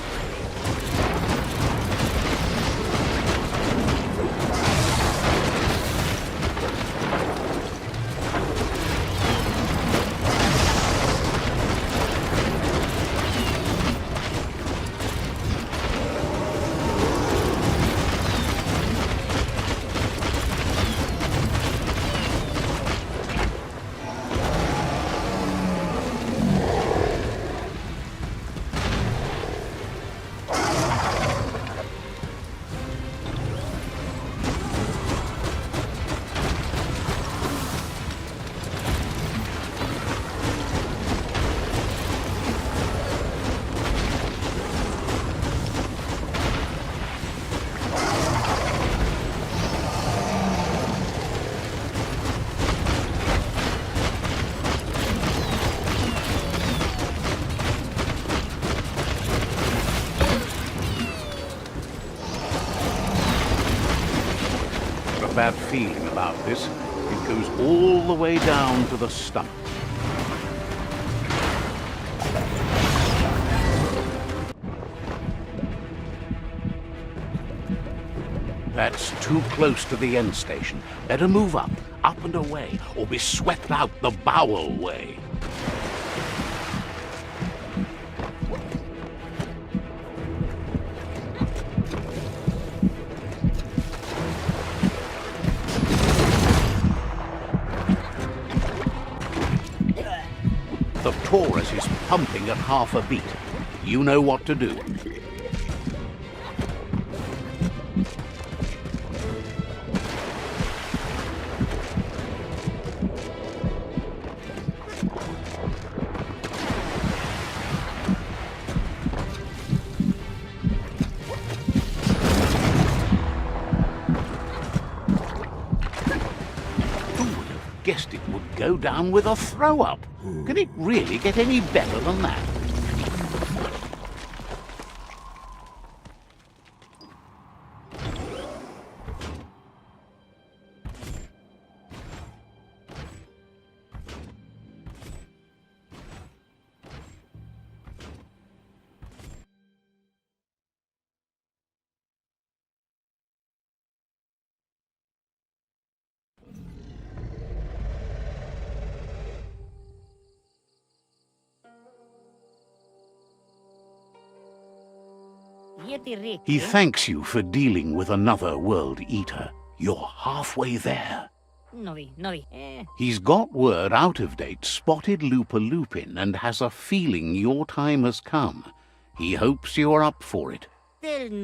a bad feeling about this. It goes all the way down to the stomach. That's too close to the end station. Better move up and away, or be swept out the bowel way. The Taurus is pumping at half a beat. You know what to do. Guessed it would go down with a throw-up. Can it really get any better than that? He thanks you for dealing with another world eater. You're halfway there. He's got word out of date spotted Lupin and has a feeling your time has come. He hopes you're up for it. Even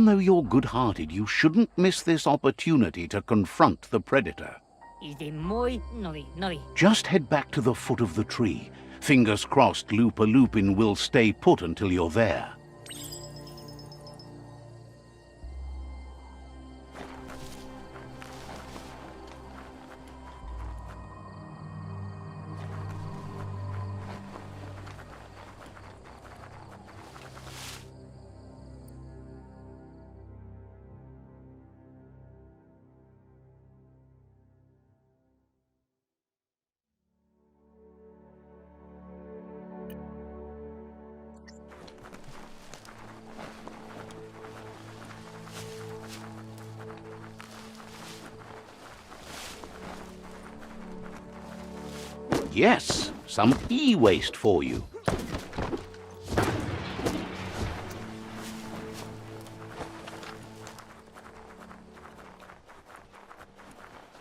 though you're good-hearted, you shouldn't miss this opportunity to confront the Predator. Just head back to the foot of the tree. Fingers crossed Lupin will stay put until you're there. Yes, some e-waste for you.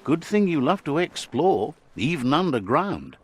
Good thing you love to explore, even underground.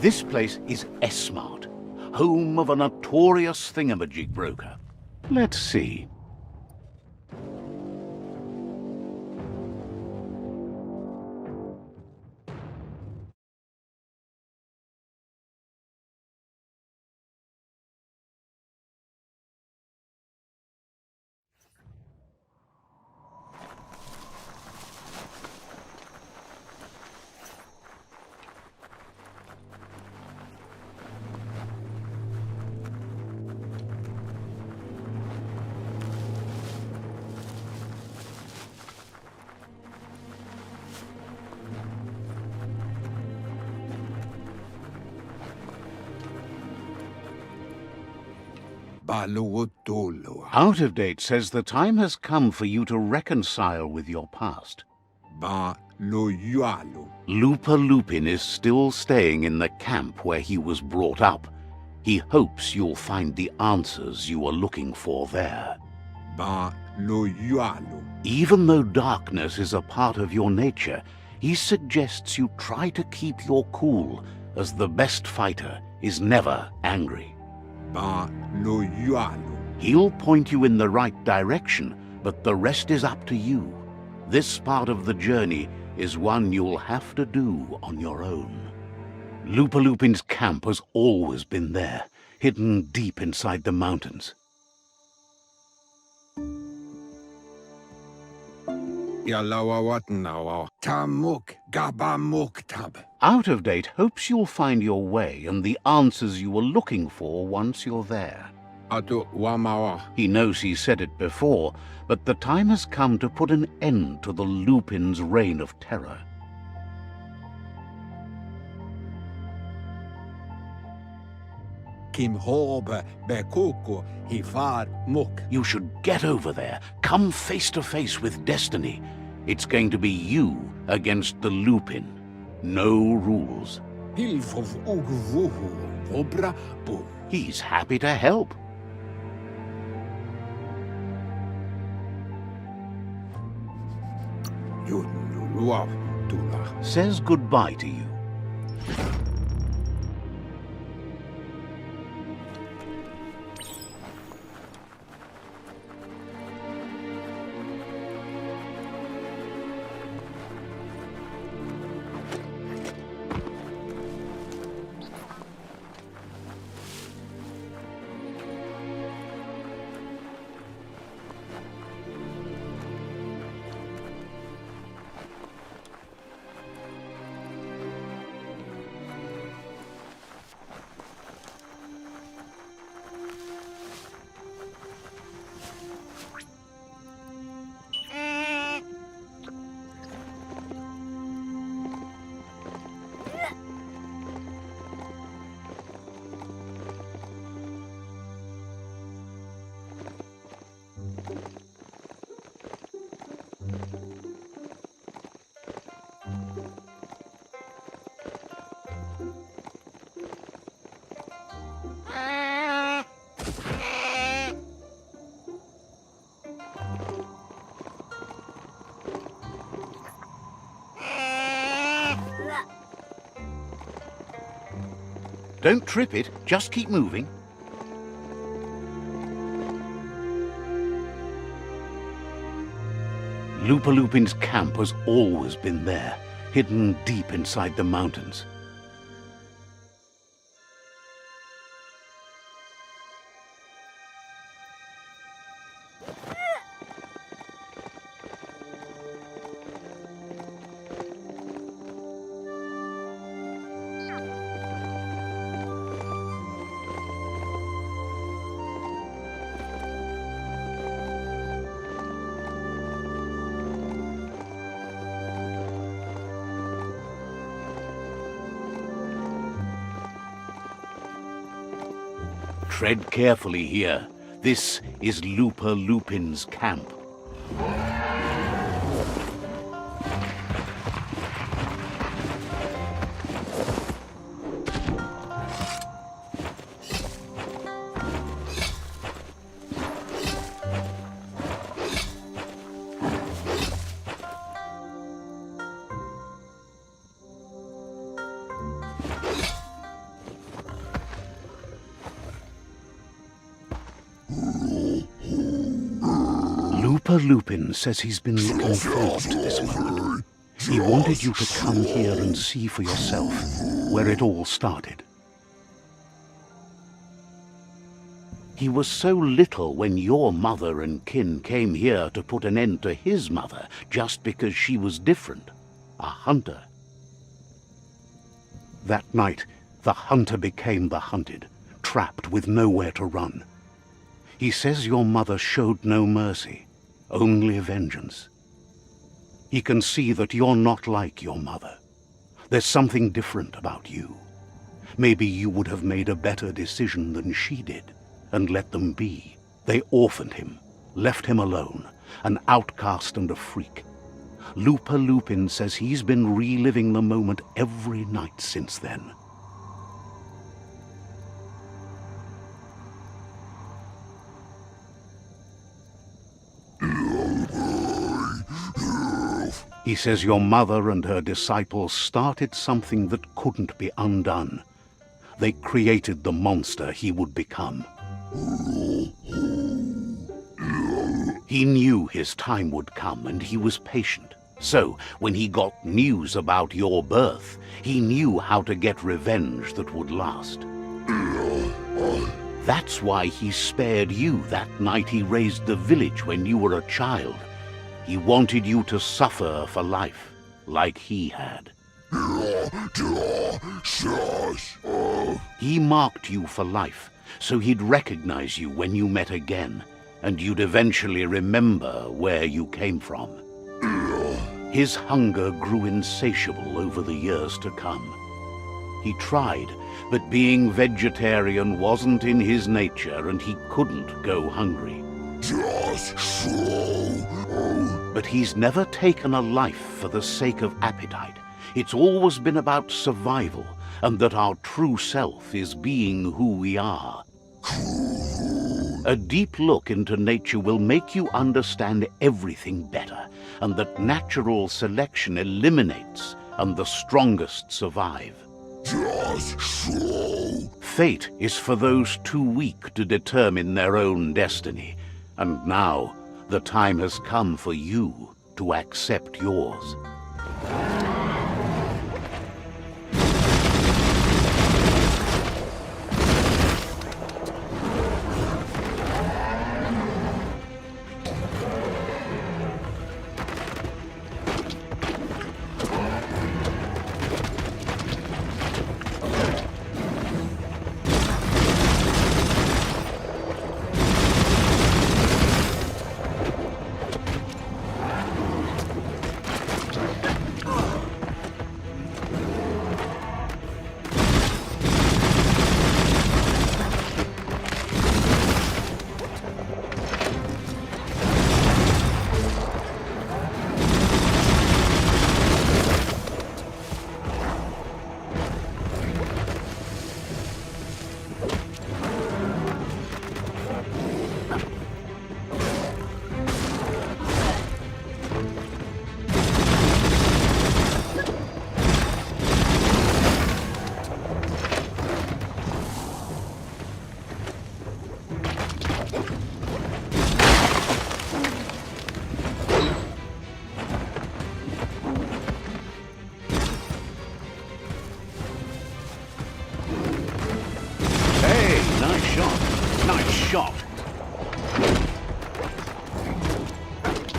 This place is S-Mart, home of a notorious thingamajig broker. Let's see. Balotolo. Out of Date says the time has come for you to reconcile with your past. Baloyalo. Lupa Lupin is still staying in the camp where he was brought up. He hopes you'll find the answers you are looking for there. Baloyalo. Even though darkness is a part of your nature, he suggests you try to keep your cool, as the best fighter is never angry. Baloyalo. He'll point you in the right direction, but the rest is up to you. This part of the journey is one you'll have to do on your own. Lupa Lupin's camp has always been there, hidden deep inside the mountains. Yalawawatnawa. Tamuk gabamuktab. Out of Date hopes you'll find your way and the answers you were looking for once you're there. Atu wamawa. He knows he said it before, but the time has come to put an end to the Lupin's reign of terror. Kim hobe bekuku hifar muk. You should get over there, come face to face with destiny. It's going to be you against the Lupin. No rules. Hilfov ugvuhu vobra bum. He's happy to help. Yunuluav tula. Says goodbye to you. Don't trip it, just keep moving. Lupa Lupin's camp has always been there, hidden deep inside the mountains. Tread carefully here. This is Lupa Lupin's camp. Lupa Lupin says he's been looking forward to this moment. He wanted you to come here and see for yourself where it all started. He was so little when your mother and kin came here to put an end to his mother just because she was different, a hunter. That night, the hunter became the hunted, trapped with nowhere to run. He says your mother showed no mercy, only vengeance. He can see that you're not like your mother. There's something different about you. Maybe you would have made a better decision than she did. and let them be. They orphaned him, left him alone, an outcast and a freak. Looper Lupin says he's been reliving the moment every night since then. He says your mother and her disciples started something that couldn't be undone. They created the monster he would become. He knew his time would come, and he was patient. So, when he got news about your birth, he knew how to get revenge that would last. That's why he spared you that night he raised the village when you were a child. He wanted you to suffer for life, like he had. He marked you for life, so he'd recognize you when you met again, and you'd eventually remember where you came from. His hunger grew insatiable over the years to come. He tried, but being vegetarian wasn't in his nature, and he couldn't go hungry. But he's never taken a life for the sake of appetite. It's always been about survival, and that our true self is being who we are. A deep look into nature will make you understand everything better, and that natural selection eliminates, and the strongest survive. Fate is for those too weak to determine their own destiny, and now the time has come for you to accept yours.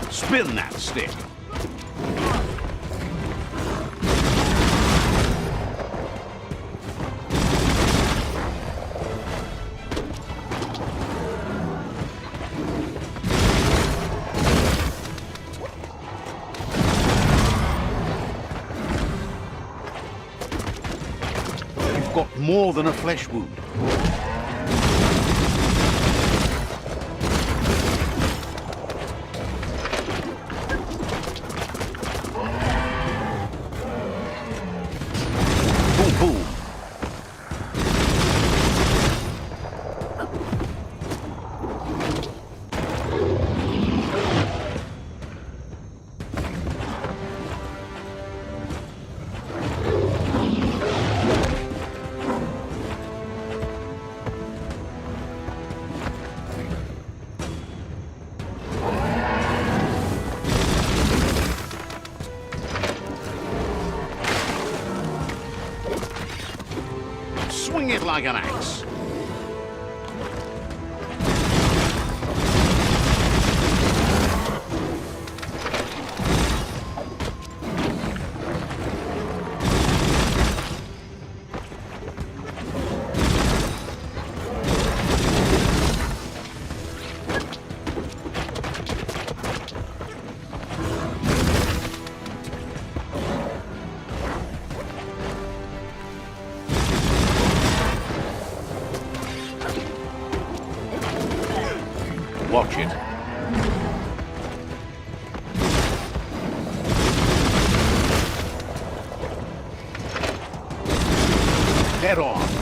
Spin that stick. You've got more than a flesh wound. Swing it like an axe. terror.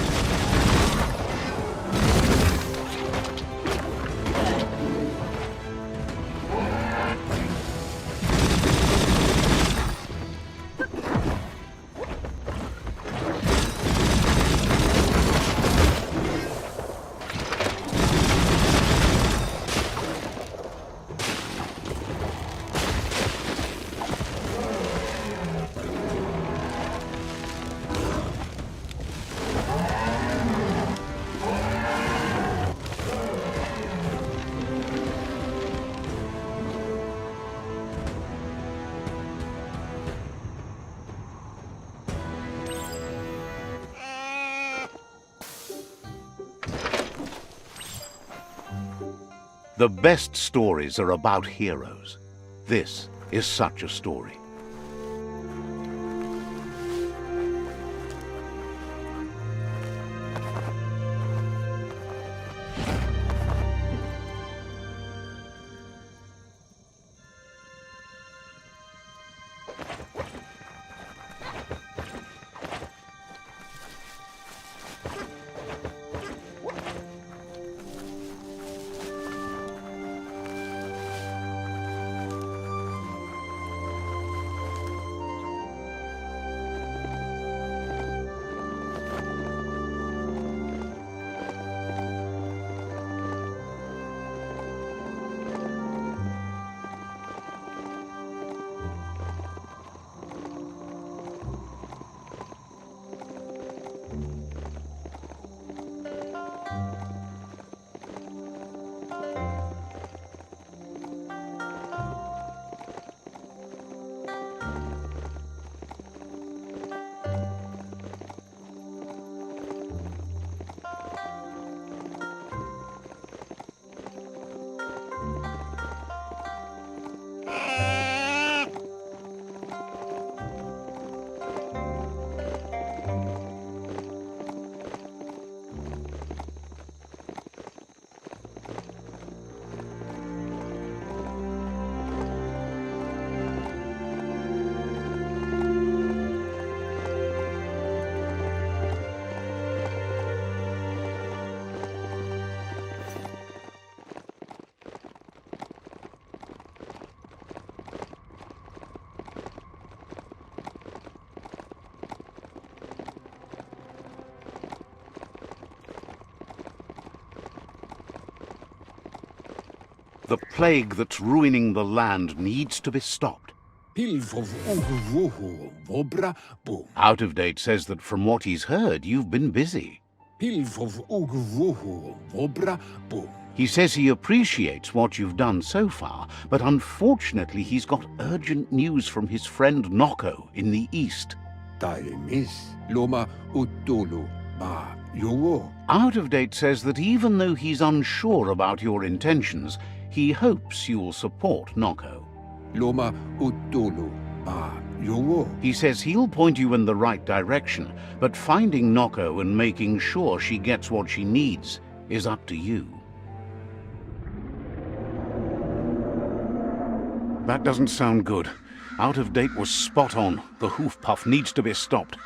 The best stories are about heroes. This is such a story. The plague that's ruining the land needs to be stopped. Out of Date says that from what he's heard, you've been busy. He says he appreciates what you've done so far, but unfortunately he's got urgent news from his friend Noko in the east. Out of Date says that even though he's unsure about your intentions, he hopes you'll support Noko. He says he'll point you in the right direction, but finding Noko and making sure she gets what she needs is up to you. That doesn't sound good. Out of Date was spot on. The hoof puff needs to be stopped.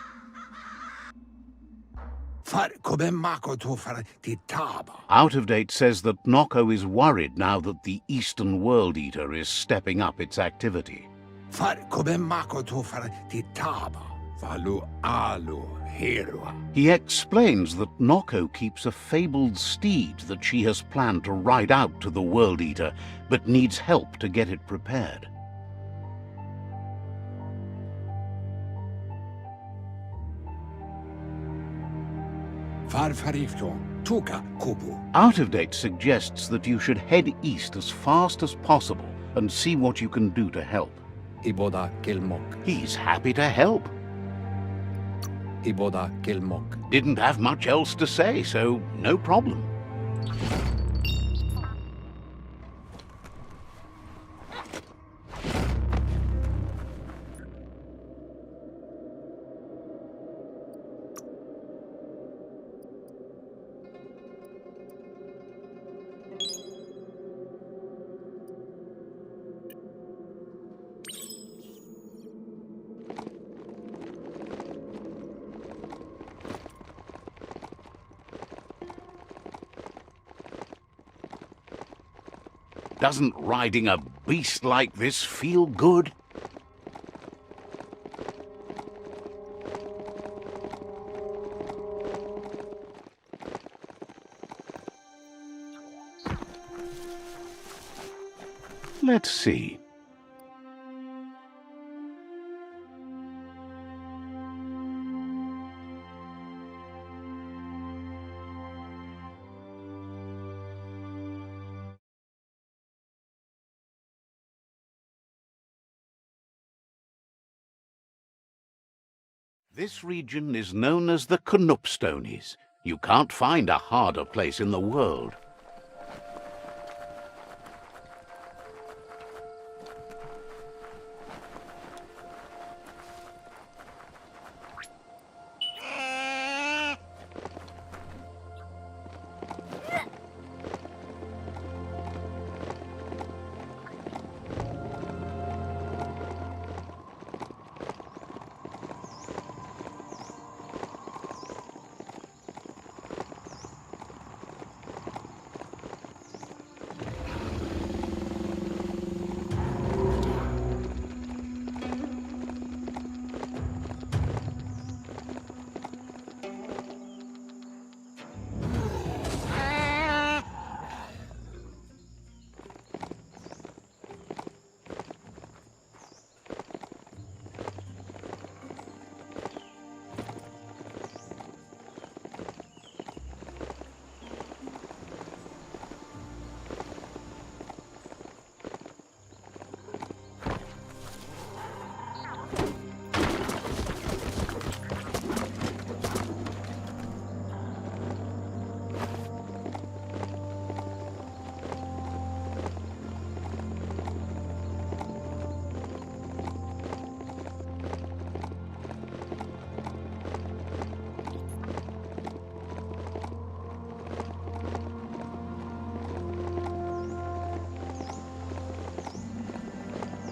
Out of Date says that Noko is worried now that the Eastern World Eater is stepping up its activity. He explains that Noko keeps a fabled steed that she has planned to ride out to the World Eater, but needs help to get it prepared. Out of Date suggests that you should head east as fast as possible and see what you can do to help. He's happy to help. Didn't have much else to say, so no problem. Doesn't riding a beast like this feel good? Let's see. This region is known as the Knupstonies. You can't find a harder place in the world.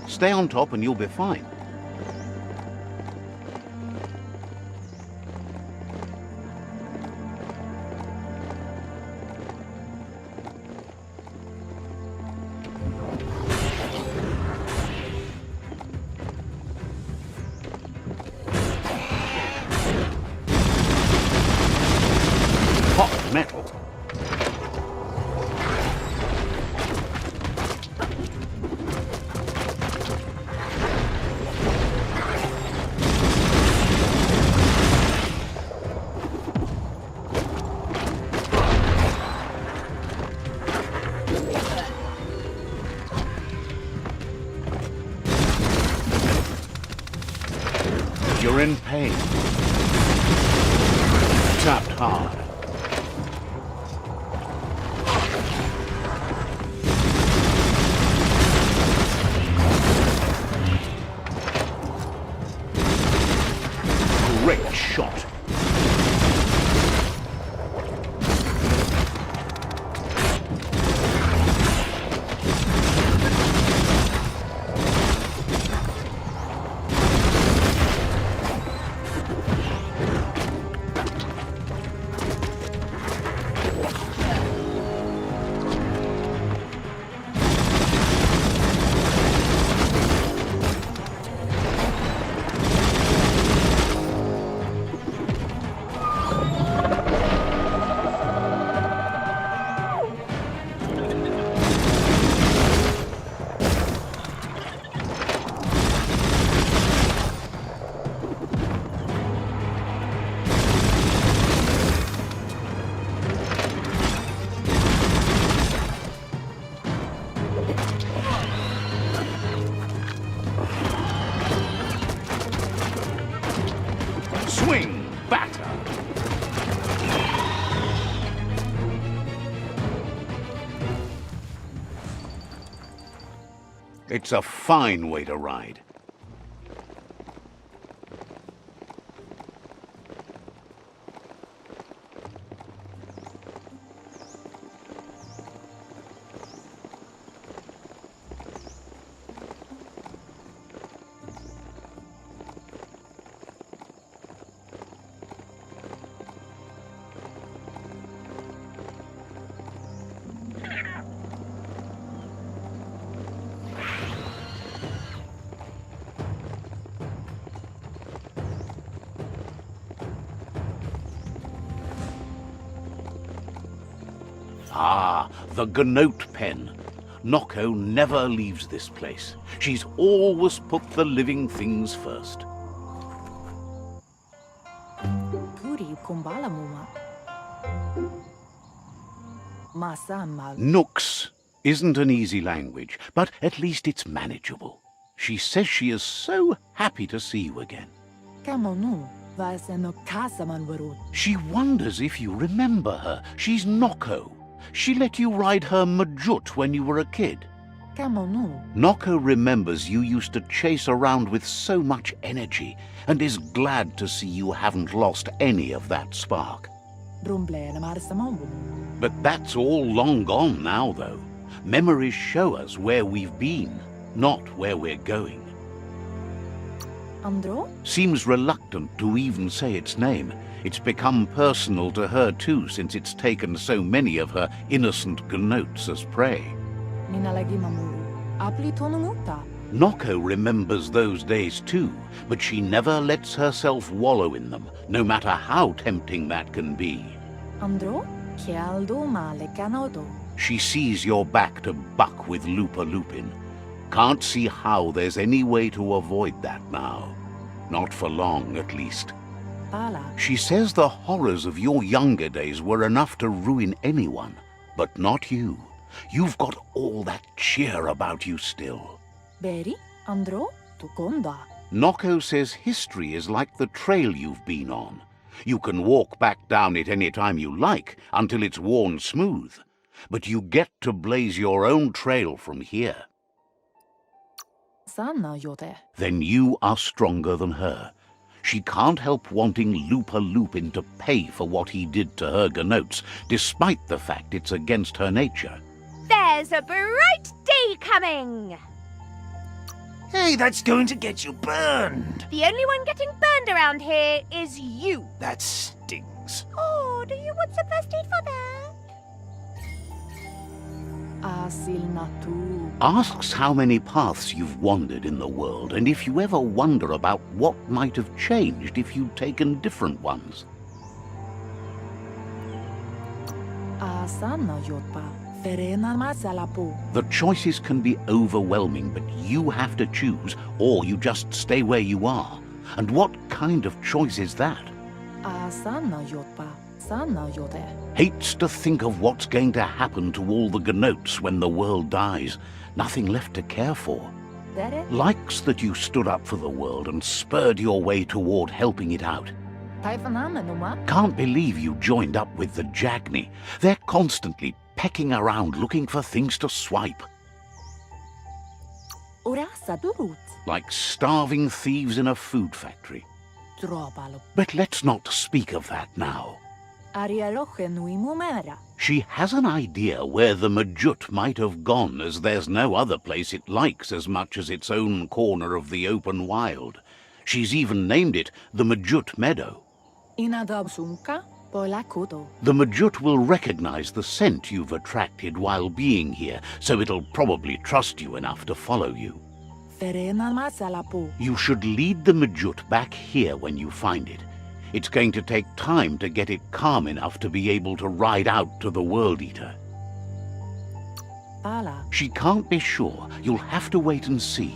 Stay on top and you'll be fine. Hot metal. You're in pain. Tapped hard. Great shot. Swing batter. It's a fine way to ride. Ah, the Gnote pen. Noko never leaves this place. She's always put the living things first. Kuri kumbala muma. Masamal. Nooks isn't an easy language, but at least it's manageable. She says she is so happy to see you again. Kamonu. Vaseno kasaman warut. She wonders if you remember her. She's Noko. She let you ride her Majut when you were a kid. Kamonu. Noko remembers you used to chase around with so much energy and is glad to see you haven't lost any of that spark. Rumble na marsamambu. But that's all long gone now, though. Memories show us where we've been, not where we're going. Andro? Seems reluctant to even say its name. It's become personal to her too, since it's taken so many of her innocent Gnotes as prey. Ninalagi mamuru. Apli tonumuta. Noko remembers those days too, but she never lets herself wallow in them, no matter how tempting that can be. Andro? Kialdo male canodo. She sees you're back to buck with Lupa Lupin. Can't see how there's any way to avoid that now. Not for long, at least. Pala. She says the horrors of your younger days were enough to ruin anyone, but not you. You've got all that cheer about you still. Beri? Andro? Tukonda. Noko says history is like the trail you've been on. You can walk back down it any time you like, until it's worn smooth. But you get to blaze your own trail from here. Sanna yote. Then you are stronger than her. She can't help wanting Lupa Lupin to pay for what he did to her Gnotes, despite the fact it's against her nature. There's a bright day coming! Hey, that's going to get you burned. The only one getting burned around here is you. That stings. Oh, do you want some first aid for that? Asil natu. Asks how many paths you've wandered in the world, and if you ever wonder about what might have changed if you'd taken different ones. Asanna yotpa. Ferena masalapu. The choices can be overwhelming, but you have to choose, or you just stay where you are. And what kind of choice is that? Asanna yotpa. Sanna yote. Hates to think of what's going to happen to all the Gnotes when the world dies. Nothing left to care for. Dere? Likes that you stood up for the world and spurred your way toward helping it out. Taifanamenuma. Can't believe you joined up with the Jagni. They're constantly pecking around looking for things to swipe. Urasa durut. Like starving thieves in a food factory. Drobalo. But let's not speak of that now. Ariaroche nui mumera. She has an idea where the Majut might have gone, as there's no other place it likes as much as its own corner of the open wild. She's even named it the Majut Meadow. Inadabsunka. Polakudo. The Majut will recognize the scent you've attracted while being here, so it'll probably trust you enough to follow you. Ferena masalapu. You should lead the Majut back here when you find it. It's going to take time to get it calm enough to be able to ride out to the World Eater. Pala. She can't be sure. You'll have to wait and see.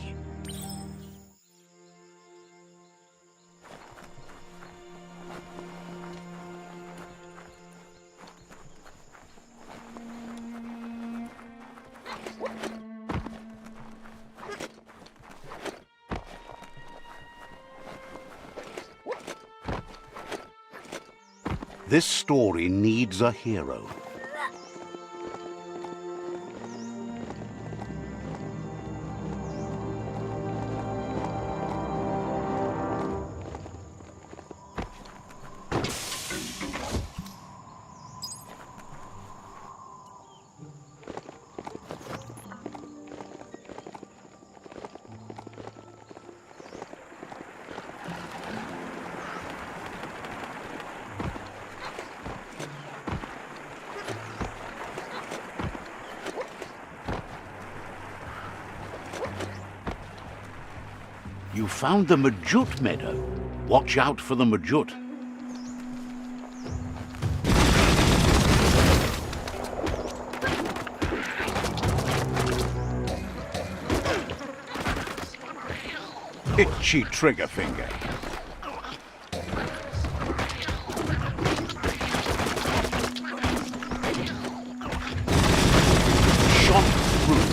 This story needs a hero. You found the Majut Meadow. Watch out for the Majut. Itchy trigger finger. Shot through.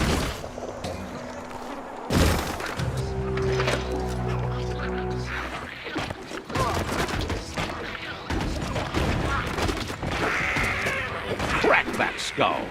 Crack that skull.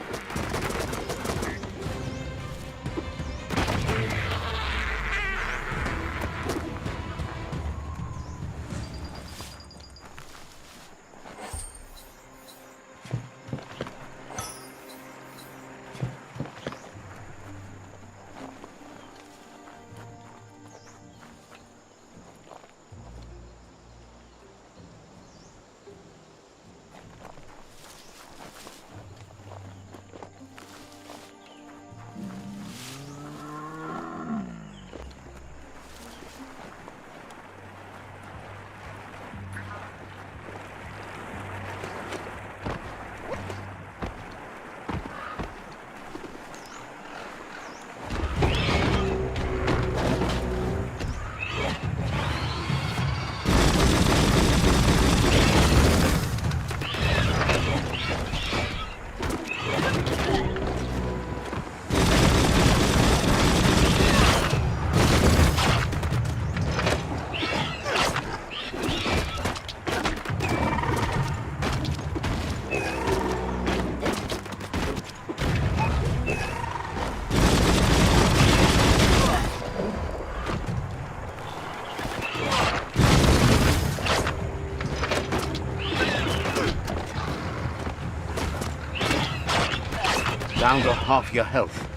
Down to half your health.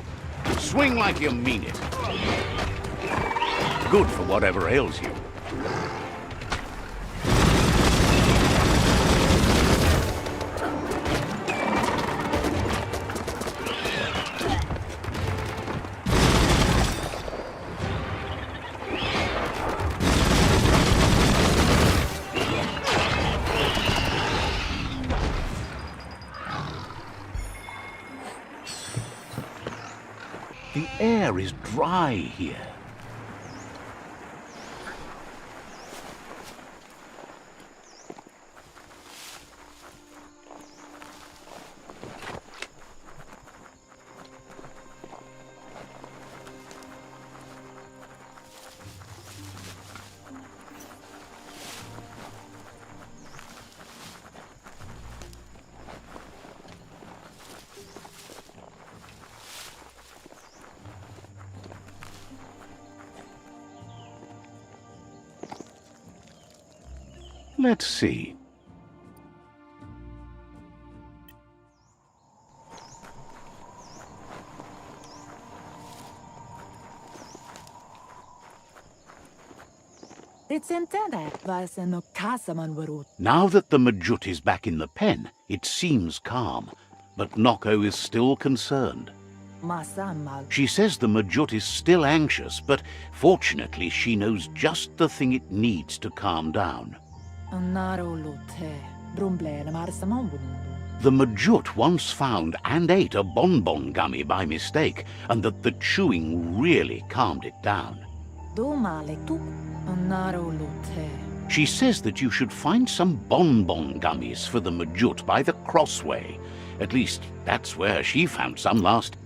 Swing like you mean it. Good for whatever ails you. The air is dry here. Let's see. Now that the Majut is back in the pen, it seems calm, but Noko is still concerned. She says the Majut is still anxious, but fortunately she knows just the thing it needs to calm down. The Majut once found and ate a bonbon gummy by mistake, and that the chewing really calmed it down. She says that you should find some bonbon gummies for the Majut by the crossway. At least, that's where she found some last.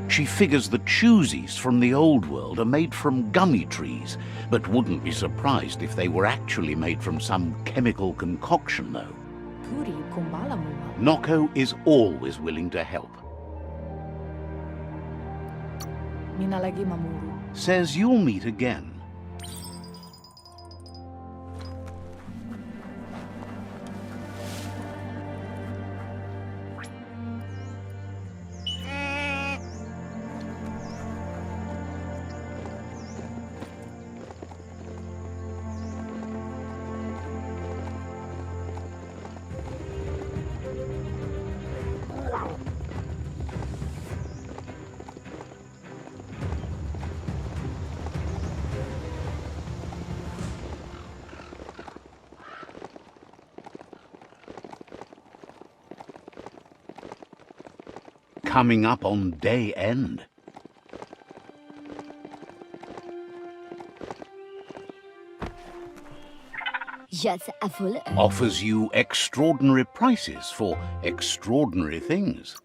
She figures the choosies from the old world are made from gummy trees, but wouldn't be surprised if they were actually made from some chemical concoction, though. Noko is always willing to help. Says you'll meet again. Coming up on day end. yazantube. Offers you extraordinary prices for extraordinary things.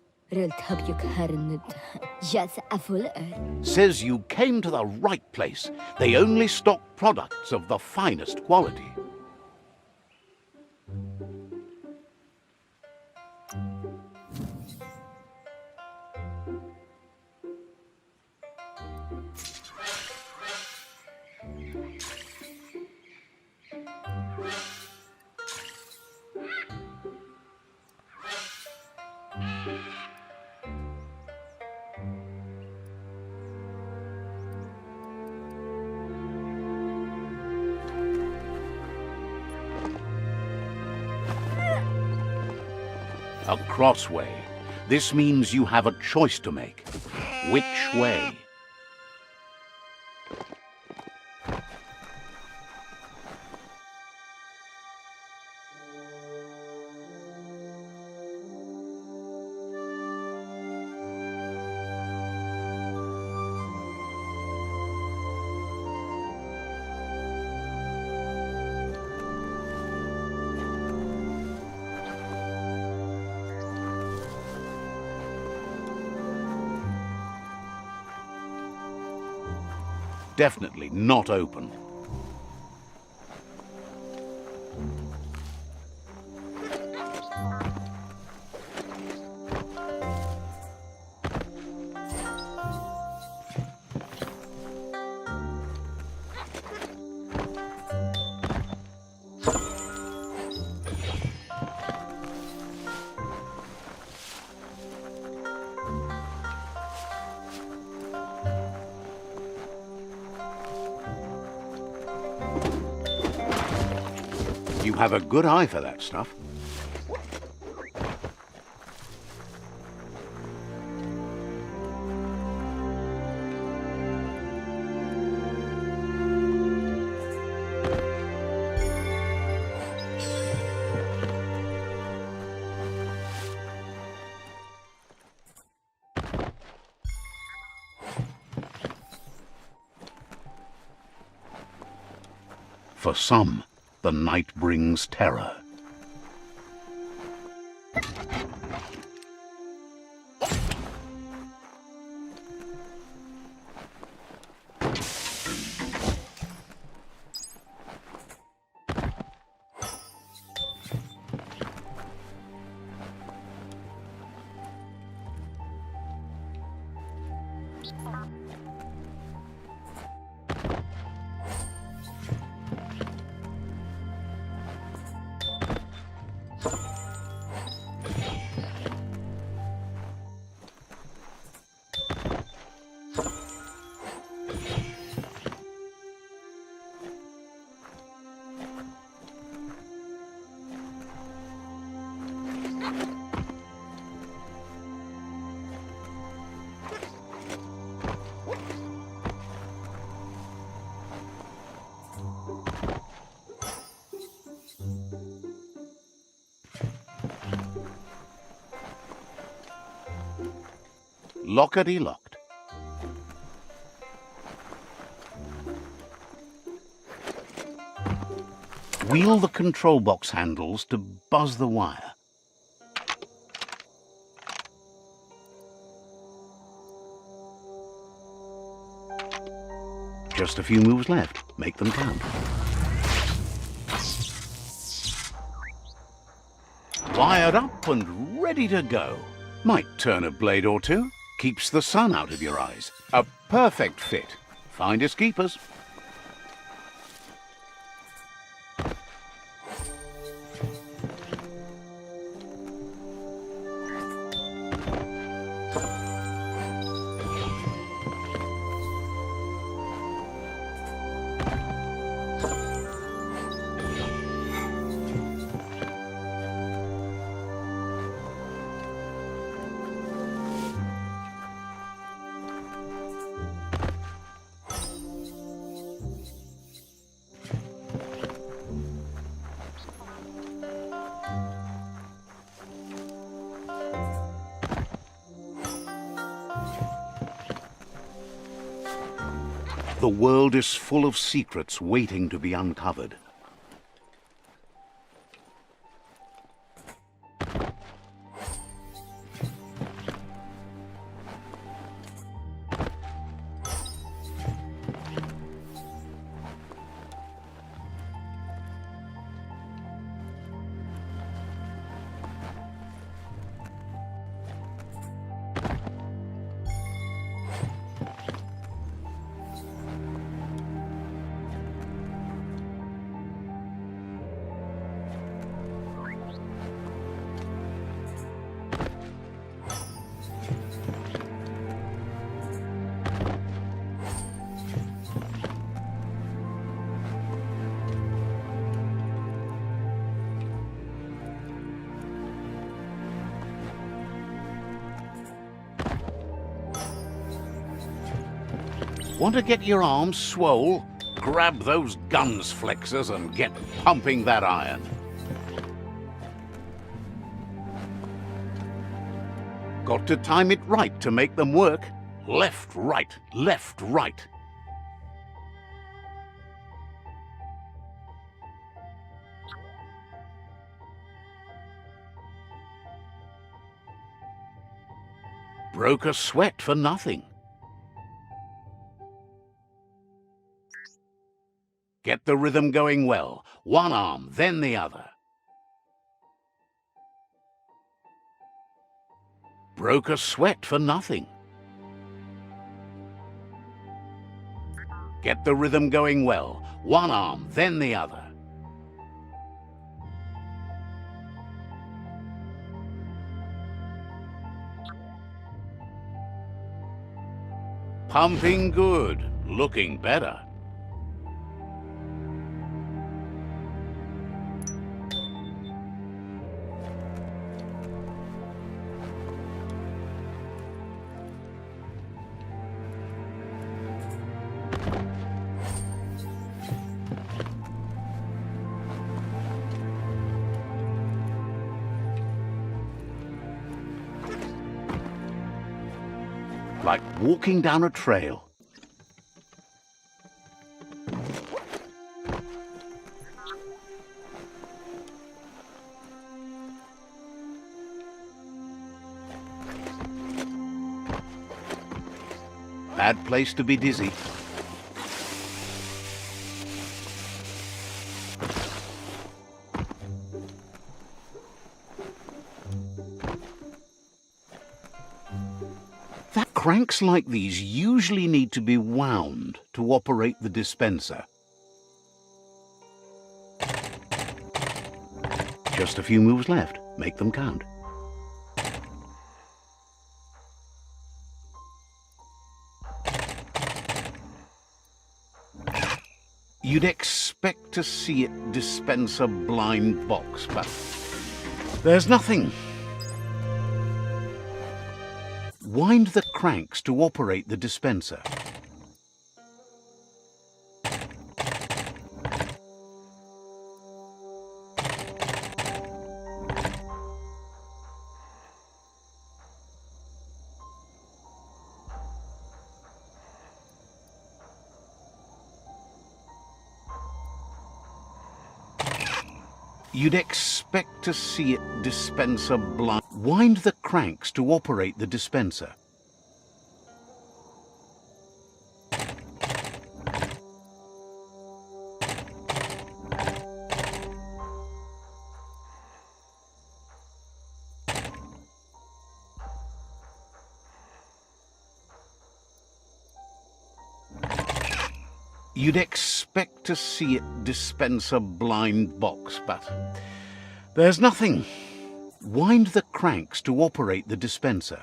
yazantube. Says you came to the right place. They only stock products of the finest quality. A crossway. This means you have a choice to make. Which way? Definitely not open. You have a good eye for that stuff. For some, the night brings terror. Lockety-locked. Wheel the control box handles to buzz the wire. Just a few moves left. Make them count. Wired up and ready to go. Might turn a blade or two. Keeps the sun out of your eyes. A perfect fit. Finders keepers. The world is full of secrets waiting to be uncovered. Want to get your arms swole? Grab those guns flexors and get pumping that iron. Got to time it right to make them work. Left, right, left, right. Broke a sweat for nothing. Get the rhythm going well. One arm, then the other. Broke a sweat for nothing. Get the rhythm going well. One arm, then the other. Pumping good. Looking better. Like walking down a trail. Bad place to be dizzy. Cranks like these usually need to be wound to operate the dispenser. Just a few moves left. Make them count. You'd expect to see it dispense a blind box, but there's nothing. Wind the cranks to operate the dispenser. You'd expect to see it dispense a blind... Wind the cranks to operate the dispenser. You'd expect to see it dispense a blind box, but there's nothing. Wind the cranks to operate the dispenser.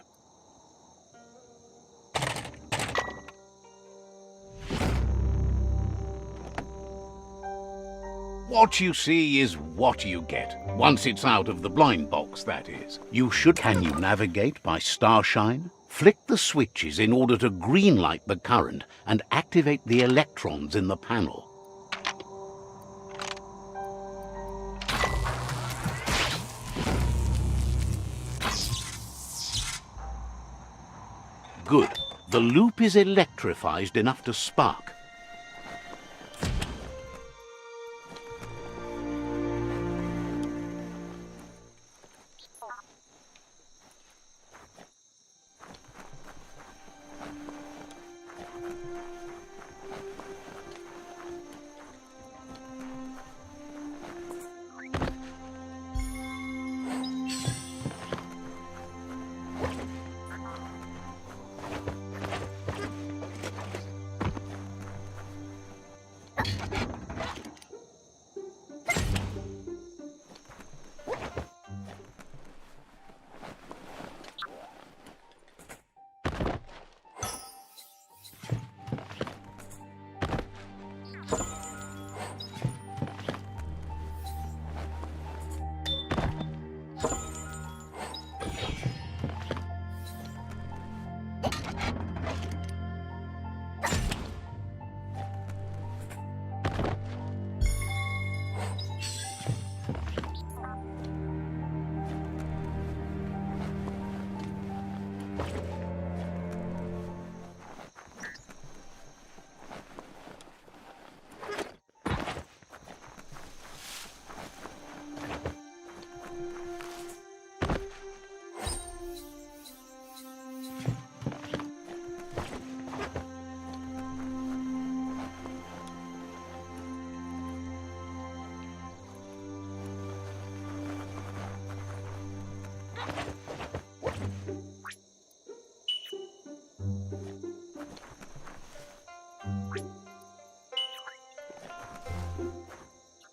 What you see is what you get. Once it's out of the blind box, that is. Can you navigate by starshine? Flick the switches in order to greenlight the current and activate the electrons in the panel. Good. The loop is electrified enough to spark.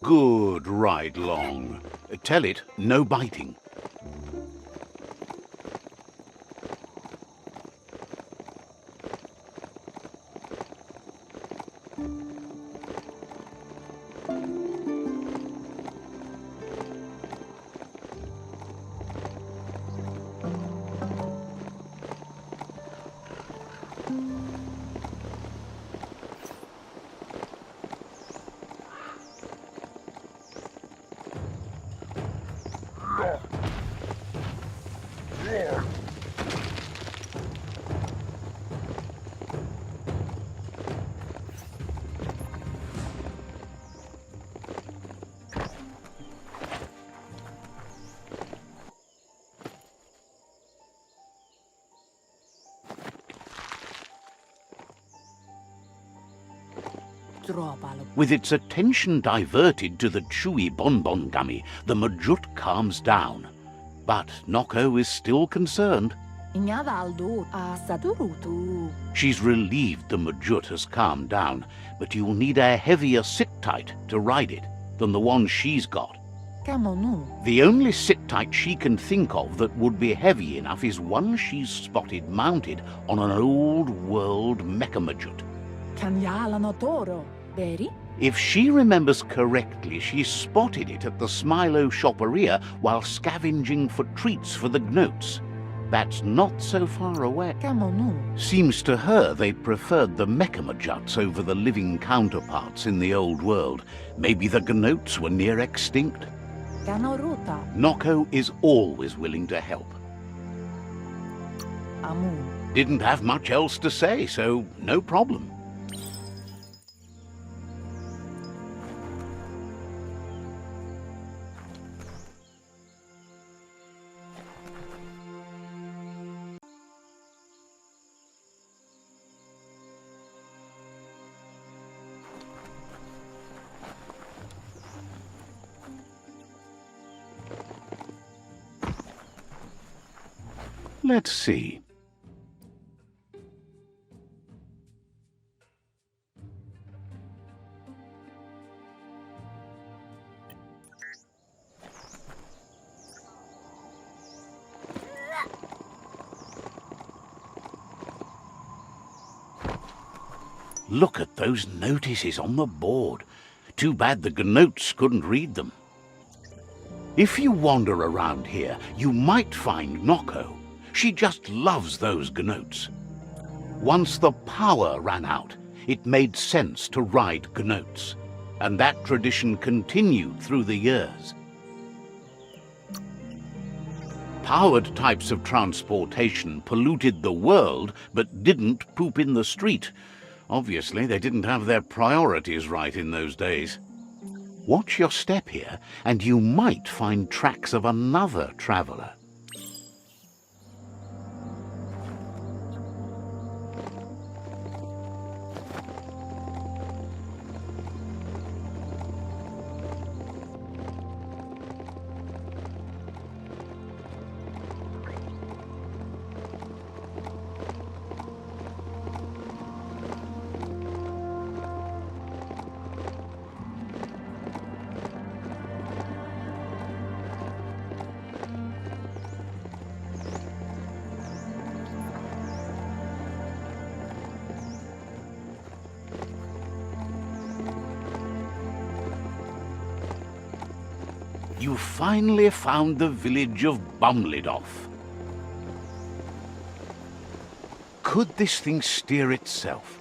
Good right long. Tell it, no biting. Tropalo. With its attention diverted to the chewy bonbon gummy, the Majut calms down. But Noko is still concerned. Ingadaldo a Saturutu. She's relieved the Majut has calmed down, but you'll need a heavier sit-tight to ride it than the one she's got. Camonu. The only sit-tight she can think of that would be heavy enough is one she's spotted mounted on an old-world mecha-Majut. Canyalano Toro. Beri? If she remembers correctly, she spotted it at the Smilo Shopperia while scavenging for treats for the Gnotes. That's not so far away. Camonu. Seems to her they preferred the Mechamajuts over the living counterparts in the old world. Maybe the Gnotes were near extinct. Canoruta. Noko is always willing to help. Amun. Didn't have much else to say, so no problem. Let's see. Look at those notices on the board. Too bad the Gnotes couldn't read them. If you wander around here, you might find Noko. She just loves those Gnotes. Once the power ran out, it made sense to ride Gnotes, and that tradition continued through the years. Powered types of transportation polluted the world, but didn't poop in the street. Obviously, they didn't have their priorities right in those days. Watch your step here, and you might find tracks of another traveler. You finally found the village of Bumlidoff. Could this thing steer itself?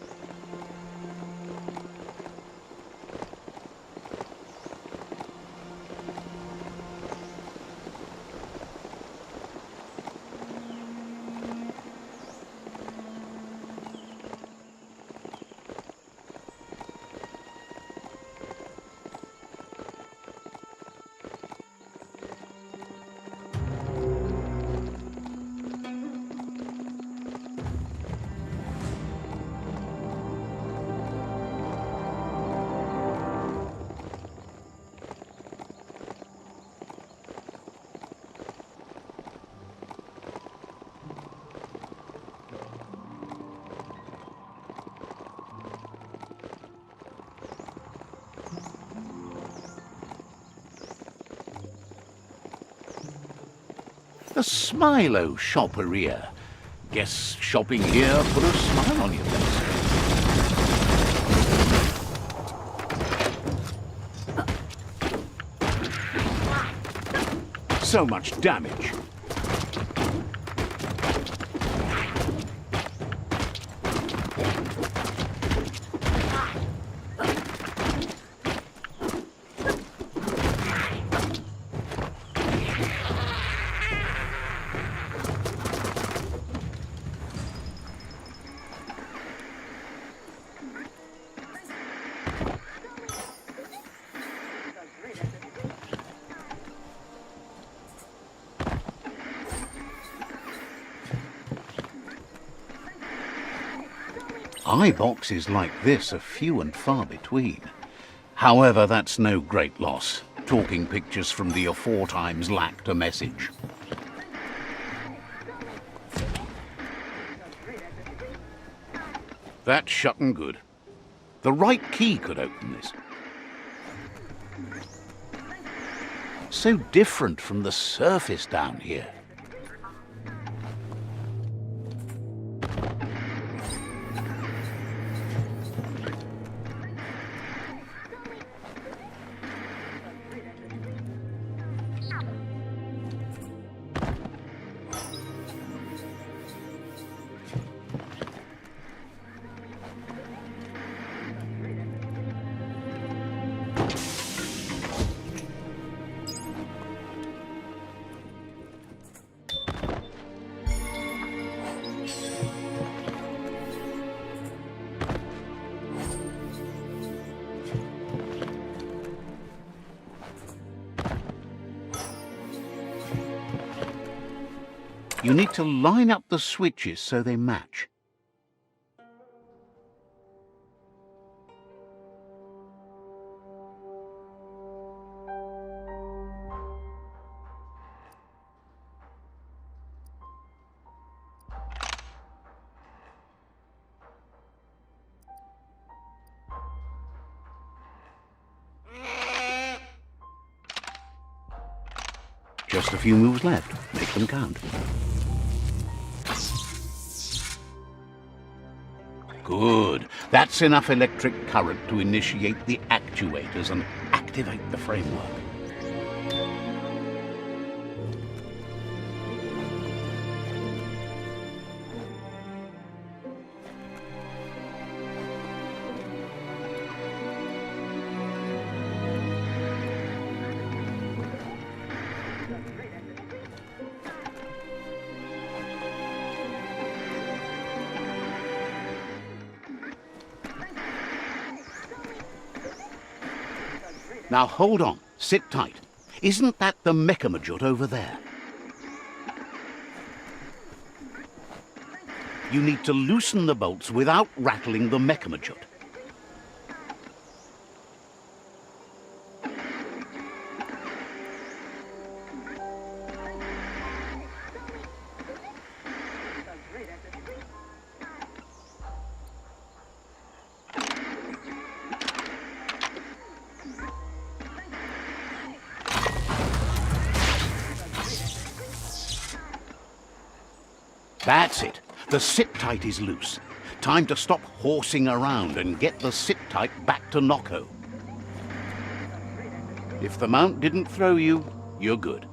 The Smilo Shopperia. Guess shopping here put a smile on your face. So much damage. Eye boxes like this are few and far between. However, that's no great loss. Talking pictures from the aforetimes lacked a message. That's shut and good. The right key could open this. So different from the surface down here. You need to line up the switches so they match. Just a few moves left. Make them count. Good. That's enough electric current to initiate the actuators and activate the framework. Now hold on, sit tight. Isn't that the Mechamajut over there? You need to loosen the bolts without rattling the Mechamajut. That's it. The sit-tight is loose. Time to stop horsing around and get the sit-tight back to Nocco. If the mount didn't throw you, you're good.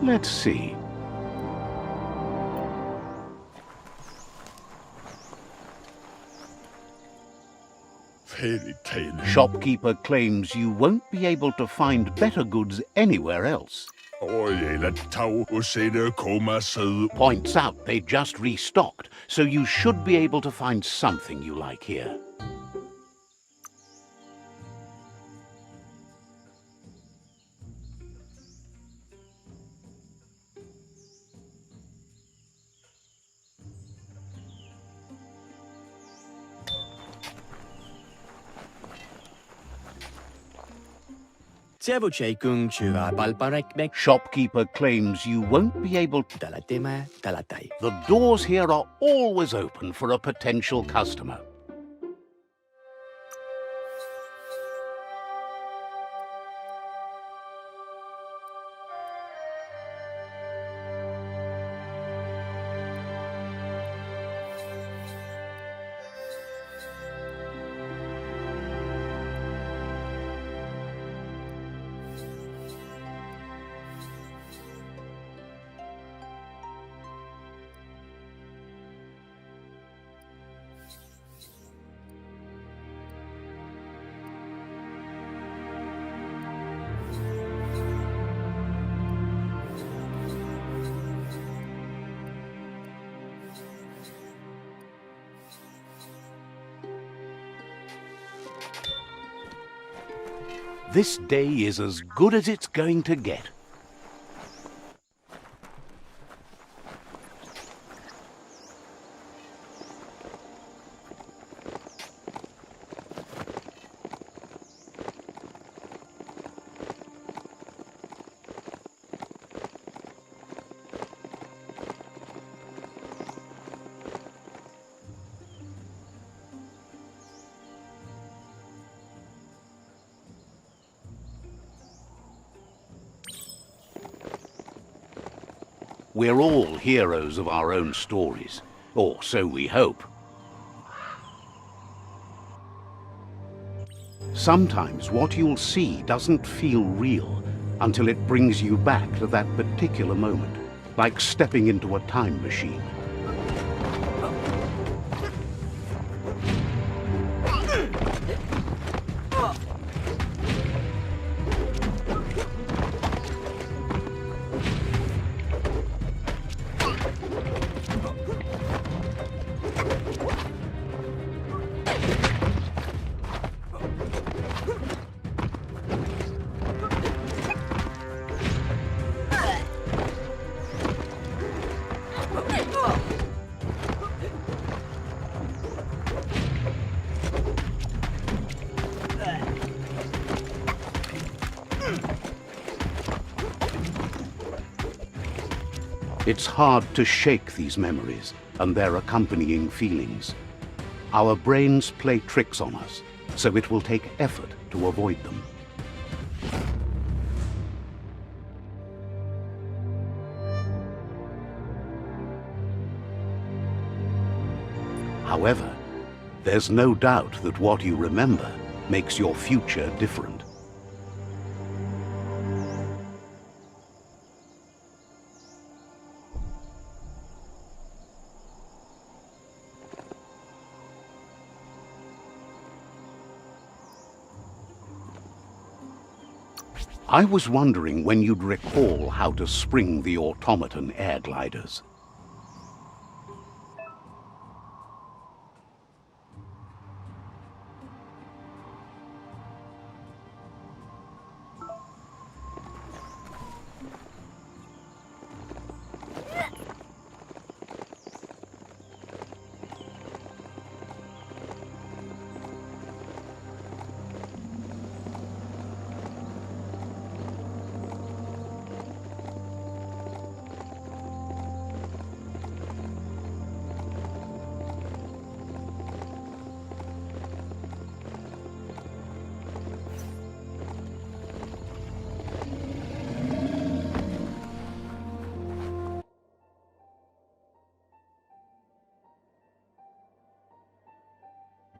Let's see. Fairy tale. Shopkeeper claims you won't be able to find better goods anywhere else. Eller tag och se det komma söder. Points out they just restocked, so you should be able to find something you like here. Shopkeeper claims you won't be able to. The doors here are always open for a potential customer. This day is as good as it's going to get. We're all heroes of our own stories, or so we hope. Sometimes what you'll see doesn't feel real until it brings you back to that particular moment, like stepping into a time machine. It's hard to shake these memories and their accompanying feelings. Our brains play tricks on us, so it will take effort to avoid them. However, there's no doubt that what you remember makes your future different. I was wondering when you'd recall how to spring the automaton air gliders.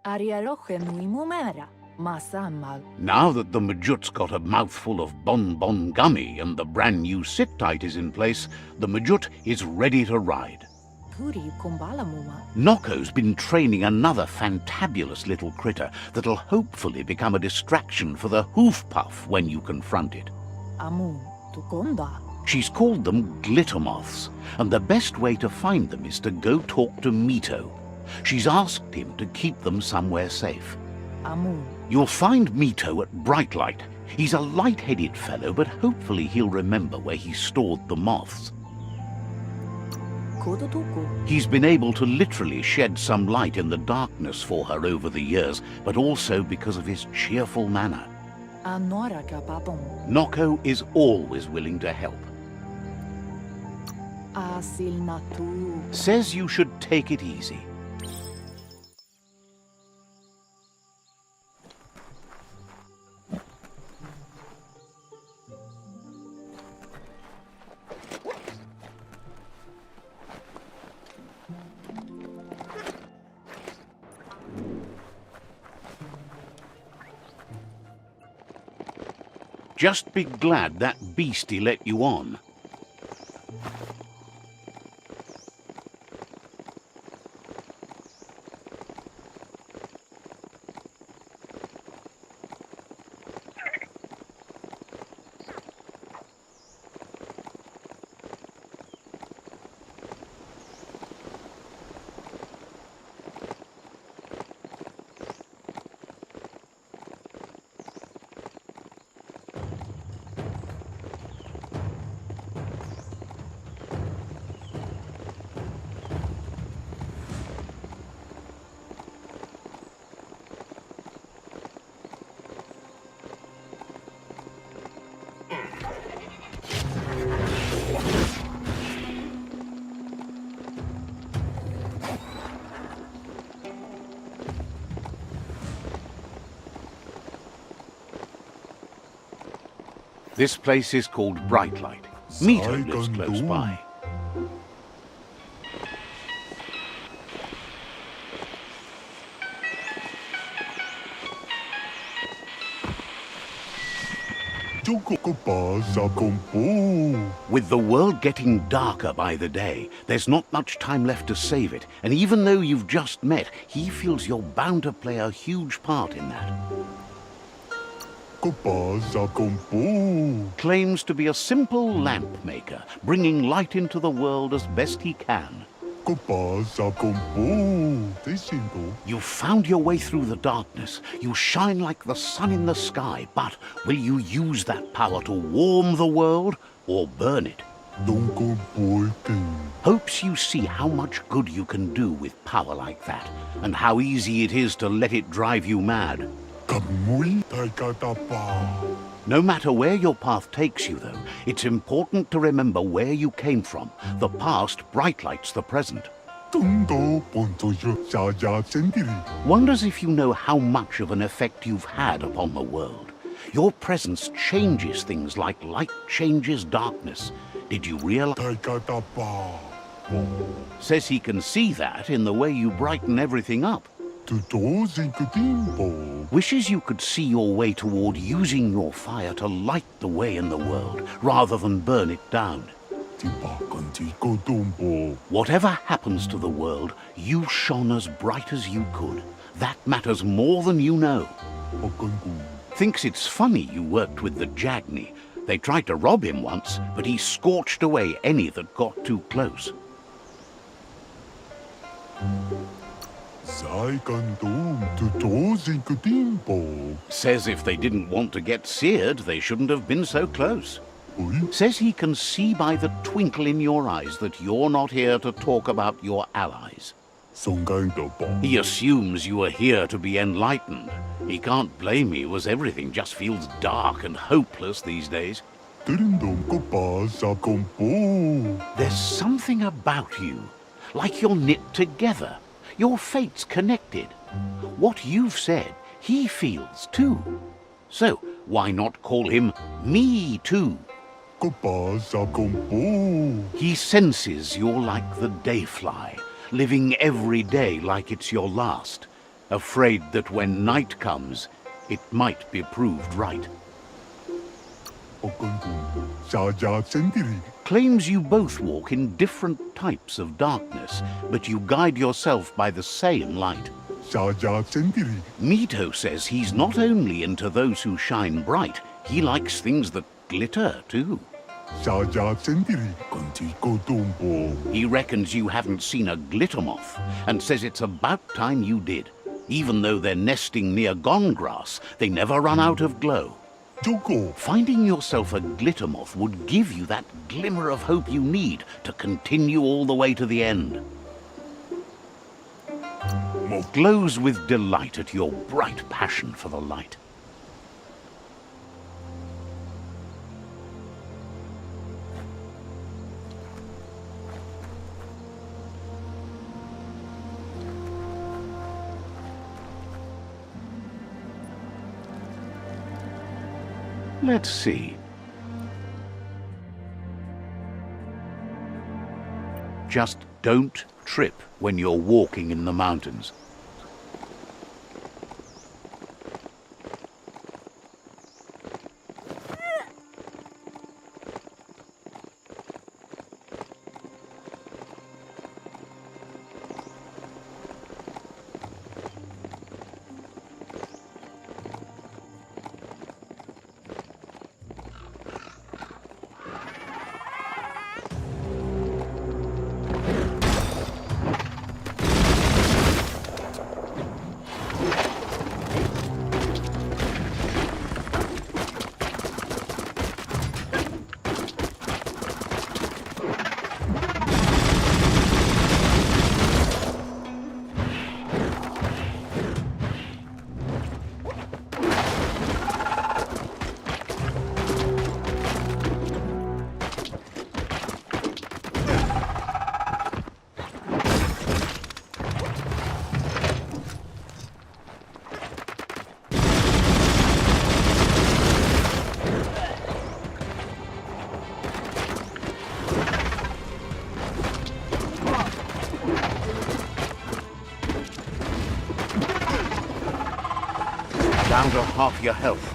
Arialoche nui mumera. Masammal. Now that the Majut's got a mouthful of bonbon gummy and the brand new sit-tight is in place, the Majut is ready to ride. Puri kumbalamuma. Nocco's been training another fantabulous little critter that'll hopefully become a distraction for the hoof puff when you confront it. Amu tukonda. She's called them glitter moths, and the best way to find them is to go talk to Mito. She's asked him to keep them somewhere safe. Amu. You'll find Mito at Brightlight. He's a light-headed fellow, but hopefully he'll remember where he stored the moths. Kodotuku. He's been able to literally shed some light in the darkness for her over the years, but also because of his cheerful manner. Anora kapapong. Nocco is always willing to help. Asil natu. Says you should take it easy. Just be glad that beastie let you on. This place is called Brightlight. Mito lives close by. With the world getting darker by the day, there's not much time left to save it, and even though you've just met, he feels you're bound to play a huge part in that. Claims to be a simple lamp maker, bringing light into the world as best he can. You've found your way through the darkness. You shine like the sun in the sky, but will you use that power to warm the world or burn it? Hopes you see how much good you can do with power like that, and how easy it is to let it drive you mad. No matter where your path takes you, though, it's important to remember where you came from. The past brightlights the present. Wonders if you know how much of an effect you've had upon the world. Your presence changes things like light changes darkness. Did you realize? Says he can see that in the way you brighten everything up. Wishes you could see your way toward using your fire to light the way in the world, rather than burn it down. Whatever happens to the world, you shone as bright as you could. That matters more than you know. Thinks it's funny you worked with the Jagni. They tried to rob him once, but he scorched away any that got too close. Says if they didn't want to get seared, they shouldn't have been so close. Says he can see by the twinkle in your eyes that you're not here to talk about your allies. He assumes you are here to be enlightened. He can't blame you, as everything just feels dark and hopeless these days. There's something about you, like you're knit together. Your fate's connected. What you've said, he feels too. So why not call him Me Too? He senses you're like the dayfly, living every day like it's your last, afraid that when night comes, it might be proved right. Claims you both walk in different types of darkness, but you guide yourself by the same light. Mito says he's not only into those who shine bright, he likes things that glitter too. He reckons you haven't seen a glitter moth, and says it's about time you did. Even though they're nesting near gone grass, they never run out of glow. Finding yourself a glitter moth would give you that glimmer of hope you need to continue all the way to the end. Glows with delight at your bright passion for the light. Let's see. Just don't trip when you're walking in the mountains. Down to half your health.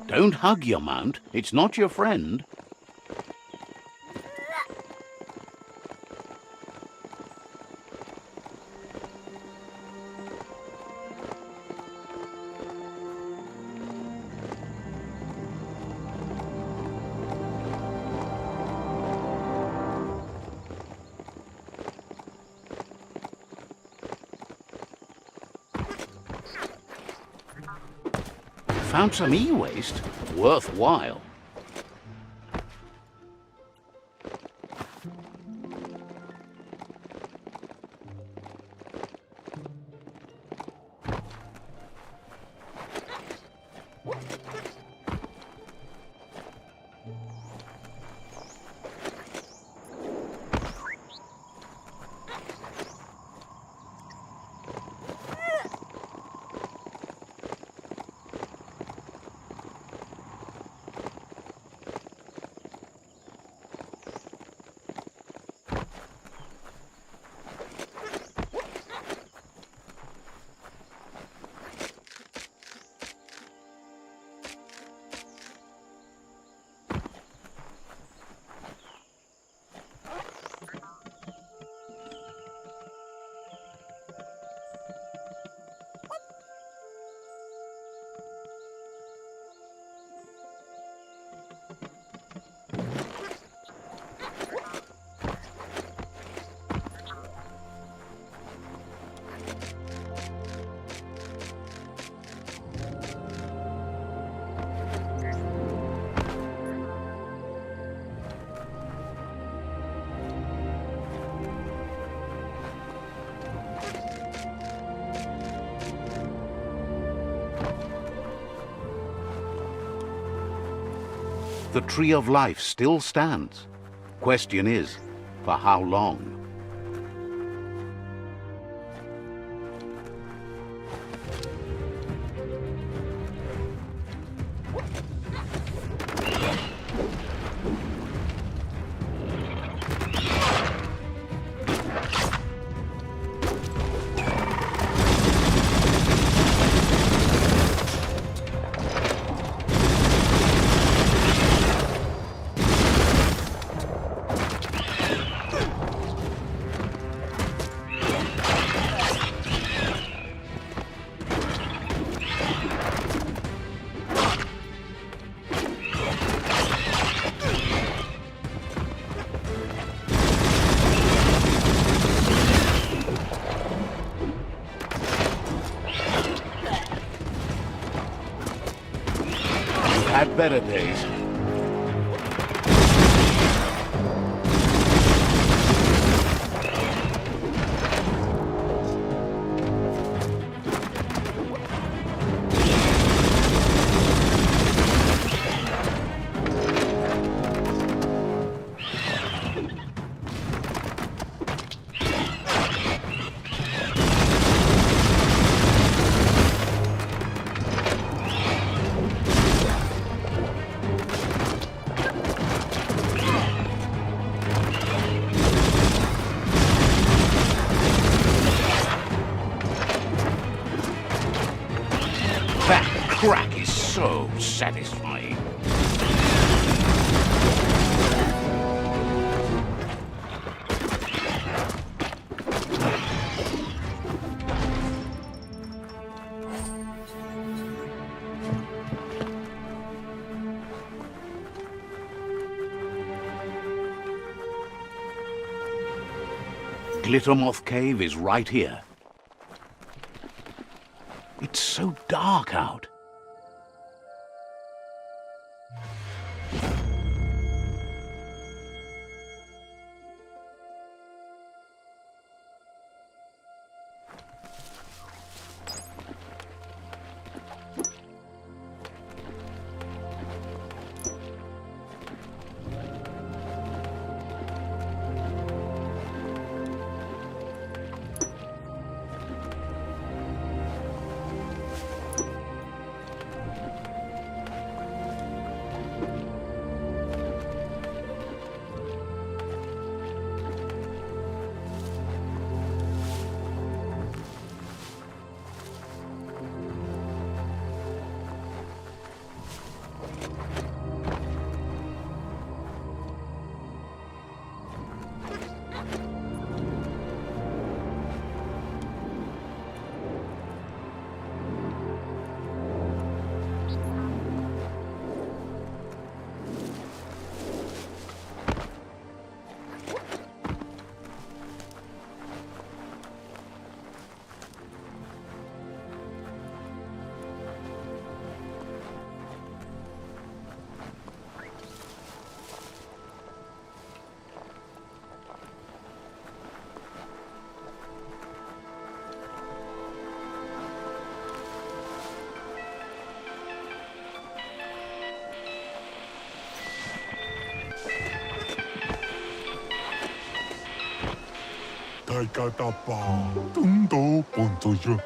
Don't hug your mount. It's not your friend. Found some e-waste? Worthwhile. The Tree of Life still stands. Question is, for how long? had better days. That crack is so satisfying. Glittermoth Cave is right here. It's so dark out.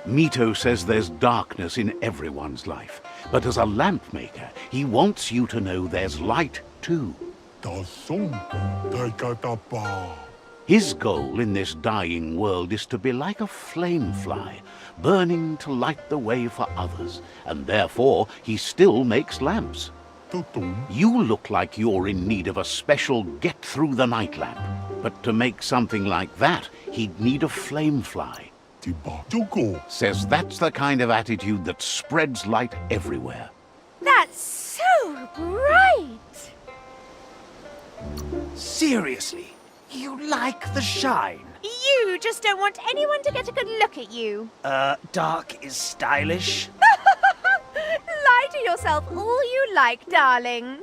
Mito says there's darkness in everyone's life, but as a lamp maker, he wants you to know there's light too. His goal in this dying world is to be like a flame fly, burning to light the way for others, and therefore he still makes lamps. You look like you're in need of a special get-through-the-night lamp, but to make something like that, he'd need a flame fly. Says that's the kind of attitude that spreads light everywhere. That's so bright! Seriously, you like the shine? You just don't want anyone to get a good look at you. Dark is stylish. Lie to yourself all you like, darling.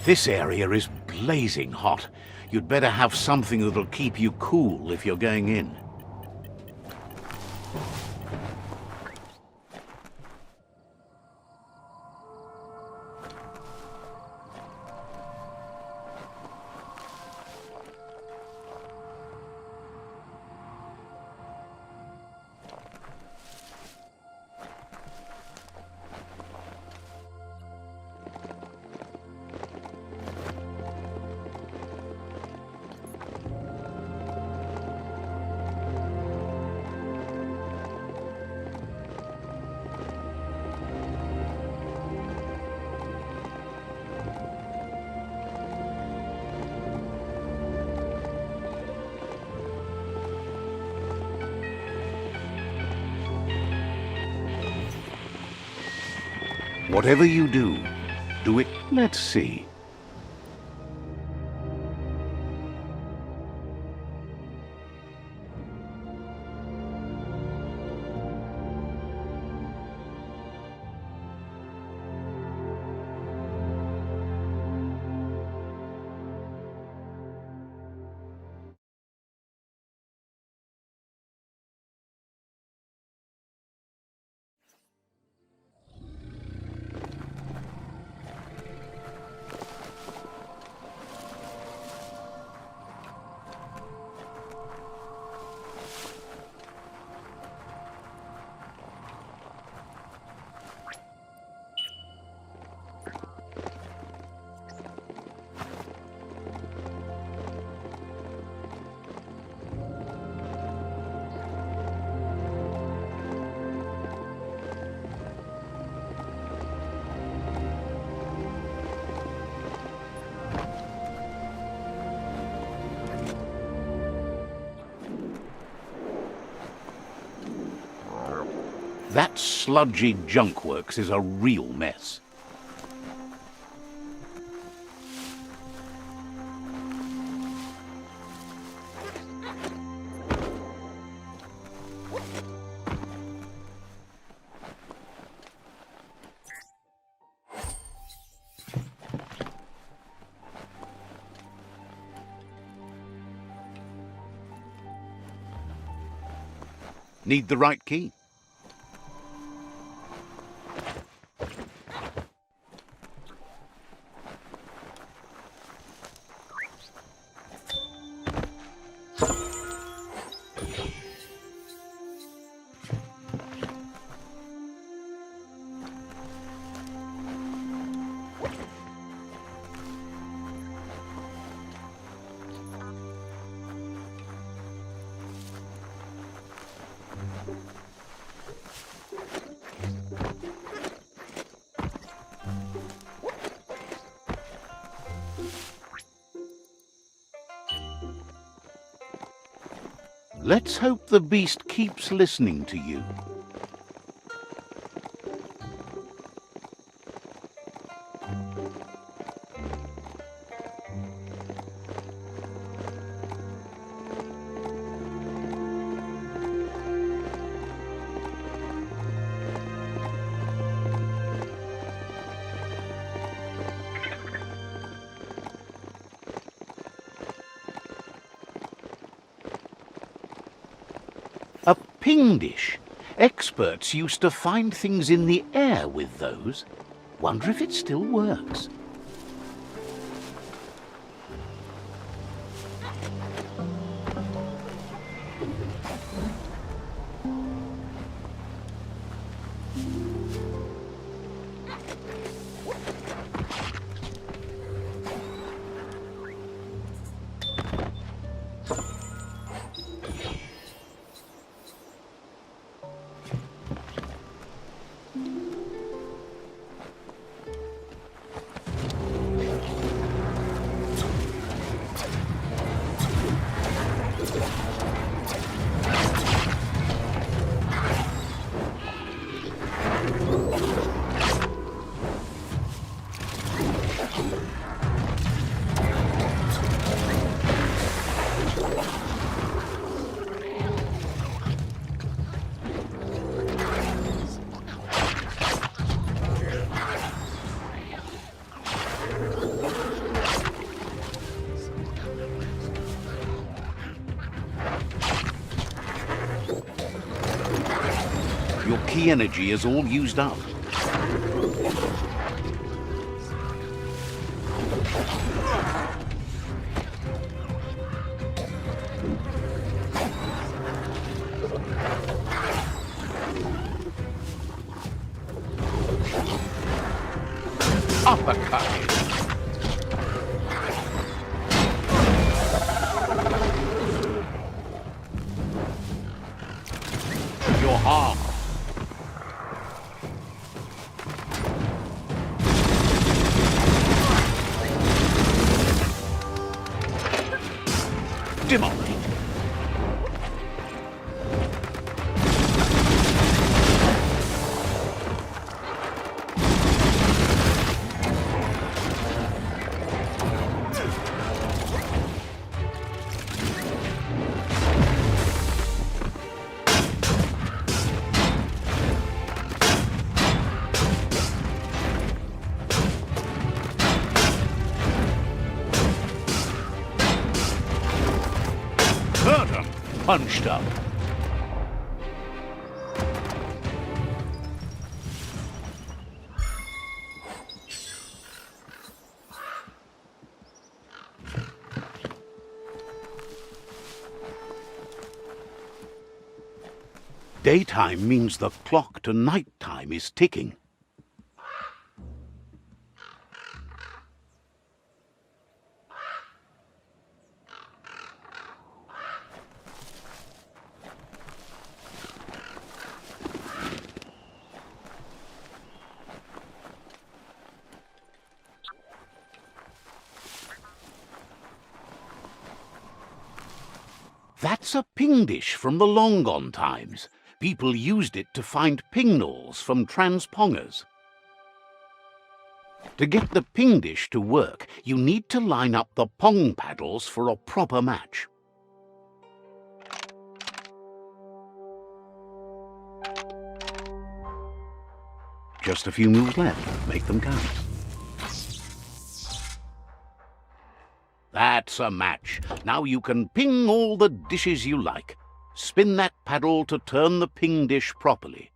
This area is blazing hot. You'd better have something that'll keep you cool if you're going in. Whatever you do it. Let's see. That sludgy junkworks is a real mess. Need the right key. Let's hope the beast keeps listening to you. A ping dish. Experts used to find things in the air with those. Wonder if it still works. the energy is all used up. Uppercut. Your arm. Demolish. Punched up. Daytime means the clock to nighttime is ticking. That's a ping dish from the long gone times. People used it to find ping knolls from transpongers. To get the ping dish to work, you need to line up the pong paddles for a proper match. Just a few moves left. Make them count. That's a match. Now you can ping all the dishes you like. Spin that paddle to turn the ping dish properly.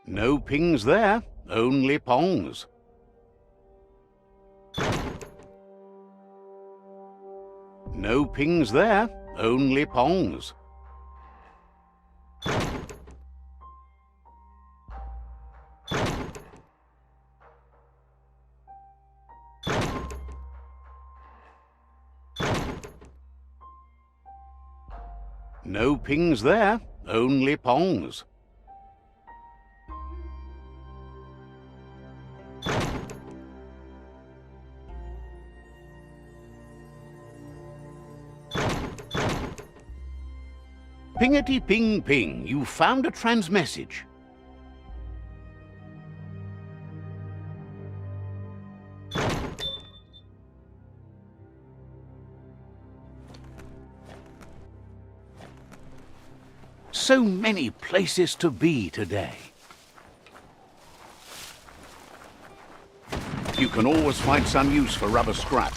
No pings there, only pongs. No pings there, only pongs. No pings there, only pongs. Pingety ping ping, you found a transmessage. So many places to be today. You can always find some use for rubber scrap.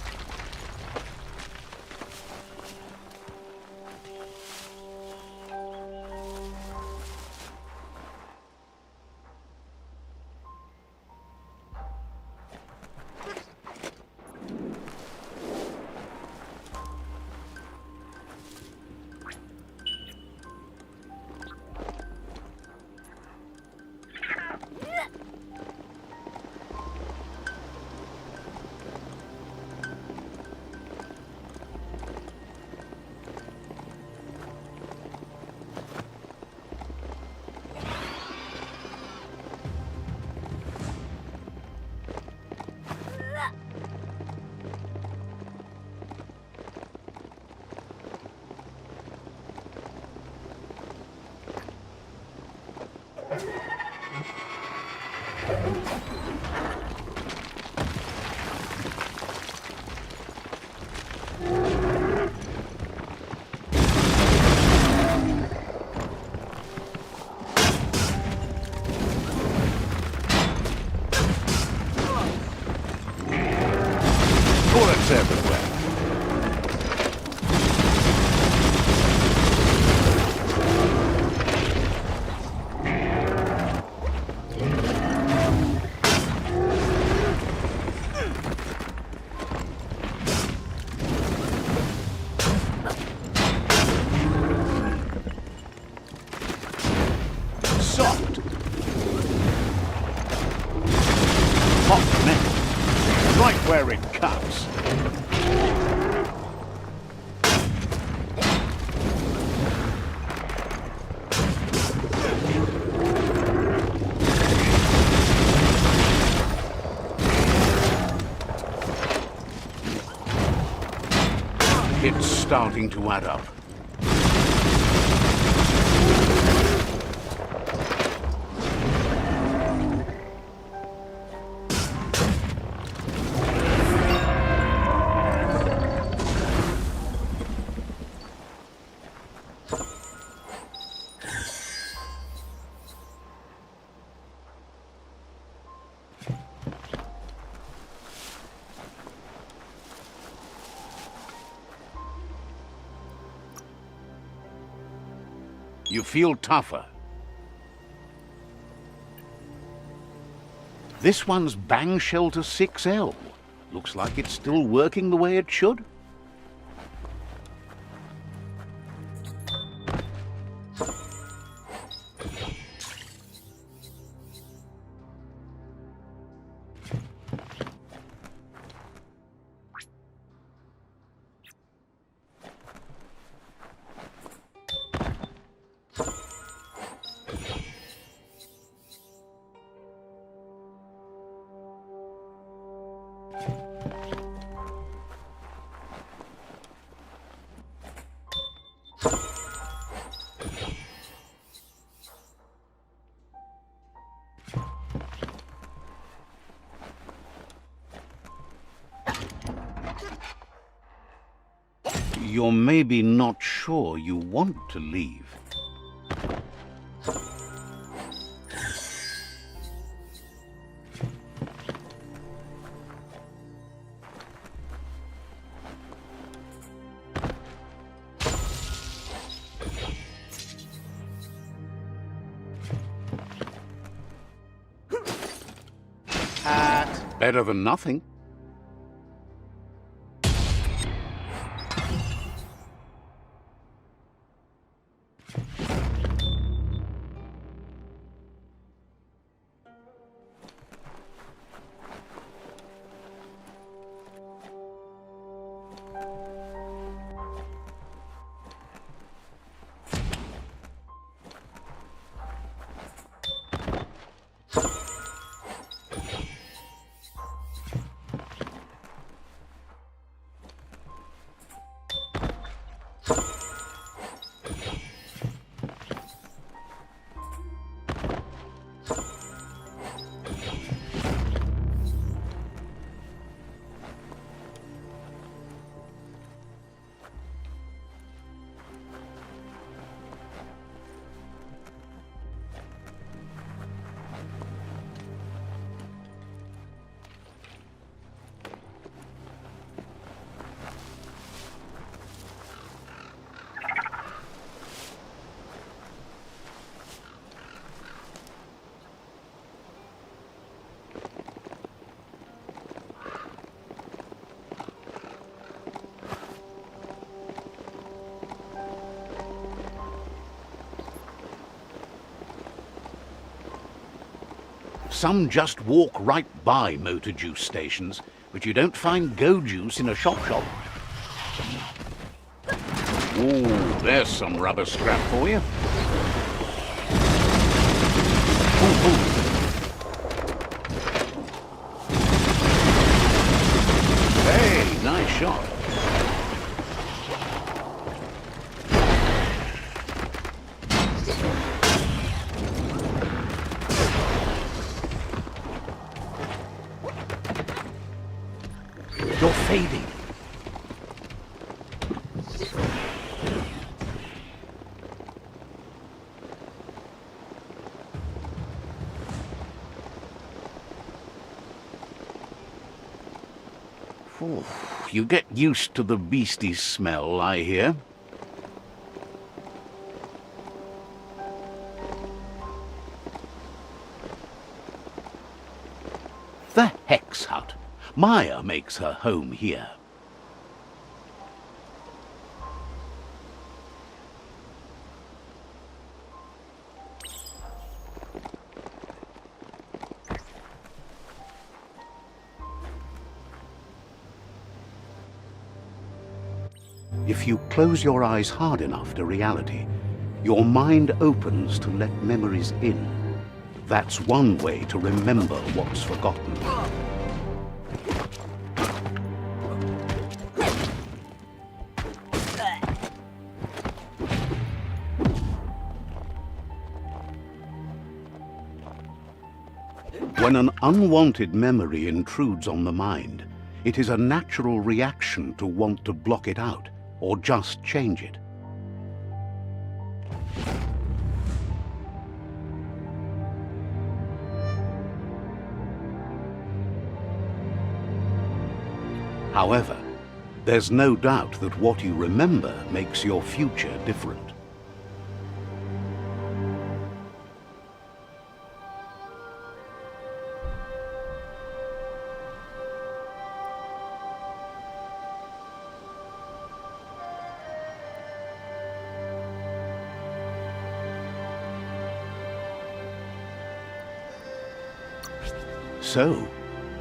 Bullets everywhere. Soft. Hot metal. Right where it cuts. It's starting to add up. You feel tougher. This one's Bang Shelter 6L. Looks like it's still working the way it should. You're maybe not sure you want to leave. Better than nothing. Some just walk right by motor juice stations, but you don't find go juice in a shop. Ooh, there's some rubber scrap for you. Ooh, ooh. Hey, nice shot. fading. Phew, you get used to the beastly smell, I hear. The Hex Hut. Maya makes her home here. If you close your eyes hard enough to reality, your mind opens to let memories in. That's one way to remember what's forgotten. When an unwanted memory intrudes on the mind, it is a natural reaction to want to block it out or just change it. However, there's no doubt that what you remember makes your future different. So,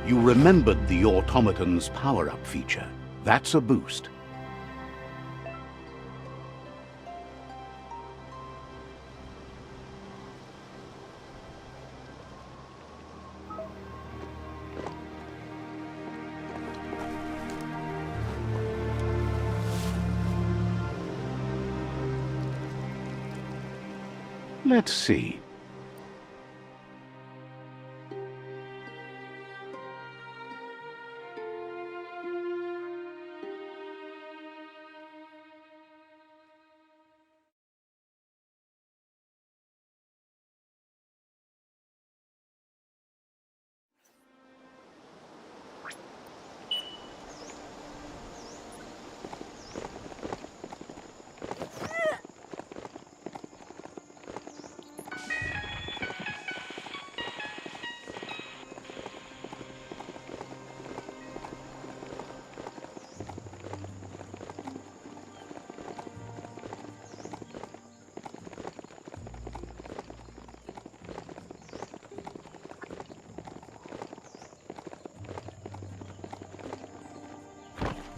you remembered the automaton's power-up feature. That's a boost. Let's see.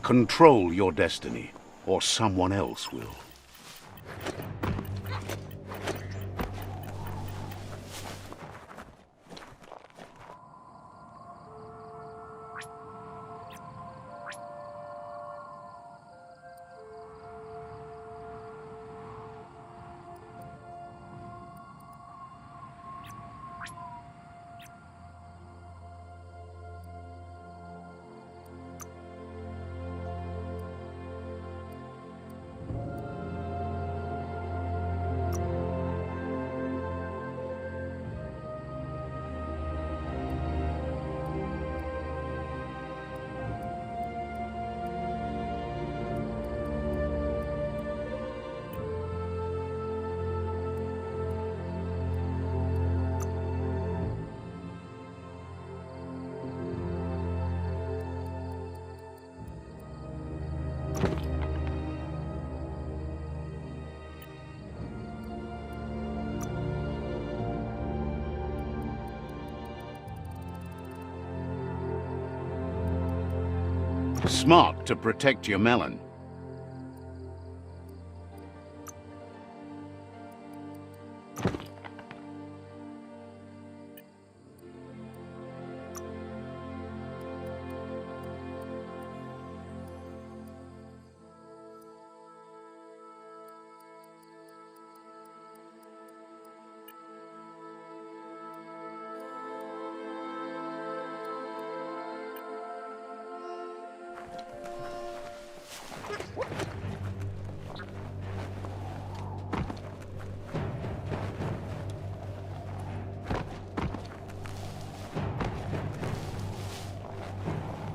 Control your destiny, or someone else will. Smart to protect your melon.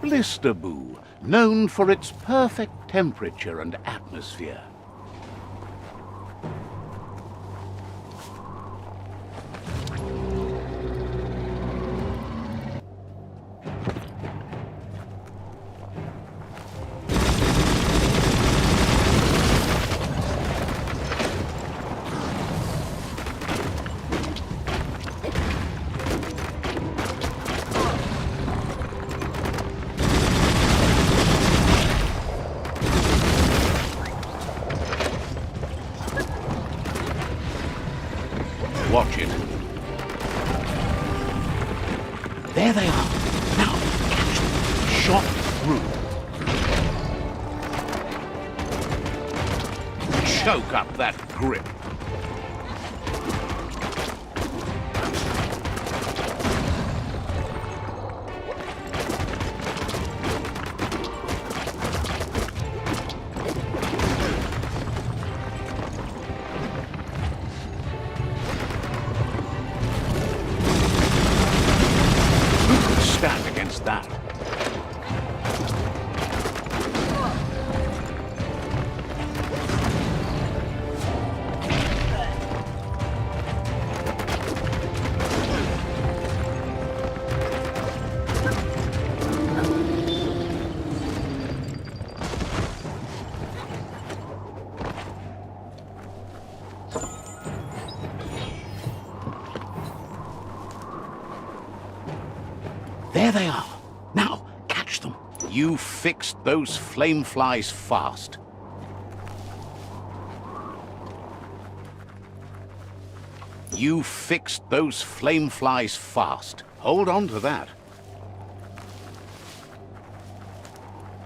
blister boo, known for its perfect temperature and atmosphere. Watch it. There they are. Now, catch them. Shot through. Choke up that grip. Stand against that. There they are. Now, catch them. You fixed those flame flies fast. You fixed those flame flies fast. Hold on to that.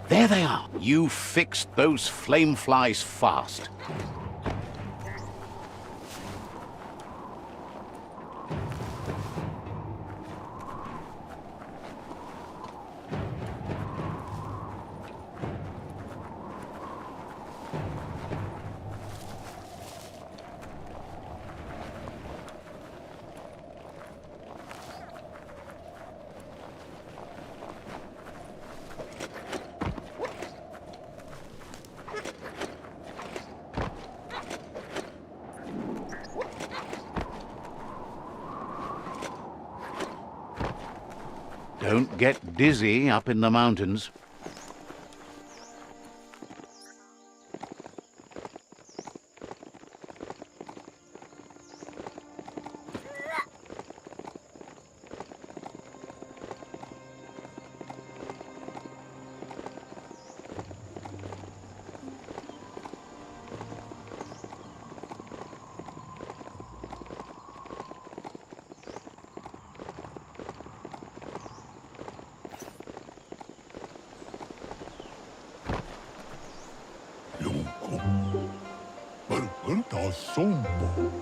There they are. You fixed those flame flies fast. Don't get dizzy up in the mountains.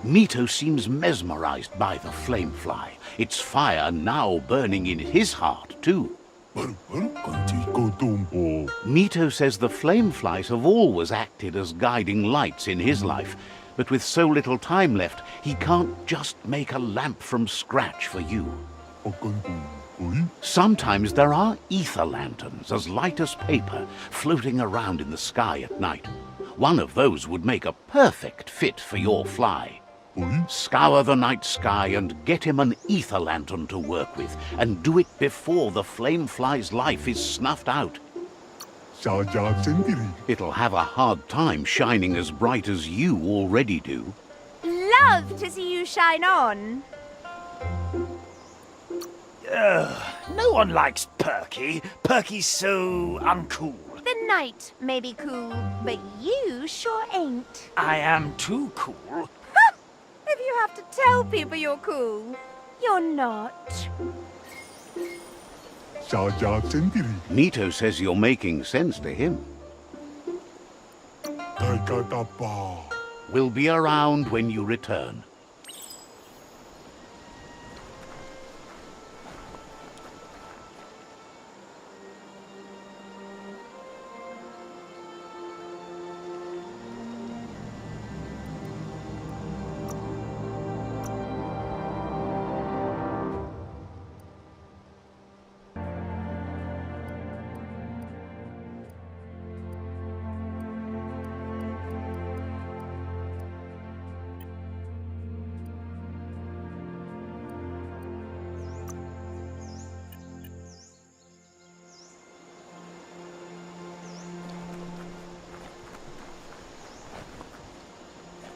Mito seems mesmerized by the flame fly. Its fire now burning in his heart, too. Mito says the flame flies have always acted as guiding lights in his life, but with so little time left, he can't just make a lamp from scratch for you. Sometimes there are ether lanterns, as light as paper, floating around in the sky at night. One of those would make a perfect fit for your fly. Scour the night sky and get him an ether lantern to work with, and do it before the flame fly's life is snuffed out. It'll have a hard time shining as bright as you already do. Love to see you shine on. No one likes Perky. Perky's so uncool. The night may be cool, but you sure ain't. I am too cool. Ha! If you have to tell people you're cool, you're not. Mito says you're making sense to him. We'll be around when you return.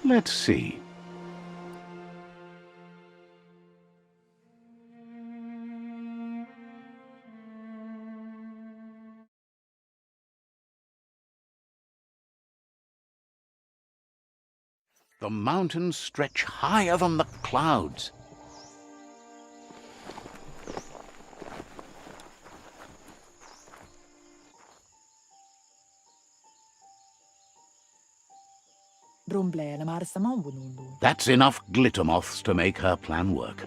Let's see. The mountains stretch higher than the clouds. Rumblele marsamawunulu. That's enough glitter moths to make her plan work.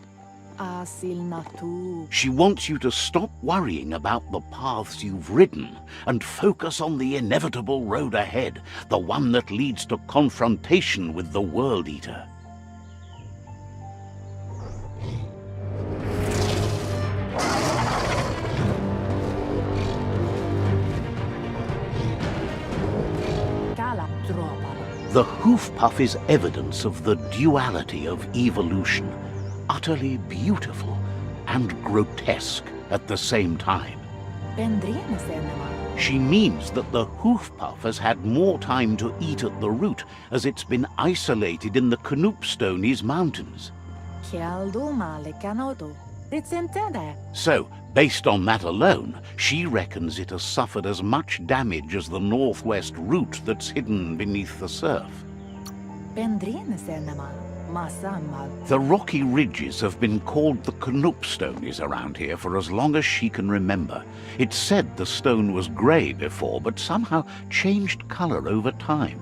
Yazantube. She wants you to stop worrying about the paths you've ridden and focus on the inevitable road ahead, the one that leads to confrontation with the World Eater. Kala tropalo. The hoof puff is evidence of the duality of evolution, utterly beautiful and grotesque at the same time. Pendrine senema. She means that the hoof puff has had more time to eat at the root as it's been isolated in the Knoopstonies mountains. Chialdo male canoto. Ritsentede. So, based on that alone, she reckons it has suffered as much damage as the northwest root that's hidden beneath the surf. Pendrine senema. Masamal. The rocky ridges have been called the Knoopstonies around here for as long as she can remember. It's said the stone was grey before, but somehow changed colour over time.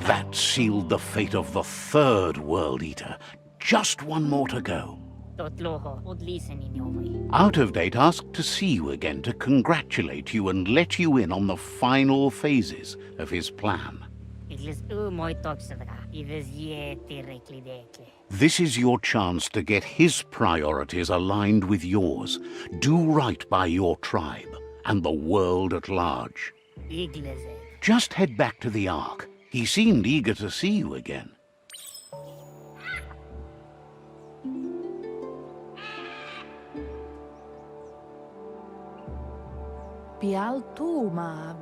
That sealed the fate of the third World Eater. Just one more to go. Out of Date asked to see you again to congratulate you and let you in on the final phases of his plan. This is your chance to get his priorities aligned with yours. Do right by your tribe and the world at large. Just head back to the Ark. He seemed eager to see you again. Pialtuma.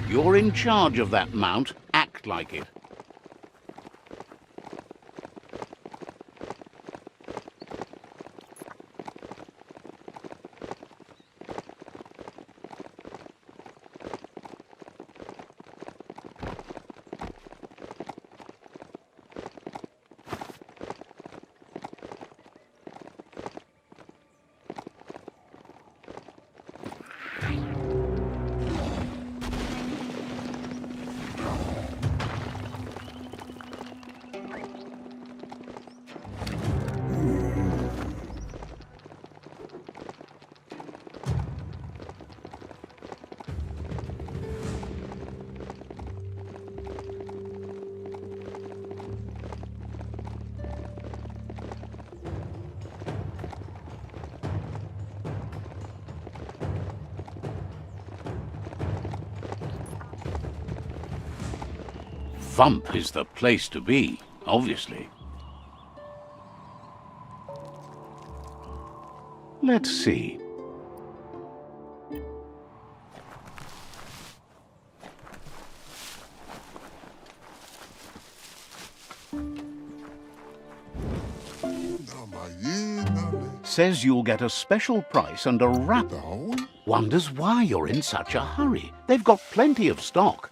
You're in charge of that mount. Act like it. Vump is the place to be, obviously. Let's see. Says you'll get a special price and a wrap. Wonders why you're in such a hurry. They've got plenty of stock.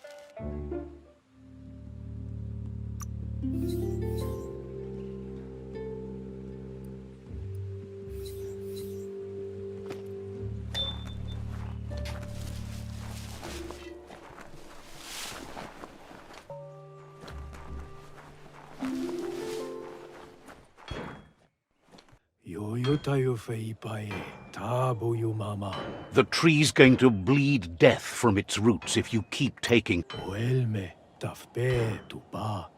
The tree's going to bleed death from its roots if you keep taking.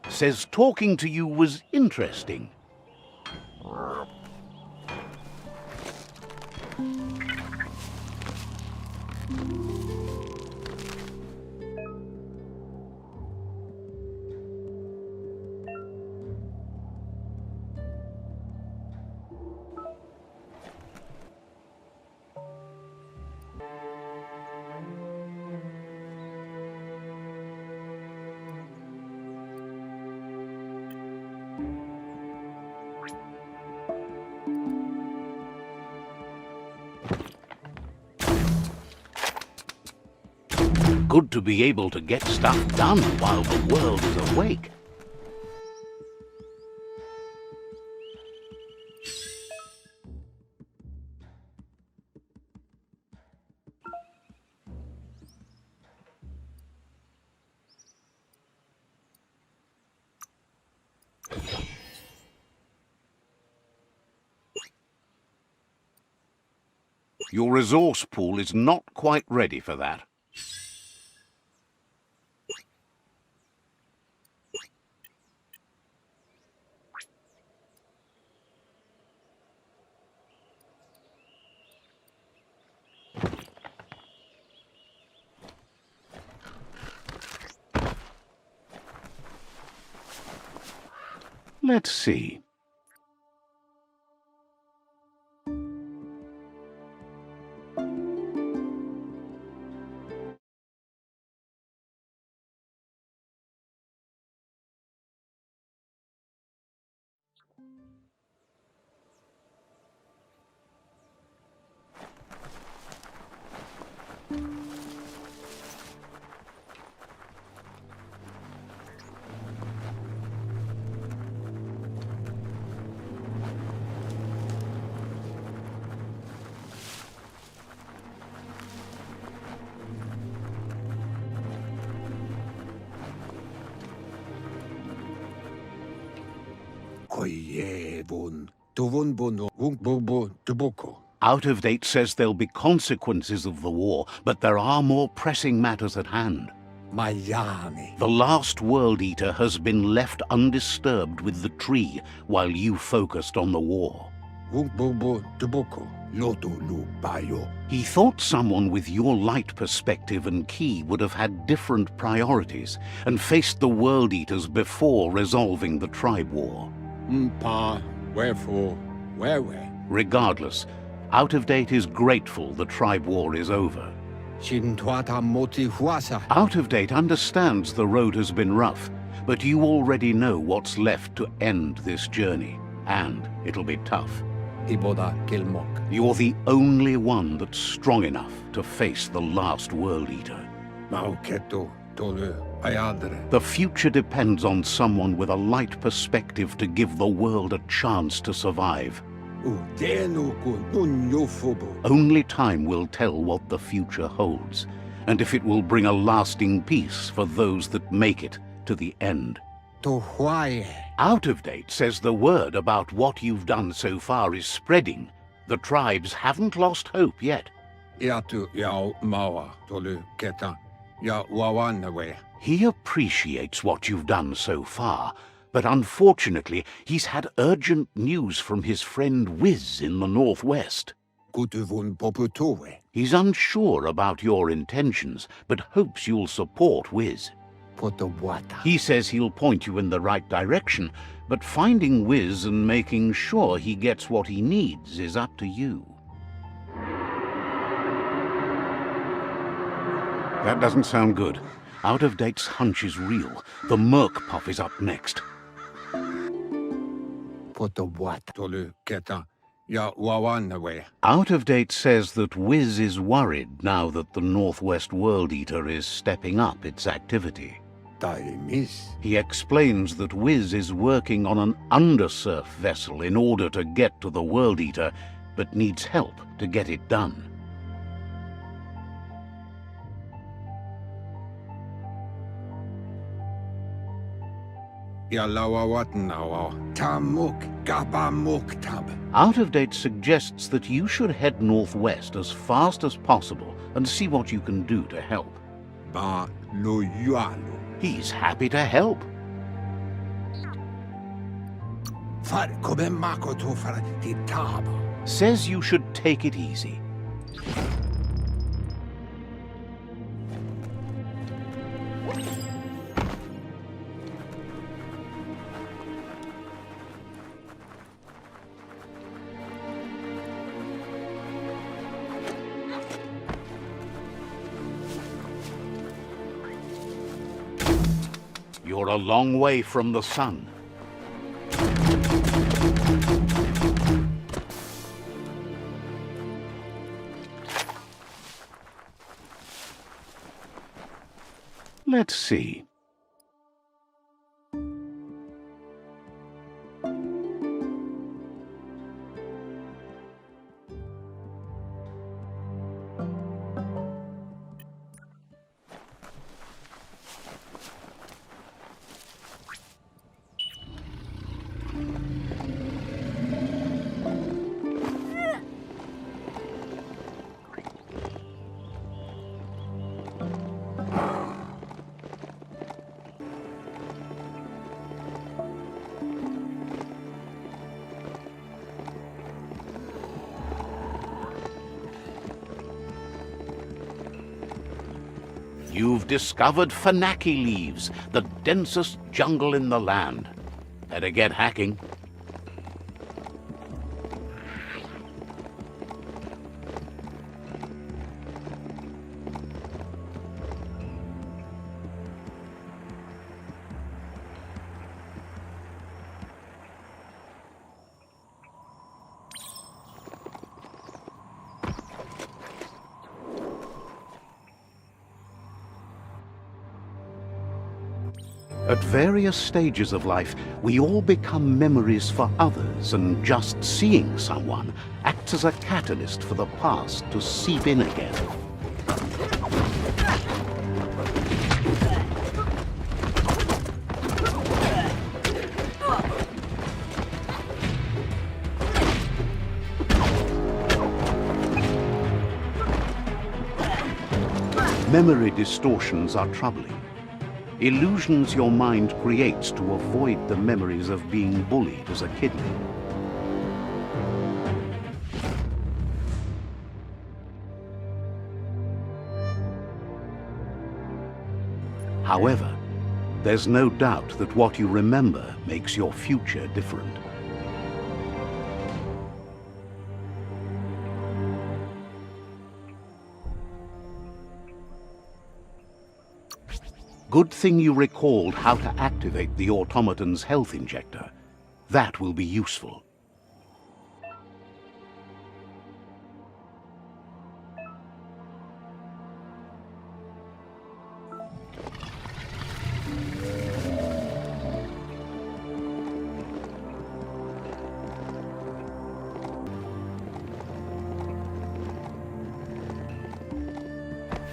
Says talking to you was interesting. good to be able to get stuff done while the world is awake. Your resource pool is not quite ready for that. Let's see. Out of Date says there'll be consequences of the war, but there are more pressing matters at hand. Miami. The last World Eater has been left undisturbed with the tree while you focused on the war. He thought someone with your light perspective and key would have had different priorities and faced the World Eaters before resolving the tribe war. Wherefore, where? Regardless, Out of Date is grateful the tribe war is over. Out of Date understands the road has been rough, but you already know what's left to end this journey, and it'll be tough. You're the only one that's strong enough to face the last World Eater. The future depends on someone with a light perspective to give the world a chance to survive. Only time will tell what the future holds, and if it will bring a lasting peace for those that make it to the end. Out of Date says the word about what you've done so far is spreading. The tribes haven't lost hope yet. He appreciates what you've done so far, but unfortunately he's had urgent news from his friend Wiz in the northwest. He's unsure about your intentions, but hopes you'll support Wiz. He says he'll point you in the right direction, but finding Wiz and making sure he gets what he needs is up to you. That doesn't sound good. Out of Date's hunch is real. The Merc Puff is up next. Out of Date says that Wiz is worried now that the Northwest World Eater is stepping up its activity. He explains that Wiz is working on an undersurf vessel in order to get to the World Eater, but needs help to get it done. Out of Date suggests that you should head northwest as fast as possible and see what you can do to help. He's happy to help. Says you should take it easy. You're a long way from the sun. Let's see. You've discovered Fanaki leaves, the densest jungle in the land. Better get hacking. At various stages of life, we all become memories for others, and just seeing someone acts as a catalyst for the past to seep in again. Memory distortions are troubling. Illusions your mind creates to avoid the memories of being bullied as a kidling. However, there's no doubt that what you remember makes your future different. Good thing you recalled how to activate the automaton's health injector. That will be useful.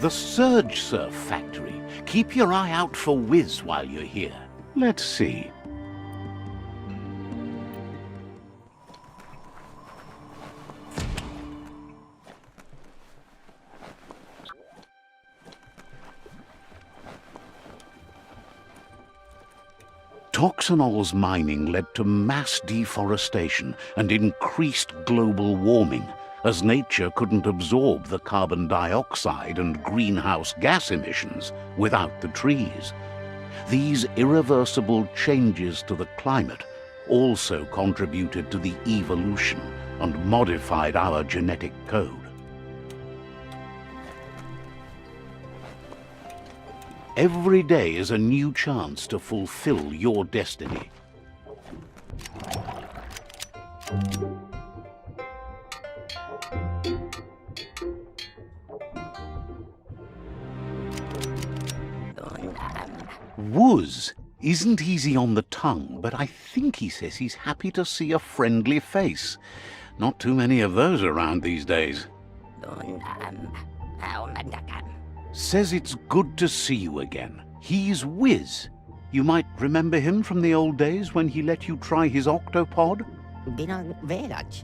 The Surge Surf Factory. Keep your eye out for Wiz while you're here. Let's see. Toxanol's mining led to mass deforestation and increased global warming, as nature couldn't absorb the carbon dioxide and greenhouse gas emissions without the trees. These irreversible changes to the climate also contributed to the evolution and modified our genetic code. Every day is a new chance to fulfill your destiny. Wuz isn't easy on the tongue, but I think he says he's happy to see a friendly face. Not too many of those around these days. Says it's good to see you again. He's Wiz. You might remember him from the old days when he let you try his octopod?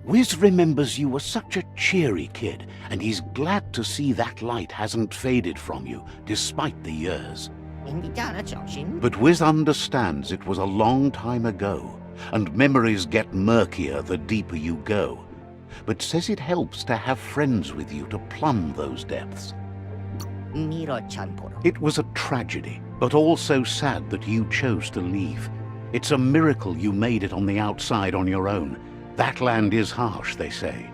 Wiz remembers you were such a cheery kid, and he's glad to see that light hasn't faded from you, despite the years. But Wiz understands it was a long time ago, and memories get murkier the deeper you go, but says it helps to have friends with you to plumb those depths. It was a tragedy, but also sad that you chose to leave. It's a miracle you made it on the outside on your own. That land is harsh, they say.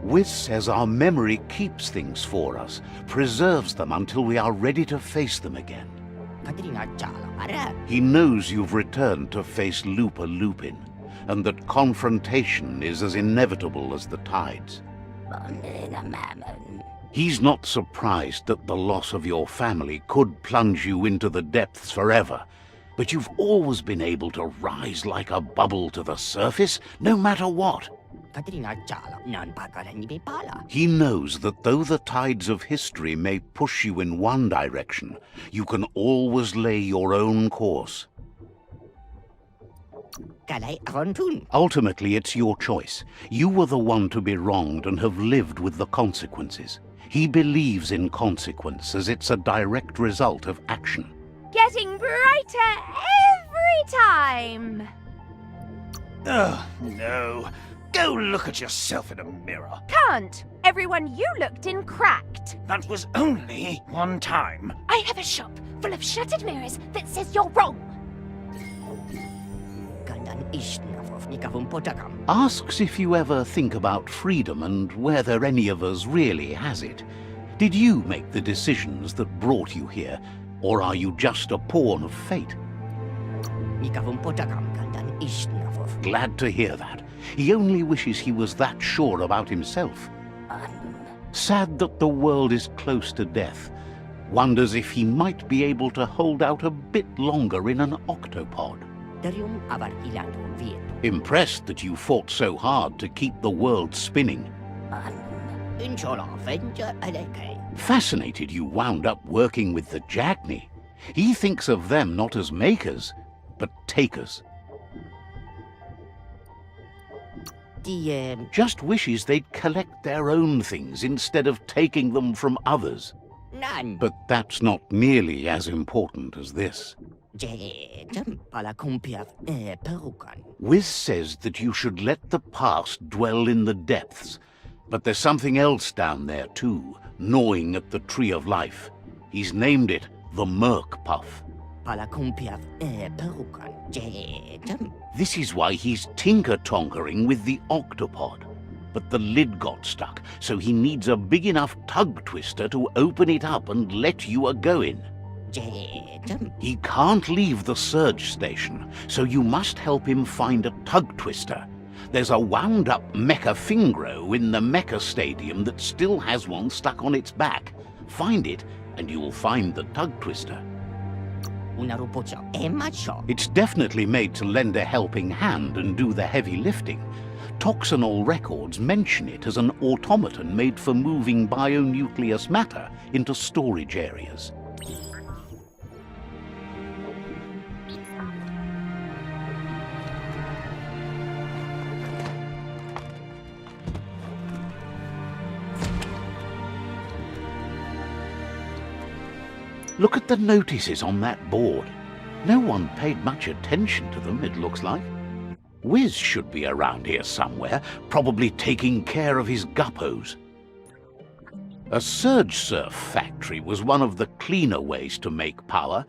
Wiz says our memory keeps things for us, preserves them until we are ready to face them again. He knows you've returned to face Lupa Lupin, and that confrontation is as inevitable as the tides. He's not surprised that the loss of your family could plunge you into the depths forever, but you've always been able to rise like a bubble to the surface, no matter what. He knows that though the tides of history may push you in one direction, you can always lay your own course. Ultimately, it's your choice. You were the one to be wronged and have lived with the consequences. He believes in consequence as it's a direct result of action. Getting brighter every time! Oh, no. Go look at yourself in a mirror. Can't! Everyone you looked in cracked. That was only one time. I have a shop full of shuttered mirrors that says you're wrong. Asks if you ever think about freedom and whether any of us really has it. Did you make the decisions that brought you here, or are you just a pawn of fate? Glad to hear that. He only wishes he was that sure about himself. Sad that the world is close to death. Wonders if he might be able to hold out a bit longer in an octopod. Impressed that you fought so hard to keep the world spinning. Fascinated you wound up working with the Jagni. He thinks of them not as makers, but takers. Just wishes they'd collect their own things instead of taking them from others. But that's not nearly as important as this. Wiz says that you should let the past dwell in the depths, but there's something else down there too, gnawing at the Tree of Life. He's named it the Merc Puff. This is why he's tinker-tonkering with the octopod. But the lid got stuck, so he needs a big enough tug twister to open it up and let you a-goin'. He can't leave the surge station, so you must help him find a tug twister. There's a wound-up mecha fingro in the mecha stadium that still has one stuck on its back. Find it, and you'll find the tug twister. It's definitely made to lend a helping hand and do the heavy lifting. Toxanol records mention it as an automaton made for moving bionucleus matter into storage areas. Look at the notices on that board. No one paid much attention to them, it looks like. Wiz should be around here somewhere, probably taking care of his guppos. A surge surf factory was one of the cleaner ways to make power,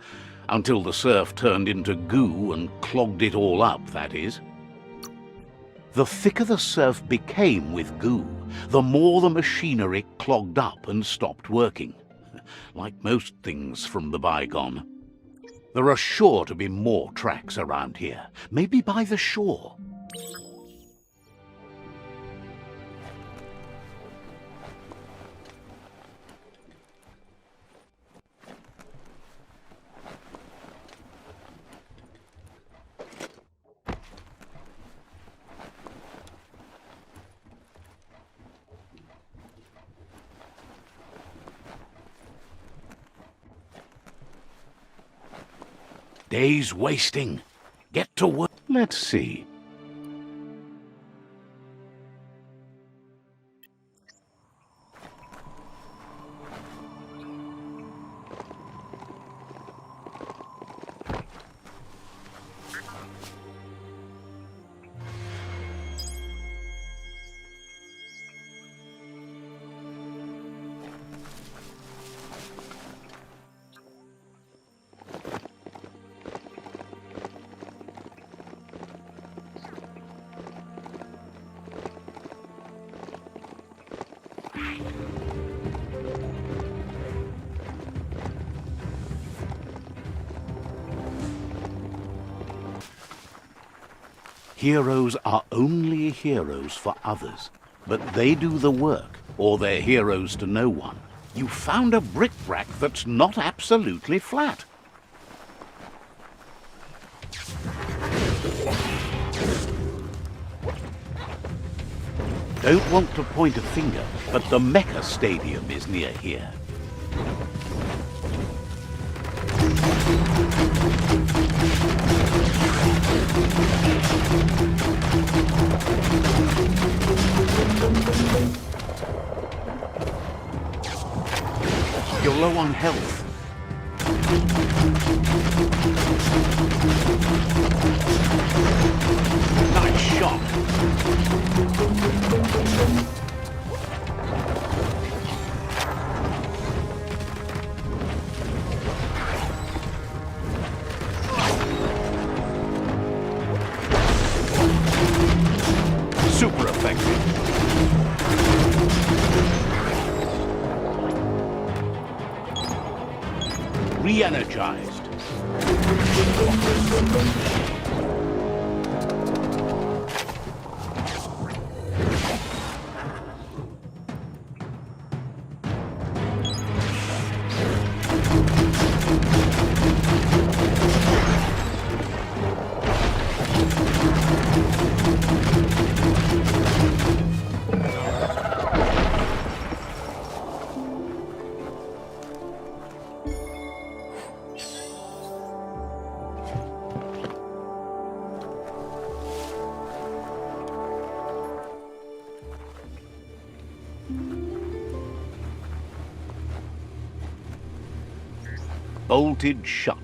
until the surf turned into goo and clogged it all up, that is. The thicker the surf became with goo, the more the machinery clogged up and stopped working. Like most things from the bygone. There are sure to be more tracks around here, maybe by the shore. Days wasting. Get to work. Let's see. Heroes are only heroes for others. But they do the work, or they're heroes to no one. You found a bric-brac that's not absolutely flat. Don't want to point a finger, but the Mecha Stadium is near here. You're low on health. Nice shot. Super effective. Re-energized. Bolted shut.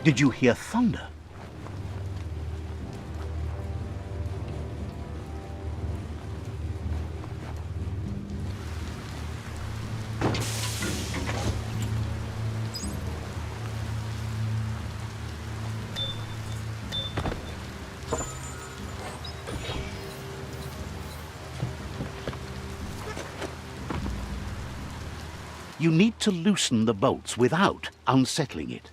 Did you hear thunder? You need to loosen the bolts without unsettling it.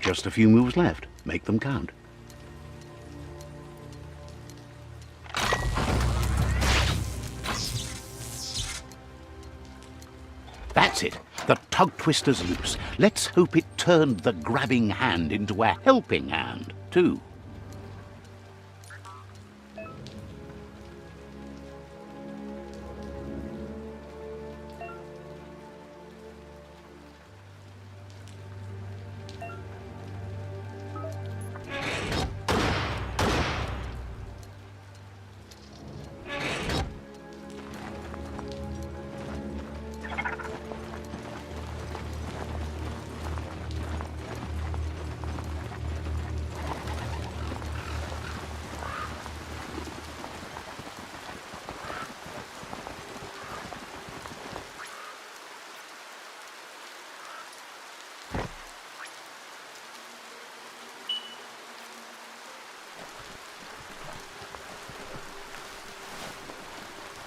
Just a few moves left. Make them count. That's it. The tug twister's loose. Let's hope it turned the grabbing hand into a helping hand, too.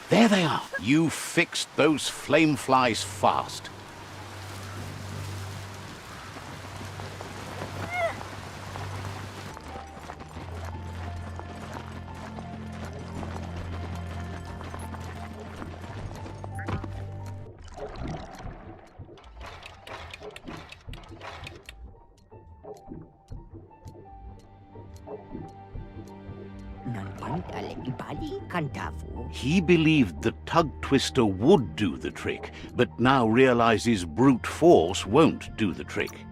There they are. You fixed those flame flies fast. He believed the tug twister would do the trick, but now realizes brute force won't do the trick.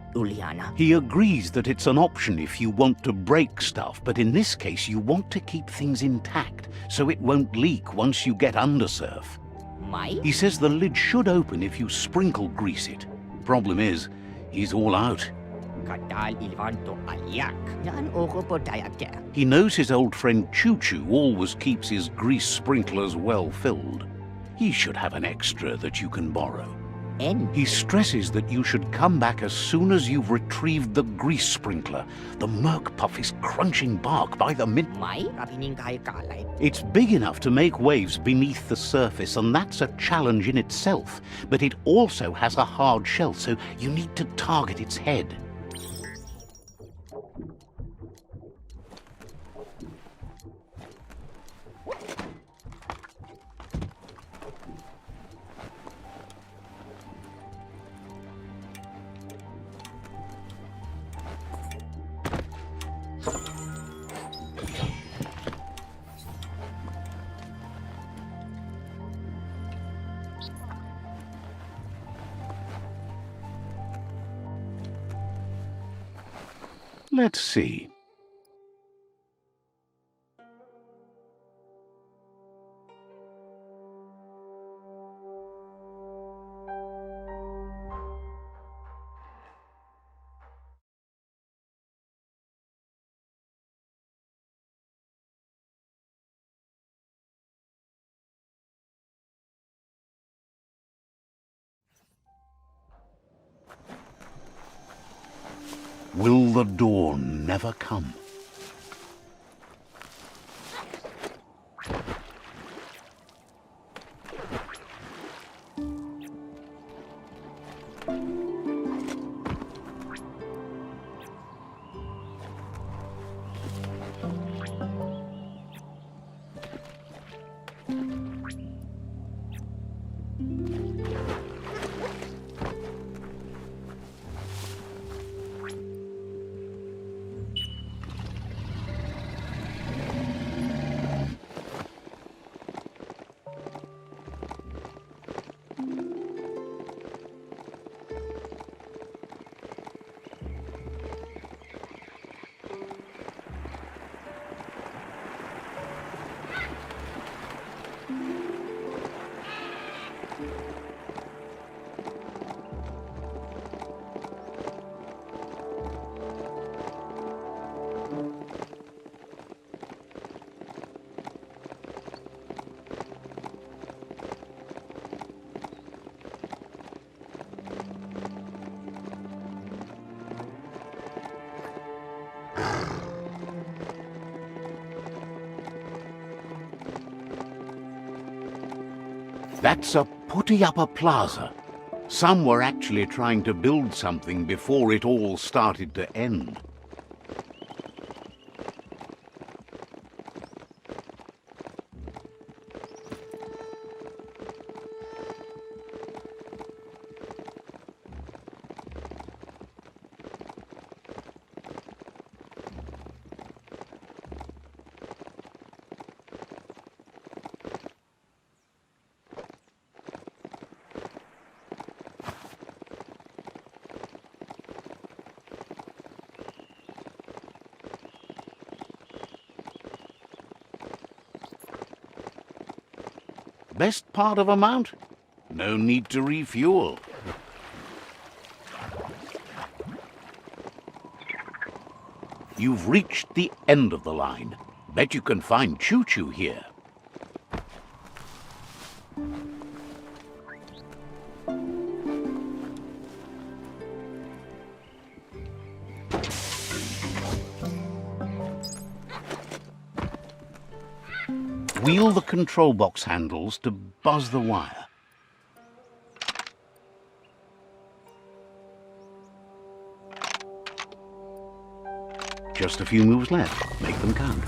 He agrees that it's an option if you want to break stuff, but in this case you want to keep things intact, so it won't leak once you get undersurf. He says the lid should open if you sprinkle grease it. Problem is, he's all out. He knows his old friend Choo-Choo always keeps his grease sprinklers well filled. He should have an extra that you can borrow. He stresses that you should come back as soon as you've retrieved the grease sprinkler. The Merc Puff is crunching bark by the minute. It's big enough to make waves beneath the surface, and that's a challenge in itself. But it also has a hard shell, so you need to target its head. Let's see. Will the dawn never come? That's a putty-upper plaza. Some were actually trying to build something before it all started to end. Best part of a mount? No need to refuel. You've reached the end of the line. Bet you can find Choo-Choo here. Wheel the control box handles to buzz the wire. Just a few moves left. Make them count.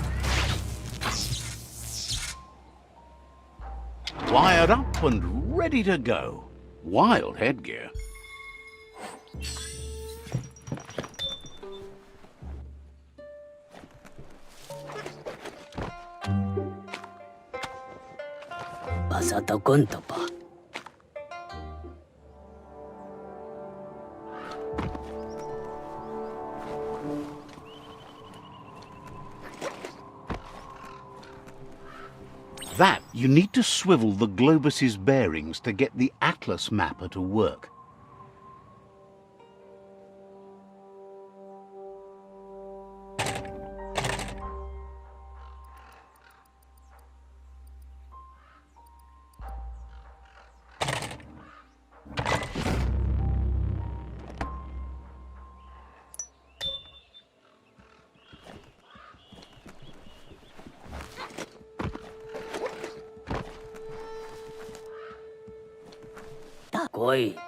Wired up and ready to go. Wild headgear. Pasado conto pa. That, you need to swivel the globus's bearings to get the atlas mapper to work.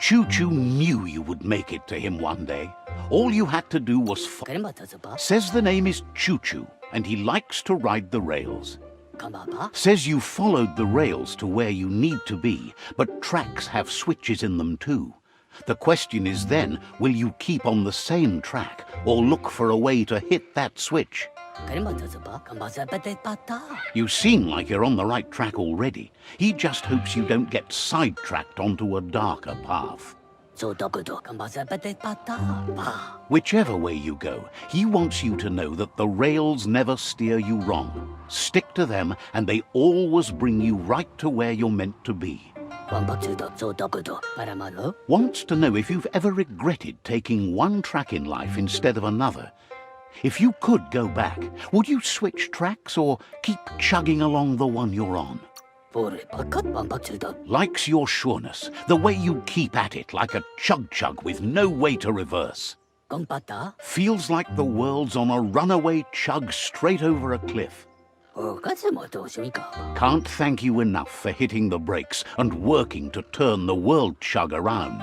Choo-Choo knew you would make it to him one day. All you had to do was Says the name is Choo-Choo, and he likes to ride the rails. Says you followed the rails to where you need to be, but tracks have switches in them too. The question is then, will you keep on the same track, or look for a way to hit that switch? You seem like you're on the right track already. He just hopes you don't get sidetracked onto a darker path. Whichever way you go, he wants you to know that the rails never steer you wrong. Stick to them, and they always bring you right to where you're meant to be. Wants to know if you've ever regretted taking one track in life instead of another. If you could go back, would you switch tracks or keep chugging along the one you're on? Likes your sureness, the way you keep at it like a chug-chug with no way to reverse. Feels like the world's on a runaway chug straight over a cliff. Can't thank you enough for hitting the brakes and working to turn the world chug around.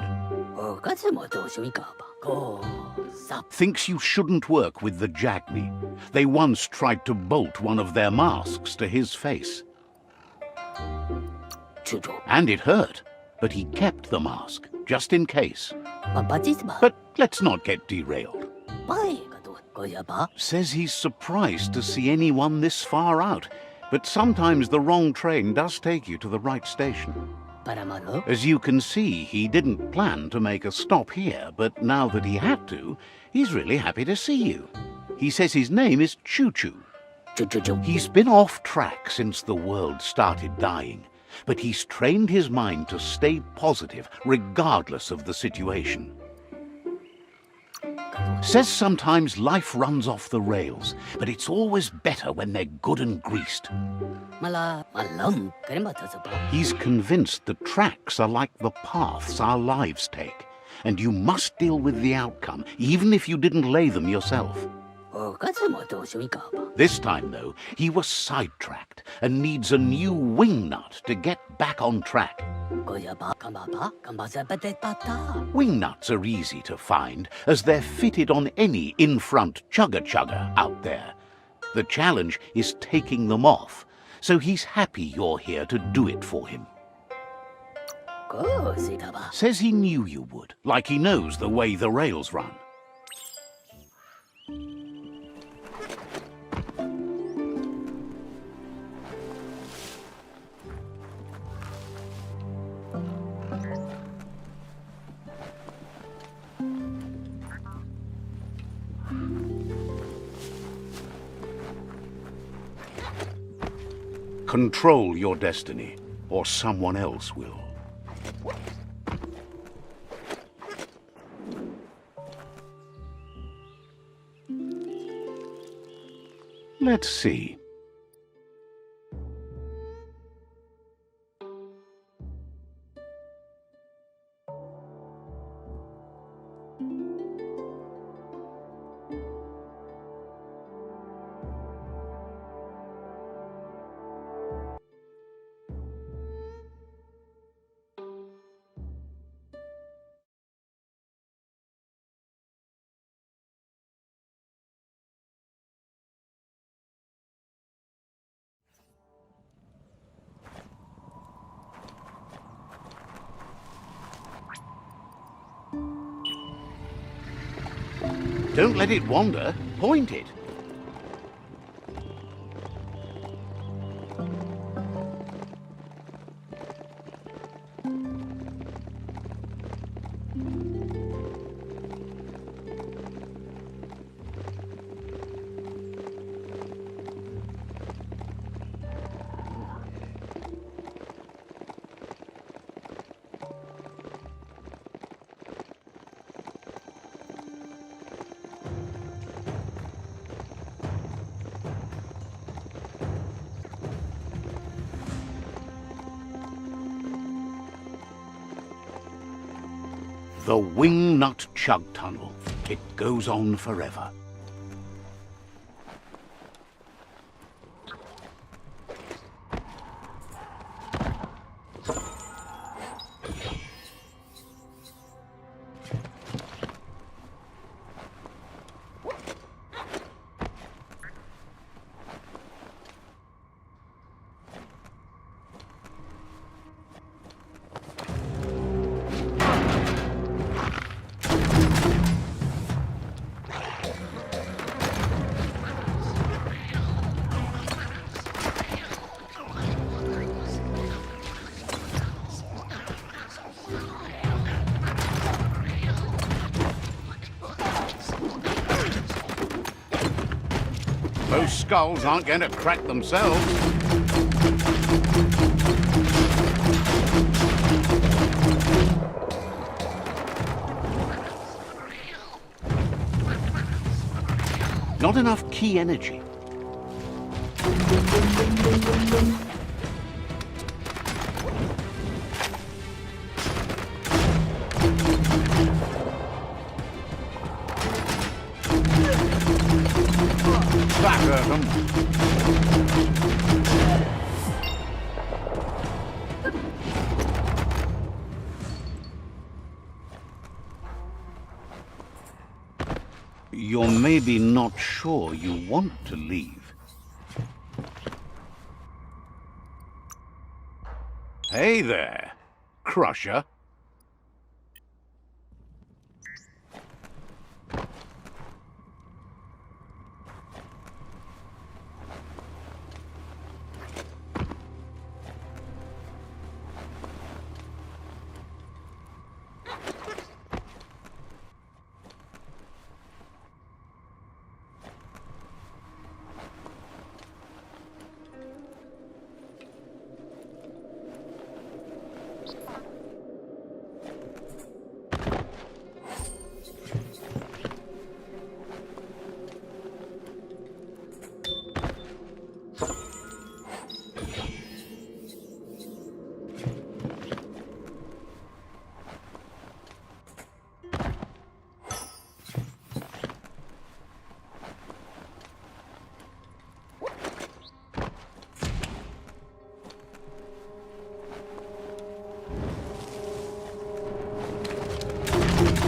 Thinks you shouldn't work with the Jagni. They once tried to bolt one of their masks to his face. And it hurt, but he kept the mask, just in case. But let's not get derailed. Says he's surprised to see anyone this far out, but sometimes the wrong train does take you to the right station. As you can see, he didn't plan to make a stop here, but now that he had to, he's really happy to see you. He says his name is Choo-Choo. He's been off track since the world started dying, but he's trained his mind to stay positive regardless of the situation. Says sometimes life runs off the rails, but it's always better when they're good and greased. He's convinced the tracks are like the paths our lives take, and you must deal with the outcome, even if you didn't lay them yourself. This time, though, he was sidetracked and needs a new wing nut to get back on track. Wing nuts are easy to find, as they're fitted on any in-front chugger-chugger out there. The challenge is taking them off, so he's happy you're here to do it for him. Says he knew you would, like he knows the way the rails run. Control your destiny, or someone else will. Let's see. Don't let it wander. Point it. The Wingnut Chug Tunnel. It goes on forever. Those skulls aren't going to crack themselves. Not enough key energy. That hurt 'em. You're maybe not sure you want to leave. Hey there, Crusher.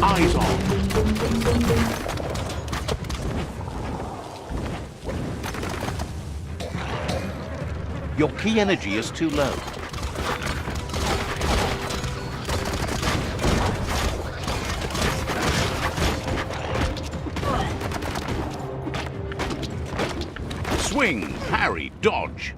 Eyes on. Your key energy is too low. Swing, parry, dodge.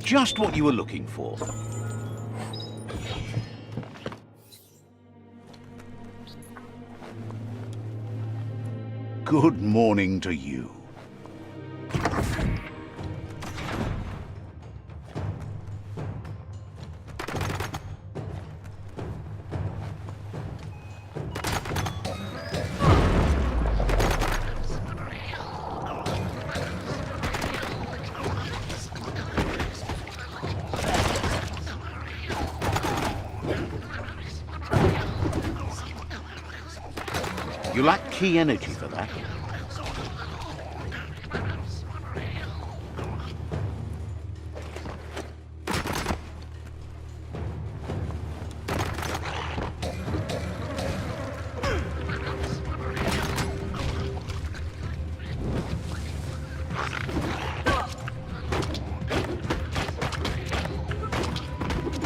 Just what you were looking for. Good morning to you. You lack key energy for that.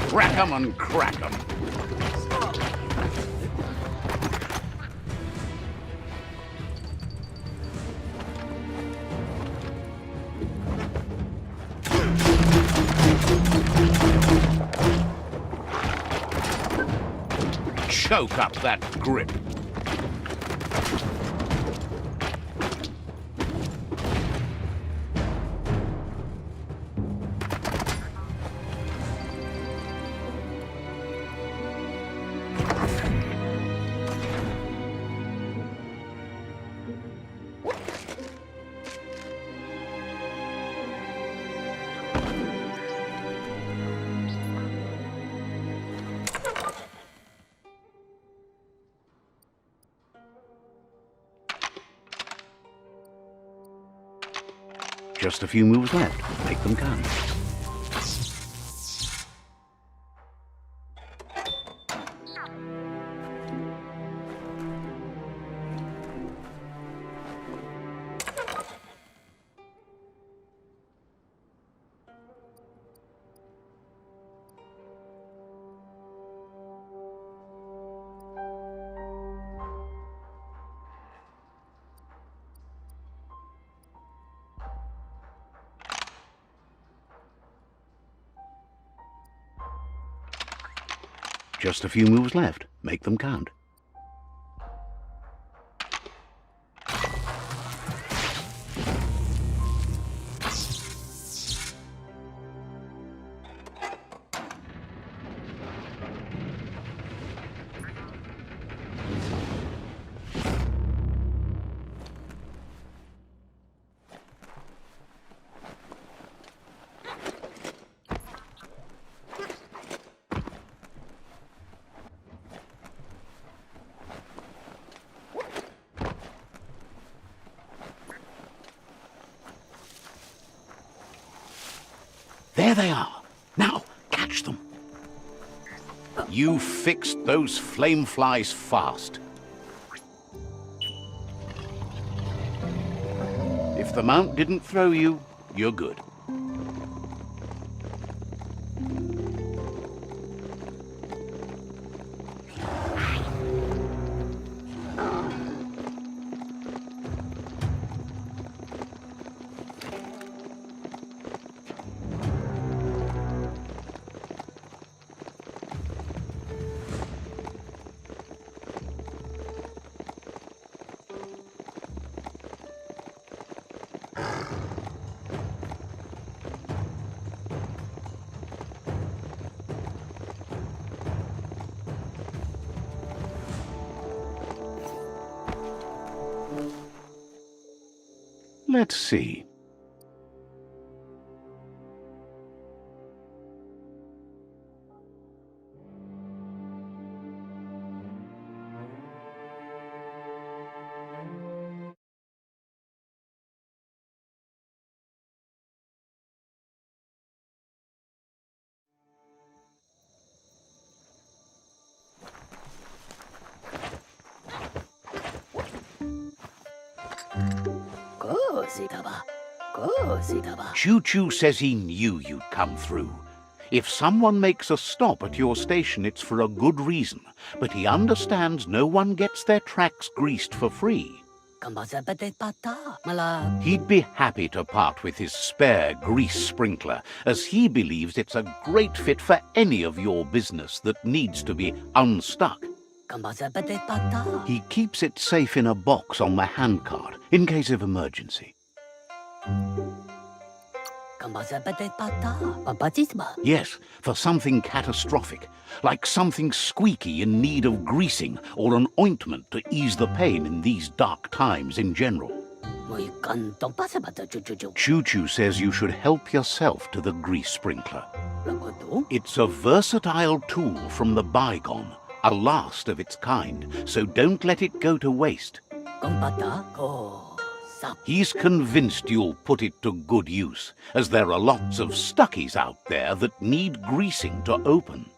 Crack 'em and crack 'em. Choke up that grip. Just a few moves left. Make them count. Just a few moves left. Make them count. There they are. Now, catch them. You fixed those flame flies fast. If the mount didn't throw you, you're good. Let's see. Choo-Choo says he knew you'd come through. If someone makes a stop at your station, it's for a good reason, but he understands no one gets their tracks greased for free. He'd be happy to part with his spare grease sprinkler, as he believes it's a great fit for any of your business that needs to be unstuck. He keeps it safe in a box on the handcart, in case of emergency. Yes, for something catastrophic, like something squeaky in need of greasing or an ointment to ease the pain in these dark times in general. Choo-Choo says you should help yourself to the grease sprinkler. It's a versatile tool from the bygone, a last of its kind, so don't let it go to waste. He's convinced you'll put it to good use, as there are lots of stuckies out there that need greasing to open.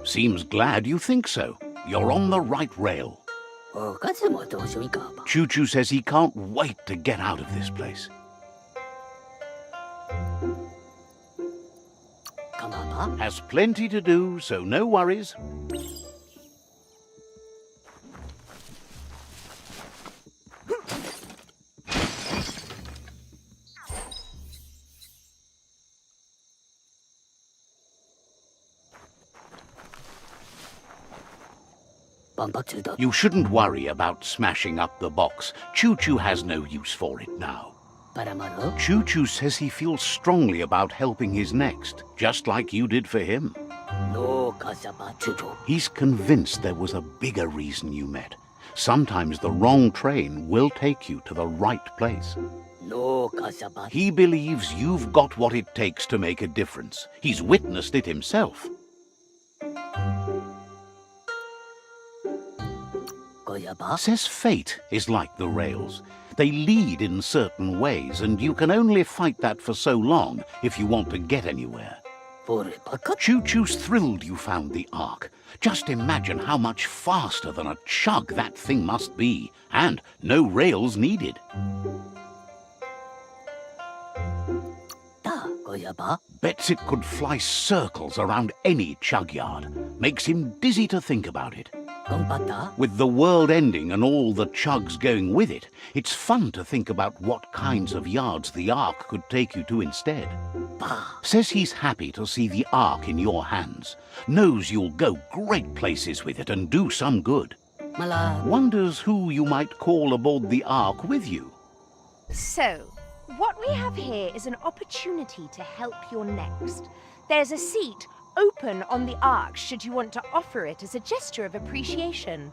Seems glad you think so. You're on the right rail. Choo-Choo says he can't wait to get out of this place. Kamaba? Has plenty to do, so no worries. Bambachilda. You shouldn't worry about smashing up the box. Choo-Choo has no use for it now. Paramano? Choo-Choo says he feels strongly about helping his next, just like you did for him. No kasaba chuchu. He's convinced there was a bigger reason you met. Sometimes the wrong train will take you to the right place. No kasaba. He believes you've got what it takes to make a difference. He's witnessed it himself. Koyaba? Says fate is like the rails. They lead in certain ways, and you can only fight that for so long if you want to get anywhere. Puripaka? Choo-Choo's thrilled you found the Ark. Just imagine how much faster than a chug that thing must be, and no rails needed. Da koyaba? Bets it could fly circles around any chug yard. Makes him dizzy to think about it. Gompata? With the world ending and all the chugs going with it, it's fun to think about what kinds of yards the Ark could take you to instead. Ba. Says he's happy to see the Ark in your hands. Knows you'll go great places with it and do some good. Mala. Wonders who you might call aboard the Ark with you. So, what we have here is an opportunity to help your next. There's a seat open on the Ark should you want to offer it as a gesture of appreciation.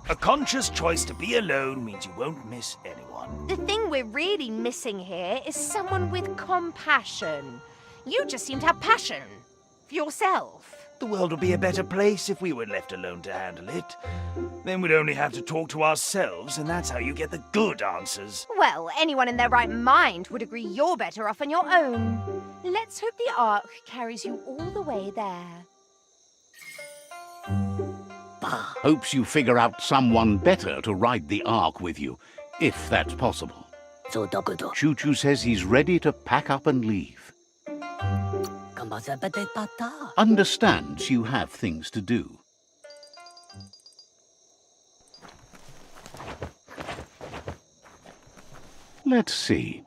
A conscious choice to be alone means you won't miss anyone. The thing we're really missing here is someone with compassion. You just seem to have passion for yourself. The world would be a better place if we were left alone to handle it. Then we'd only have to talk to ourselves, and that's how you get the good answers. Well, anyone in their right mind would agree you're better off on your own. Let's hope the Ark carries you all the way there. Ba. Hopes you figure out someone better to ride the Ark with you, if that's possible. So dokudo. Choo-Choo says he's ready to pack up and leave. Kambasabate pata. Understands you have things to do. Let's see.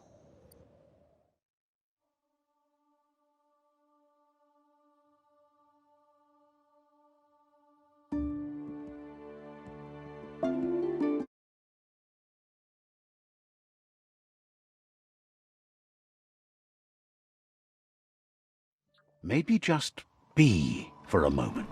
Maybe just be for a moment.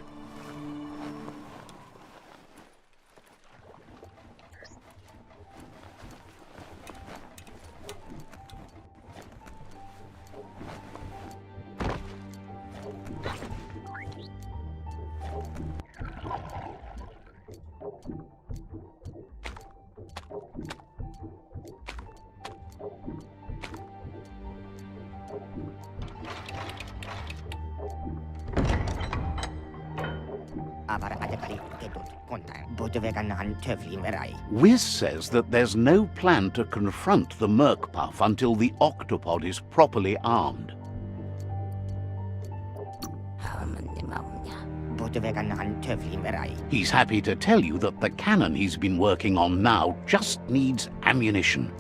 Wiz says that there's no plan to confront the Merkpuff until the octopod is properly armed. He's happy to tell you that the cannon he's been working on now just needs ammunition.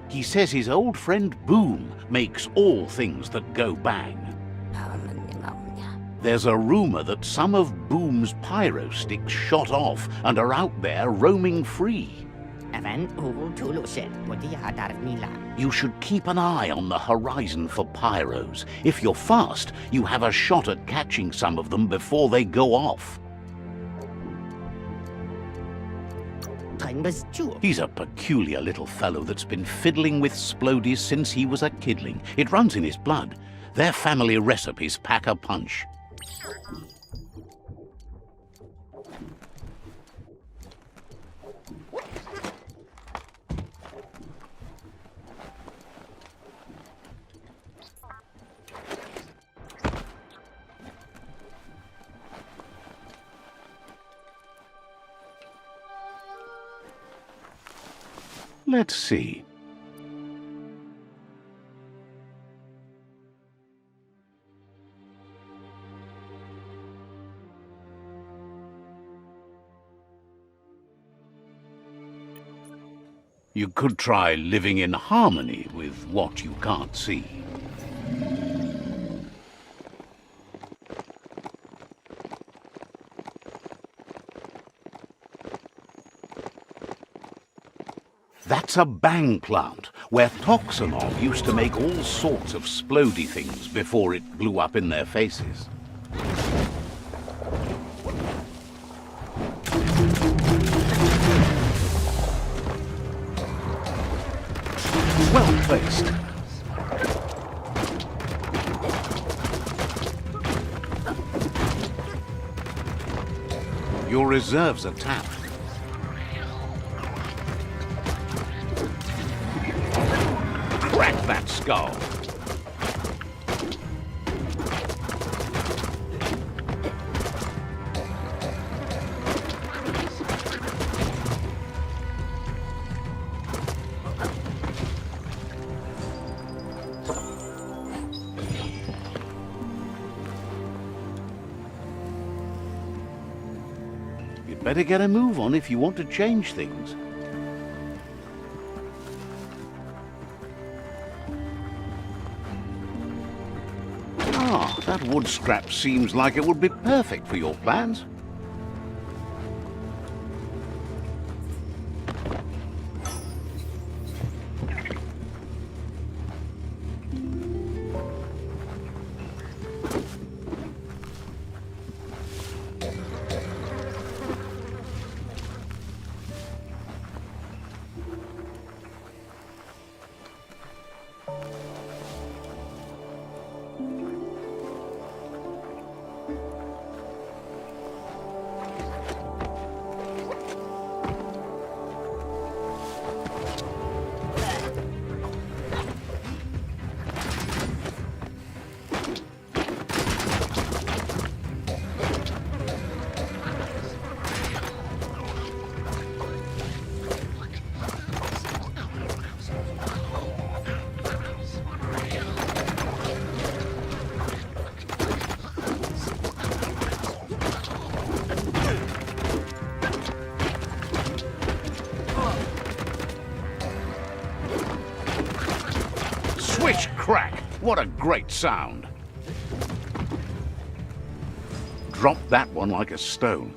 He says his old friend Boom makes all things that go bang. There's a rumor that some of Boom's pyro sticks shot off and are out there roaming free. You should keep an eye on the horizon for pyros. If you're fast, you have a shot at catching some of them before they go off. He's a peculiar little fellow that's been fiddling with splodies since he was a kidling. It runs in his blood. Their family recipes pack a punch. Let's see. You could try living in harmony with what you can't see. That's a bang plant, where Toxanov used to make all sorts of splody things before it blew up in their faces. Well placed. Your reserves are tapped. Crack that skull. You'd better get a move on if you want to change things. Ah, that wood scrap seems like it would be perfect for your plans. Swish crack! What a great sound! Drop that one like a stone.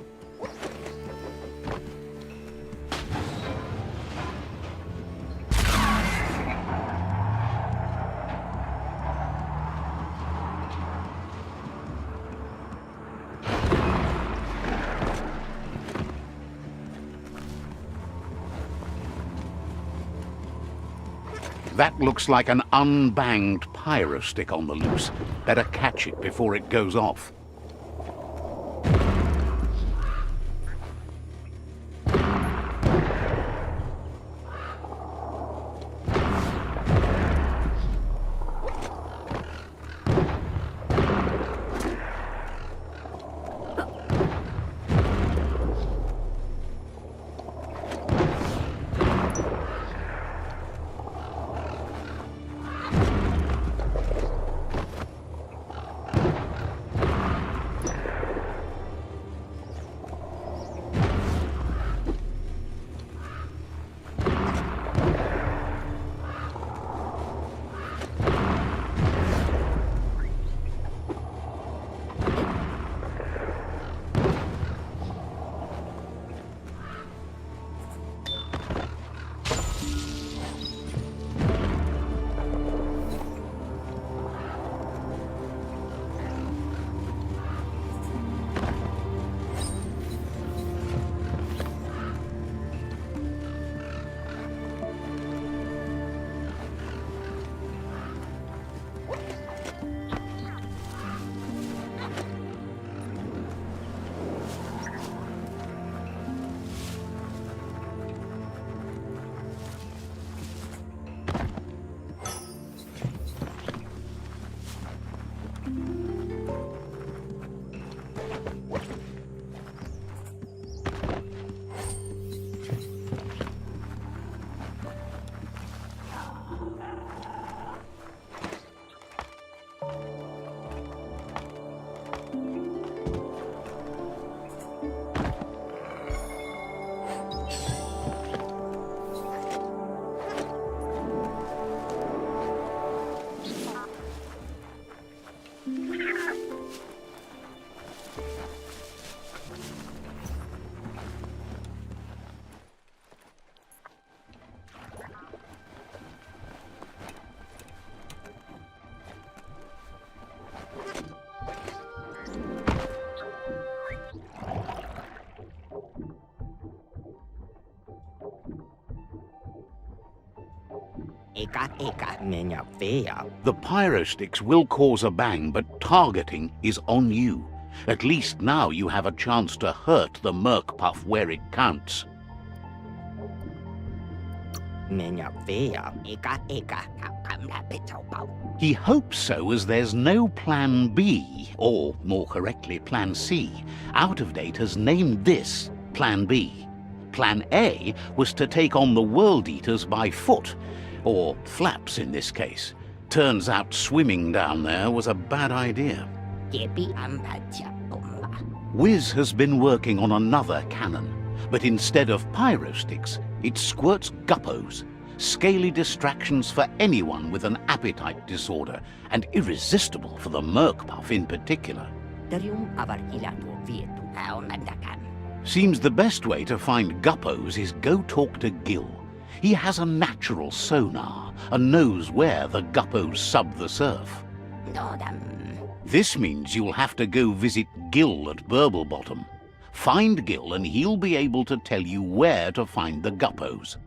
That looks like an unbanged pyro stick on the loose. Better catch it before it goes off. The pyrosticks will cause a bang, but targeting is on you. At least now you have a chance to hurt the Merc Puff where it counts. He hopes so, as there's no Plan B, or more correctly, Plan C. Out of Date has named this Plan B. Plan A was to take on the World Eaters by foot, or flaps in this case. Turns out swimming down there was a bad idea. Wiz has been working on another cannon, but instead of pyrosticks, it squirts guppos, scaly distractions for anyone with an appetite disorder, and irresistible for the Merc Puff in particular. Seems the best way to find guppos is go talk to Gil. He has a natural sonar and knows where the guppos sub the surf. This means you'll have to go visit Gil at Burblebottom. Find Gil and he'll be able to tell you where to find the guppos.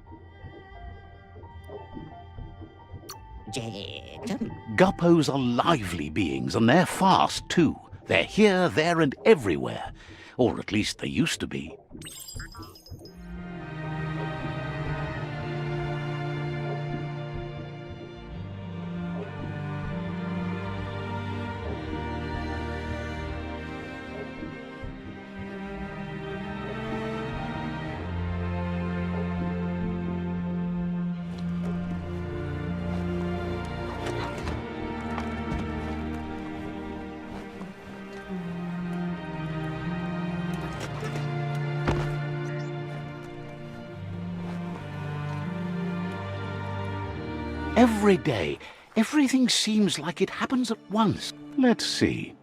Guppos are lively beings, and they're fast too. They're here, there and everywhere. Or at least they used to be. Every day, everything seems like it happens at once. Let's see.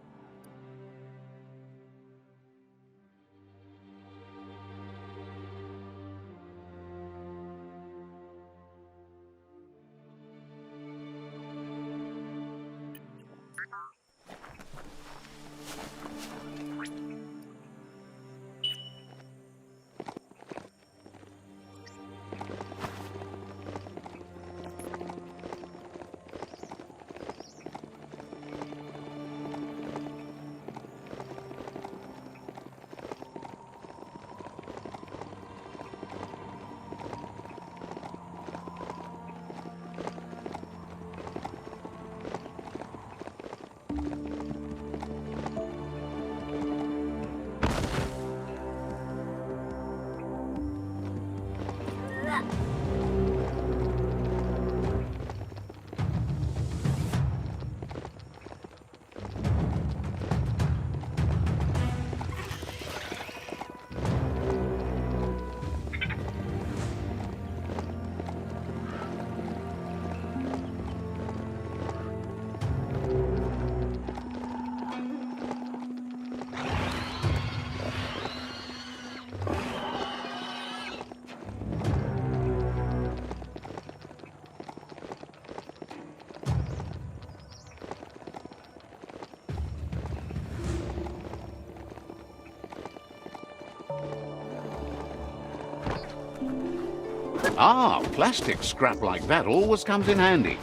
Ah, plastic scrap like that always comes in handy.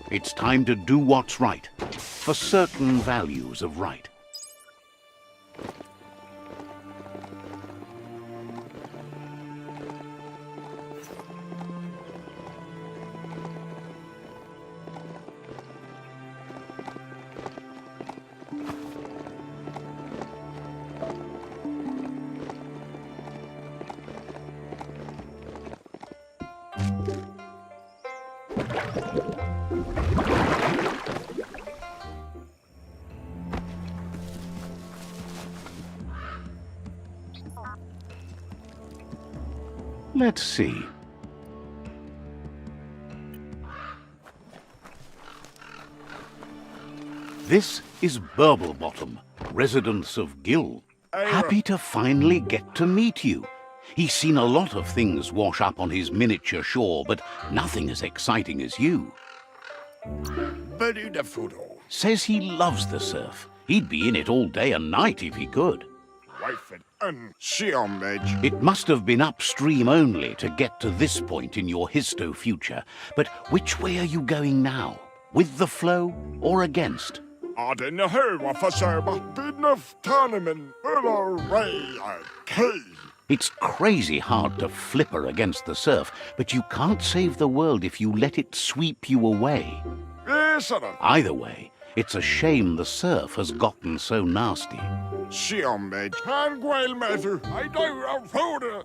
It's time to do what's right, for certain values of right. Let's see. This is Burblebottom, residence of Gill. Happy to finally get to meet you. He's seen a lot of things wash up on his miniature shore, but nothing as exciting as you. Says he loves the surf. He'd be in it all day and night if he could. It must have been upstream only to get to this point in your histo-future. But which way are you going now? With the flow or against? It's crazy hard to flipper against the surf, but you can't save the world if you let it sweep you away. Either way, it's a shame the surf has gotten so nasty.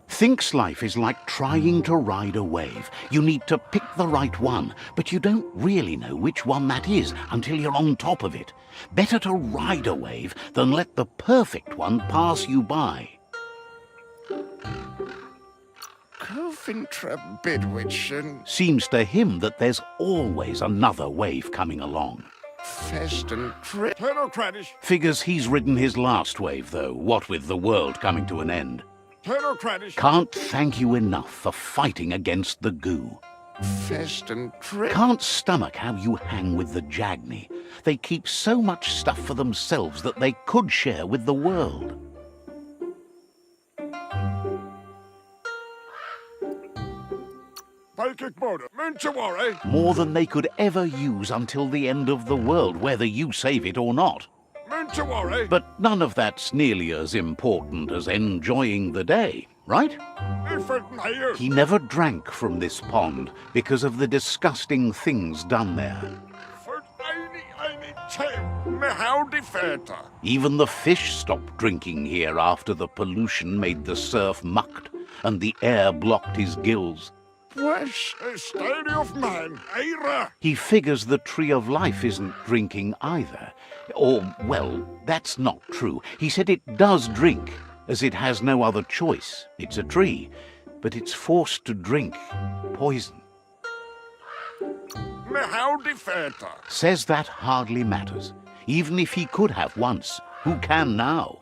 Thinks life is like trying to ride a wave. You need to pick the right one, but you don't really know which one that is until you're on top of it. Better to ride a wave than let the perfect one pass you by. Seems to him that there's always another wave coming along. Figures he's ridden his last wave, though, what with the world coming to an end. Can't thank you enough for fighting against the goo. Can't stomach how you hang with the Jagni. They keep so much stuff for themselves that they could share with the world. More than they could ever use until the end of the world, whether you save it or not. But none of that's nearly as important as enjoying the day, right? He never drank from this pond because of the disgusting things done there. Even the fish stopped drinking here after the pollution made the surf mucked and the air blocked his gills. He figures the Tree of Life isn't drinking either. Or, well, that's not true. He said it does drink, as it has no other choice. It's a tree, but it's forced to drink poison. Says that hardly matters. Even if he could have once, who can now?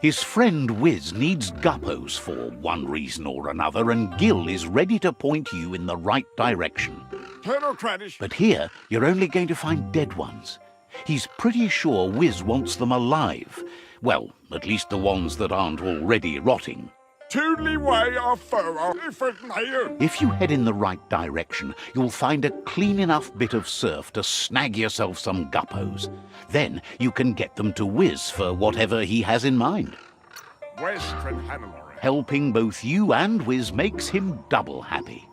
His friend Wiz needs guppos for one reason or another, and Gill is ready to point you in the right direction. But here, you're only going to find dead ones. He's pretty sure Wiz wants them alive. Well, at least the ones that aren't already rotting. If you head in the right direction, you'll find a clean enough bit of surf to snag yourself some guppos. Then you can get them to Wiz for whatever he has in mind. Helping both you and Wiz makes him double happy.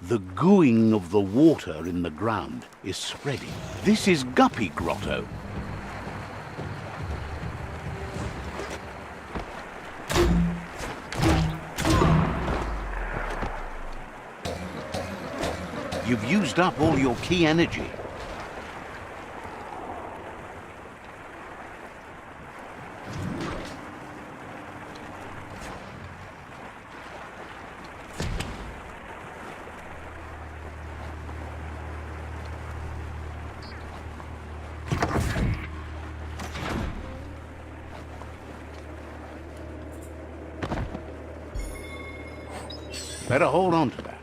The gooing of the water in the ground is spreading. This is Guppy Grotto. You've used up all your key energy. Better hold on to that.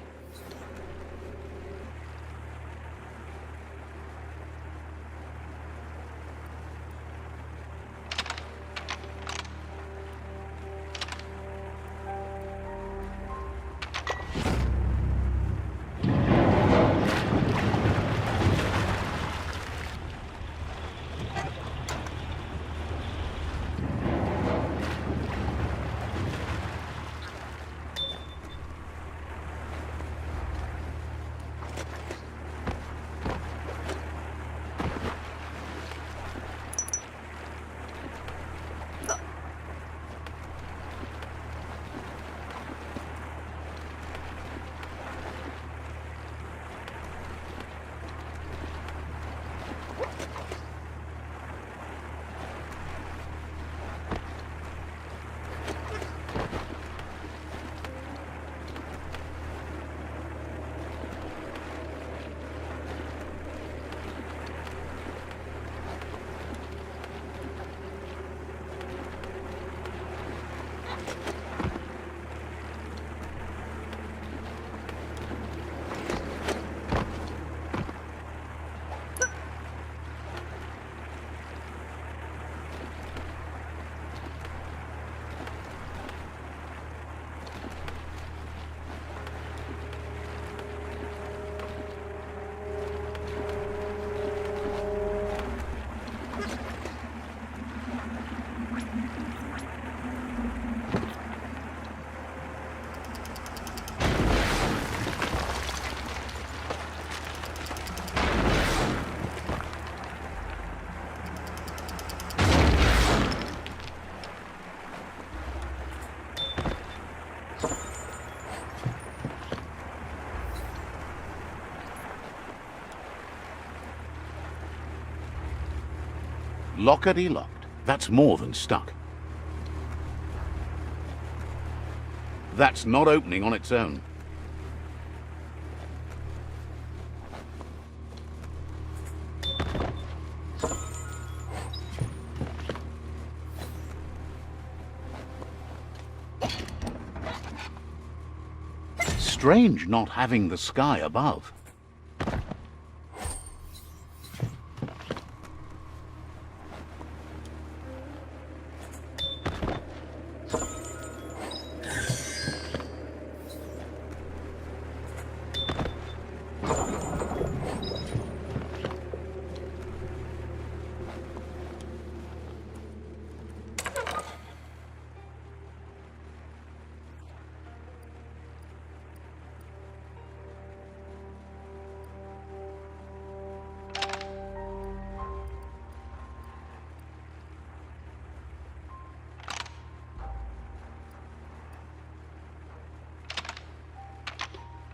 Lockety-locked. That's more than stuck. That's not opening on its own. Strange not having the sky above.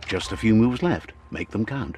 Just a few moves left. Make them count.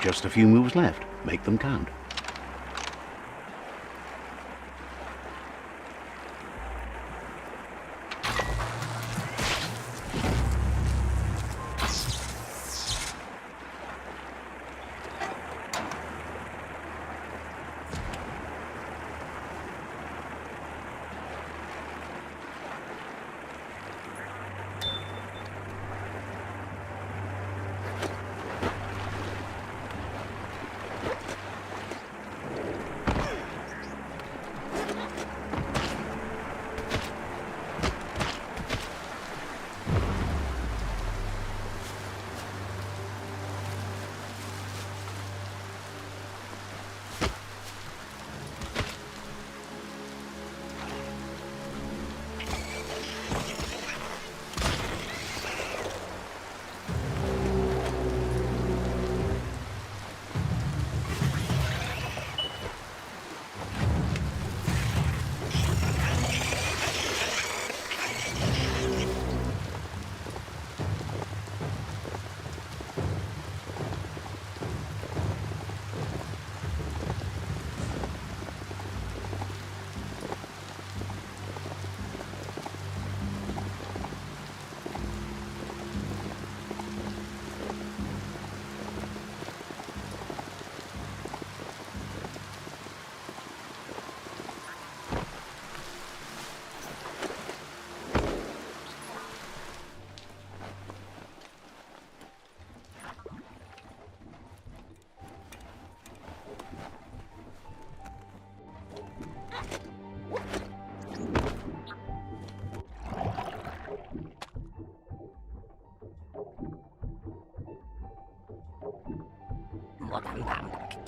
Just a few moves left. Make them count.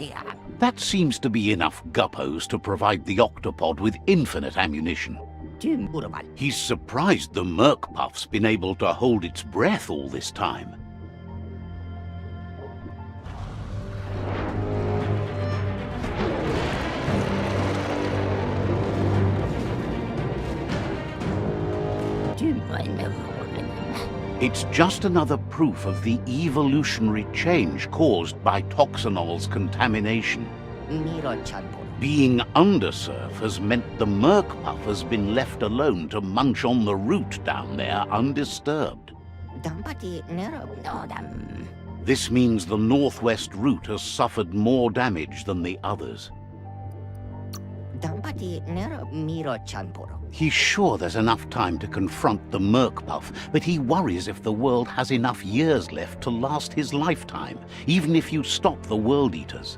للدعم. That seems to be enough guppos to provide the octopod with infinite ammunition. تمرمل. He's surprised the Merkpuff's been able to hold its breath all this time. It's just another proof of the evolutionary change caused by Toxanol's contamination. 미로천보로. Being undersurf has meant the Merkpuff has been left alone to munch on the root down there undisturbed. 덤바디 내려 노담. This means the northwest route has suffered more damage than the others. 덤바디 내려 미로천보로. He's sure there's enough time to confront the Merkpuff, but he worries if the world has enough years left to last his lifetime, even if you stop the World Eaters.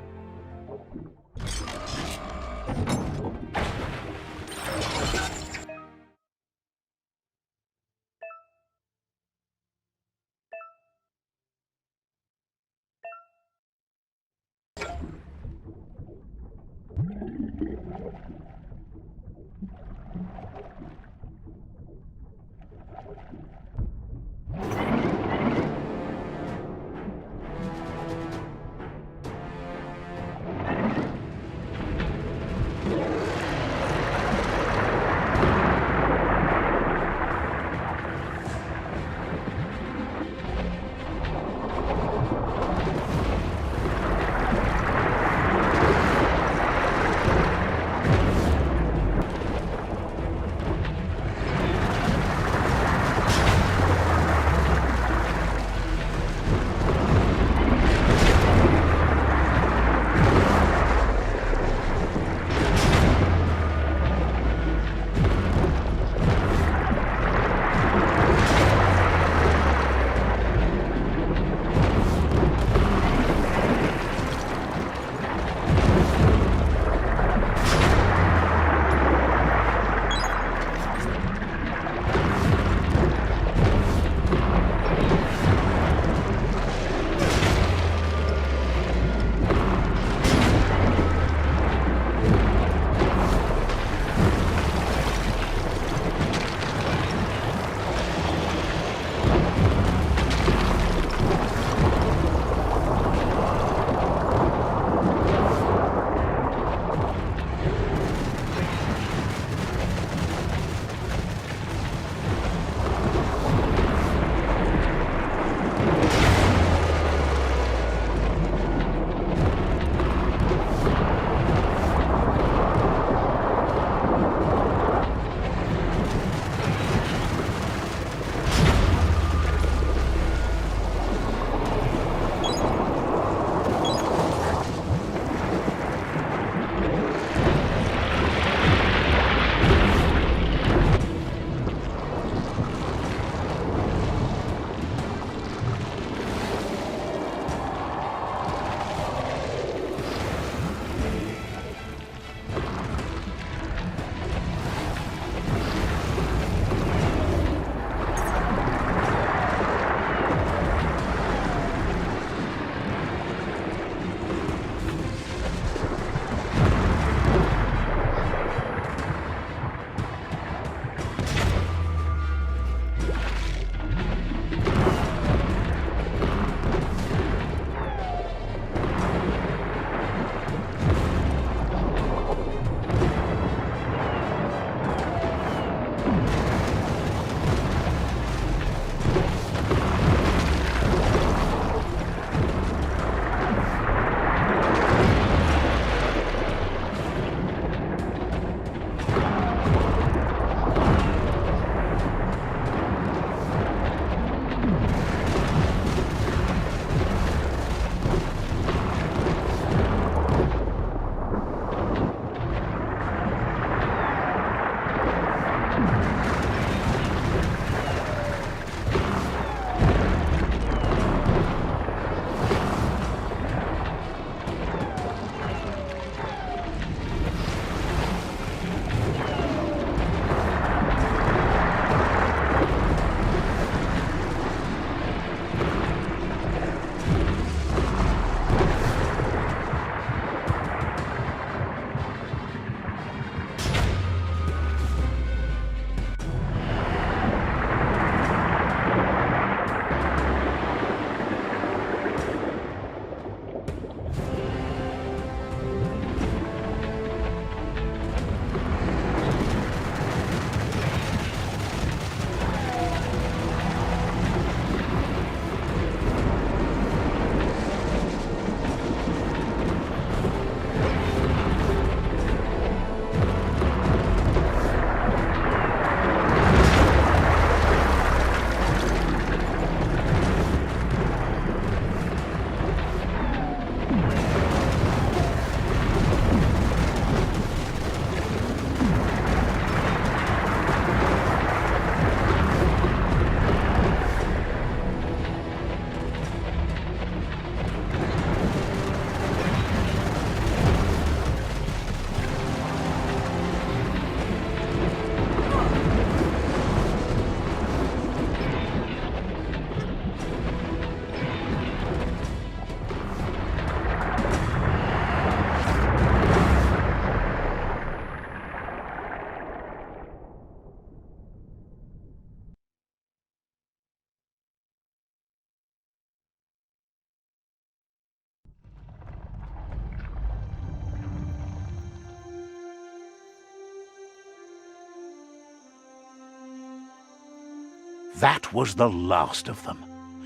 That was the last of them.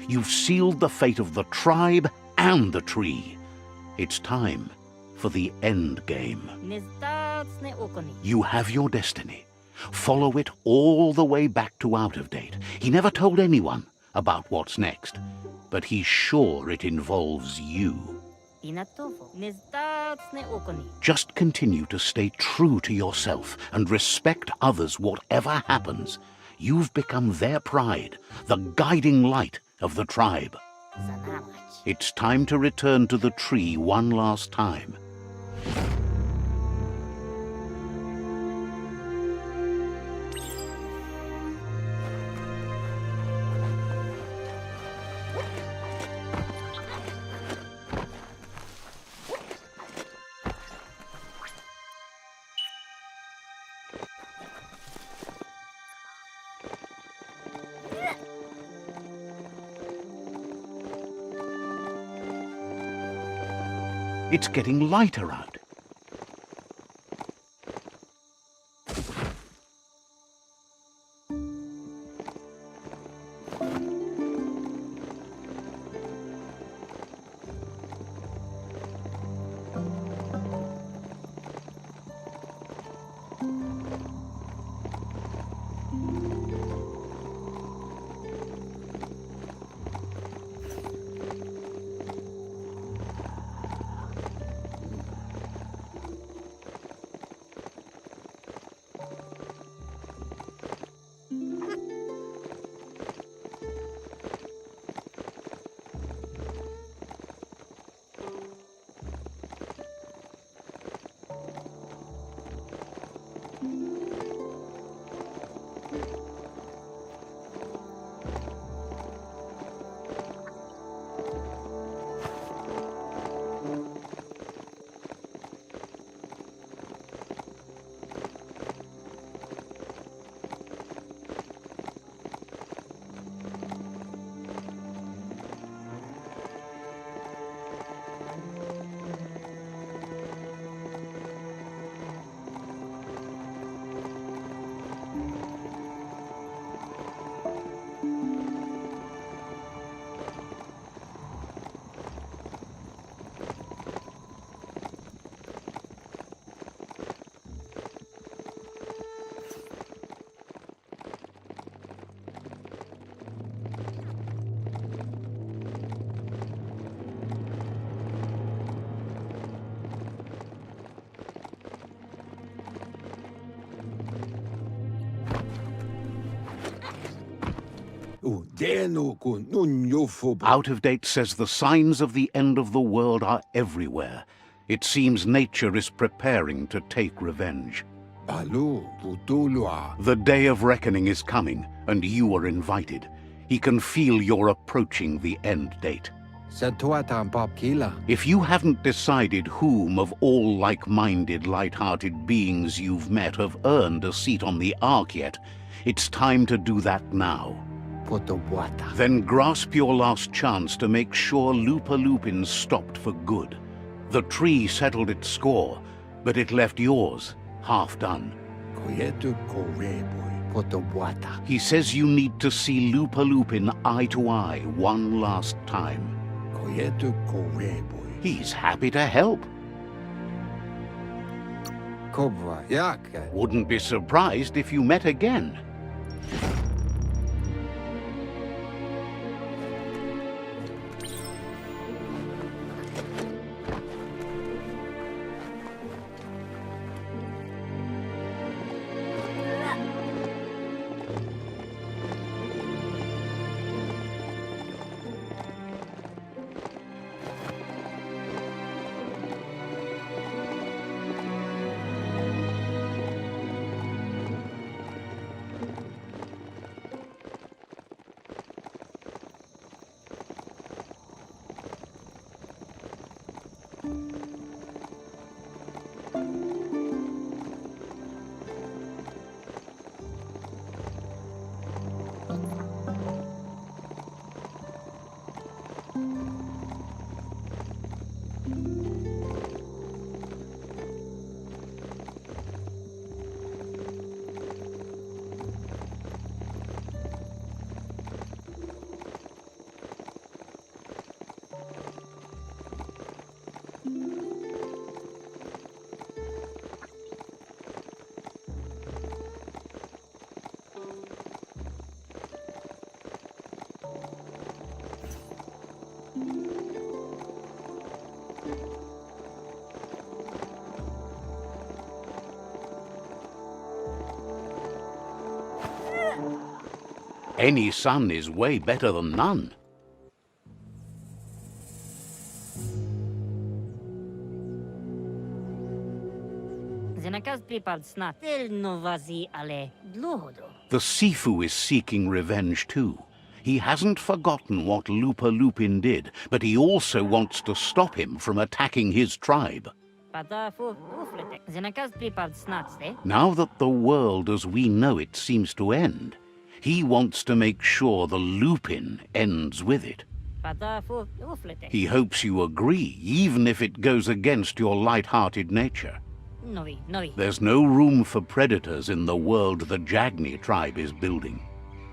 You've sealed the fate of the tribe and the tree. It's time for the end game. You have your destiny. Follow it all the way back to Out of Date. He never told anyone about what's next, but he's sure it involves you. Just continue to stay true to yourself and respect others whatever happens. You've become their pride, the guiding light of the tribe. It's time to return to the tree one last time. It's getting lighter out. Out of Date says the signs of the end of the world are everywhere. It seems nature is preparing to take revenge. The day of reckoning is coming, and you are invited. He can feel you're approaching the end date. If you haven't decided whom of all like-minded, light-hearted beings you've met have earned a seat on the Ark yet, it's time to do that now. Then grasp your last chance to make sure Loop-a-Loopin's stopped for good. The tree settled its score, but it left yours half done. He says you need to see Loop-a-Loopin eye to eye one last time. He's happy to help. Wouldn't be surprised if you met again. Any sun is way better than none. Zenakaz pripad snad. Tel novazi ale dluhodo. The Sifu is seeking revenge too. He hasn't forgotten what Lupa Lupin did, but he also wants to stop him from attacking his tribe. Padafu ufletek. Zenakaz pripad snad ste. Now that the world as we know it seems to end, he wants to make sure the Lupin ends with it. Padafu ufletek. He hopes you agree, even if it goes against your light-hearted nature. Novi, novi, There's no room for predators in the world the Jagni tribe is building.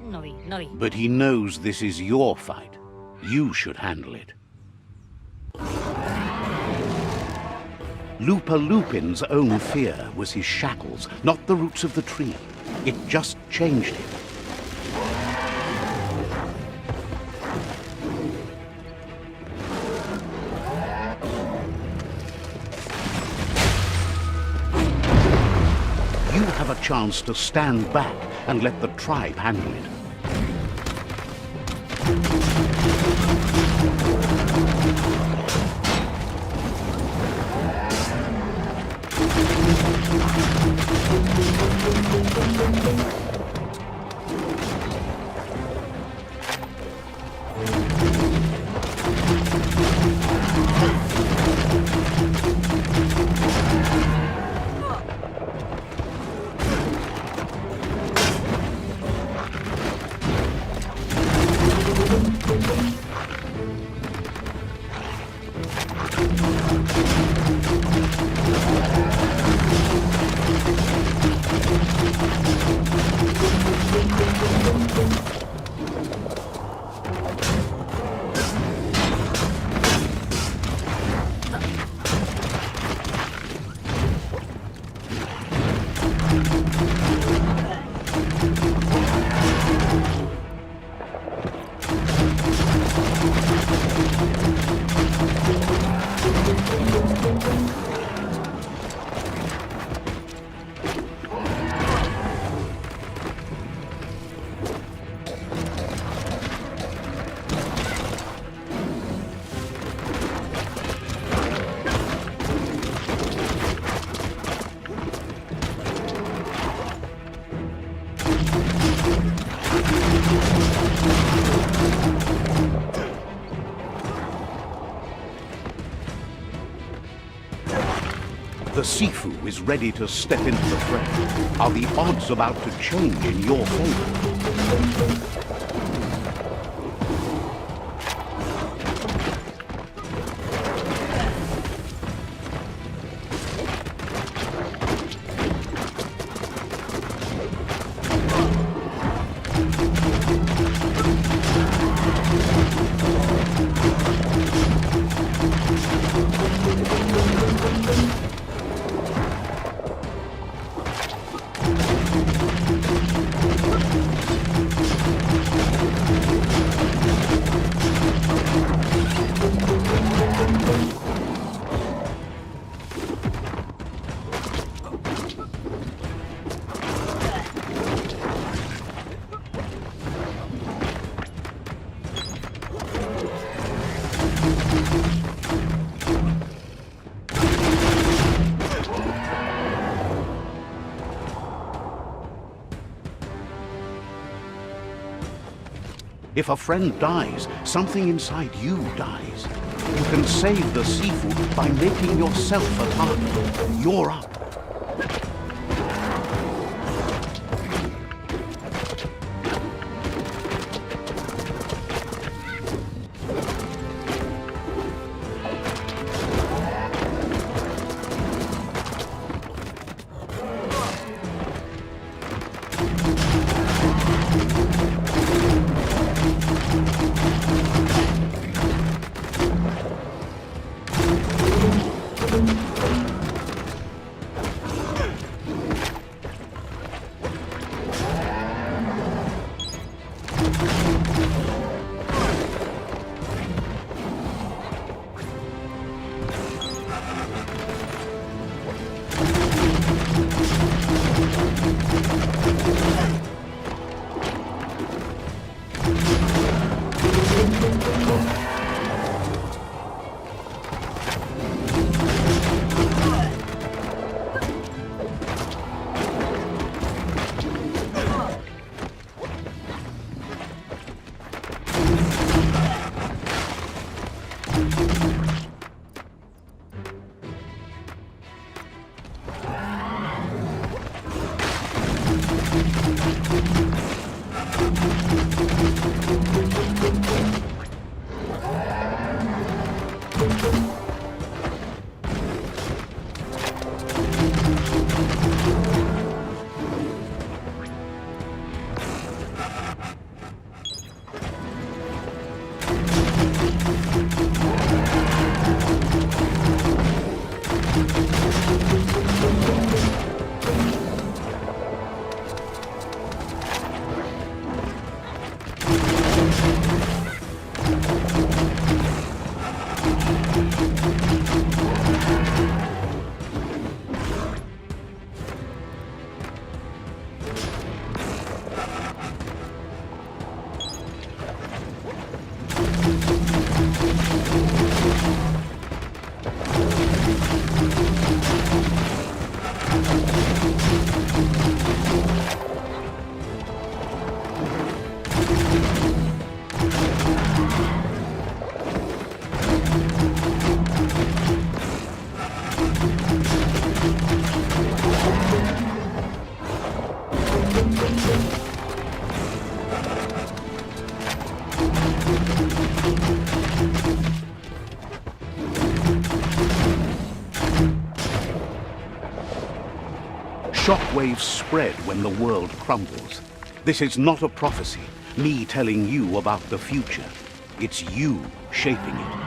novi, novi. But he knows this is your fight. You should handle it. Lupa Lupin's own fear was his shackles, not the roots of the tree. It just changed him. You have a chance to stand back and let the tribe handle it. The Sifu is ready to step into the fray. Are the odds about to change in your favor? If a friend dies, something inside you dies. You can save the Sifu by making yourself a target. You're up. Shockwaves spread when the world crumbles. This is not a prophecy, me telling you about the future. It's you shaping it.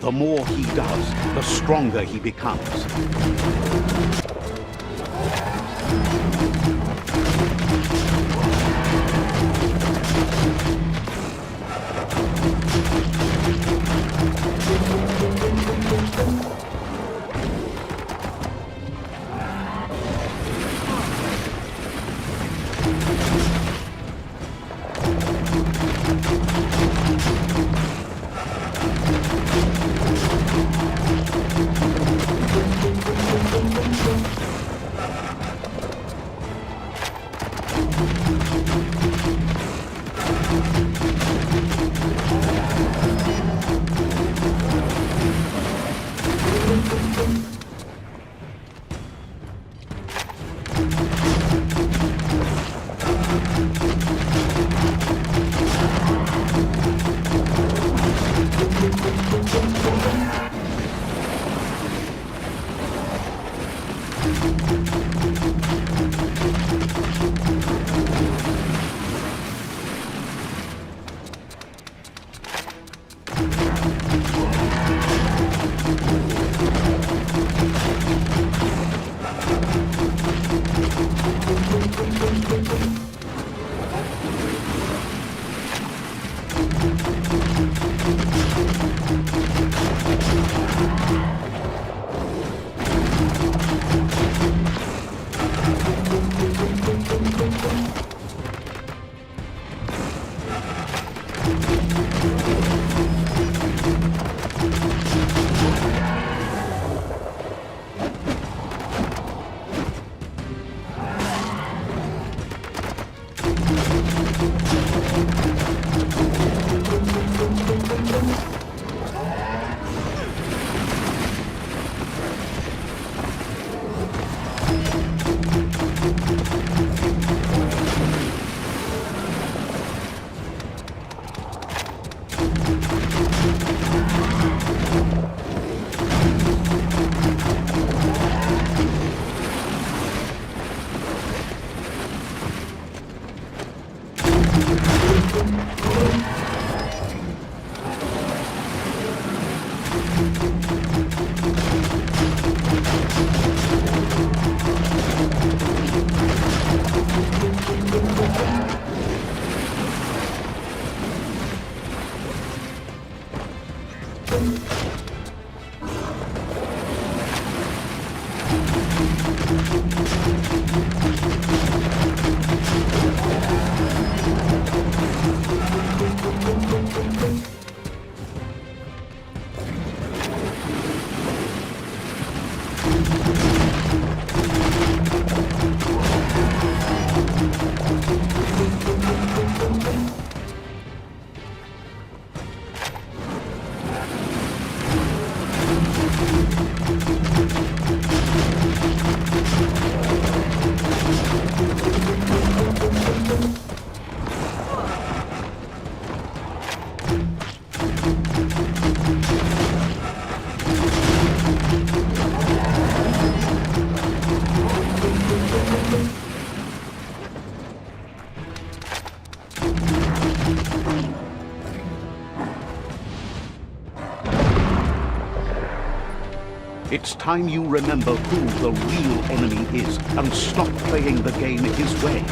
The more he does, the stronger he becomes. It's time you remember who the real enemy is and stop playing the game his way.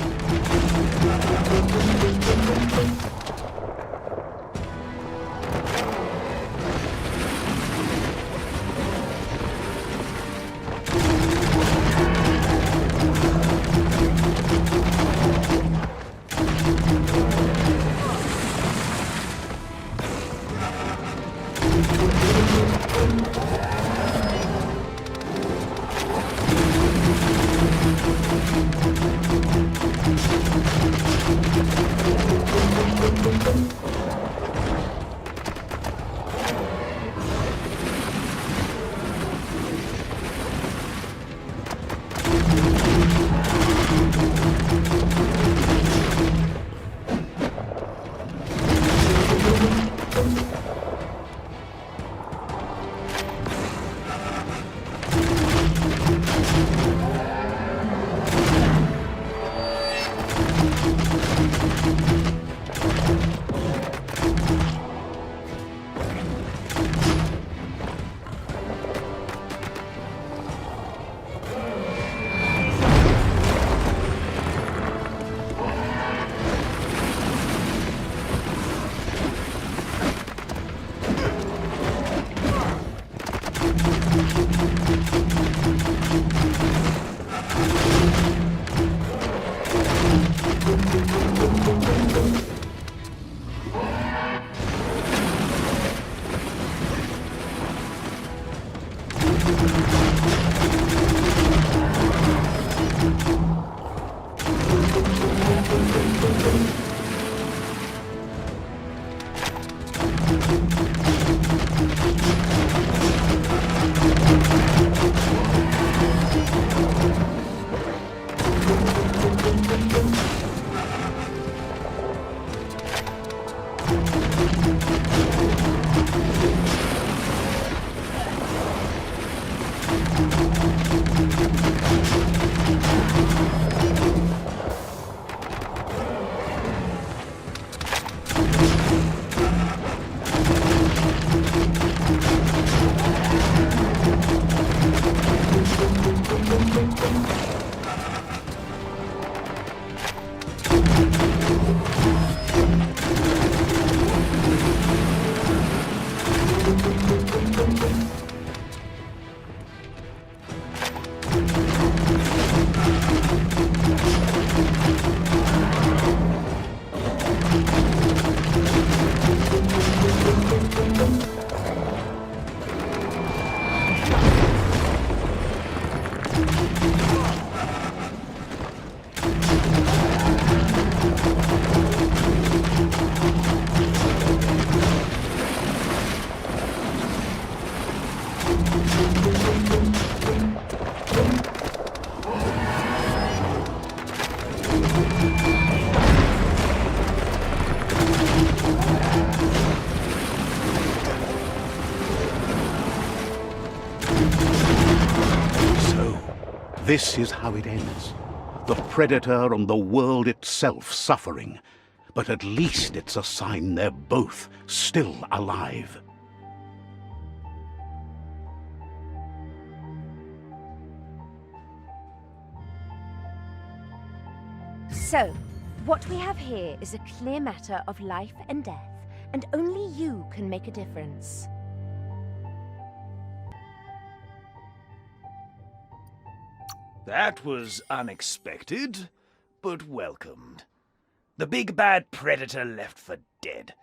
This is how it ends. The Predator and the world itself suffering. But at least it's a sign they're both still alive. So, what we have here is a clear matter of life and death, and only you can make a difference. That was unexpected, but welcomed. The big bad predator left for dead.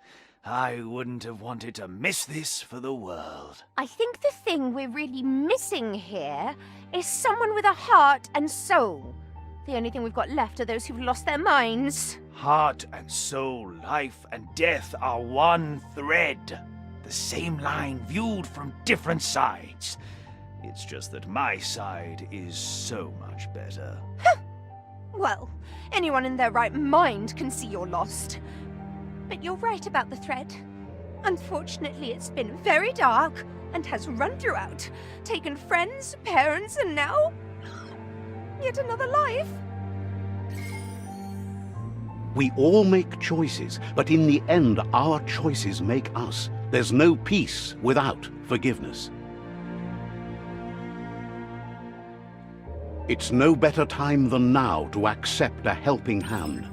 I wouldn't have wanted to miss this for the world. I think the thing we're really missing here is someone with a heart and soul. The only thing we've got left are those who've lost their minds. Heart and soul, life and death are one thread. The same line viewed from different sides. It's just that my side is so much better. Well, anyone in their right mind can see you're lost. But you're right about the thread. Unfortunately, it's been very dark and has run throughout, taken friends, parents, and now yet another life. We all make choices, but in the end, our choices make us. There's no peace without forgiveness. It's no better time than now to accept a helping hand.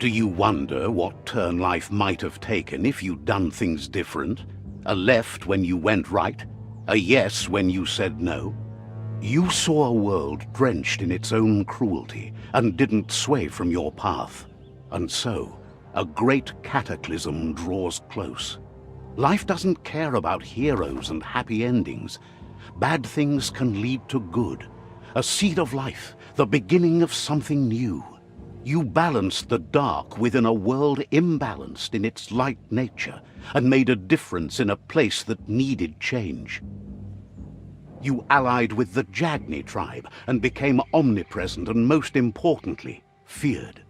Do you wonder what turn life might have taken if you'd done things different? A left when you went right? A yes when you said no? You saw a world drenched in its own cruelty and didn't sway from your path. And so, a great cataclysm draws close. Life doesn't care about heroes and happy endings. Bad things can lead to good. A seed of life, the beginning of something new. You balanced the dark within a world imbalanced in its light nature and made a difference in a place that needed change. You allied with the Jagni tribe and became omnipresent and, most importantly, feared.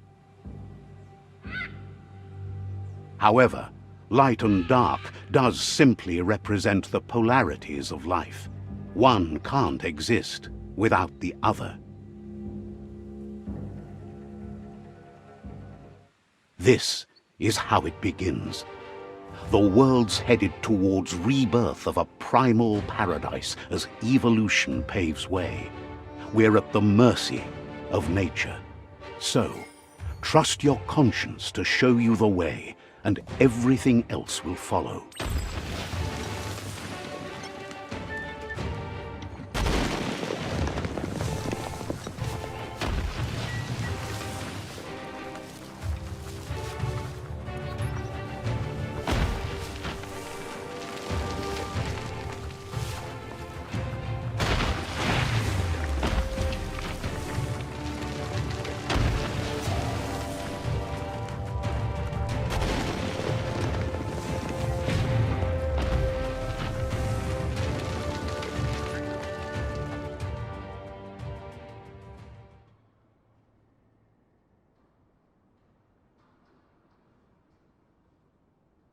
However, light and dark does simply represent the polarities of life. One can't exist without the other. This is how it begins. The world's headed towards rebirth of a primal paradise as evolution paves way. We're at the mercy of nature. So, trust your conscience to show you the way and everything else will follow.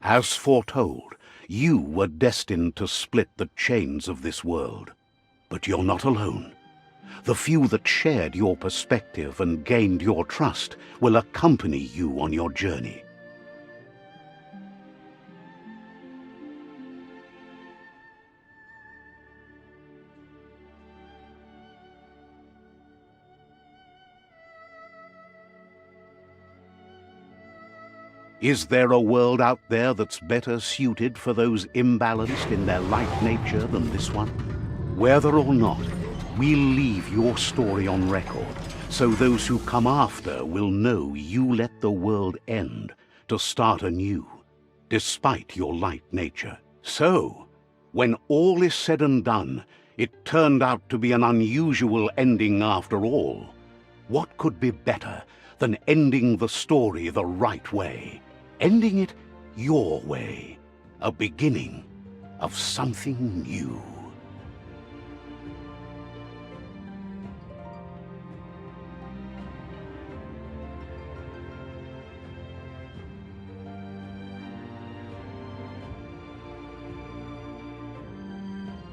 As foretold, you were destined to split the chains of this world. But you're not alone. The few that shared your perspective and gained your trust will accompany you on your journey. Is there a world out there that's better suited for those imbalanced in their light nature than this one? Whether or not, we'll leave your story on record, so those who come after will know you let the world end to start anew, despite your light nature. So, when all is said and done, it turned out to be an unusual ending after all. What could be better than ending the story the right way? Ending it your way, a beginning of something new.